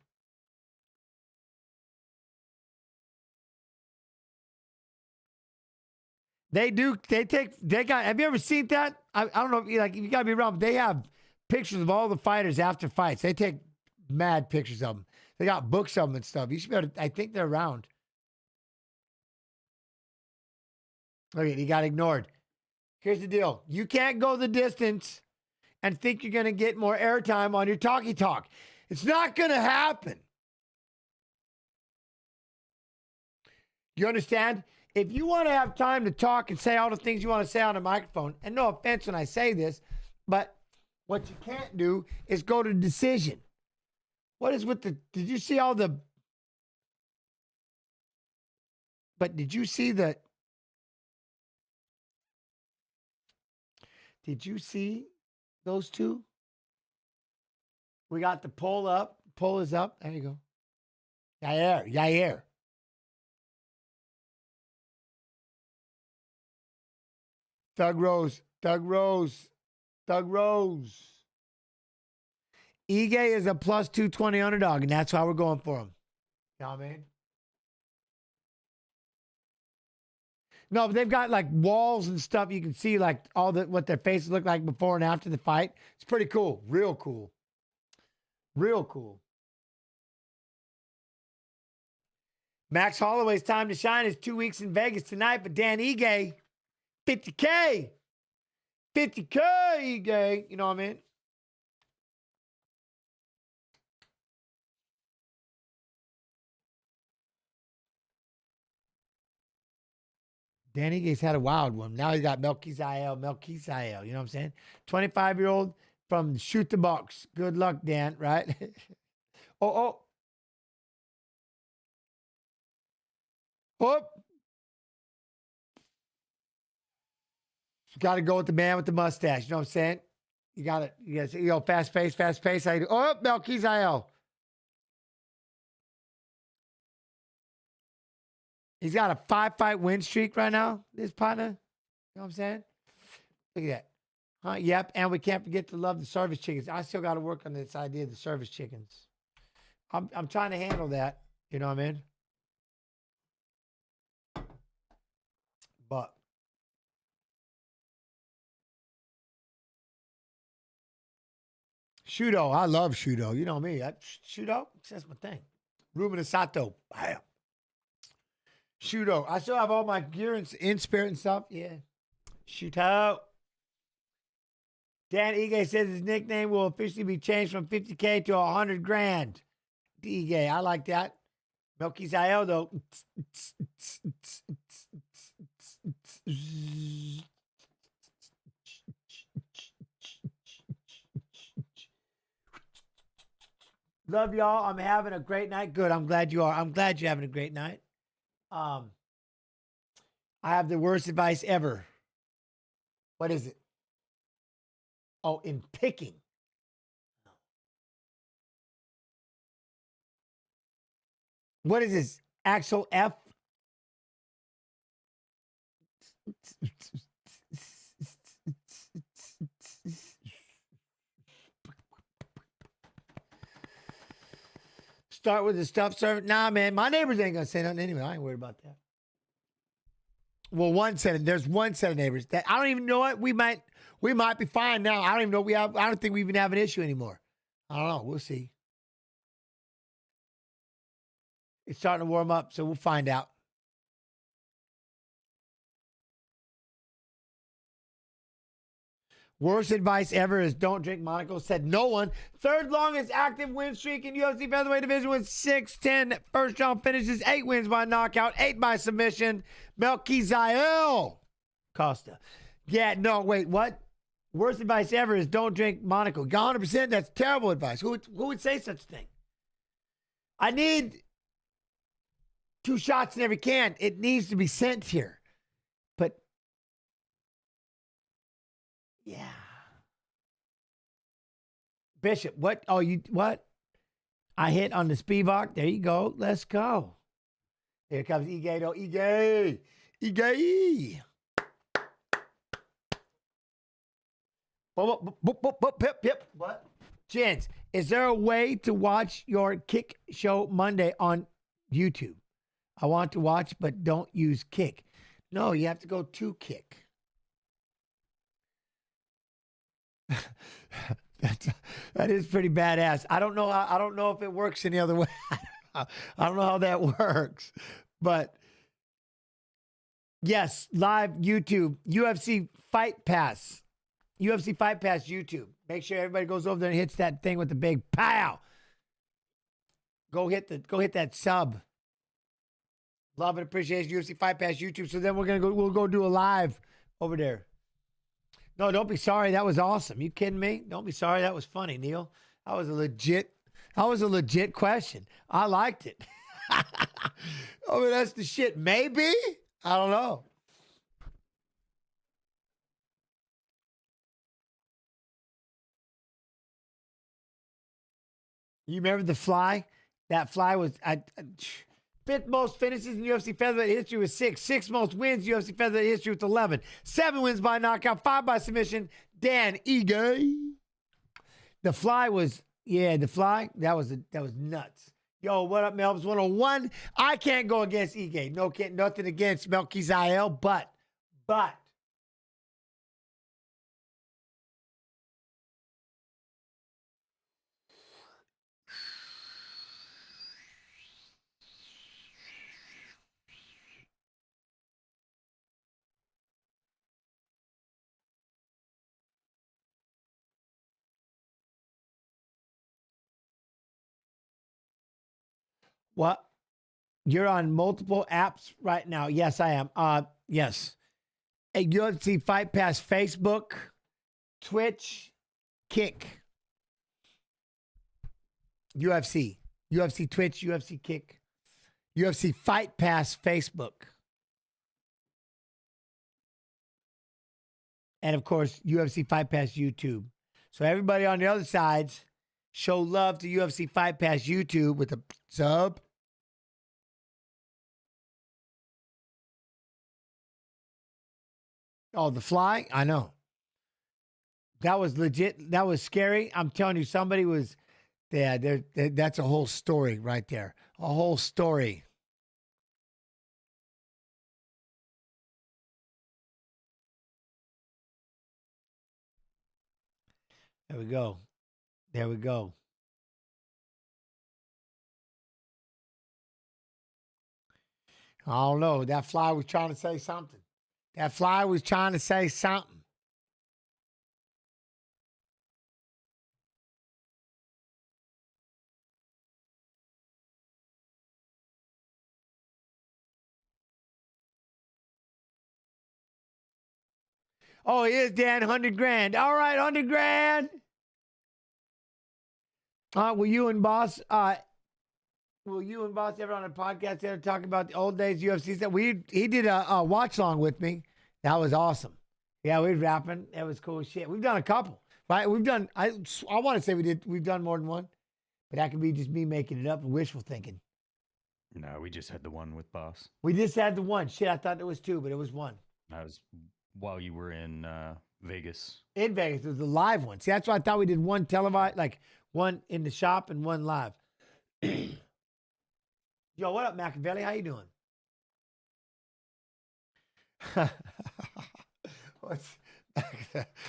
Have you ever seen that? I don't know, like, you gotta be wrong, but they have pictures of all the fighters after fights. They take mad pictures of them. They got books of them and stuff. You should be able to, I think they're around. Okay, he got ignored. Here's the deal. You can't go the distance and think you're going to get more airtime on your talkie talk. It's not going to happen. You understand? If you want to have time to talk and say all the things you want to say on a microphone, and no offense when I say this, but what you can't do is go to decision. What is with the, did you see all the, but did you see the, did you see those two? We got the pull up. Pull is up. There you go. Yair. Doug Rose. Ige is a plus 220 underdog, and that's why we're going for him. You know what I mean? No, but they've got like walls and stuff. You can see like all the what their faces look like before and after the fight. It's pretty cool. Real cool. Max Holloway's time to shine is 2 weeks in Vegas tonight, but Dan Ige, 50K. 50K, Ige. You know what I mean? Dan Ige's had a wild one. Now he's got Melky's IL. You know what I'm saying? 25-year-old from Shoot the Box. Good luck, Dan, right? Oh. Got to go with the man with the mustache. You know what I'm saying? You got to, fast pace. How you do? Oh, Melky's IL. He's got a 5-fight win streak right now, this partner. You know what I'm saying? Look at that. Yep, and we can't forget to love the service chickens. I still got to work on this idea of the service chickens. I'm trying to handle that. You know what I mean? But Shudo, I love Shudo. You know me. Shudo, that's my thing. Ruben Asato. Bam. Shudo. I still have all my gear in spirit and stuff. Yeah. Shudo. Dan Ige says his nickname will officially be changed from 50K to 100 grand. Ige, I like that. Melky's IL, though. Love y'all. I'm having a great night. Good. I'm glad you are. I'm glad you're having a great night. I have the worst advice ever. What is it? Oh, in picking. What is this? Axel F? Start with the stuff service. Nah, man, my neighbors ain't gonna say nothing anyway. I ain't worried about that. Well, there's one set of neighbors that I don't even know what we might be fine now. I don't even know I don't think we even have an issue anymore. I don't know. We'll see. It's starting to warm up, so we'll find out. Worst advice ever is don't drink Monaco. Said no one. Third longest active win streak in UFC featherweight division with 6-10 first round finishes, 8 wins by knockout, 8 by submission. Melky Costa. Yeah, no, wait, what? Worst advice ever is don't drink Monaco. 100%, that's terrible advice. Who would say such a thing? I need 2 shots in every can. It needs to be sent here. But, yeah. Bishop, what? Oh, what? I hit on the Spivac. There you go. Let's go. Here comes Ige, though. Ige. Ige. What? Gents, is there a way to watch your Kick show Monday on YouTube? I want to watch, but don't use Kick. No, you have to go to Kick. That is pretty badass. I don't know if it works any other way. I don't know how that works. But yes, live YouTube, UFC Fight Pass. UFC Fight Pass YouTube. Make sure everybody goes over there and hits that thing with the big pow. Go hit that sub. Love and appreciation UFC Fight Pass YouTube. So then we'll go do a live over there. No, don't be sorry. That was awesome. You kidding me? Don't be sorry. That was funny, Neal. That was a legit question. I liked it. I mean, that's the shit. Maybe? I don't know. You remember the Fly? That Fly was 5th most finishes in UFC featherweight history with 6. 6th most wins UFC featherweight history with 11. 7 wins by knockout, 5 by submission. Dan Ige. The Fly was, the Fly, that was nuts. Yo, what up, Melbs 101? I can't go against Ige. Nothing against Melchizael, but. What? You're on multiple apps right now. Yes, I am. Yes. A UFC Fight Pass Facebook, Twitch, Kick. UFC Twitch, UFC Kick. UFC Fight Pass Facebook. And of course, UFC Fight Pass YouTube. So everybody on the other sides, show love to UFC Fight Pass YouTube with a sub. Oh, the Fly? I know. That was legit. That was scary. I'm telling you, somebody was there. That's a whole story right there. A whole story. There we go. There we go. I don't know. That Fly was trying to say something. That Fly was trying to say something. Oh, he is, Dan. 100 grand. All right, 100 grand. Will you and Boss ever on a podcast there talking about the old days UFC stuff? He did a watch long with me. That was awesome. Yeah, we were rapping. That was cool as shit. We've done a couple, right? I want to say we've done more than one, but that could be just me making it up and wishful thinking. No, we just had the one with Boss. We just had the one. Shit, I thought there was 2, but it was 1. That was while you were in Vegas. In Vegas, it was the live one. See, that's why I thought we did 1 televised, like 1 in the shop and 1 live. Yo, what up, Machiavelli? How you doing?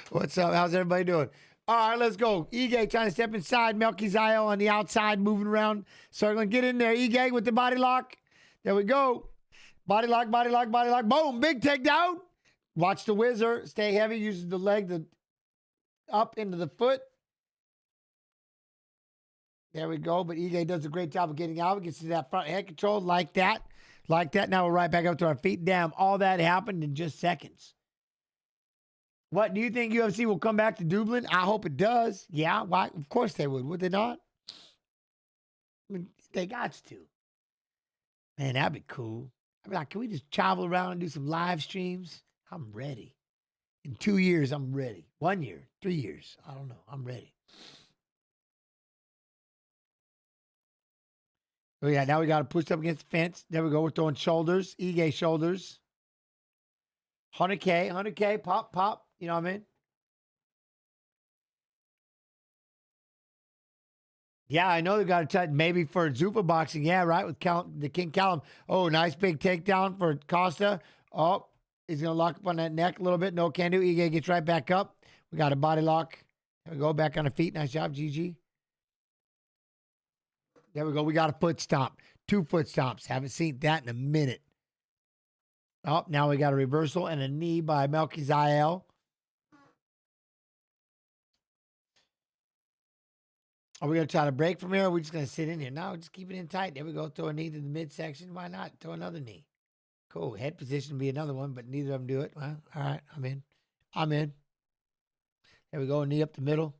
What's up? How's everybody doing? All right, let's go. Ige trying to step inside. Melchizael on the outside, moving around. Circling. Get in there, Ige, with the body lock. There we go. Body lock, body lock, body lock. Boom. Big takedown. Watch the whizzer. Stay heavy. Uses the leg up into the foot. There we go. But Ige does a great job of getting out. Gets to that front head control like that. Like that. Now we're right back up to our feet. Damn, all that happened in just seconds. What, do you think UFC will come back to Dublin? I hope it does. Yeah, why? Of course they would they not? I mean, they got to. Man, that'd be cool. I'd be like, can we just travel around and do some live streams? I'm ready. In 2 years, I'm ready. 1 year, 3 years. I don't know. I'm ready. Oh, yeah, now we got to push up against the fence. There we go. We're throwing shoulders, Ige shoulders. 100K, pop, pop. You know what I mean? Yeah, I know they got to touch maybe for Zuffa boxing. Yeah, right, with the King Callum. Oh, nice big takedown for Costa. Oh, he's going to lock up on that neck a little bit. No can do. Ige gets right back up. We got a body lock. There we go. Back on the feet. Nice job, GG. There we go. We got a foot stomp. 2 foot stomps. Haven't seen that in a minute. Oh, now we got a reversal and a knee by Melchizael. Are we going to try to break from here, or are we just going to sit in here? No, just keep it in tight. There we go. Throw a knee to the midsection. Why not? Throw another knee. Cool. Head position would be another one, but neither of them do it. Well, all right. I'm in. There we go. Knee up the middle.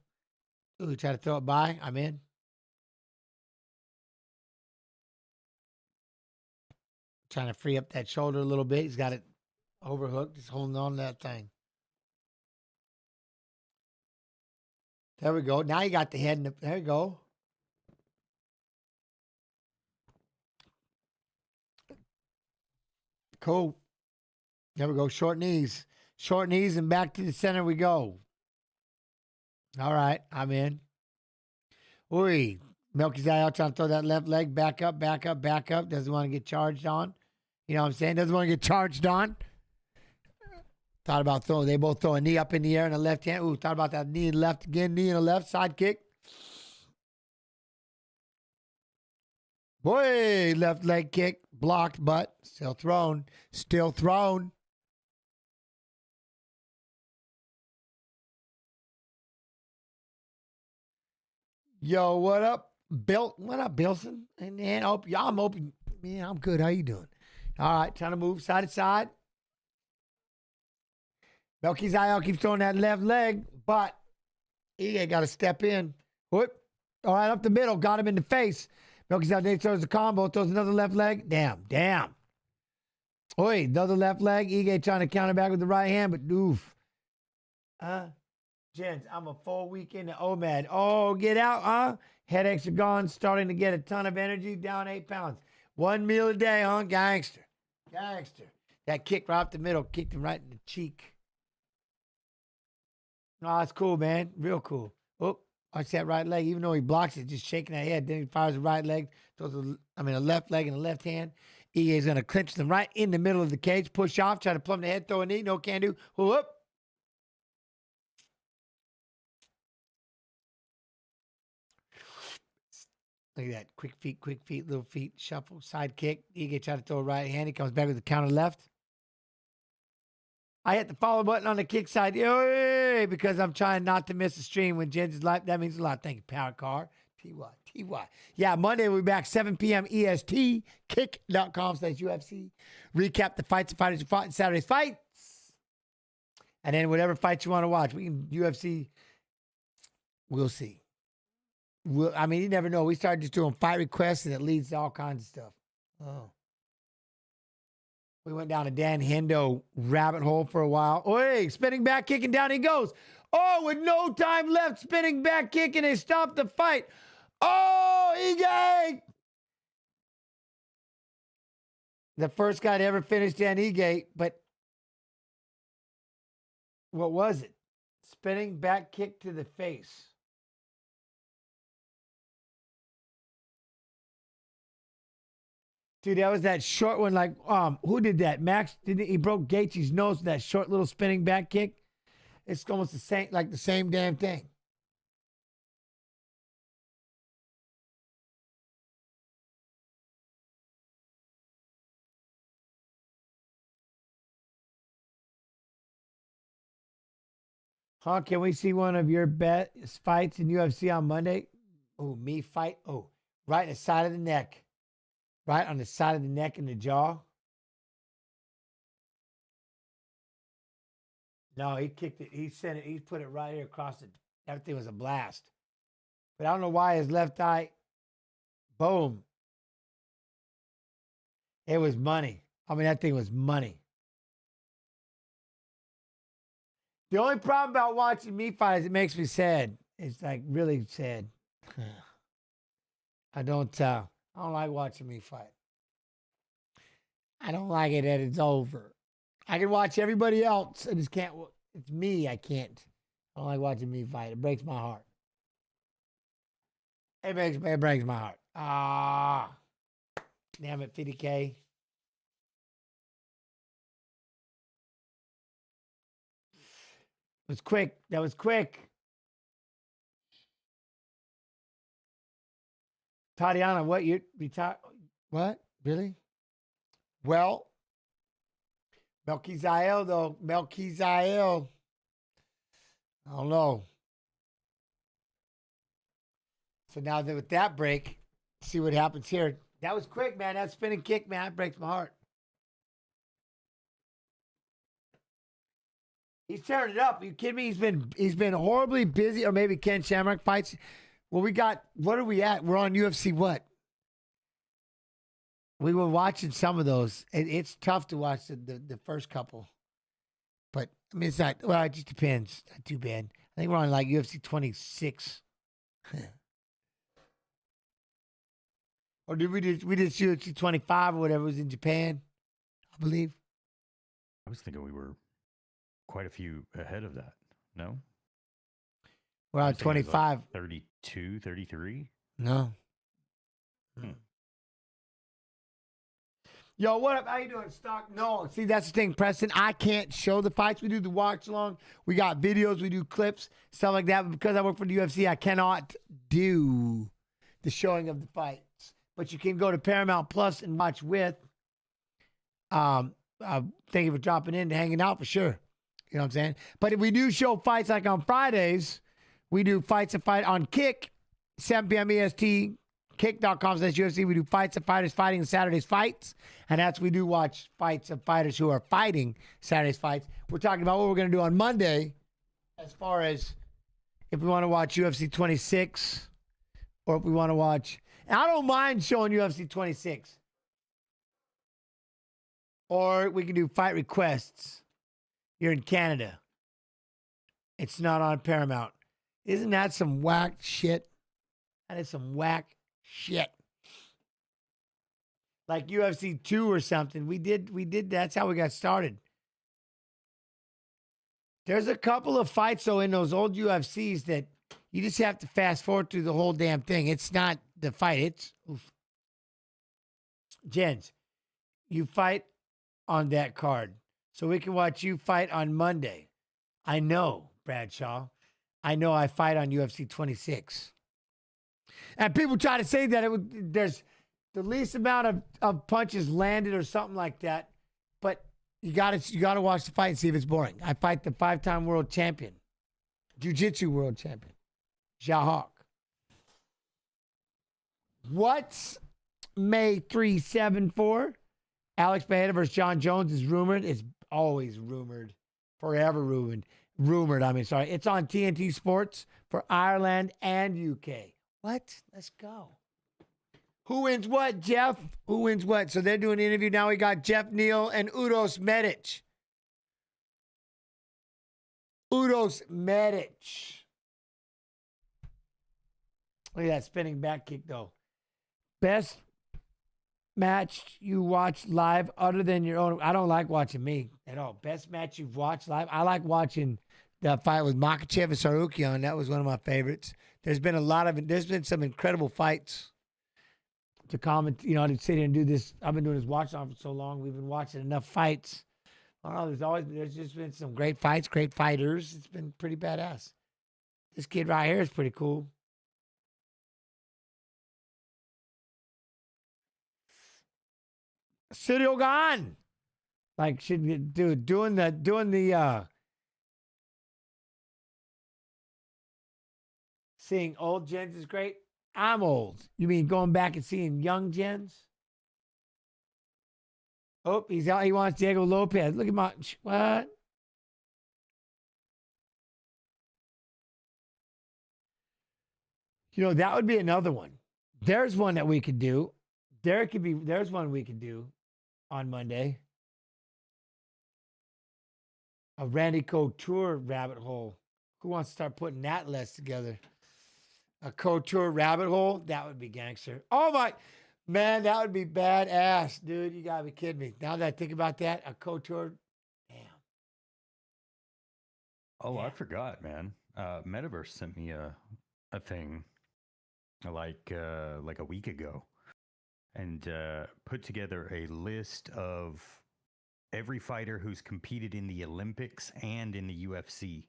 Ooh, try to throw it by. I'm in. Trying to free up that shoulder a little bit. He's got it overhooked. Just holding on to that thing. There we go. Now you got the head. There you go. Cool. There we go. Short knees. Short knees and back to the center we go. All right. I'm in. Ooh. Melchizael trying to throw that left leg. Back up, back up, back up. Doesn't want to get charged on. You know what I'm saying? Doesn't want to get charged on. Thought about throwing. They both throw a knee up in the air in the left hand. Ooh, thought about that knee in the left again. Knee in the left. Side kick. Boy, left leg kick. Blocked, but still thrown. Still thrown. Yo, what up, Bill? What up, Bilson? And I'm open. Man, I'm good. How you doing? All right, trying to move side to side. Melchizael keeps throwing that left leg, but he ain't got to step in. Whoop. All right, up the middle. Got him in the face. Melchizael throws the combo, throws another left leg. Damn. Oi, another left leg. Ige trying to counter back with the right hand, but oof. Gents, I'm a full week into OMAD. Oh, get out, huh? Headaches are gone. Starting to get a ton of energy. Down 8 pounds. 1 meal a day, huh? Gangster. That kick right up the middle. Kicked him right in the cheek. Oh, that's cool, man. Real cool. Oh, watch that right leg. Even though he blocks it, just shaking that head. Then he fires the right leg. Throws a left leg and the left hand. Ige's going to clinch them right in the middle of the cage. Push off. Try to plumb the head. Throw a knee. No can do. Whoop. Look at that. Quick feet, little feet. Shuffle. Side kick. Ige try to throw a right hand. He comes back with the counter left. I hit the follow button on the kick side because I'm trying not to miss a stream when Jens is live. That means a lot. Thank you, Power Car. TY. Yeah, Monday we'll be back 7 p.m. EST. Kick.com/UFC. Recap the fights and fighters who fought in Saturday's fights. And then whatever fights you want to watch. We can UFC. We'll see. You never know. We started just doing fight requests and it leads to all kinds of stuff. Oh. We went down a Dan Hendo rabbit hole for a while. Oh, hey, spinning back kick and down he goes. Oh, with no time left, spinning back kick and they stopped the fight. Oh, Ige! The first guy to ever finish Dan Ige, but what was it? Spinning back kick to the face. Dude, that was that short one. Like, who did that? Max, he broke Gaethje's nose with that short little spinning back kick. It's almost the same damn thing. Huh? Can we see one of your best fights in UFC on Monday? Oh, me fight? Oh, right in the side of the neck. Right on the side of the neck and the jaw. No, he kicked it. He sent it. He put it right here across it. That thing was a blast. But I don't know why his left eye. Boom. It was money. I mean, that thing was money. The only problem about watching me fight is it makes me sad. It's like really sad. I don't like watching me fight. I don't like it that it's over. I can watch everybody else. I just can't. It's me. I can't. I don't like watching me fight. It breaks my heart. It breaks my heart. Ah, damn it, 50K. It was quick. That was quick. Tatiana, what you retired? What? Really? Well, Melchizael, though. Melchizael. I don't know. So now that with that break, see what happens here. That was quick, man. That spinning kick, man, that breaks my heart. He's tearing it up. Are you kidding me? He's been horribly busy, or maybe Ken Shamrock fights. Well, what are we at? We're on UFC what? We were watching some of those. It's tough to watch the first couple. But, I mean, it's not, well, it just depends. Not too bad. I think we're on like UFC 26. Or did we did UFC 25 or whatever was in Japan, I believe. I was thinking we were quite a few ahead of that. No? We're on 25. Like 32, 33? No. Yo, what up? How you doing, Stock? No. See, that's the thing, Preston. I can't show the fights. We do the watch along. We got videos. We do clips, stuff like that. But because I work for the UFC, I cannot do the showing of the fights. But you can go to Paramount Plus and watch with. Thank you for dropping in and hanging out for sure. You know what I'm saying? But if we do show fights like on Fridays, we do Fights and Fight on Kick, 7 p.m. EST, kick.com/UFC. We do Fights and Fighters fighting Saturday's fights. And that's we do watch fights of fighters who are fighting Saturday's fights. We're talking about what we're going to do on Monday as far as if we want to watch UFC 26 or if we want to watch. And I don't mind showing UFC 26. Or we can do fight requests. You're in Canada. It's not on Paramount. Isn't that some whack shit? That is some whack shit. Like UFC 2 or something. We did that's how we got started. There's a couple of fights though in those old UFCs that you just have to fast forward through the whole damn thing. It's not the fight. It's oof. Jens, you fight on that card. So we can watch you fight on Monday. I know, Bradshaw. I know I fight on UFC 26. And people try to say that there's the least amount of punches landed or something like that. But you gotta watch the fight and see if it's boring. I fight the 5-time world champion, jiu-jitsu world champion, Jahawk. What's May 374? Alex Bejeda versus John Jones is rumored. It's always rumored. Forever rumored. It's on TNT Sports for Ireland and UK. What? Let's go. Who wins what, Jeff? Who wins what? So they're doing an interview now. We got Jeff Neal and Udos Medic. Udos Medic. Look at that spinning back kick, though. Best match you watched live other than your own. I don't like watching me at all. Best match you've watched live. I like watching the fight with Makhachev and Sarukian. That was one of my favorites. There's been some incredible fights to comment, to sit here and do this. I've been doing this watch on for so long. We've been watching enough fights. I don't know, there's just been some great fights, great fighters. It's been pretty badass. This kid right here is pretty cool. Studio gone. Like doing the seeing old gens is great. I'm old. You mean going back and seeing young gens? Oh, he's out. He wants Diego Lopez. Look at my what? You know, that would be another one. There's one that we could do. There's one we could do on Monday. A Randy Couture rabbit hole. Who wants to start putting that list together? A Couture rabbit hole? That would be gangster. Oh my, man, that would be badass, dude. You gotta be kidding me. Now that I think about that, a Couture, damn. Oh, Yeah. I forgot, man. Metaverse sent me a thing like a week ago, and put together a list of every fighter who's competed in the Olympics and in the UFC.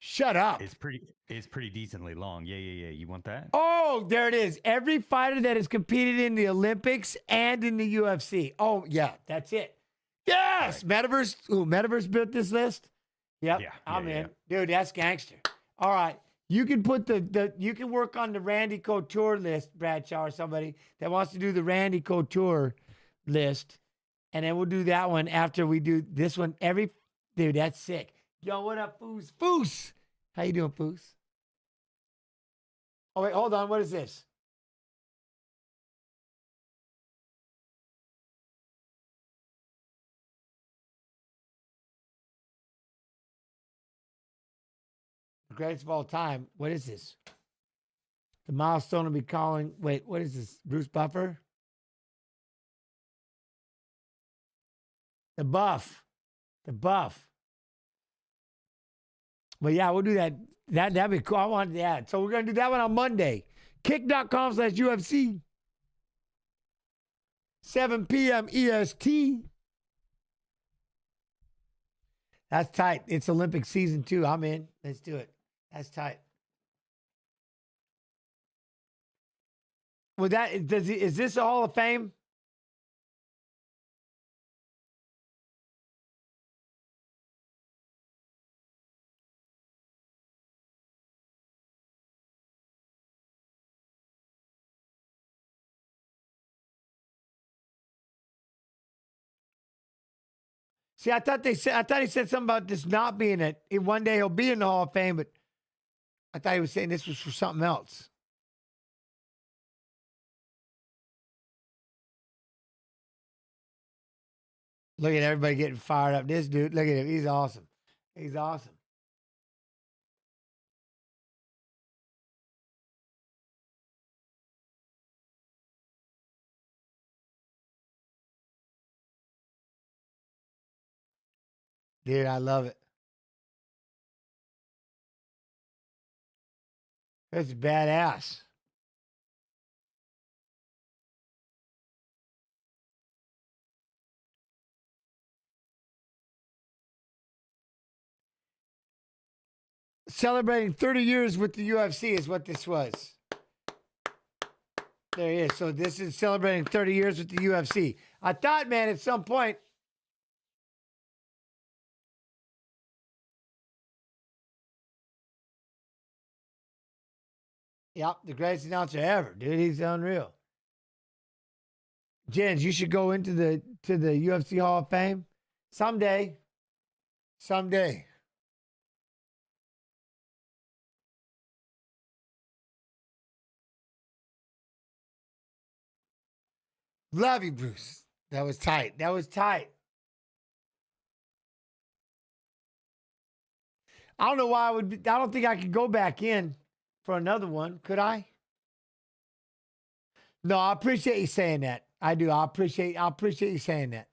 Shut up. It's pretty decently long. Yeah. You want that? Oh, there it is. Every fighter that has competed in the Olympics and in the UFC. Oh, yeah, that's it. Yes, Right. Metaverse. Ooh, Metaverse built this list. Yep, Yeah, I'm yeah, in. Dude, that's gangster. All right. You can put you can work on the Randy Couture list, Bradshaw, or somebody that wants to do the Randy Couture list. And then we'll do that one after we do this one. Dude, that's sick. Yo, what up, Foos? Foos! How you doing, Foos? Oh, wait, hold on. What is this? The greatest of all time. What is this? The milestone will be calling. Wait, what is this? Bruce Buffer? The buff. The buff. But yeah, we'll do that. That'd be cool. I wanted that. So we're going to do that one on Monday. Kick.com/UFC. 7 p.m. EST. That's tight. It's Olympic season too. I'm in. Let's do it. That's tight. Well, is this a Hall of Fame? See, I thought he said something about this not being it. One day he'll be in the Hall of Fame, but I thought he was saying this was for something else. Look at everybody getting fired up. This dude, look at him. He's awesome. He's awesome. Dude, I love it. That's badass. Celebrating 30 years with the UFC is what this was. There he is. So this is celebrating 30 years with the UFC. I thought, man, at some point. Yep, the greatest announcer ever, dude. He's unreal. Jens, you should go into the UFC Hall of Fame someday. Someday. Love you, Bruce. That was tight. That was tight. I don't know why I don't think I could go back in for another one. Could I? No, I appreciate you saying that. I do. I appreciate you saying that.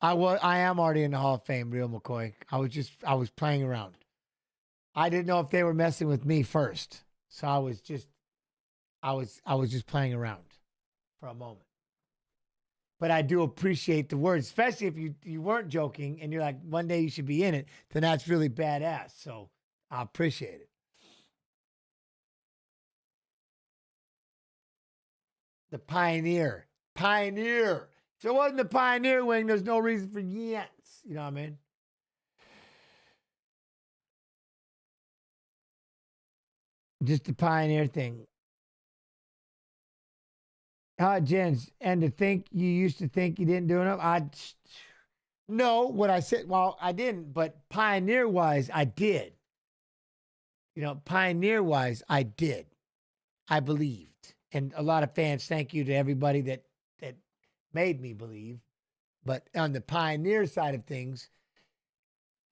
I am already in the Hall of Fame, real McCoy. I was playing around. I didn't know if they were messing with me first. So I was just playing around for a moment. But I do appreciate the words, especially if you weren't joking and you're like, one day you should be in it, then that's really badass. So I appreciate it. The Pioneer. Pioneer. If it wasn't the Pioneer wing, there's no reason for Yance. You know what I mean? Just the Pioneer thing. Jens, and to think you used to think you didn't do enough. No, what I said, well, I didn't, but pioneer-wise, I did. You know, pioneer-wise, I did. I believed. And a lot of fans, thank you to everybody that made me believe. But on the pioneer side of things,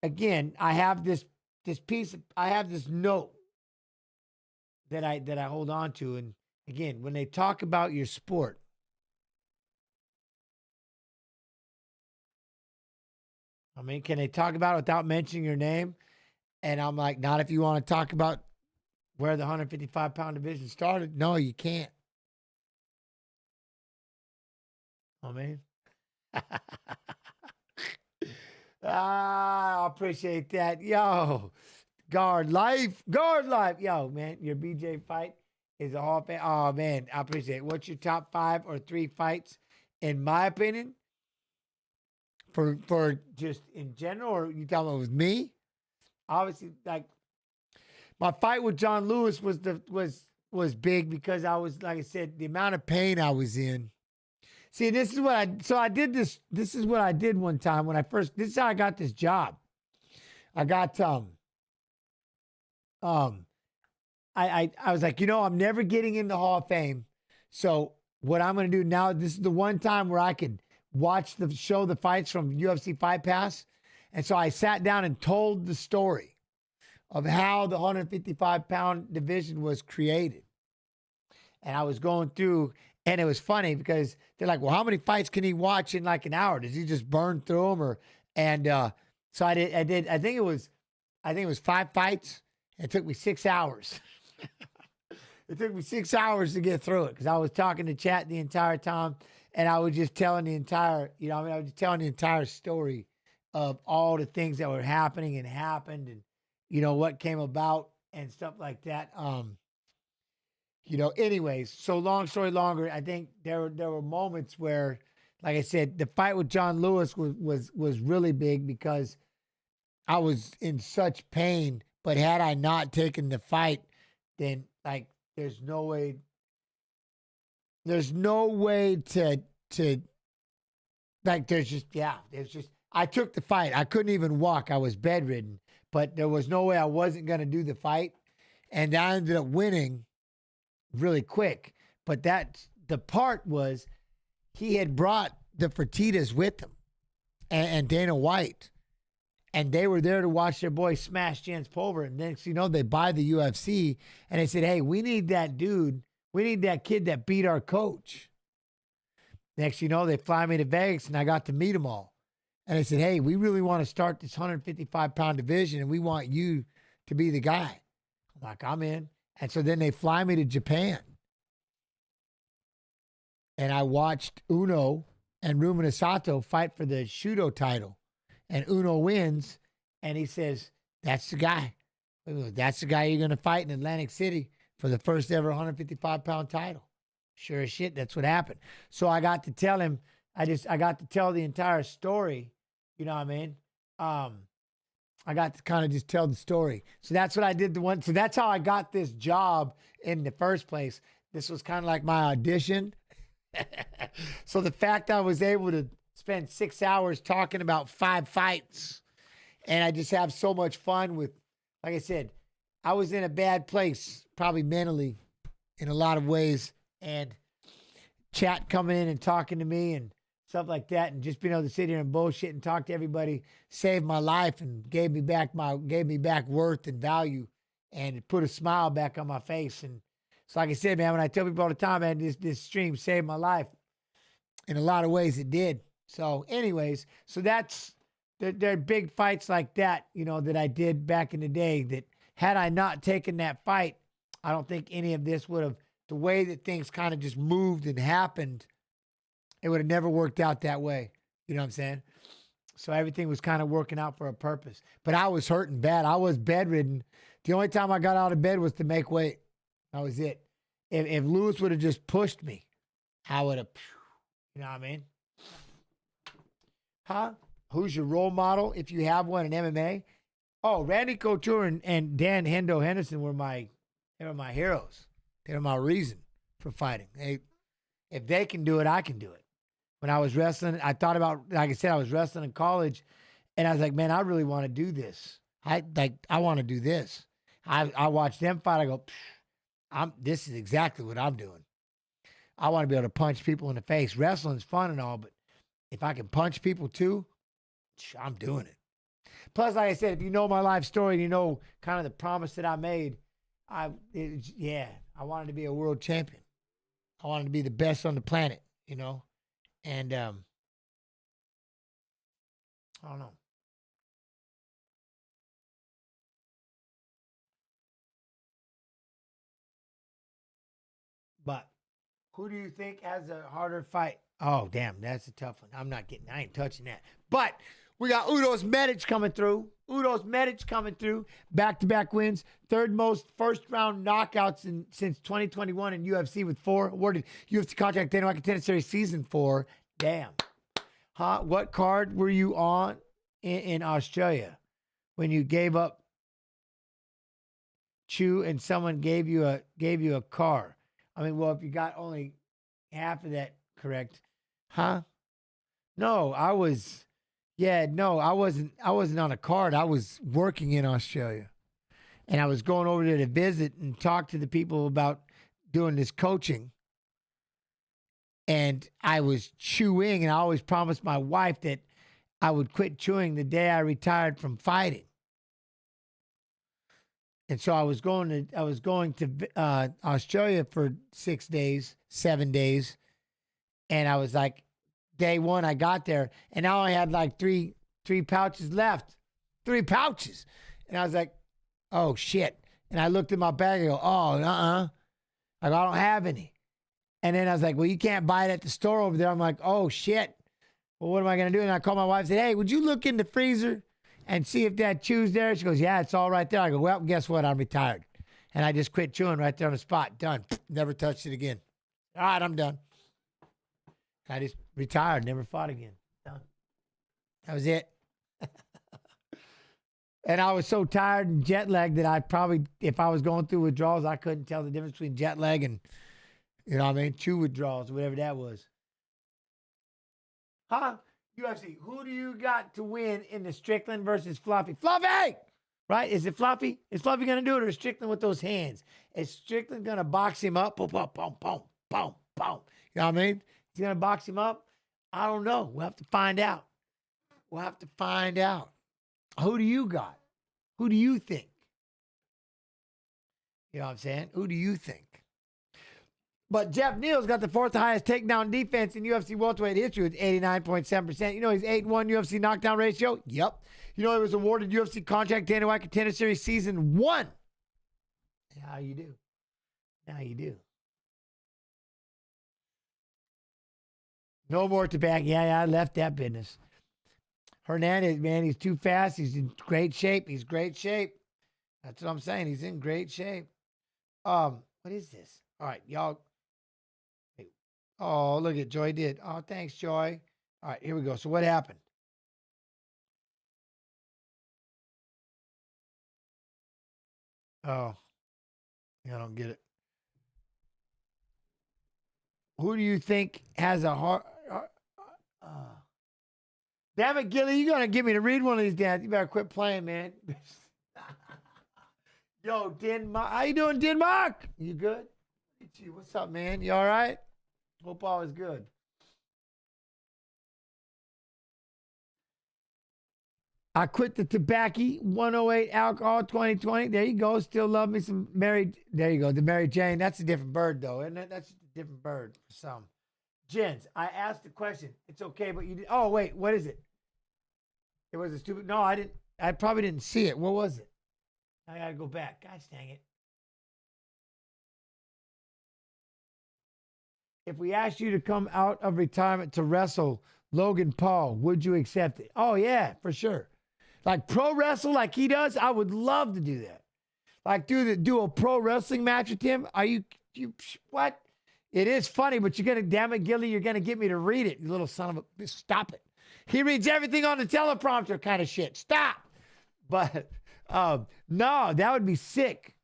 again, I have this note that I hold on to. And again, when they talk about your sport, I mean, can they talk about it without mentioning your name? And I'm like, not if you want to talk about where the 155-pound division started. No, you can't. I mean, I appreciate that. Yo, guard life. Yo, man, your BJ fight is a Hall of Fame. Oh, man, I appreciate it. What's your top 5 or 3 fights, in my opinion, for just in general, or you talking about with me? Obviously, like, my fight with John Lewis was big because I was, like I said, the amount of pain I was in. See, this is what I did this is what I did one time when this is how I got this job. I got, I was like, I'm never getting in the Hall of Fame. So what I'm going to do now, this is the one time where I could watch the fights from UFC Fight Pass. And so I sat down and told the story of how the 155-pound division was created. And I was going through, and it was funny because they're like, well, how many fights can he watch in like an hour? Does he just burn through them? So I did, I think it was 5 fights. It took me 6 hours. It took me 6 hours to get through it because I was talking to chat the entire time, and I was just telling the entire, I was just telling the entire story of all the things that were happening and happened, and what came about and stuff like that. Anyways, so long story longer, I think there were moments where, like I said, the fight with John Lewis was really big because I was in such pain. But had I not taken the fight, then like there's no way to like there's just I took the fight. I couldn't even walk. I was bedridden, but there was no way I wasn't going to do the fight. And I ended up winning really quick. But the part was he had brought the Fertittas with him and Dana White. And they were there to watch their boy smash Jens Pulver. And next they buy the UFC. And they said, hey, we need that dude. We need that kid that beat our coach. Next they fly me to Vegas, and I got to meet them all. And they said, hey, we really want to start this 155-pound division, and we want you to be the guy. I'm like, I'm in. And so then they fly me to Japan. And I watched Uno and Rumina Sato fight for the Shudo title. And Uno wins, and he says, that's the guy. That's the guy you're going to fight in Atlantic City for the first ever 155-pound title. Sure as shit, that's what happened. So I got to tell him, I got to tell the entire story. You know what I mean? I got to kind of just tell the story. So that's what I did. So that's how I got this job in the first place. This was kind of like my audition. So the fact I was able to spend 6 hours talking about 5 fights, and I just have so much fun with, like I said, I was in a bad place, probably mentally in a lot of ways, and chat coming in and talking to me and stuff like that, and just being able to sit here and bullshit and talk to everybody saved my life and gave me back worth and value, and it put a smile back on my face. And so, like I said, man, when I tell people all the time, man, this stream saved my life. In a lot of ways, it did. So, anyways, so there are big fights like that, that I did back in the day. That had I not taken that fight, I don't think any of this would have. The way that things kind of just moved and happened, it would have never worked out that way. You know what I'm saying? So everything was kind of working out for a purpose. But I was hurting bad. I was bedridden. The only time I got out of bed was to make weight. That was it. If Lewis would have just pushed me, I would have, you know what I mean? Huh? Who's your role model if you have one in MMA? Oh, Randy Couture and Dan Hendo Henderson were my heroes. They're my reason for fighting. If they can do it, I can do it. when I was wrestling. I thought about, like I said, I was wrestling in college, and I was like, man, I really want to do this. I want to do this. I watch them fight. I go, this is exactly what I'm doing. I want to be able to punch people in the face. Wrestling's fun and all, but if I can punch people too, I'm doing it. Plus, like I said, if you know my life story, you know kind of the promise that I made. I wanted to be a world champion. I wanted to be the best on the planet, you know? And I don't know. But who do you think has a harder fight? Oh, damn, that's a tough one. I ain't touching that. But we got Udos Medic coming through. Back-to-back wins. Third most first-round knockouts since 2021 in UFC with 4. Awarded UFC Contract Dana White Contender Series Season 4. Damn. Huh? What card were you on in Australia when you gave up Chew and someone gave you a car? I mean, well, if you got only half of that correct, huh? No, I wasn't on a card. I was working in Australia. And I was going over there to visit and talk to the people about doing this coaching. And I was chewing, and I always promised my wife that I would quit chewing the day I retired from fighting. And so I was going to Australia for 7 days. And I was like, day one, I got there, and now I had like three pouches left. 3 pouches. And I was like, oh, shit. And I looked in my bag and go, oh, I don't have any. And then I was like, well, you can't buy it at the store over there. I'm like, oh, shit. Well, what am I going to do? And I called my wife and said, hey, would you look in the freezer and see if that chew's there? She goes, yeah, it's all right there. I go, well, guess what? I'm retired. And I just quit chewing right there on the spot. Done. Never touched it again. All right, I'm done. I just retired, never fought again. Done. That was it. And I was so tired and jet lagged that I probably, if I was going through withdrawals, I couldn't tell the difference between jet lag and, you know what I mean, chew withdrawals, whatever that was. Huh? UFC, who do you got to win in the Strickland versus Fluffy? Fluffy! Right? Is it Fluffy? Is Fluffy going to do it, or is Strickland with those hands? Is Strickland going to box him up? Boom, boom, boom, boom, boom, boom. You know what I mean? He's going to box him up? I don't know. We'll have to find out. Who do you got? Who do you think? You know what I'm saying? Who do you think? But Jeff Neal's got the 4th highest takedown defense in UFC welterweight history with 89.7%. You know he's 8-1 UFC knockdown ratio? Yep. You know he was awarded UFC Contract Dana White Contender Series Season 1. How you do? No more tobacco. Yeah, I left that business. Hernandez, man, he's too fast. He's in great shape. That's what I'm saying. He's in great shape. What is this? All right, y'all. Oh, look at Joy did. Oh, thanks, Joy. All right, here we go. So what happened? Oh, I don't get it. Who do you think has a hard... Damn it, Gilly, you're going to get me to read one of these days. You better quit playing, man. Yo, Denmark. How you doing, Denmark? You good? What's up, man? You all right? Hope all is good. I quit the tobacco, 108 alcohol, 2020. There you go. Still love me some Mary. There you go. The Mary Jane. That's a different bird, though, isn't it? That's a different bird for some. Jens, I asked the question. It's okay, but you did. Oh, wait. What is it? It was a stupid. No, I didn't. I probably didn't see it. What was it? I got to go back. Gosh dang it. If we asked you to come out of retirement to wrestle Logan Paul, would you accept it? Oh, yeah, for sure. Like pro wrestle like he does, I would love to do that. Like do a pro wrestling match with him. Are you what? It is funny, but you're going to, damn it, Gilly, you're going to get me to read it, you little son of a, stop it. He reads everything on the teleprompter kind of shit. Stop. But no, that would be sick.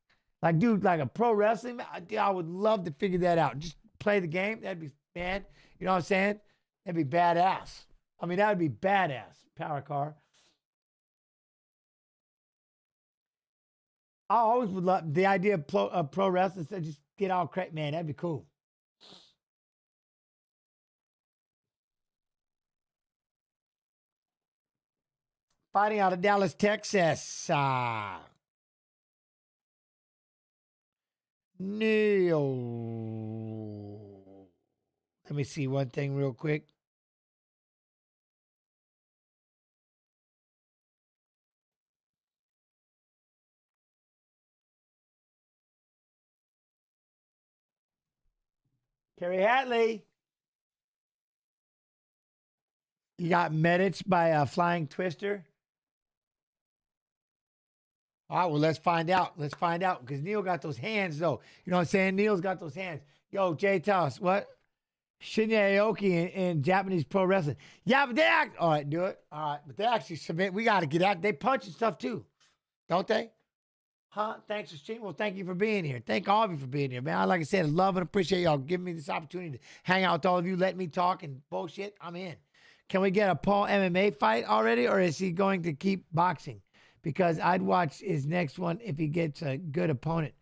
Like, dude, like a pro wrestling, I would love to figure that out. Just play the game. That'd be, man, you know what I'm saying? That'd be badass. I mean, that would be badass. Power car. I always would love the idea of pro wrestling. So just get all crazy. Man, that'd be cool. Fighting out of Dallas, Texas. Neal. Let me see one thing real quick. Kerry Hatley. You got Medic by a Flying Twister. All right, well, let's find out. Let's find out because Neal got those hands, though. You know what I'm saying? Neal's got those hands. Yo, Jay, tell us what? Shinya Aoki in Japanese pro wrestling. Yeah, but they act. All right, do it. All right, but they actually submit. We got to get out. They punch and stuff, too. Don't they? Huh? Thanks for streaming. Well, thank you for being here. Thank all of you for being here, man. Like I said, I love and appreciate y'all giving me this opportunity to hang out with all of you, let me talk and bullshit. I'm in. Can we get a Paul MMA fight already, or is he going to keep boxing? Because I'd watch his next one if he gets a good opponent.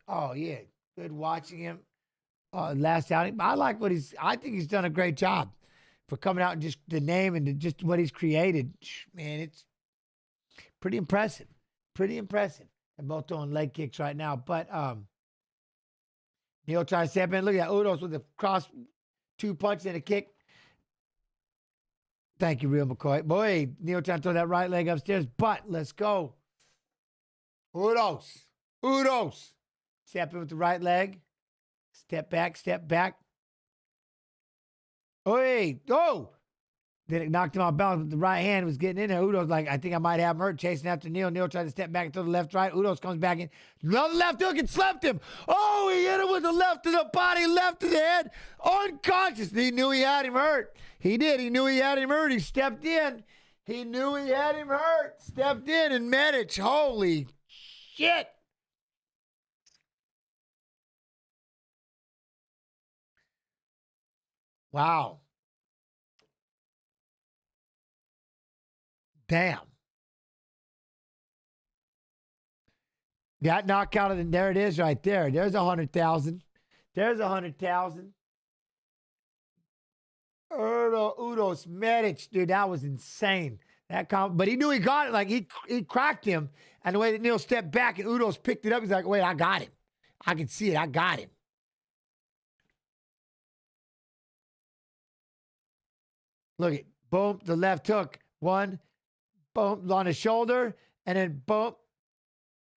Oh, yeah. Good watching him. Last outing. I like what I think he's done a great job for coming out and just the name and just what he's created. Man, it's pretty impressive. Pretty impressive. They're both throwing leg kicks right now. But Neal trying to step in. Look at that. Udos with the cross, 2 punches and a kick. Thank you, Real McCoy. Boy, Neal trying to throw that right leg upstairs, but let's go. Udos. Udos. Step in with the right leg. Step back, step back. Oi, oh! Then it knocked him off balance with the right hand. Was getting in there. Udos like, I think I might have him hurt. Chasing after Neal. Neal tried to step back and throw the left, right. Udos comes back in. Another left hook and slept him. Oh, he hit him with the left to the body, left to the head. Unconscious. He knew he had him hurt. He did. He knew he had him hurt. He stepped in. He knew he had him hurt. Stepped in and Medic. Holy shit. Wow. Damn. That knockout, and there it is right there. There's 100,000. There's 100,000. Udos Medic, dude, that was insane. But he knew he got it. Like he cracked him, and the way that Neal stepped back and Udos picked it up, he's like, "Wait, I got him. I can see it. I got him." Look at boom, the left hook, one, boom on his shoulder, and then boom,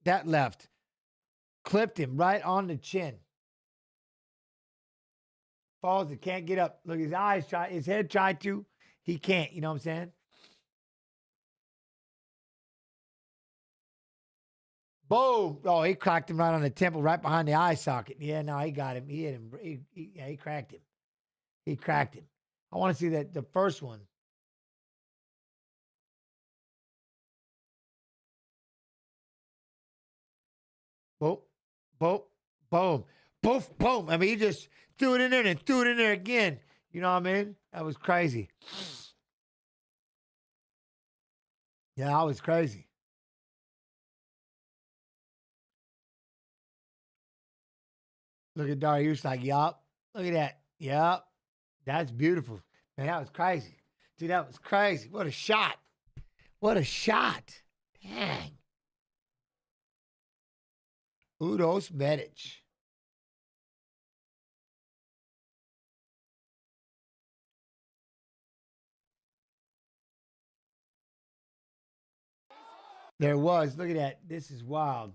that left clipped him right on the chin. Falls and can't get up. Look, his eyes try, his head tried to. He can't, you know what I'm saying? Boom. Oh, he cracked him right on the temple, right behind the eye socket. Yeah, no, he got him. He hit him. He cracked him. He cracked him. I want to see that the first one. Boom, boom, boom, boom, boom. I mean, he just threw it in there and threw it in there again. You know what I mean? That was crazy. Yeah, that was crazy. Look at Darius like, yup. Look at that. Yup. That's beautiful. Man, that was crazy. Dude, that was crazy. What a shot. What a shot. Dang. Udos Medic. There was. Look at that. This is wild.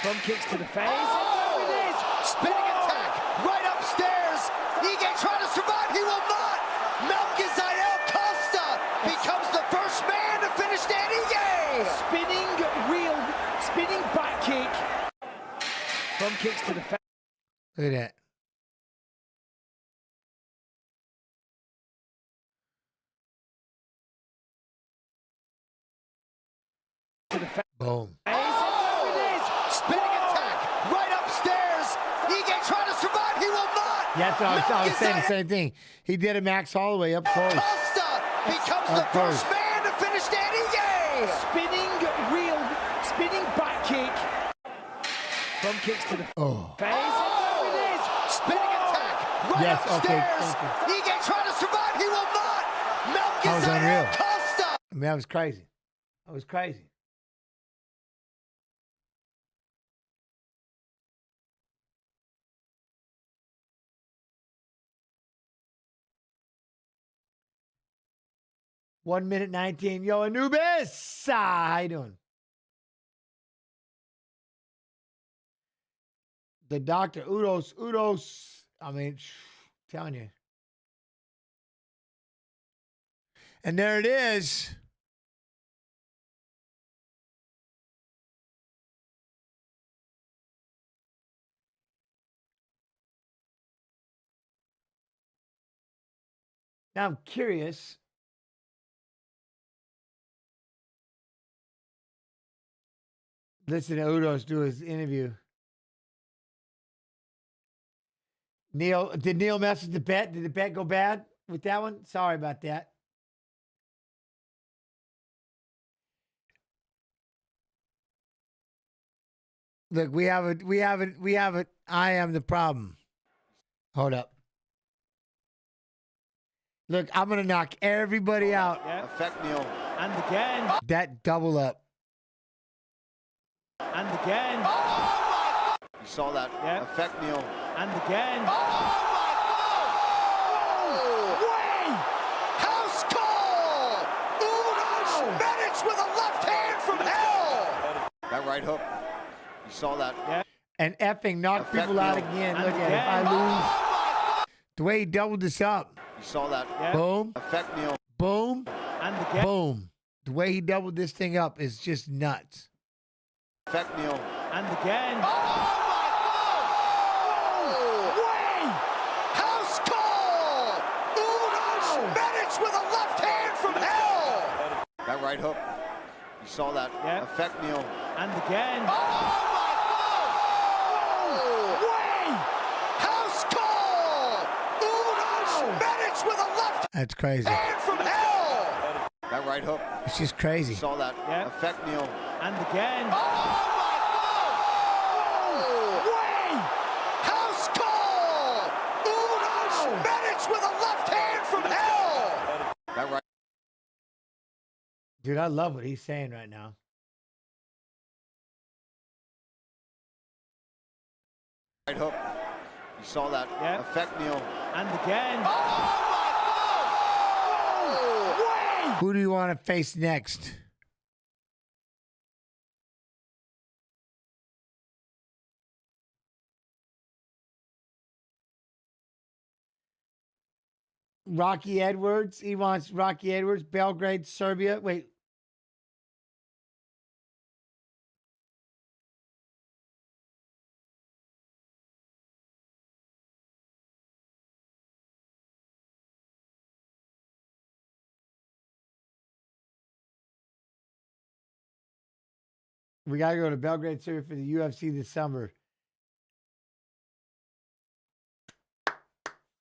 From kicks to the face. Oh, it is. Spinning attack right upstairs. Ige trying to survive. He will not. Melchizedek Costa becomes the first man to finish Dan Ige. Spinning back kick. From kicks to the face. Look at that. To the face. Boom. Oh, it is. Spinning attack right upstairs. Ige trying to survive. Yeah, that's what I was saying the same thing. He did a Max Holloway up close. Costa becomes the first man to finish Danny Gay. Spinning back kick. From kicks to the face. Oh. There it is. Spinning attack right Yes, okay, upstairs. Ige trying to survive. He will not. Milk That was is unreal. Costa. I mean, that was crazy. That was crazy. One minute 19. Yo, Anubis. How you doing? The doctor, Udos. I mean, telling you. And there it is. Now I'm curious. Listen to Udos do his interview. Neal, did Neal mess with the bet? Did the bet go bad with that one? Sorry about that. Look, we have it. I am the problem. Hold up. Look, I'm gonna knock everybody out. Yeah. Affect Neal. And again. That double up. And again. You saw that. Yeah. Affect Neal. And again. Way! House call! Unos Medics with a left hand from hell! That right hook. You saw that. Yeah. And effing knock Affect people out Neal. again. And Look at it. If again. I lose. The way he doubled this up. You saw that. Yeah. Boom. Affect Neal. Boom. And again. Boom. The way he doubled this thing up is just nuts. Affect Neal. And again. Way! House call! Unos Medics with a left hand from hell! That right hook. You saw that. Yeah. Affect Neal. And again. Way! House call! Unos Medics with a left That's crazy. hand from hell! That right hook. It's just crazy. You saw that. Yeah. Affect Neal. And again. Way! House call! Unos Medics with a left hand from hell! That right. Dude, I love what he's saying right now. Right hook. You saw that. Yeah. Affect Neal. And again. Way! Who do you want to face next? Rocky Edwards. He wants Rocky Edwards, Belgrade, Serbia. Wait. We got to go to Belgrade, Serbia for the UFC this summer.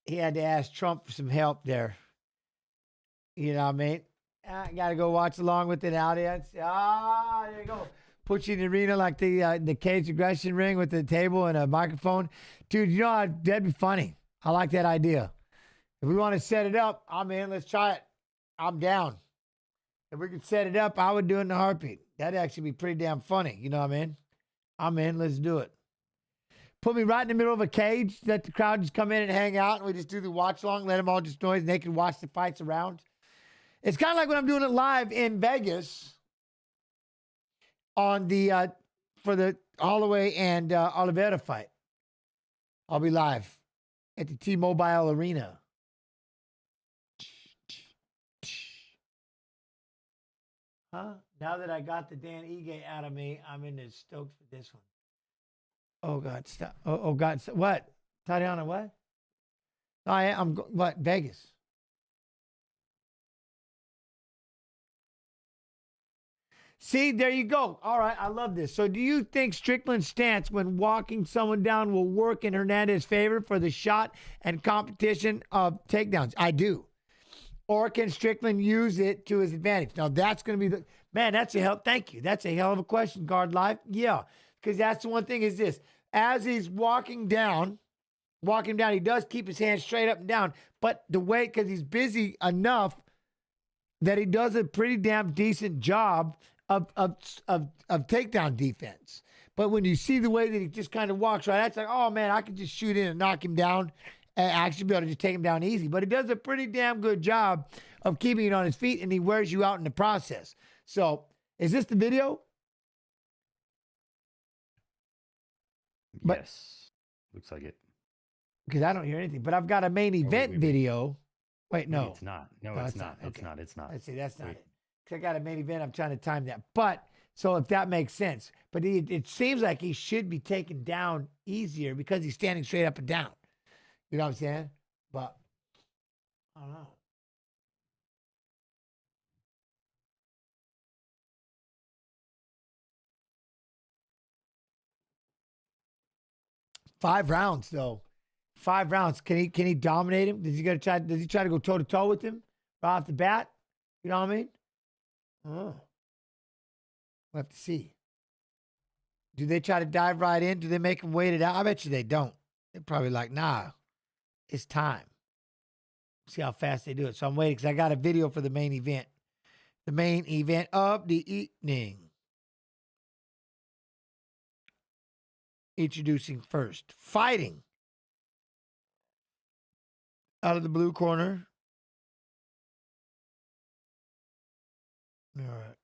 He had to ask Trump for some help there. You know what I mean? I got to go watch along with an audience. Ah, there you go. Put you in the arena like the cage aggression ring with the table and a microphone. Dude, you know, that'd be funny. I like that idea. If we want to set it up, I'm in. Let's try it. I'm down. If we could set it up, I would do it in a heartbeat. That'd actually be pretty damn funny. You know what I mean? I'm in. Let's do it. Put me right in the middle of a cage. Let the crowd just come in and hang out, and we just do the watch along. Let them all just noise, and they can watch the fights around. It's kind of like when I'm doing it live in Vegas on the for the Holloway and Oliveira fight. I'll be live at the T-Mobile Arena. Huh? Now that I got the Dan Ige out of me, I'm in the stokes for this one. Oh, God, stop. Oh God, what? Tatiana, what? What? Vegas. See, there you go. All right, I love this. So do you think Strickland's stance when walking someone down will work in Hernandez's favor for the shot and competition of takedowns? I do. Or can Strickland use it to his advantage? Now, that's going to be man, that's a hell, thank you. That's a hell of a question, Guard Life. Yeah, because that's the one thing is this. As he's walking down, he does keep his hands straight up and down, but the way, because he's busy enough that he does a pretty damn decent job of takedown defense. But when you see the way that he just kind of walks right, that's like, oh man, I could just shoot in and knock him down and actually be able to just take him down easy. But he does a pretty damn good job of keeping it on his feet, and he wears you out in the process. So, is this the video? But, yes. Looks like it. Because I don't hear anything. But I've got a main event video. Wait, no. It's not. No, it's not. Okay. It's not. It's not. Let's see, that's not it. Because I got a main event. I'm trying to time that. But, so if that makes sense. But it seems like he should be taken down easier because he's standing straight up and down. You know what I'm saying? But, I don't know. Five rounds, though. 5 rounds. Can he dominate him? Does he try to go toe to toe with him right off the bat? You know what I mean? Oh. We'll have to see. Do they try to dive right in? Do they make him wait it out? I bet you they don't. They're probably like, nah, it's time. See how fast they do it. So I'm waiting because I got a video for the main event. The main event of the evening. Introducing first. Fighting. Out of the blue corner. All right.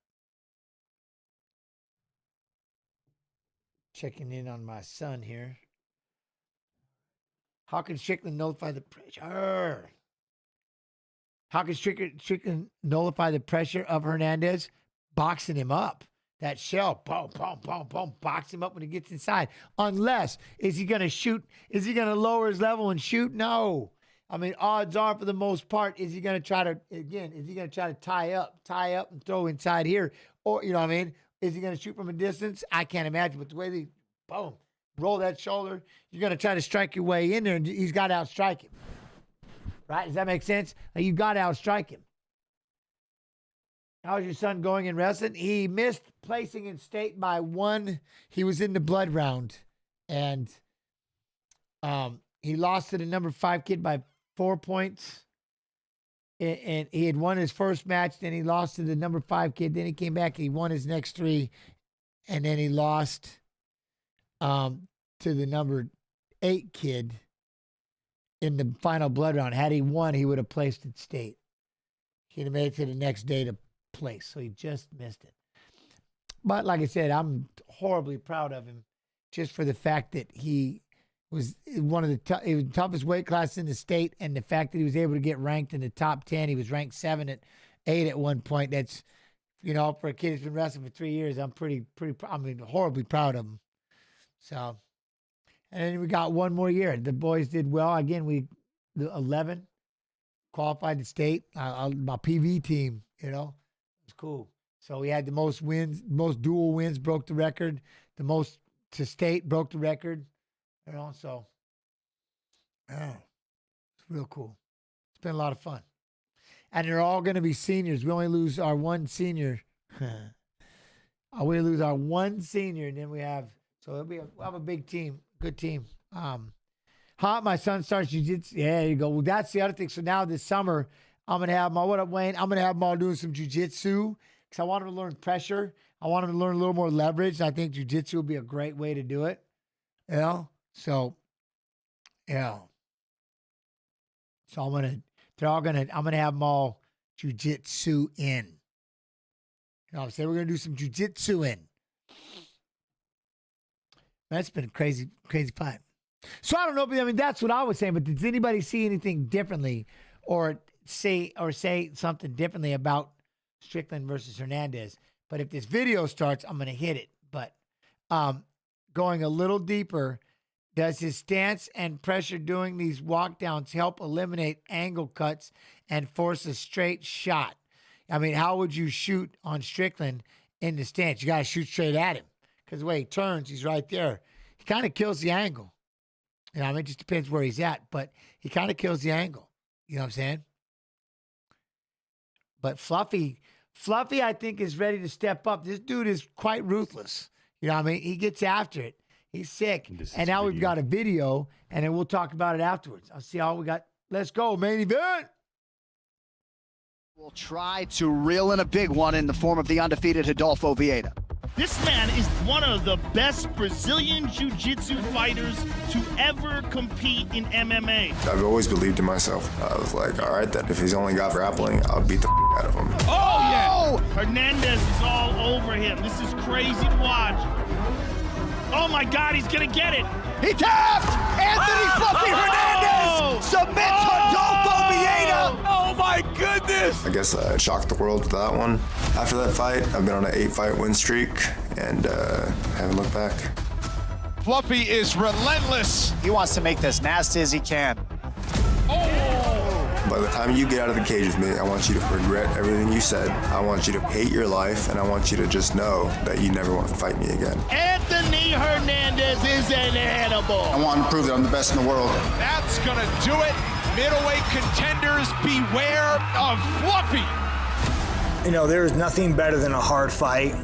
Checking in on my son here. How can Strickland nullify the pressure? How can Strickland nullify the pressure of Hernandez? Boxing him up. That shell, boom, boom, boom, boom, box him up when he gets inside. Unless, is he going to shoot? Is he going to lower his level and shoot? No. I mean, odds are for the most part, is he going to try to tie up and throw inside here? Or, you know what I mean? Is he going to shoot from a distance? I can't imagine. But the way they, boom, roll that shoulder, you're going to try to strike your way in there, and he's got to outstrike him. Right? Does that make sense? Like, you got to outstrike him. How's your son going in wrestling? He missed placing in state by 1. He was in the blood round. And he lost to the number 5 kid by 4 points. And he had won his first match. Then he lost to the number 5 kid. Then he came back and he won his next 3. And then he lost to the number 8 kid in the final blood round. Had he won, he would have placed at state. He'd have made it to the next day to place. So he just missed it. But like I said, I'm horribly proud of him just for the fact that he was one of the toughest weight classes in the state, and the fact that he was able to get ranked in the top 10. He was ranked 8 at one point. That's, you know, for a kid who's been wrestling for 3 years, I'm horribly proud of him. So, and then we got one more year. The boys did well. Again, the 11 qualified to state. My PV team, you know, it was cool. So we had the most wins, most dual wins, broke the record. The most to state, broke the record. You know, so it's real cool. It's been a lot of fun. And they're all going to be seniors. We only lose our one senior. We lose our one senior, and then we'll have a big team, good team. My son starts jiu-jitsu. Yeah, there you go. Well, that's the other thing. So now this summer, I'm going to have what up, Wayne? I'm going to have them all doing some jiu-jitsu because I want them to learn pressure. I want them to learn a little more leverage. I think jiu-jitsu would be a great way to do it. You know? So, yeah. So I'm going to have them all jiu-jitsu in. You know what I'm saying? We're going to do some jiu-jitsu in. That's been a crazy, crazy fight. So I don't know, but I mean, that's what I was saying, but does anybody see anything differently or say something differently about Strickland versus Hernandez? But if this video starts, I'm going to hit it. But going a little deeper, does his stance and pressure doing these walkdowns help eliminate angle cuts and force a straight shot? I mean, how would you shoot on Strickland in the stance. You got to shoot straight at him because the way he turns, he's right there. He kind of kills the angle. You know, I mean, it just depends where he's at, but he kind of kills the angle. You know what I'm saying? But Fluffy, I think, is ready to step up. This dude is quite ruthless. You know what I mean? He gets after it. He's sick. And now we've got a video, and then we'll talk about it afterwards. I'll see all we got. Let's go, main event. We'll try to reel in a big one in the form of the undefeated Rodolfo Vieira. This man is one of the best Brazilian Jiu-Jitsu fighters to ever compete in MMA. I've always believed in myself. I was like, all right, then if he's only got grappling, I'll beat the out of him. Oh, yeah! Hernandez is all over him. This is crazy to watch. Oh, my God, he's going to get it. He tapped! Anthony Fluffy Hernandez submits Rodolfo Vieira. Oh, my goodness! I guess I shocked the world with that one. After that fight, I've been on an 8-fight win streak and haven't looked back. Fluffy is relentless. He wants to make this nasty as he can. By the time you get out of the cage with me, I want you to regret everything you said. I want you to hate your life, and I want you to just know that you never want to fight me again. Anthony Hernandez is an animal. I want to prove that I'm the best in the world. That's going to do it. Middleweight contenders, beware of Fluffy. You know, there's nothing better than a hard fight.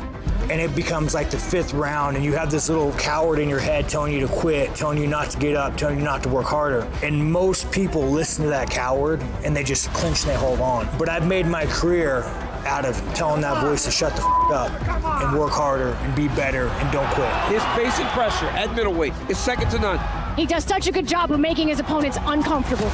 And it becomes like the 5th round, and you have this little coward in your head telling you to quit, telling you not to get up, telling you not to work harder. And most people listen to that coward, and they just clinch and they hold on. But I've made my career out of telling that voice to shut the up and work harder and be better and don't quit. His facing pressure at middleweight is second to none. He does such a good job of making his opponents uncomfortable.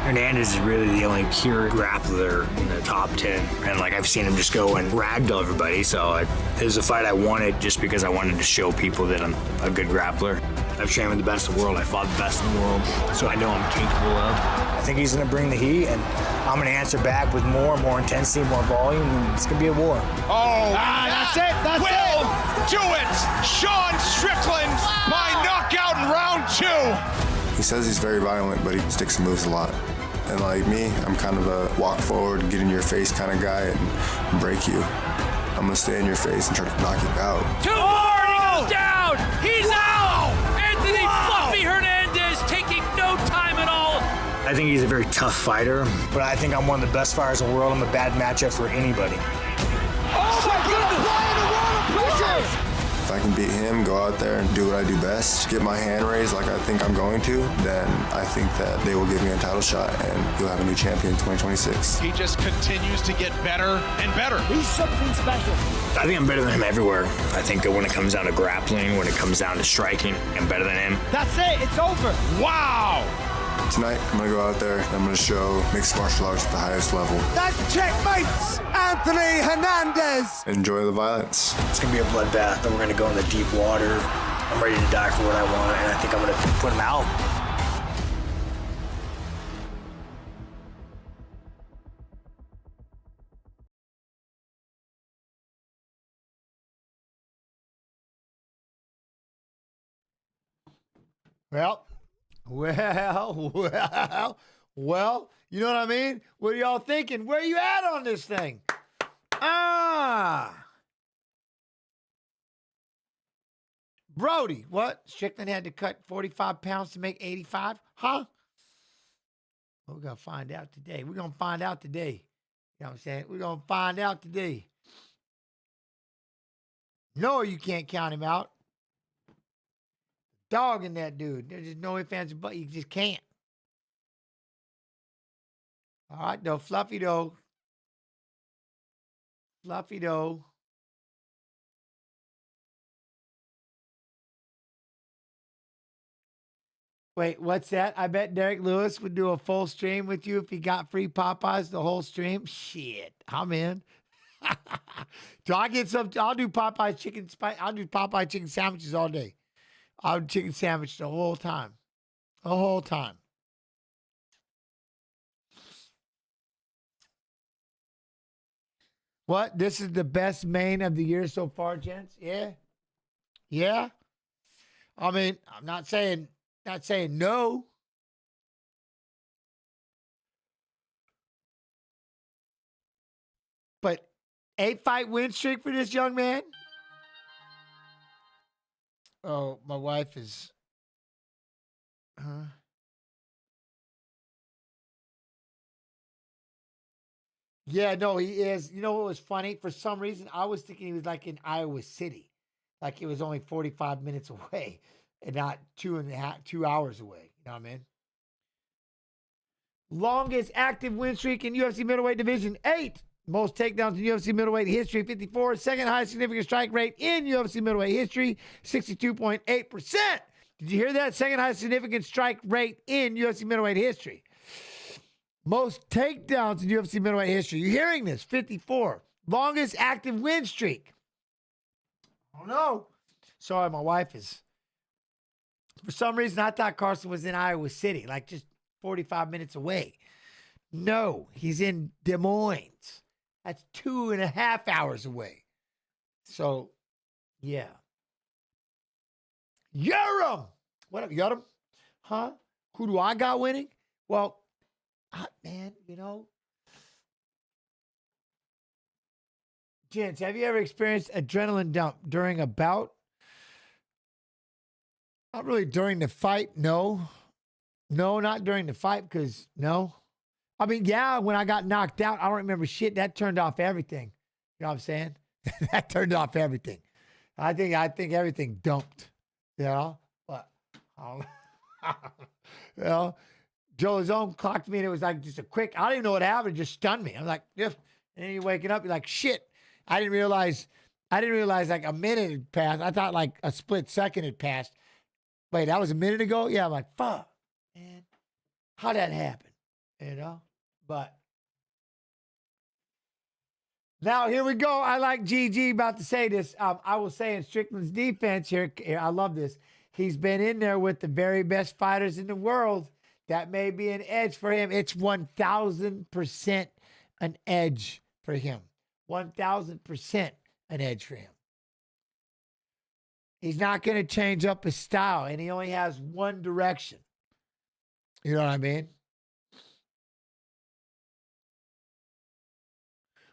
Hernandez is really the only pure grappler in the top 10. And like I've seen him just go and ragdoll everybody. So it was a fight I wanted just because I wanted to show people that I'm a good grappler. I've trained with the best in the world. I fought the best in the world. So I know I'm capable of. I think he's going to bring the heat, and I'm going to answer back with more intensity, more volume. And it's going to be a war. Oh, That's it. That's will do it. Sean Strickland by knockout in round 2. He says he's very violent, but he sticks and moves a lot. And like me, I'm kind of a walk forward, get in your face kind of guy and break you. I'm going to stay in your face and try to knock you out. 2 more, and he goes down. He's out. Anthony Fluffy Hernandez taking no time at all. I think he's a very tough fighter, but I think I'm one of the best fighters in the world. I'm a bad matchup for anybody. Oh my goodness! Flying a world of pressure! If I can beat him, go out there and do what I do best, get my hand raised like I think I'm going to, then I think that they will give me a title shot and you'll have a new champion in 2026. He just continues to get better and better. He's something special. I think I'm better than him everywhere. I think that when it comes down to grappling, when it comes down to striking, I'm better than him. That's it. It's over. Wow! Tonight, I'm going to go out there and I'm going to show mixed martial arts at the highest level. That's checkmates! Anthony Hernandez! Enjoy the violence. It's going to be a bloodbath, and we're going to go in the deep water. I'm ready to die for what I want, and I think I'm going to put him out. Well, you know what I mean? What are y'all thinking? Where are you at on this thing? Brody, what? Strickland had to cut 45 pounds to make 85? Huh? We're going to find out today. We're going to find out today. You know what I'm saying? We're going to find out today. No, you can't count him out. Dog in that dude. There's just no ifs, ands, but you just can't. All right, though. Fluffy, though. Wait, what's that? I bet Derek Lewis would do a full stream with you if he got free Popeyes the whole stream. Shit, I'm in. Do I get some? I'll do Popeyes chicken spice. I'll do Popeye chicken sandwiches all day. I'll do chicken sandwich the whole time. The whole time. What? This is the best main of the year so far, gents? Yeah? Yeah? I mean, I'm not saying no. But 8-fight win streak for this young man. Oh, my wife is. Yeah, no, he is. You know what was funny? For some reason, I was thinking he was like in Iowa City, like it was only 45 minutes away, and not 2 hours away. You know what I mean? Longest active win streak in UFC middleweight division, 8. Most takedowns in UFC middleweight history, 54. Second highest significant strike rate in UFC middleweight history, 62.8%. Did you hear that? Second highest significant strike rate in UFC middleweight history. Most takedowns in UFC middleweight history. You're hearing this? 54. Longest active win streak. Oh no. Sorry, my wife is. For some reason, I thought Carson was in Iowa City, like just 45 minutes away. No, he's in Des Moines. That's 2.5 hours away. So, yeah. Yurum! What up, Yurum? Huh? Who do I got winning? Well, man, you know. Gents, have you ever experienced adrenaline dump during a bout? Not really during the fight, no. No, not during the fight, because no. I mean, yeah, when I got knocked out, I don't remember shit. That turned off everything. You know what I'm saying? That turned off everything. I think everything dumped. You know? But, you know, Joe Zone clocked me and it was like just a quick, I don't even know what happened. It just stunned me. I'm like, yeah. And then you're waking up, you're like, shit. I didn't realize like a minute had passed. I thought like a split second had passed. Wait, that was a minute ago? Yeah, I'm like, fuck, man. How'd that happen? You know? But now here we go. I like GG about to say this. I will say in Strickland's defense here, I love this. He's been in there with the very best fighters in the world. That may be an edge for him. It's 1,000% an edge for him. 1,000% an edge for him. He's not going to change up his style, and he only has one direction. You know what I mean?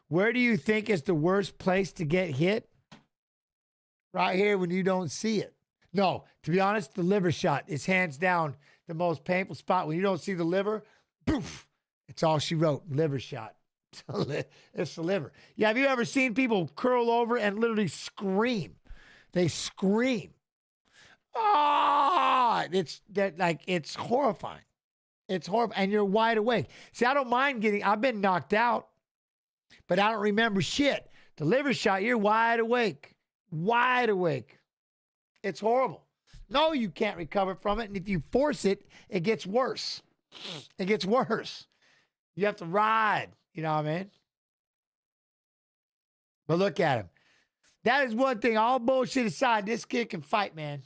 Where do you think is the worst place to get hit? Right here when you don't see it. No, to be honest, the liver shot is hands down the most painful spot. When you don't see the liver, poof, it's all she wrote, liver shot. It's the liver. Yeah, have you ever seen people curl over and literally scream? They scream. Ah, it's horrifying. It's horrible. And you're wide awake. See, I don't mind I've been knocked out, but I don't remember shit. The liver shot, you're wide awake. Wide awake. It's horrible. No, you can't recover from it. And if you force it, it gets worse. It gets worse. You have to ride. You know what I mean? But look at him. That is one thing. All bullshit aside, this kid can fight, man.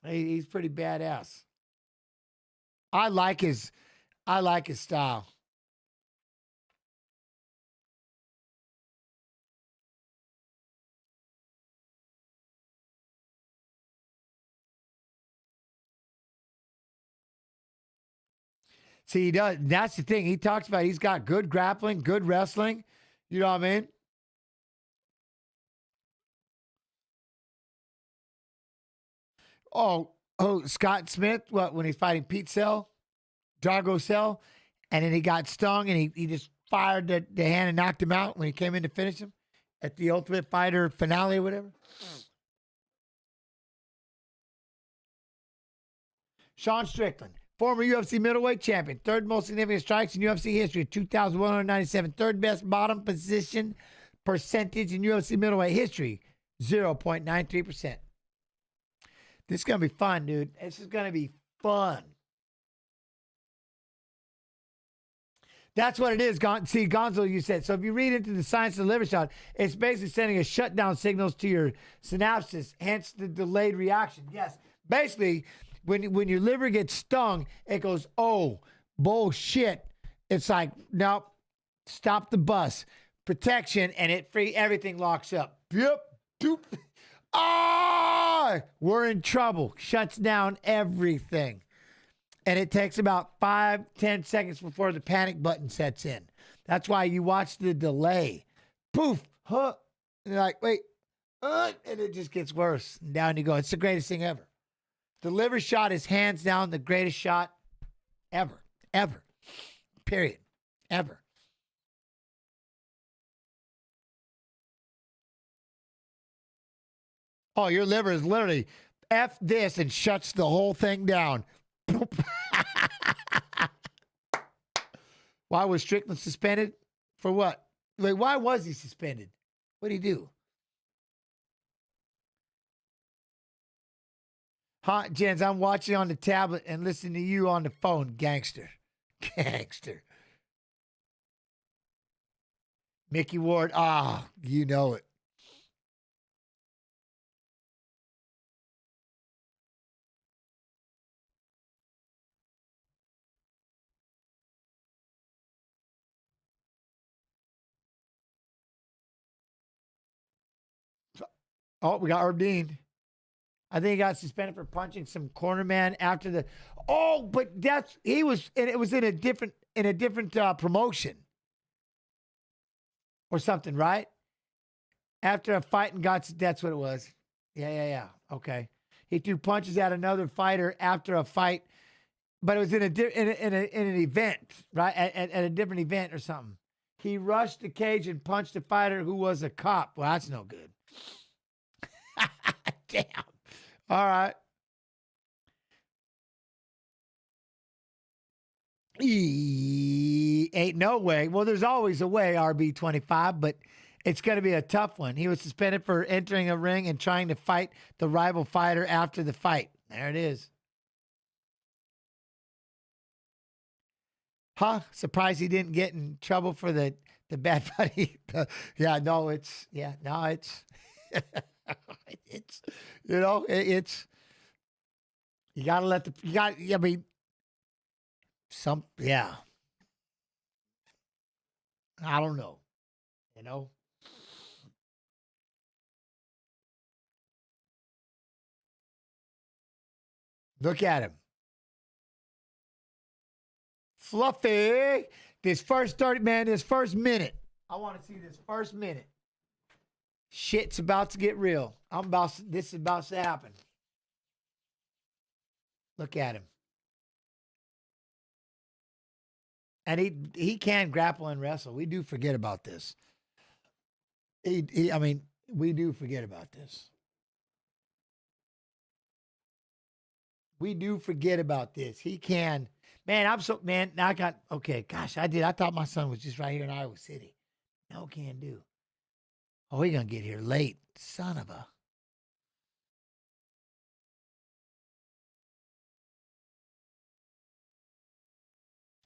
He's pretty badass. I like his style. See, he does. That's the thing. He talks about he's got good grappling, good wrestling. You know what I mean? Oh, Scott Smith, when he's fighting Pete Sell, Drago Sell, and then he got stung and he just fired the hand and knocked him out when he came in to finish him at the Ultimate Fighter finale or whatever. Sean Strickland, former UFC middleweight champion, third most significant strikes in UFC history, 2,197, third best bottom position percentage in UFC middleweight history, 0.93%. This is going to be fun, dude. This is going to be fun. That's what it is. See, Gonzo, you said. So if you read into the science of the liver shot, it's basically sending a shutdown signals to your synapses, hence the delayed reaction. Yes. Basically, when your liver gets stung, it goes, oh, bullshit. It's like, nope, stop the bus. Protection, and everything locks up. Yep. Doop. Ah, we're in trouble. Shuts down everything. And it takes about 5-10 seconds before the panic button sets in. That's why you watch the delay. Poof, huh? And you're like, wait, and it just gets worse. And down you go. It's the greatest thing ever. The liver shot is hands down the greatest shot ever. Period. Ever. Oh, your liver is literally F this and shuts the whole thing down. Why was Strickland suspended? For what? Wait, why was he suspended? What did he do? Huh, Jens, I'm watching on the tablet and listening to you on the phone, gangster. Gangster. Mickey Ward, you know it. Oh, we got Herb Dean. I think he got suspended for punching some corner man after the. Oh, but it was in a different promotion or something, right? After a fight and that's what it was. Yeah. Okay, he threw punches at another fighter after a fight, but it was in an event, right? At a different event or something. He rushed the cage and punched a fighter who was a cop. Well, that's no good. Damn. All right. Ain't no way. Well, there's always a way, RB25, but it's going to be a tough one. He was suspended for entering a ring and trying to fight the rival fighter after the fight. There it is. Huh? Surprised he didn't get in trouble for the bad buddy. It's it's, you got to let I don't know, Look at him. Fluffy. This first minute. I want to see this first minute. Shit's about to get real. This is about to happen. Look at him. And he can grapple and wrestle. We do forget about this. We do forget about this. We do forget about this. He can. Man, I thought my son was just right here in Iowa City. No can do. Oh, he gonna get here late. Son of a.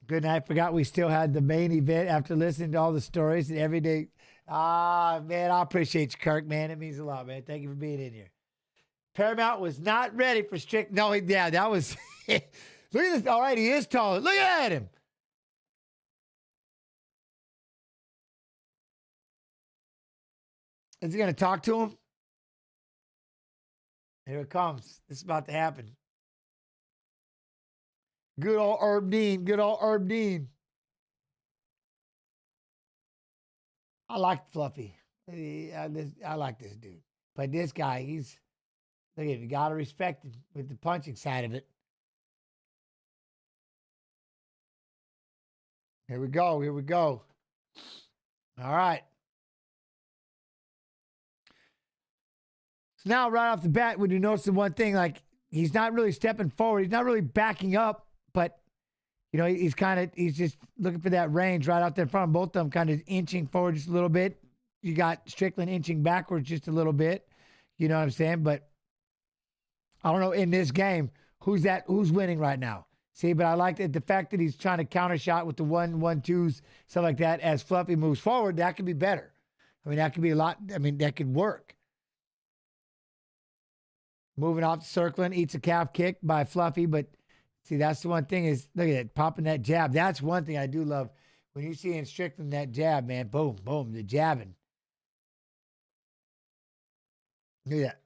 Good night. Forgot we still had the main event after listening to all the stories and every day. Man, I appreciate you, Kirk, man. It means a lot, man. Thank you for being in here. Paramount was not ready for strict. No, yeah, that was. Look at this. All right, he is taller. Look at him. Is he going to talk to him? Here it comes. This is about to happen. Good old Herb Dean. Good old Herb Dean. I like Fluffy. I like this dude. But this guy, look at him. You got to respect him with the punching side of it. Here we go. Here we go. All right. So now, right off the bat, when you notice the one thing, like he's not really stepping forward. He's not really backing up, but, he's just looking for that range right out there in front of both of them, kind of inching forward just a little bit. You got Strickland inching backwards just a little bit. You know what I'm saying? But I don't know in this game, who's winning right now. See, but I like the fact that he's trying to counter shot with the 1-1-2s, stuff like that. As Fluffy moves forward, that could be better. That could be a lot. That could work. Moving off the circling, eats a calf kick by Fluffy. But see, that's the one thing is, look at it, popping that jab. That's one thing I do love. When you see in Strickland that jab, man, boom, boom, the jabbing. Look at that.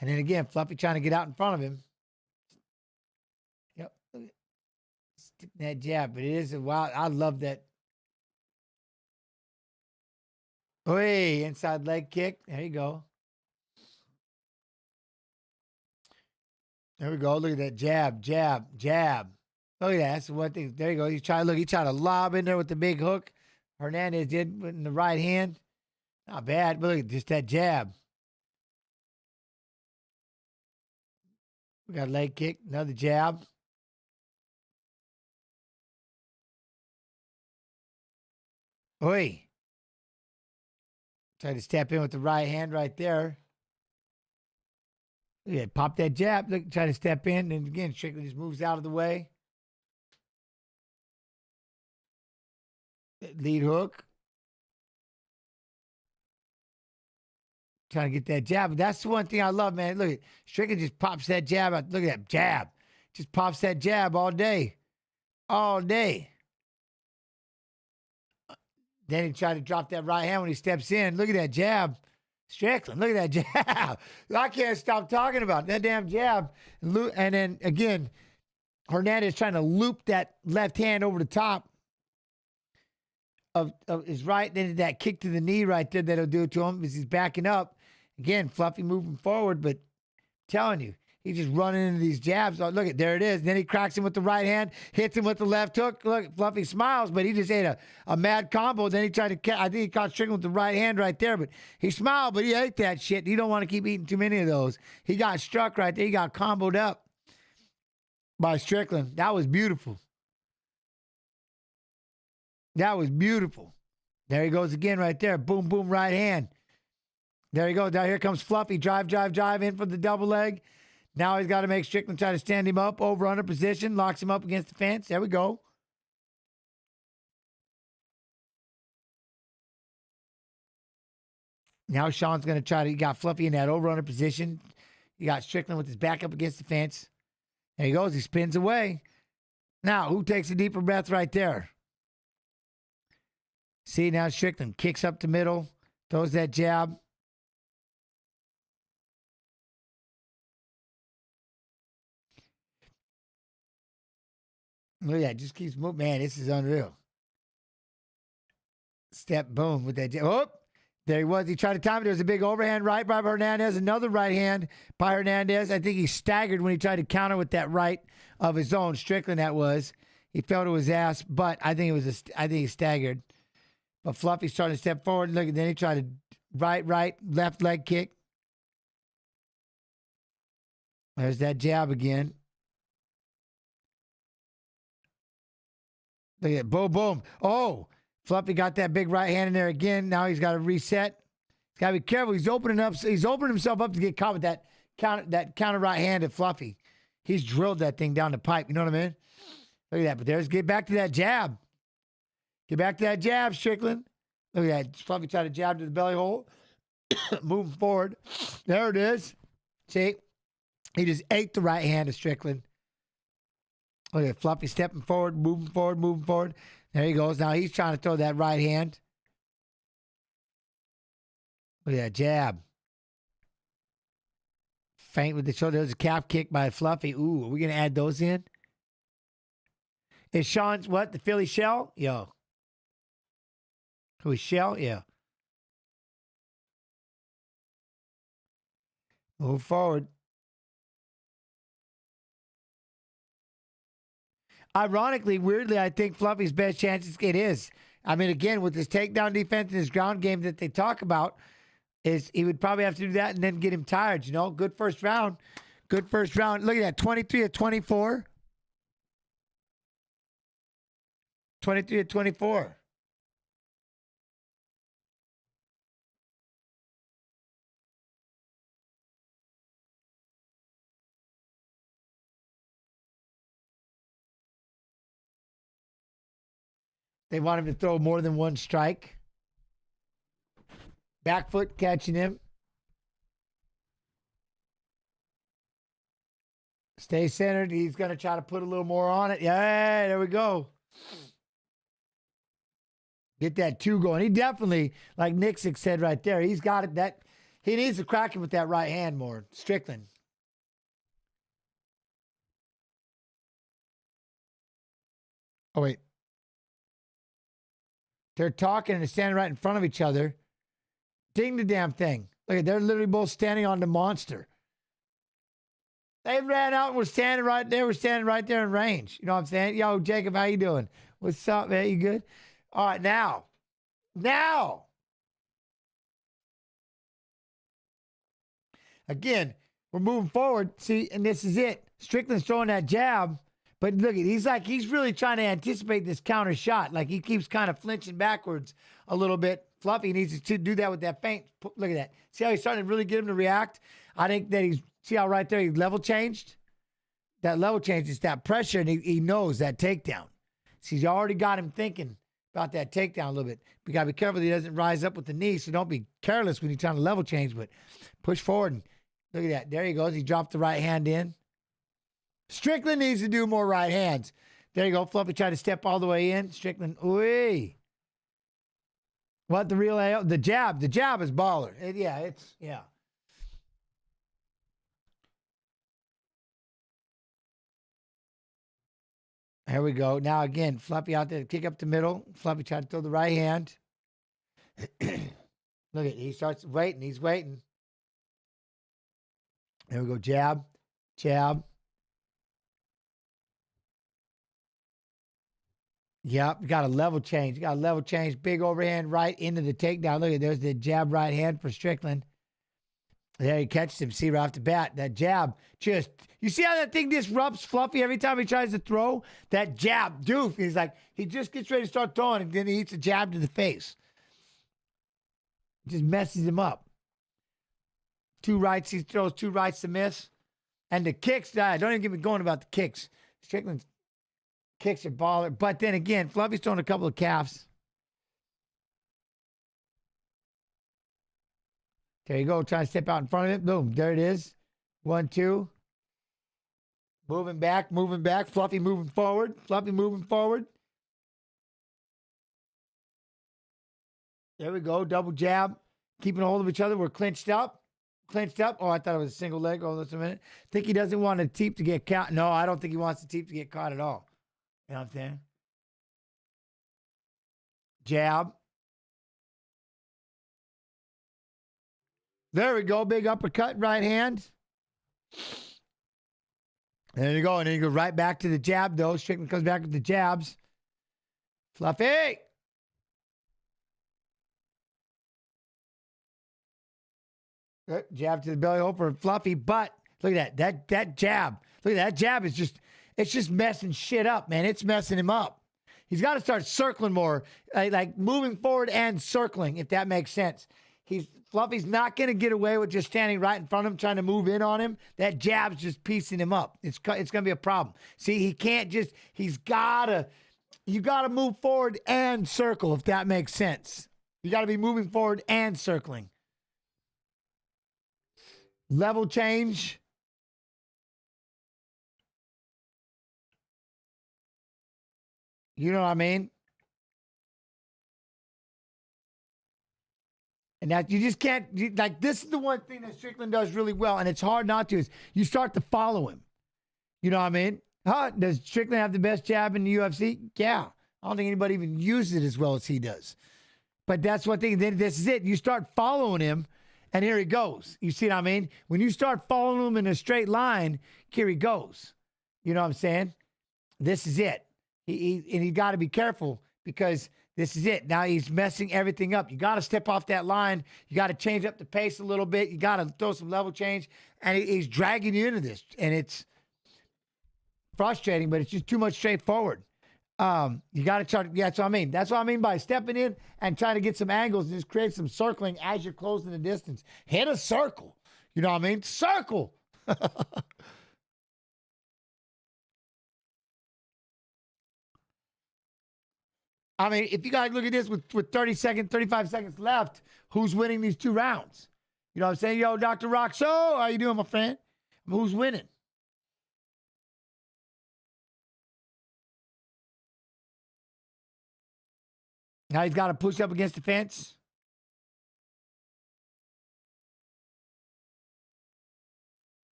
And then again, Fluffy trying to get out in front of him. Yep. Sticking that jab. But it is a wild. I love that. Oi, inside leg kick. There you go. There we go. Look at that jab, jab, jab. Look at that. That's one thing. There you go. He tried to lob in there with the big hook. Hernandez did in the right hand. Not bad. But look at just that jab. We got a leg kick, another jab. Oi. Try to step in with the right hand right there. Yeah, pop that jab. Look, try to step in. And again, Strickland just moves out of the way. Lead hook. Trying to get that jab. But that's the one thing I love, man. Look at Strickland just pops that jab out. Look at that jab. Just pops that jab all day. All day. Then he tried to drop that right hand when he steps in. Look at that jab. Strickland, look at that jab. I can't stop talking about that damn jab. And then, again, Hernandez trying to loop that left hand over the top of his right. Then that kick to the knee right there that'll do it to him as he's backing up. Again, Fluffy moving forward, but I'm telling you, he's just running into these jabs. Oh, look, there it is. And then he cracks him with the right hand, hits him with the left hook. Look, Fluffy smiles, but he just ate a mad combo. Then he tried to, I think he caught Strickland with the right hand right there, but he smiled, but he ate that shit. You don't want to keep eating too many of those. He got struck right there. He got comboed up by Strickland. That was beautiful. That was beautiful. There he goes again right there. Boom, boom, right hand. There he goes. Now here comes Fluffy. Drive, drive, drive in for the double leg. Now he's got to make Strickland try to stand him up, over under position, locks him up against the fence. There we go. Now Sean's going to try to, he got Fluffy in that over under position. You got Strickland with his back up against the fence. There he goes. He spins away. Now, who takes a deeper breath right there? See, now Strickland kicks up the middle, throws that jab. Look at that. Just keeps moving. Man, this is unreal. Step, boom, with that jab. Oh, there he was. He tried to time it. There was a big overhand right by Hernandez. Another right hand by Hernandez. I think he staggered when he tried to counter with that right of his own. Strickland, that was. He fell to his ass, but I think he staggered. But Fluffy's trying to step forward. Look, and then he tried to right, left leg kick. There's that jab again. Look at it. Boom, boom. Oh, Fluffy got that big right hand in there again. Now he's got to reset. He's got to be careful. He's opening himself up to get caught with that counter right hand at Fluffy. He's drilled that thing down the pipe. You know what I mean? Look at that. But get back to that jab. Get back to that jab, Strickland. Look at that. Fluffy tried to jab to the belly hole. Moving forward. There it is. See? He just ate the right hand of Strickland. Look at Fluffy stepping forward, moving forward, moving forward. There he goes. Now he's trying to throw that right hand. Look at that jab. Feint with the shoulder. There's a calf kick by Fluffy. Ooh, are we going to add those in? Is Sean's what? The Philly Shell? Yo. Who is Shell? Yeah. Move forward. Ironically, weirdly, I think Fluffy's best chance it is. I mean, again, with his takedown defense and his ground game that they talk about, is he would probably have to do that and then get him tired, you know? Good first round. Good first round. Look at that, 23 of 24. 23 of 24. They want him to throw more than one strike. Back foot catching him. Stay centered. He's going to try to put a little more on it. Yeah, there we go. Get that two going. He definitely, like Nixick said right there, he's got it. That he needs to crack him with that right hand more. Strickland. Oh, wait. They're talking and they're standing right in front of each other. Ding the damn thing. Look at, they're literally both standing on the monster. They ran out and were standing right there. We're standing right there in range. You know what I'm saying? Yo, Jacob, how you doing? What's up, man? You good? All right, now. Again, we're moving forward. See, and this is it. Strickland's throwing that jab. But look, he's really trying to anticipate this counter shot. Like he keeps kind of flinching backwards a little bit. Fluffy needs to do that with that feint. Look at that. See how he's starting to really get him to react? I think that see how right there he level changed? That level change is that pressure, and he knows that takedown. See, he's already got him thinking about that takedown a little bit. We got to be careful that he doesn't rise up with the knee, so don't be careless when you're trying to level change, but push forward. And look at that. There he goes. He dropped the right hand in. Strickland needs to do more right hands. There you go. Fluffy tried to step all the way in. Strickland, ooh. What the real AO? The jab. The jab is baller. Yeah. Here we go. Now again, Fluffy out there to kick up the middle. Fluffy tried to throw the right hand. Look at, he starts waiting. He's waiting. There we go. Jab. Yep, got a level change. Big overhand right into the takedown. Look at, there's the jab right hand for Strickland. There he catches him. See right off the bat, that jab just, you see how that thing disrupts Fluffy every time he tries to throw? That jab, doof. He's like, he just gets ready to start throwing and then he eats a jab to the face. Just messes him up. Two rights, he throws 2 rights to miss. And the kicks, don't even get me going about the kicks. Strickland's kicks are baller. But then again, Fluffy's throwing a couple of calves. There you go. Trying to step out in front of it. Boom. There it is. 1, 2. Moving back. Fluffy moving forward. There we go. Double jab. Keeping a hold of each other. We're clinched up. Oh, I thought it was a single leg. Oh, just a minute. Think he doesn't want a teep to get caught. No, I don't think he wants the teep to get caught at all. You know what I'm saying? Jab. There we go. Big uppercut, right hand. There you go. And then you go right back to the jab, though. Strickland comes back with the jabs. Fluffy. Good. Jab to the belly hold for Fluffy. But look at that. That jab. Look at that jab is just, it's just messing shit up, man. It's messing him up. He's got to start circling more, like moving forward and circling, if that makes sense. Fluffy's not going to get away with just standing right in front of him, trying to move in on him. That jab's just piecing him up. It's going to be a problem. See, he can't just, you got to move forward and circle, if that makes sense. You got to be moving forward and circling. Level change. You know what I mean? And that you just can't, like, this is the one thing that Strickland does really well, and it's hard not to, is you start to follow him. You know what I mean? Does Strickland have the best jab in the UFC? Yeah. I don't think anybody even uses it as well as he does. But that's one thing. Then this is it. You start following him, and here he goes. You see what I mean? When you start following him in a straight line, here he goes. You know what I'm saying? This is it. And you got to be careful, because this is it. Now he's messing everything up. You got to step off that line. You got to change up the pace a little bit. You got to throw some level change. And he's dragging you into this. And it's frustrating, but it's just too much straightforward. You got to try. Yeah, that's what I mean. That's what I mean by stepping in and trying to get some angles and just create some circling as you're closing the distance. Hit a circle. You know what I mean? Circle. I mean, if you guys look at this with 35 seconds left, who's winning these 2 rounds? You know what I'm saying? Yo, Dr. Roxo, how you doing, my friend? Who's winning? Now he's got to push up against the fence.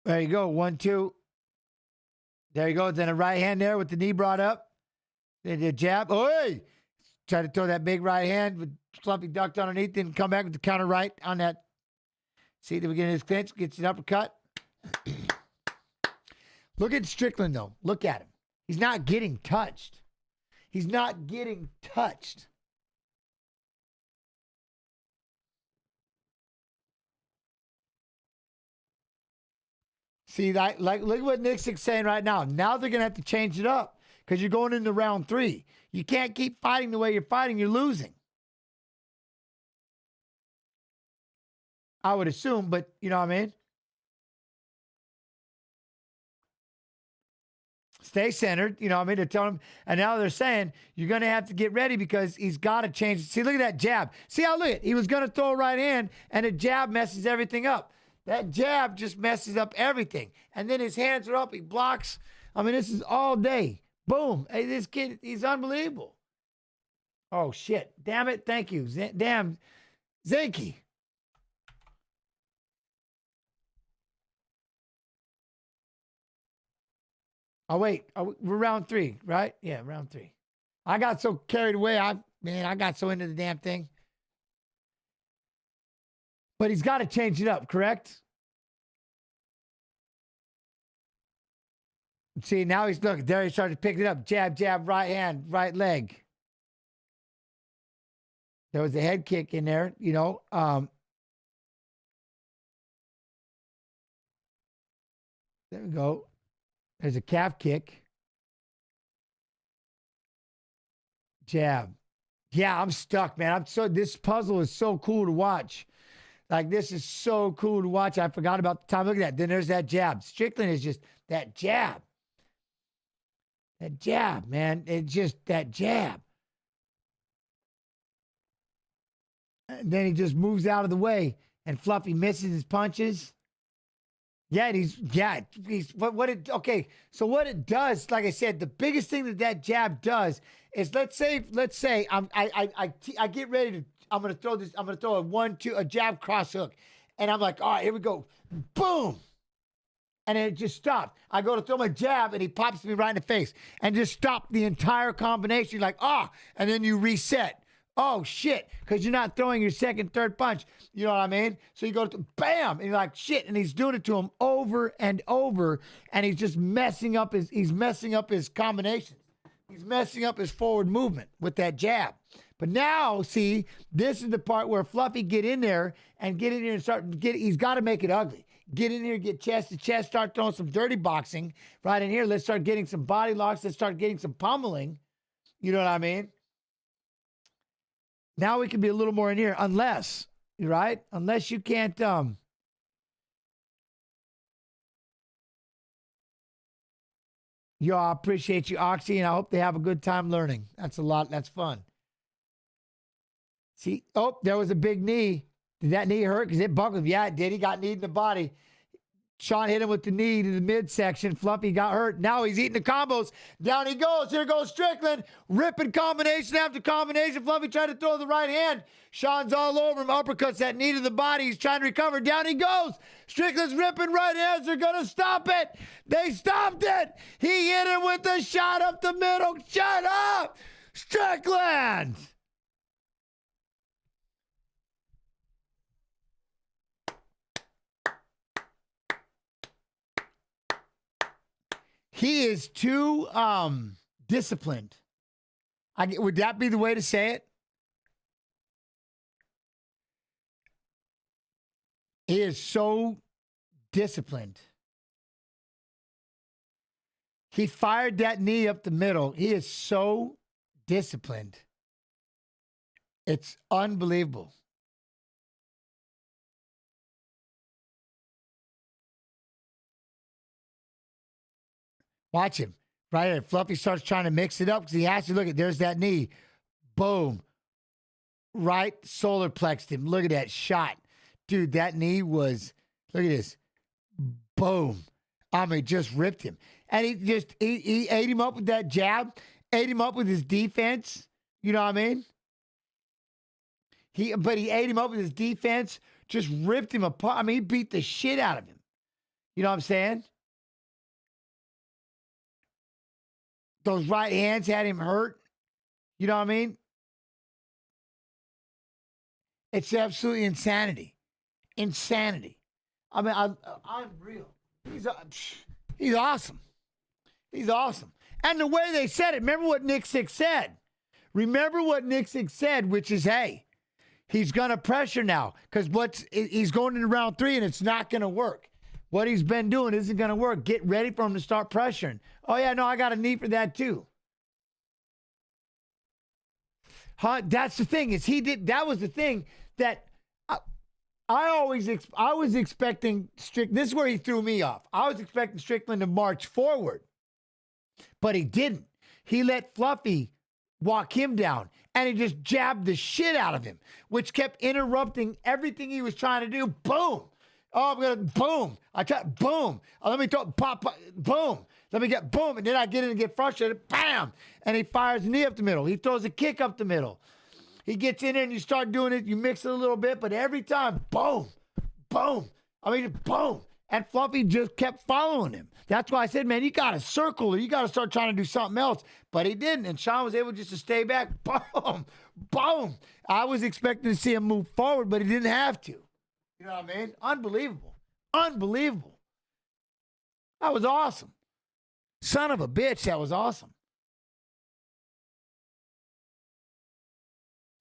There you go. 1, 2. There you go. Then a right hand there with the knee brought up. Then the jab. Oh, hey! Tried to throw that big right hand, but Fluffy ducked underneath, didn't come back with the counter right on that. See, the beginning of his clinch, gets an uppercut. Look at Strickland, though. Look at him. He's not getting touched. He's not getting touched. See, like look at what Nick's saying right now. Now they're going to have to change it up because you're going into round 3. You can't keep fighting the way you're fighting. You're losing. I would assume, but you know what I mean? Stay centered, you know what I mean? They're telling him, and now they're saying, you're going to have to get ready because he's got to change. See, look at that jab. See how, look at, he was going to throw a right hand, and a jab messes everything up. That jab just messes up everything. And then his hands are up, he blocks. I mean, this is all day. Boom. Hey, this kid, he's unbelievable. Oh, shit. Damn it. Thank you. Damn. Zanky. Oh, wait. We're round 3, right? Yeah, round 3. I got so carried away. I got so into the damn thing. But he's got to change it up, correct? See, now he's, look, there he started to pick it up. Jab, jab, right hand, right leg. There was a head kick in there, you know. There we go. There's a calf kick. Jab. Yeah, I'm stuck, man. This puzzle is so cool to watch. Like, this is so cool to watch. I forgot about the time. Look at that. Then there's that jab. Strickland is just that jab. That jab, man. It's just that jab. And then he just moves out of the way, and Fluffy misses his punches. Yeah, so what it does, like I said, the biggest thing that jab does is, let's say I get ready to, I'm going to throw a jab cross hook. And I'm like, all right, here we go. Boom. And it just stopped. I go to throw my jab and he pops me right in the face and just stopped the entire combination. You're like, and then you reset. Oh, shit, because you're not throwing your second, third punch. You know what I mean? So you go to bam, and you're like, shit, and he's doing it to him over and over, and he's just messing up his combinations. He's messing up his forward movement with that jab. But now, see, this is the part where Fluffy get in there and he's got to make it ugly. Get in here, get chest to chest, start throwing some dirty boxing right in here. Let's start getting some body locks. Let's start getting some pummeling. You know what I mean? Now we can be a little more in here, unless you can't, Yo, I appreciate you, Oxy, and I hope they have a good time learning. That's fun. See, there was a big knee. Did that knee hurt? Because it buckled. Yeah, it did. He got kneed in the body. Sean hit him with the knee to the midsection. Fluffy got hurt. Now he's eating the combos. Down he goes. Here goes Strickland. Ripping combination after combination. Fluffy tried to throw the right hand. Sean's all over him. Uppercuts that knee to the body. He's trying to recover. Down he goes. Strickland's ripping right hands. They're going to stop it. They stopped it. He hit him with a shot up the middle. Shut up. Strickland. He is too disciplined. Would that be the way to say it? He is so disciplined. He fired that knee up the middle. He is so disciplined. It's unbelievable. Watch him. Right here. Fluffy starts trying to mix it up because he has to. Look at, there's that knee. Boom. Right solar plexed him. Look at that shot. Dude, that knee was, look at this. Boom. I mean, just ripped him. And he ate him up with that jab, ate him up with his defense. You know what I mean? He ate him up with his defense, just ripped him apart. I mean, he beat the shit out of him. You know what I'm saying? Those right hands had him hurt. You know what I mean? It's absolutely insanity. Insanity. I mean, I'm real. He's awesome. He's awesome. And the way they said it, remember what Nick Six said. Remember what Nick Six said, which is, hey, he's going to pressure now because he's going into round 3 and it's not going to work. What he's been doing isn't going to work. Get ready for him to start pressuring. Oh, yeah, no, I got a knee for that too. That's the thing is that was the thing that I was expecting Strickland. This is where he threw me off. I was expecting Strickland to march forward, but he didn't. He let Fluffy walk him down, and he just jabbed the shit out of him, which kept interrupting everything he was trying to do. Boom. Oh, I'm going to boom. I try, boom. Oh, let me throw, pop, boom. Let me get boom. And then I get in and get frustrated. Bam. And he fires a knee up the middle. He throws a kick up the middle. He gets in there and you start doing it. You mix it a little bit, but every time, boom, boom. I mean, boom. And Fluffy just kept following him. That's why I said, man, you got to circle or you got to start trying to do something else. But he didn't. And Sean was able just to stay back. Boom, boom. I was expecting to see him move forward, but he didn't have to. You know what I mean? Unbelievable. Unbelievable. That was awesome. Son of a bitch, that was awesome.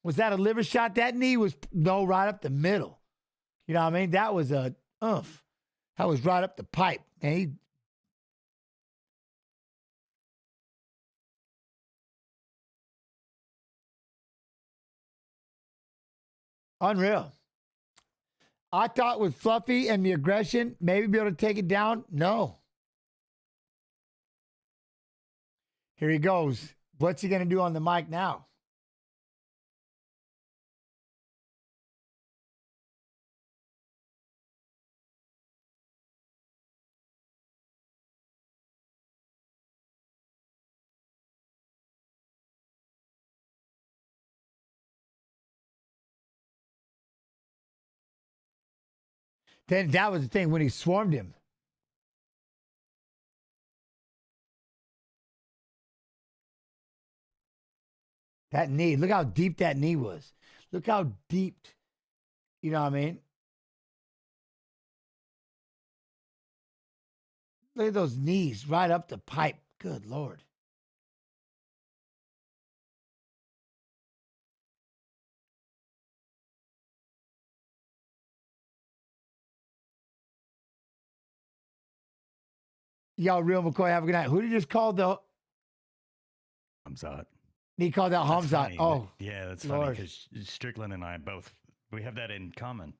Was that a liver shot? That knee was, no, right up the middle. You know what I mean? That was a oomph. That was right up the pipe. And unreal. I thought with Fluffy and the aggression, maybe be able to take it down. No. Here he goes. What's he going to do on the mic now? Then that was the thing when he swarmed him. That knee, look how deep that knee was. Look how deep, you know what I mean? Look at those knees right up the pipe. Good Lord. Y'all, Real McCoy, have a good night. Who did you just call the Hamzat? He called out Hamzat. Oh, yeah, that's Lord. funny because Strickland and I both, we have that in common.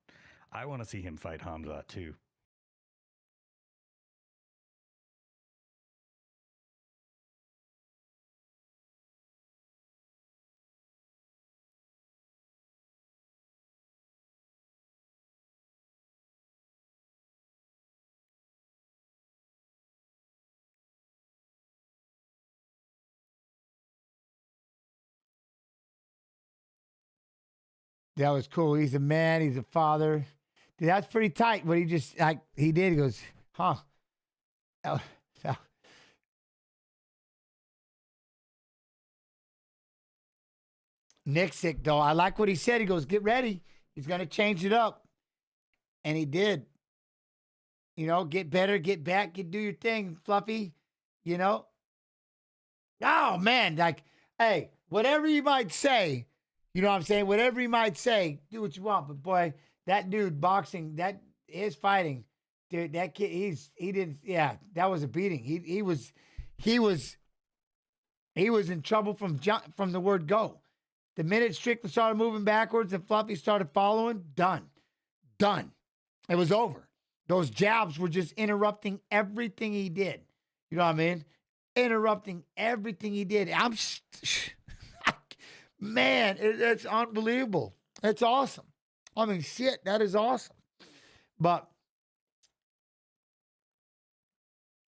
I want to see him fight Hamzat too. that was cool. He's a man. He's a father. Dude, that's pretty tight. What he just, he did. He goes, huh. Nick's sick, though. I like what he said. He goes, get ready. He's going to change it up. And he did. You know, get better, get back, do your thing, Fluffy. You know? Oh, man. Like, hey, whatever you might say, you know what I'm saying? Whatever you might say, do what you want. But, boy, that dude boxing, his fighting, dude, that kid, that was a beating. He was in trouble from the word go. The minute Strickland started moving backwards and Fluffy started following, done. It was over. Those jabs were just interrupting everything he did. You know what I mean? Interrupting everything he did. Man, it's unbelievable. It's awesome. I mean, shit, that is awesome. But,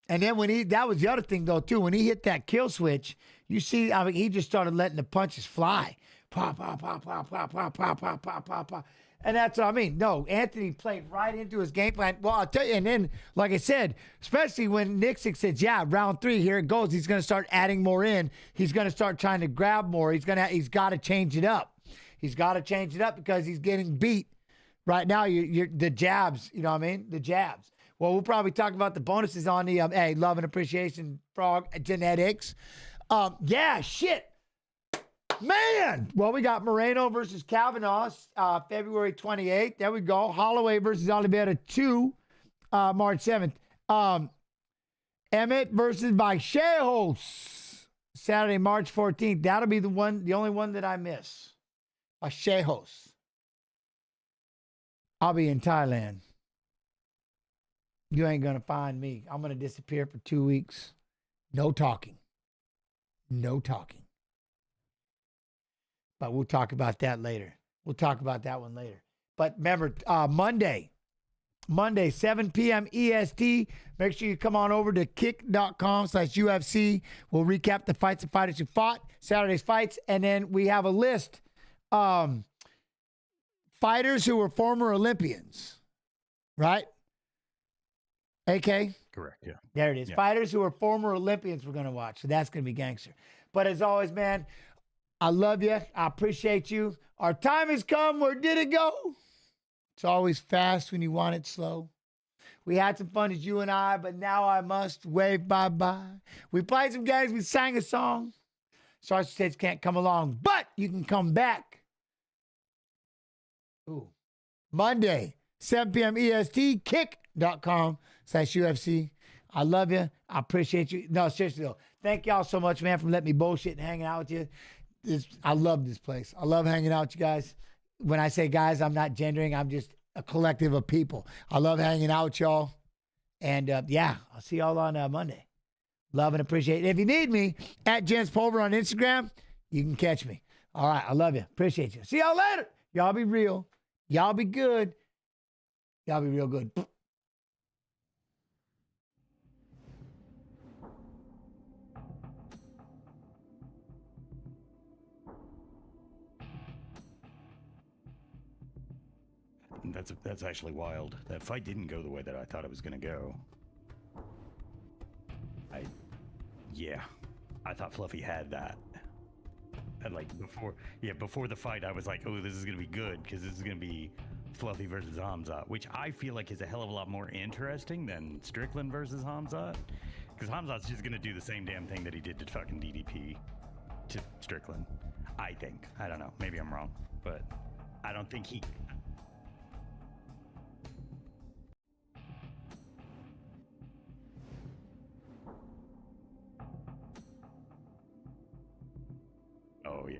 and then that was the other thing though, too. When he hit that kill switch, you see, I mean, he just started letting the punches fly. Pop, pop, pop, pop, pop, pop, pop, pop, pop, pop, pop. And that's what I mean. No, Anthony played right into his game plan. Well, I'll tell you, and then, like I said, especially when Nixick says, yeah, round 3, here it goes. He's going to start adding more in. He's going to start trying to grab more. He's got to change it up. He's got to change it up because he's getting beat. Right now, you're the jabs, you know what I mean? The jabs. Well, we'll probably talk about the bonuses on the, hey, love and appreciation, frog genetics. Yeah, shit. Man. Well, we got Moreno versus Kavanaugh, February 28th. There we go. Holloway versus Oliveira 2, March 7th. Emmett versus Vallejos, Saturday, March 14th. That'll be the only one that I miss. Vallejos. I'll be in Thailand. You ain't going to find me. I'm going to disappear for 2 weeks. No talking. No talking. But we'll talk about that later. We'll talk about that one later. But remember, Monday, 7 p.m. EST. Make sure you come on over to kick.com/UFC. We'll recap the fights and fighters who fought, Saturday's fights, and then we have a list. Fighters who were former Olympians, right? AK? Correct, yeah. There it is. Yeah. Fighters who are former Olympians we're going to watch. So that's going to be gangster. But as always, man, I love you. I appreciate you. Our time has come. Where did it go? It's always fast when you want it slow. We had some fun as you and I, but now I must wave bye-bye. We played some games. We sang a song. Sergeant States can't come along, but you can come back. Ooh. Monday, 7 p.m. EST, kick.com/UFC. I love you. I appreciate you. No, seriously, though. Thank y'all so much, man, for letting me bullshit and hanging out with you. I love this place. I love hanging out with you guys. When I say guys, I'm not gendering. I'm just a collective of people. I love hanging out with y'all. And, yeah, I'll see y'all on Monday. Love and appreciate it. If you need me, at Jens Pulver on Instagram, you can catch me. All right. I love you. Appreciate you. See y'all later. Y'all be real. Y'all be good. Y'all be real good. That's actually wild. That fight didn't go the way that I thought it was going to go. I thought Fluffy had that. And like before the fight, I was like, oh, this is going to be good because this is going to be Fluffy versus Hamzat, which I feel like is a hell of a lot more interesting than Strickland versus Hamzat. Because Hamzat's just going to do the same damn thing that he did to fucking DDP to Strickland. I think. I don't know. Maybe I'm wrong. But I don't think he... Oh, yeah.